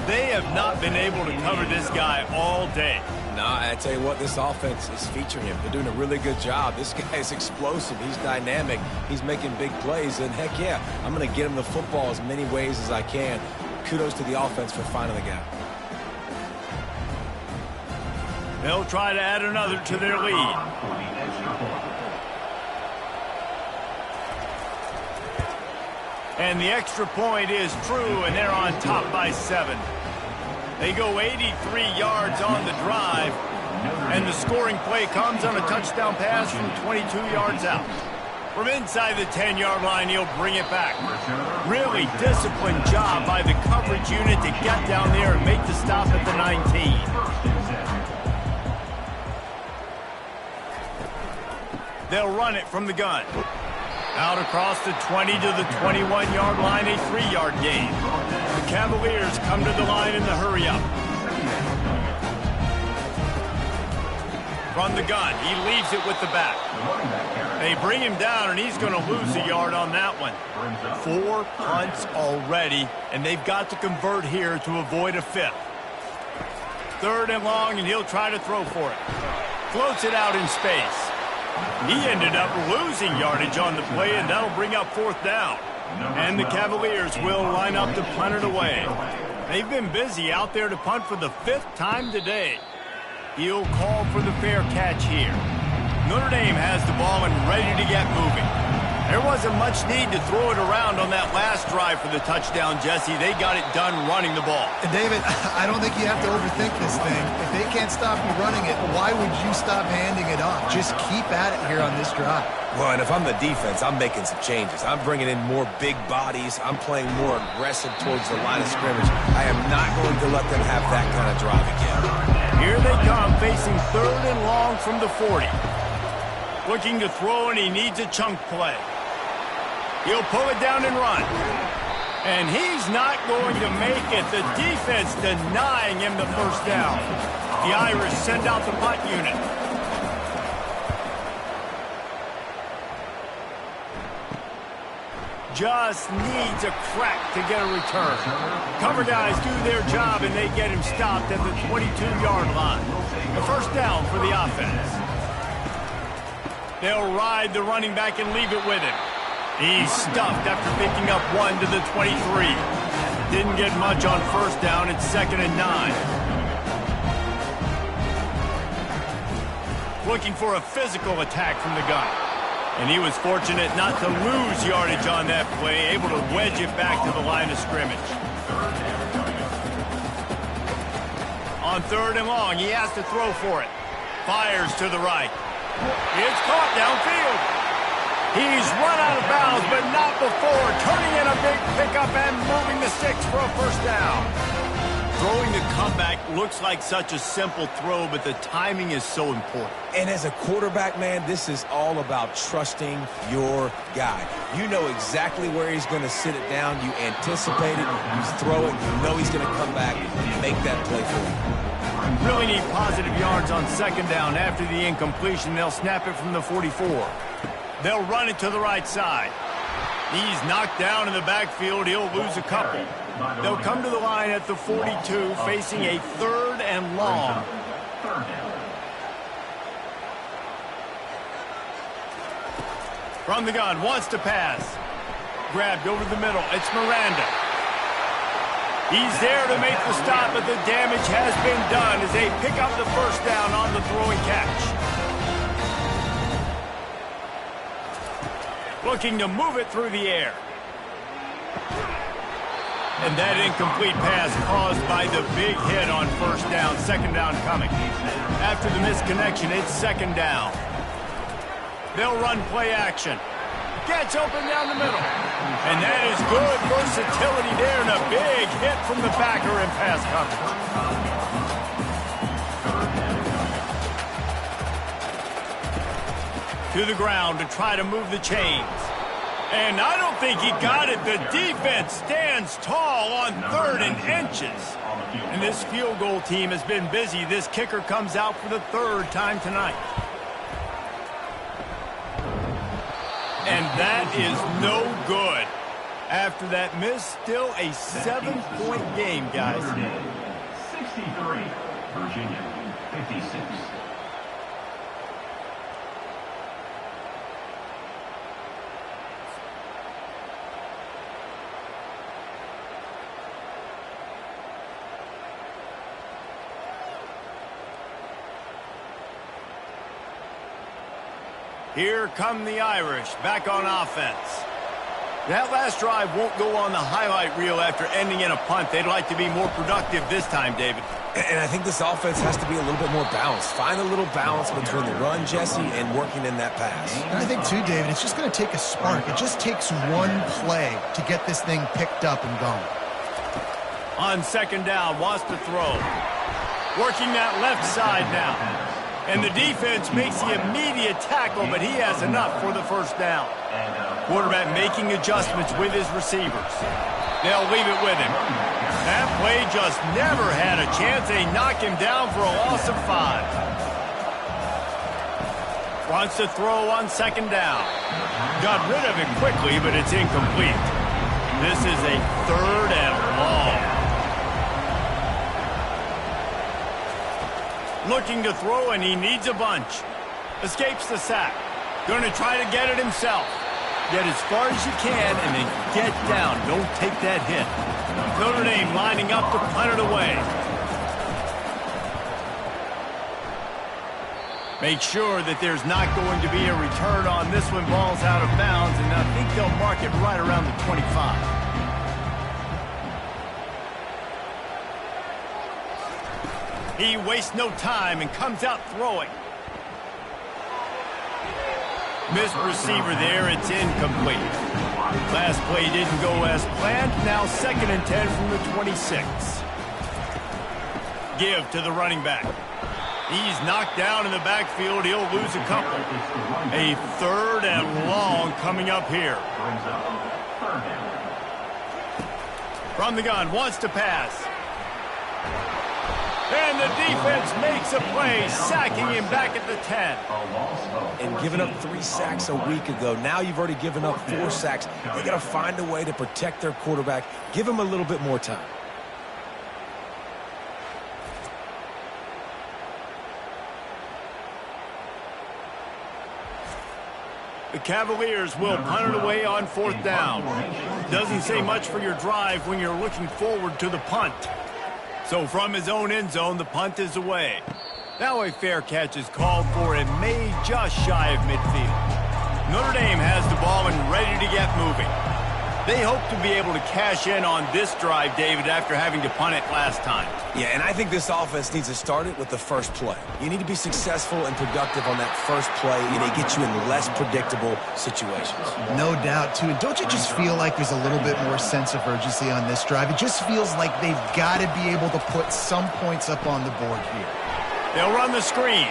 They have not been able to cover this guy all day. Nah, I tell you what, this offense is featuring him. They're doing a really good job. This guy is explosive. He's dynamic. He's making big plays. And heck yeah, I'm going to get him the football as many ways as I can. Kudos to the offense for finding the gap. They'll try to add another to their lead. And the extra point is true, and they're on top by 7. They go 83 yards on the drive, and the scoring play comes on a touchdown pass from 22 yards out. From inside the 10-yard line, he'll bring it back. Really disciplined job by the coverage unit to get down there and make the stop at the 19. They'll run it from the gun. Out across the 20 to the 21-yard line, a 3-yard gain. The Cavaliers come to the line in the hurry-up. From the gun, he leaves it with the back. They bring him down, and he's going to lose a yard on that one. 4 punts already, and they've got to convert here to avoid a 5th. 3rd and long, and he'll try to throw for it. Floats it out in space. He ended up losing yardage on the play, and that'll bring up 4th down. And the Cavaliers will line up to punt it away. They've been busy out there to punt for the 5th time today. He'll call for the fair catch here. Notre Dame has the ball and ready to get moving. There wasn't much need to throw it around on that last drive for the touchdown, Jesse. They got it done running the ball. And David, I don't think you have to overthink this thing. If they can't stop you running it, why would you stop handing it off? Just keep at it here on this drive. Well, and if I'm the defense, I'm making some changes. I'm bringing in more big bodies. I'm playing more aggressive towards the line of scrimmage. I am not going to let them have that kind of drive again. Here they come, facing 3rd and long from the 40. Looking to throw, and he needs a chunk play. He'll pull it down and run. And he's not going to make it. The defense denying him the first down. The Irish send out the punt unit. Just needs a crack to get a return. Cover guys do their job, and they get him stopped at the 22-yard line. The first down for the offense. They'll ride the running back and leave it with him. He's stuffed after picking up 1 to the 23. Didn't get much on first down. It's 2nd and 9. Looking for a physical attack from the gun. And he was fortunate not to lose yardage on that play, able to wedge it back to the line of scrimmage. On 3rd and long, he has to throw for it. Fires to the right. It's caught downfield. He's run out of bounds, but not before. Turning in a big pickup and moving the sticks for a first down. Throwing the comeback looks like such a simple throw, but the timing is so important. And as a quarterback, man, this is all about trusting your guy. You know exactly where he's going to sit it down. You anticipate it. You throw it. You know he's going to come back and make that play for you. Really need positive yards on 2nd down. After the incompletion, they'll snap it from the 44. They'll run it to the right side. He's knocked down in the backfield. He'll lose a couple. They'll come to the line at the 42, facing a 3rd and long. From the gun, wants to pass. Grabbed over the middle. It's Miranda. He's there to make the stop, but the damage has been done as they pick up the first down on the throwing catch. Looking to move it through the air. And that incomplete pass caused by the big hit on first down. 2nd down coming. After the misconnection, it's 2nd down. They'll run play action. Gets open down the middle. And that is good versatility there, and a big hit from the backer in pass coverage. To the ground to try to move the chains. And I don't think he got it. The defense stands tall on 3rd and inches. And this field goal team has been busy. This kicker comes out for the 3rd time tonight. And that is no good. After that miss, still a 7-point game, guys. 63, Virginia, 56. Here come the Irish, back on offense. That last drive won't go on the highlight reel after ending in a punt. They'd like to be more productive this time, David. And I think this offense has to be a little bit more balanced. Find a little balance between the run, Jesse, and working in that pass. And I think, too, David, it's just going to take a spark. It just takes one play to get this thing picked up and going. On 2nd down, wants to throw. Working that left side now. And the defense makes the immediate tackle, but he has enough for the first down. Quarterback making adjustments with his receivers. They'll leave it with him. That play just never had a chance. They knock him down for a loss of 5. Wants to throw on 2nd down. Got rid of it quickly, but it's incomplete. This is a 3rd and long. Looking to throw, and he needs a bunch. Escapes the sack. Going to try to get it himself. Get as far as you can, and then get down. Don't take that hit. Notre Dame lining up to punt it away. Make sure that there's not going to be a return on this one. Ball's out of bounds, and I think they'll mark it right around the 25. He wastes no time and comes out throwing. Missed receiver there. It's incomplete. Last play didn't go as planned. Now 2nd and 10 from the 26. Give to the running back. He's knocked down in the backfield. He'll lose a couple. A 3rd and long coming up here. From the gun, wants to pass. And the defense makes a play, sacking him back at the 10. And giving up 3 sacks a week ago. Now you've already given up 4 sacks. They got to find a way to protect their quarterback. Give him a little bit more time. The Cavaliers will punt it away on 4th down. Doesn't say much for your drive when you're looking forward to the punt. So from his own end zone, the punt is away. Now a fair catch is called for and made just shy of midfield. Notre Dame has the ball and ready to get moving. They hope to be able to cash in on this drive, David, after having to punt it last time. Yeah, and I think this offense needs to start it with the first play. You need to be successful and productive on that first play, and they get you in less predictable situations. No doubt, too. And don't you just feel like there's a little bit more sense of urgency on this drive? It just feels like they've got to be able to put some points up on the board here. They'll run the screen.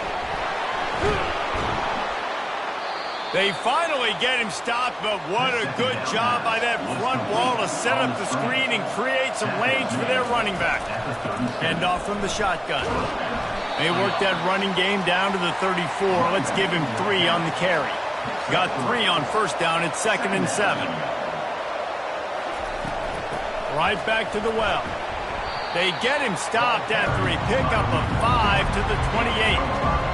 They finally get him stopped, but what a good job by that front wall to set up the screen and create some lanes for their running back. Hand off from the shotgun. They work that running game down to the 34. Let's give him 3 on the carry. Got 3 on 1st down at 2nd and 7. Right back to the well. They get him stopped after a pickup of 5 to the 28.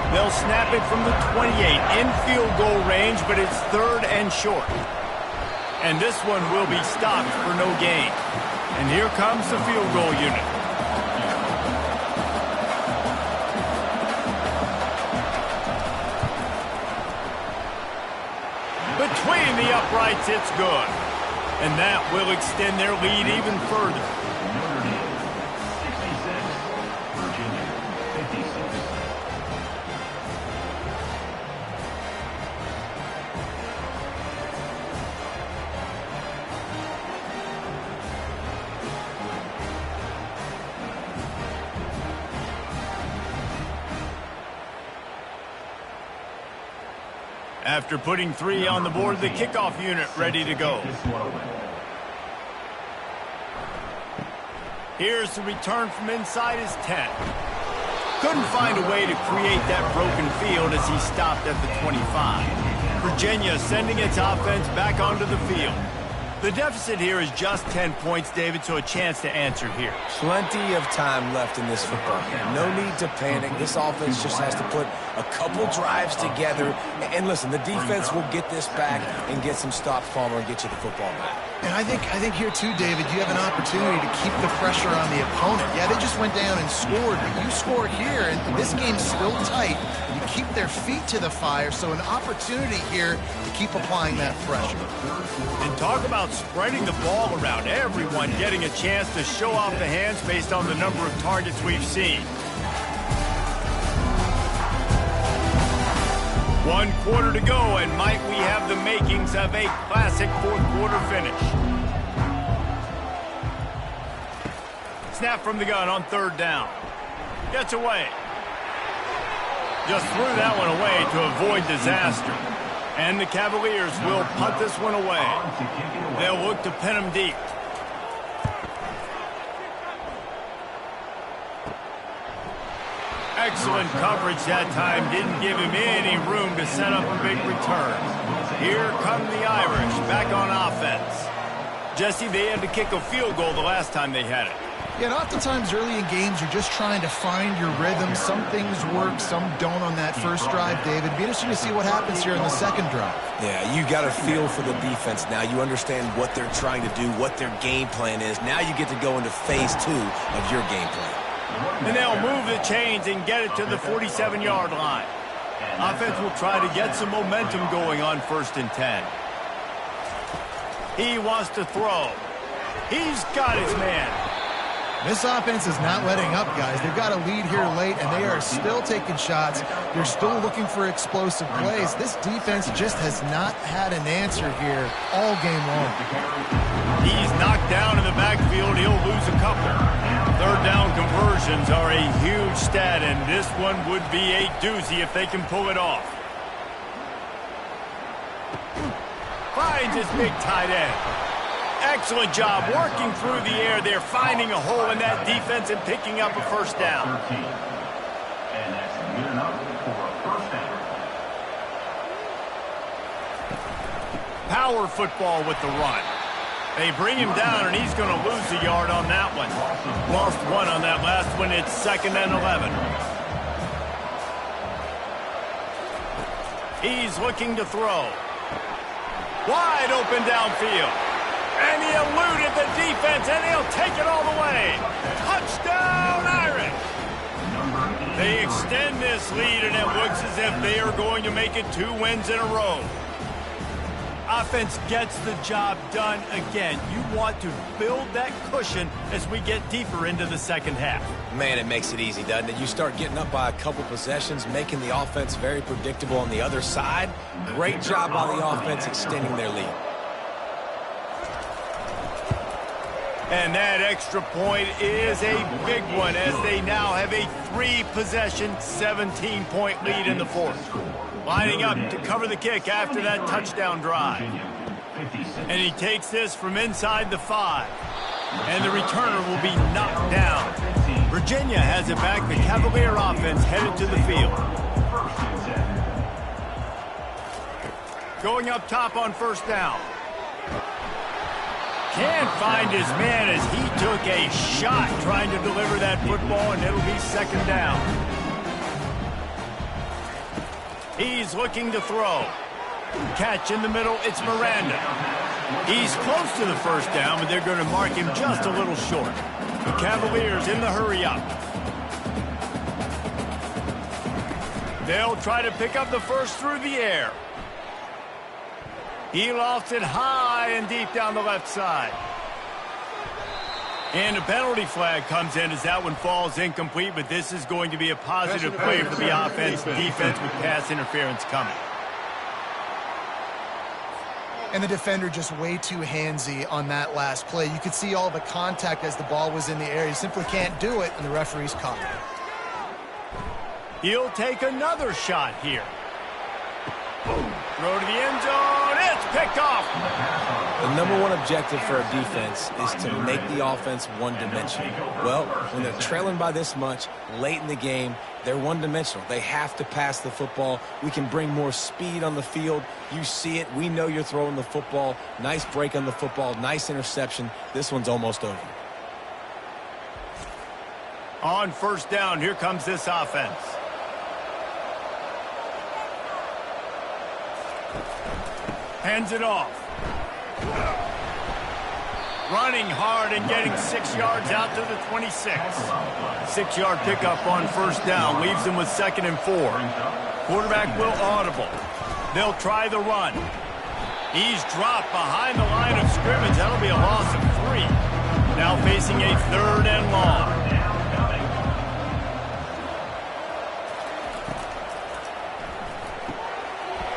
They'll snap it from the 28 in field goal range, but it's 3rd and short. And this one will be stopped for no gain. And here comes the field goal unit. Between the uprights, it's good. And that will extend their lead even further. After putting 3 on the board, the kickoff unit ready to go. Here's the return from inside his 10. Couldn't find a way to create that broken field as he stopped at the 25. Virginia sending its offense back onto the field. The deficit here is just 10 points, David, so a chance to answer here. Plenty of time left in this football game. No need to panic. This offense just has to put a couple drives together. And listen, the defense will get this back and get some stops, Palmer, and get you the football back. And I think here, too, David, you have an opportunity to keep the pressure on the opponent. Yeah, they just went down and scored, but you score here, and this game's still tight. You keep their feet to the fire, so an opportunity here to keep applying that pressure. And talk about spreading the ball around. Everyone getting a chance to show off the hands based on the number of targets we've seen. 1 quarter to go, and might we have the makings of a classic 4th quarter finish. Snap from the gun on 3rd down. Gets away. Just threw that one away to avoid disaster. And the Cavaliers will punt this one away. They'll look to pin him deep. Excellent coverage that time. Didn't give him any room to set up a big return. Here come the Irish back on offense. Jesse, they had to kick a field goal the last time they had it. Yeah, and oftentimes early in games, you're just trying to find your rhythm. Some things work, some don't on that first drive, David. Be interesting to see what happens here in the second drive. Yeah, you got a feel for the defense now. You understand what they're trying to do, what their game plan is. Now you get to go into phase 2 of your game plan. And they'll move the chains and get it to the 47-yard line. Offense will try to get some momentum going on 1st and 10. He wants to throw. He's got his man. This offense is not letting up, guys. They've got a lead here late, and they are still taking shots. They're still looking for explosive plays. This defense just has not had an answer here all game long. He's knocked down in the backfield. He'll lose a couple. 3rd down conversions are a huge stat, and this one would be a doozy if they can pull it off. Finds his big tight end. Excellent job working through the air there, finding a hole in that defense and picking up a 1st down. And that's good enough for a 1st down. Power football with the run. They bring him down, and he's going to lose a yard on that one. Lost 1 on that last one. It's 2nd and 11. He's looking to throw. Wide open downfield. And he eluded the defense, and he'll take it all the way. Touchdown, Irish! They extend this lead, and it looks as if they are going to make it 2 wins in a row. Offense gets the job done again. You want to build that cushion as we get deeper into the 2nd half. Man, it makes it easy, doesn't it? You start getting up by a couple possessions, making the offense very predictable on the other side. Great job by the offense extending their lead. And that extra point is a big one as they now have a 3-possession, 17-point lead in the 4th. Lining up to cover the kick after that touchdown drive. And he takes this from inside the 5. And the returner will be knocked down. Virginia has it back. The Cavalier offense headed to the field. Going up top on 1st down. Can't find his man as he took a shot trying to deliver that football, and it'll be 2nd down. He's looking to throw. Catch in the middle, it's Miranda. He's close to the 1st down, but they're going to mark him just a little short. The Cavaliers in the hurry-up. They'll try to pick up the 1st through the air. He lofts it high and deep down the left side. And a penalty flag comes in as that one falls incomplete, but this is going to be a positive play for the offense. Defense with pass interference coming. And the defender just way too handsy on that last play. You could see all the contact as the ball was in the air. He simply can't do it, and the referee's caught it. He'll take another shot here. Throw to the end zone. It's picked off. The number 1 objective for a defense is to make the offense one-dimensional. Well, when they're trailing by this much late in the game, they're one-dimensional. They have to pass the football. We can bring more speed on the field. You see it. We know you're throwing the football. Nice break on the football. Nice interception. This one's almost over. On 1st down, here comes this offense. Hands it off. Running hard and getting 6 yards out to the 26. 6-yard pickup on 1st down. Leaves them with 2nd and 4. Quarterback will audible. They'll try the run. He's dropped behind the line of scrimmage. That'll be a loss of 3. Now facing a 3rd and long.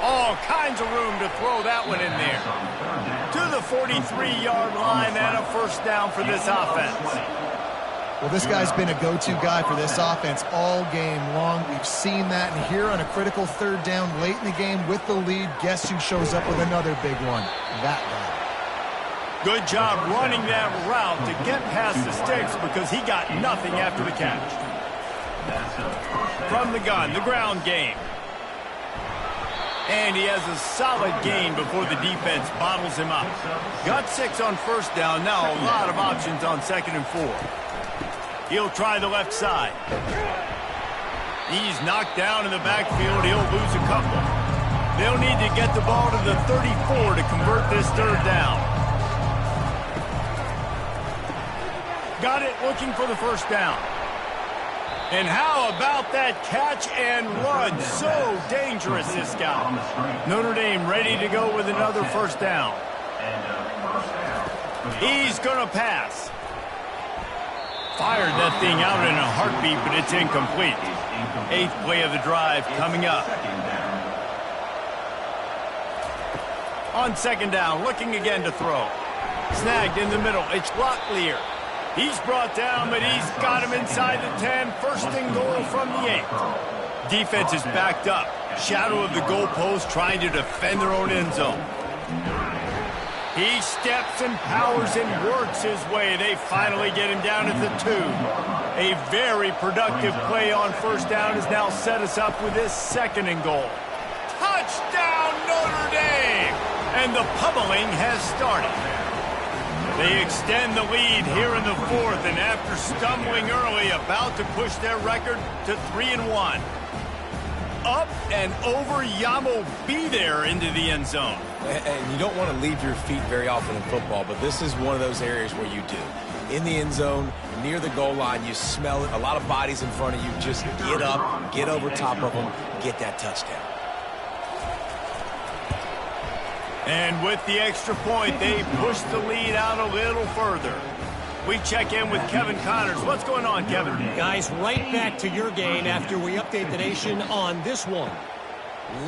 All kinds of room to throw that one in there. To the 43-yard line and a 1st down for this offense. Well, this guy's been a go-to guy for this offense all game long. We've seen that, and here on a critical 3rd down late in the game with the lead, guess who shows up with another big one? That guy. Good job running that route to get past the sticks because he got nothing after the catch. From the gun, the ground game. And he has a solid gain before the defense bottles him up. Got 6 on 1st down. Now a lot of options on 2nd and 4. He'll try the left side. He's knocked down in the backfield. He'll lose a couple. They'll need to get the ball to the 34 to convert this 3rd down. Got it, looking for the 1st down. And how about that catch and run? So dangerous, this guy. Notre Dame ready to go with another first down. He's going to pass. Fired that thing out in a heartbeat, but it's incomplete. 8th play of the drive coming up. On second down, looking again to throw. Snagged in the middle. It's Locklear. He's brought down, but he's got him inside the 10. First and goal from the 8. Defense is backed up. Shadow of the goalpost, trying to defend their own end zone. He steps and powers and works his way. They finally get him down at the 2. A very productive play on first down has now set us up with this second and goal. Touchdown, Notre Dame! And the pummeling has started. They extend the lead here in the 4th, and after stumbling early, about to push their record to 3-1. Up and over, Yamo be there into the end zone. And you don't want to leave your feet very often in football, but this is one of those areas where you do. In the end zone, near the goal line, you smell it. A lot of bodies in front of you. Just get up, get over top of them, get that touchdown. And with the extra point, they push the lead out a little further. We check in with Kevin Connors. What's going on, Kevin? Guys, right back to your game after we update the nation on this one.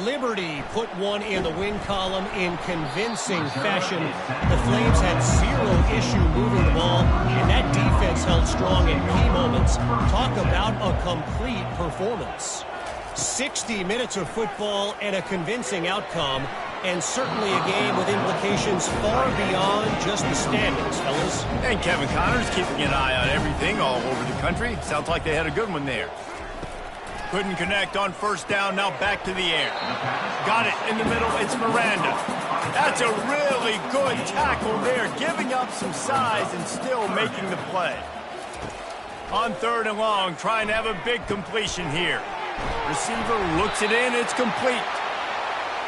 Liberty put one in the win column in convincing fashion. The Flames had zero issue moving the ball, and that defense held strong in key moments. Talk about a complete performance. 60 minutes of football and a convincing outcome, and certainly a game with implications far beyond just the standings, fellas. And Kevin Connors keeping an eye on everything all over the country. Sounds like they had a good one there. Couldn't connect on first down, now back to the air. Got it in the middle, it's Miranda. That's a really good tackle there, giving up some size and still making the play. On 3rd and long, trying to have a big completion here. Receiver looks it in, it's complete.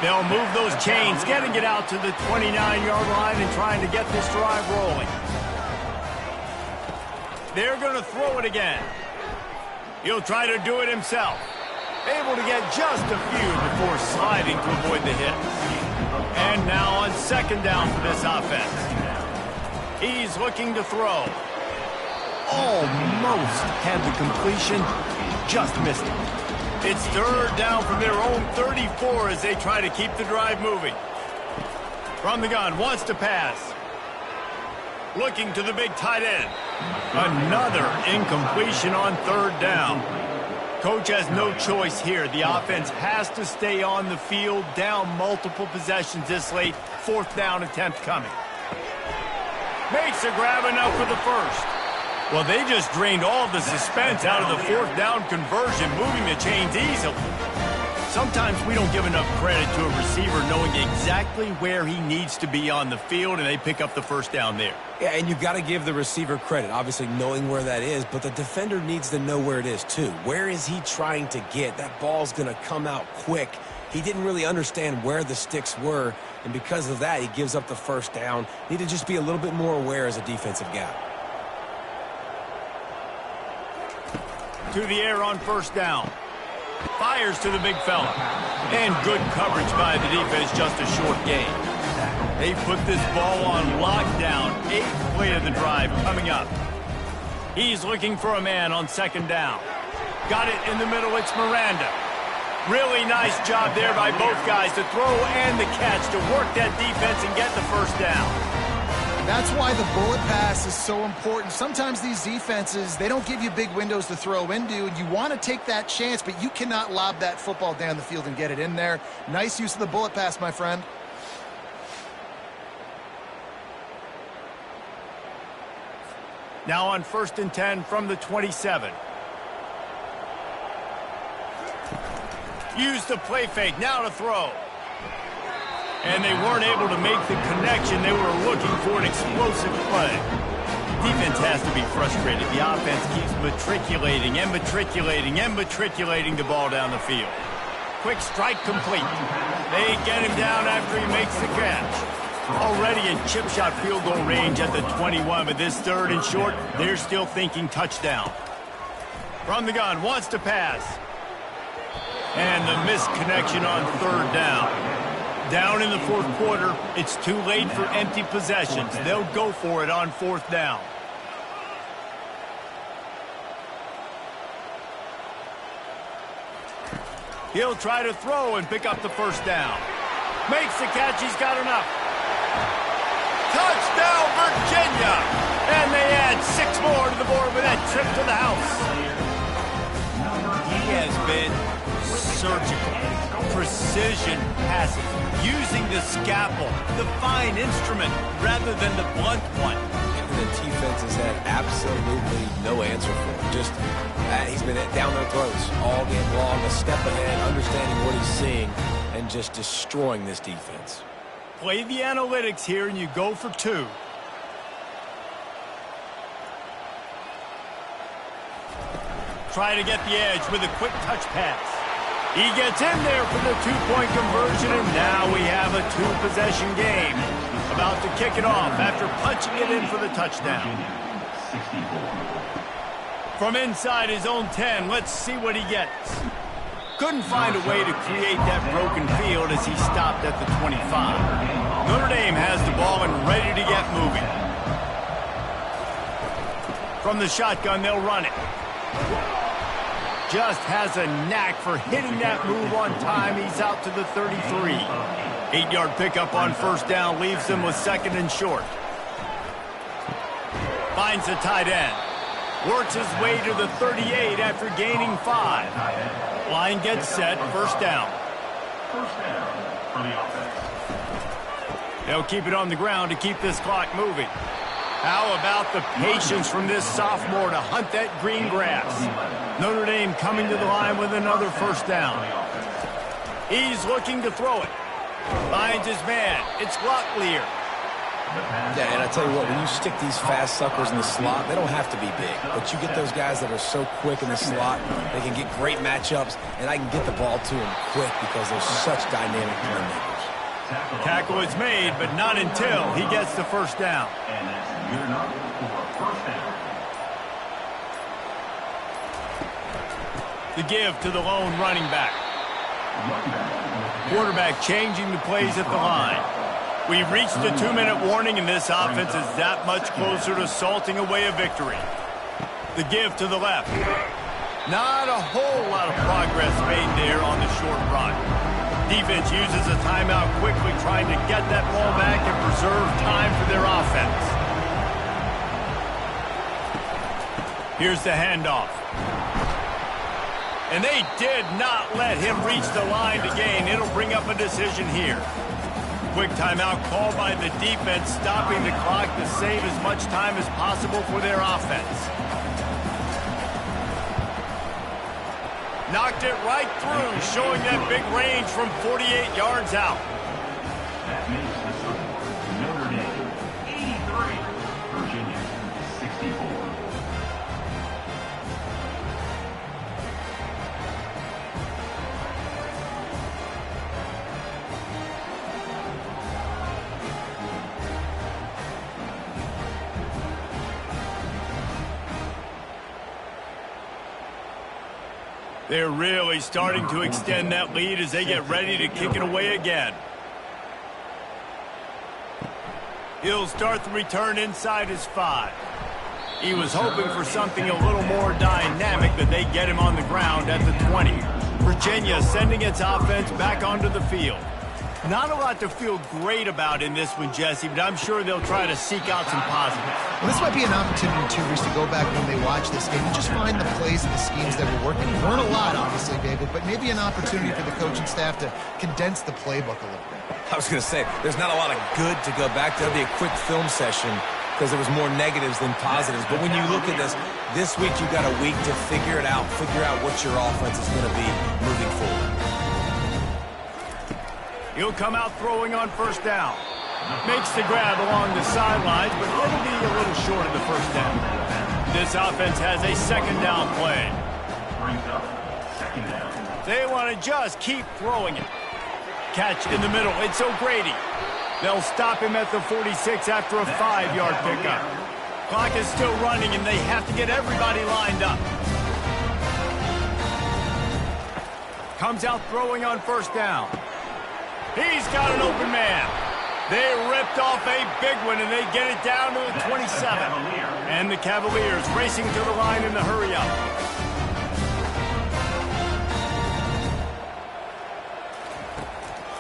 They'll move those chains, getting it out to the 29-yard line and trying to get this drive rolling. They're going to throw it again. He'll try to do it himself. Able to get just a few before sliding to avoid the hit. And now on second down for this offense. He's looking to throw. Almost had the completion, just missed it. It's 3rd down from their own 34 as they try to keep the drive moving. From the gun, wants to pass. Looking to the big tight end. Another incompletion on 3rd down. Coach has no choice here. The offense has to stay on the field, down multiple possessions this late. 4th down attempt coming. Makes a grab enough for the first. Well, they just drained all the suspense out of the 4th down conversion, moving the chains easily. Sometimes we don't give enough credit to a receiver knowing exactly where he needs to be on the field, and they pick up the first down there. Yeah, and you've got to give the receiver credit, obviously knowing where that is, but the defender needs to know where it is too. Where is he trying to get? That ball's going to come out quick. He didn't really understand where the sticks were, and because of that, he gives up the first down. Need to just be a little bit more aware as a defensive guy. To the air on first down. Fires to the big fella. And good coverage by the defense, just a short gain. They put this ball on lockdown. 8th play of the drive coming up. He's looking for a man on second down. Got it in the middle, it's Miranda. Really nice job there by both guys to throw and the catch to work that defense and get the first down. That's why the bullet pass is so important. Sometimes these defenses, they don't give you big windows to throw into, and you want to take that chance, but you cannot lob that football down the field and get it in there. Nice use of the bullet pass, my friend. Now on 1st and 10 from the 27. Use the play fake, now to throw. And they weren't able to make the connection. They were looking for an explosive play. Defense has to be frustrated. The offense keeps matriculating and matriculating and matriculating the ball down the field. Quick strike complete. They get him down after he makes the catch. Already in chip shot field goal range at the 21, but this 3rd and short, they're still thinking touchdown. From the gun, wants to pass. And the missed connection on third down. Down in the fourth quarter, it's too late for empty possessions. They'll go for it on fourth down. He'll try to throw and pick up the first down. Makes the catch, he's got enough. Touchdown, Virginia! And they add 6 more to the board with that trip to the house. He has been surgical, precision passes, using the scalpel, the fine instrument, rather than the blunt one. The defense has had absolutely no answer for him. Just, he's been down their throats all game long, a step ahead, understanding what he's seeing, and just destroying this defense. Play the analytics here, and you go for 2. Try to get the edge with a quick touch pass. He gets in there for the 2-point conversion, and now we have a 2-possession game. About to kick it off after punching it in for the touchdown. From inside his own 10, let's see what he gets. Couldn't find a way to create that broken field as he stopped at the 25. Notre Dame has the ball and ready to get moving. From the shotgun, they'll run it. Just has a knack for hitting that move on time. He's out to the 33. 8-yard pickup on first down leaves him with second and short. Finds the tight end. Works his way to the 38 after gaining 5. Line gets set, first down. First down for the offense. They'll keep it on the ground to keep this clock moving. How about the patience from this sophomore to hunt that green grass? Notre Dame coming to the line with another first down. He's looking to throw it. Finds his man. It's Locklear. Yeah, and I tell you what, when you stick these fast suckers in the slot, they don't have to be big. But you get those guys that are so quick in the slot, they can get great matchups, and I can get the ball to them quick because they're such dynamic playmakers. Tackle is made, but not until he gets the first down. And that's good enough for a first down. The give to the lone running back. Quarterback changing the plays at the line. We've reached the 2-minute warning, and this offense is that much closer to salting away a victory. The give to the left. Not a whole lot of progress made there on the short run. Defense uses a timeout quickly, trying to get that ball back and preserve time for their offense. Here's the handoff. And they did not let him reach the line to gain. It'll bring up a decision here. Quick timeout called by the defense, stopping the clock to save as much time as possible for their offense. Knocked it right through, showing that big range from 48 yards out. That makes the score Notre Dame 83, Virginia 64. They're really starting to extend that lead as they get ready to kick it away again. He'll start the return inside his 5. He was hoping for something a little more dynamic, but they get him on the ground at the 20. Virginia sending its offense back onto the field. Not a lot to feel great about in this one, Jesse, but I'm sure they'll try to seek out some positives. Well, this might be an opportunity, too, Reese, to go back when they watch this game and just find the plays and the schemes that were working. Weren't a lot, obviously, David, but maybe an opportunity for the coaching staff to condense the playbook a little bit. I was going to say, there's not a lot of good to go back to. That'll be a quick film session because there was more negatives than positives. But when you look at this week you've got a week to figure it out, figure out what your offense is going to be moving forward. He'll come out throwing on first down. Makes the grab along the sidelines, but it'll be a little short of the first down. This offense has a second down play. Brings up second down. They want to just keep throwing it. Catch in the middle. It's O'Grady. They'll stop him at the 46 after a 5-yard pickup. Clock is still running, and they have to get everybody lined up. Comes out throwing on first down. He's got an open man. They ripped off a big one, and they get it down to the 27. And the Cavaliers racing to the line in the hurry-up.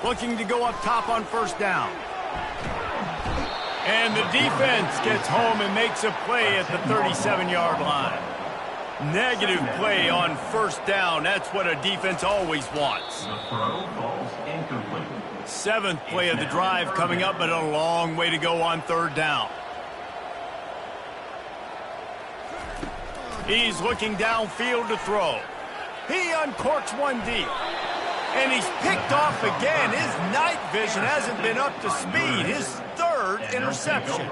Looking to go up top on first down. And the defense gets home and makes a play at the 37-yard line. Negative play on first down. That's what a defense always wants. The throw falls incomplete. 7th play of the drive coming up, but a long way to go on third down. He's looking downfield to throw. He uncorks one deep. And he's picked off again. His night vision hasn't been up to speed. His 3rd interception.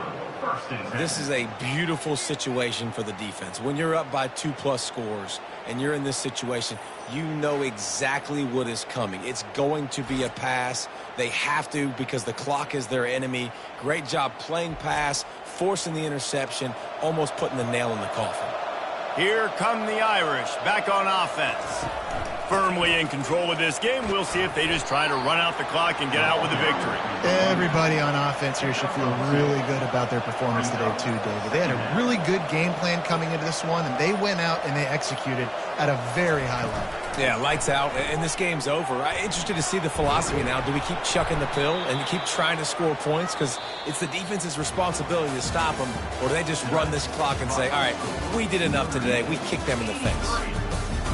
This is a beautiful situation for the defense. When you're up by 2+ scores and you're in this situation, you know exactly what is coming. It's going to be a pass. They have to because the clock is their enemy. Great job playing pass, forcing the interception, almost putting the nail in the coffin. Here come the Irish back on offense. Firmly in control of this game. We'll see if they just try to run out the clock and get out with a victory. Everybody on offense here should feel really good about their performance today too, David. They had a really good game plan coming into this one, and they went out and they executed at a very high level. Yeah, lights out, and this game's over. I'm interested to see the philosophy now. Do we keep chucking the pill and keep trying to score points because it's the defense's responsibility to stop them, or do they just run this clock and say, all right, we did enough today. We kicked them in the face.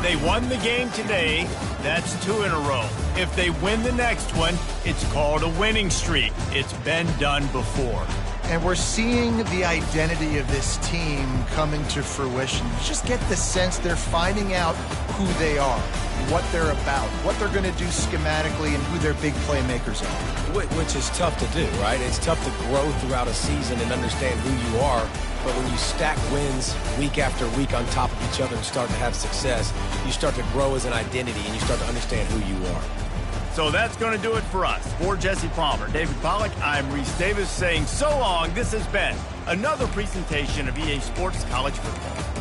They won the game today. That's 2 in a row. If they win the next one, it's called a winning streak. It's been done before. And we're seeing the identity of this team coming to fruition. You just get the sense they're finding out who they are, what they're about, what they're going to do schematically, and who their big playmakers are. Which is tough to do, right? It's tough to grow throughout a season and understand who you are. But when you stack wins week after week on top of each other and start to have success, you start to grow as an identity and you start to understand who you are. So that's going to do it for us. For Jesse Palmer, David Pollack, I'm Reese Davis saying so long. This has been another presentation of EA Sports College Football.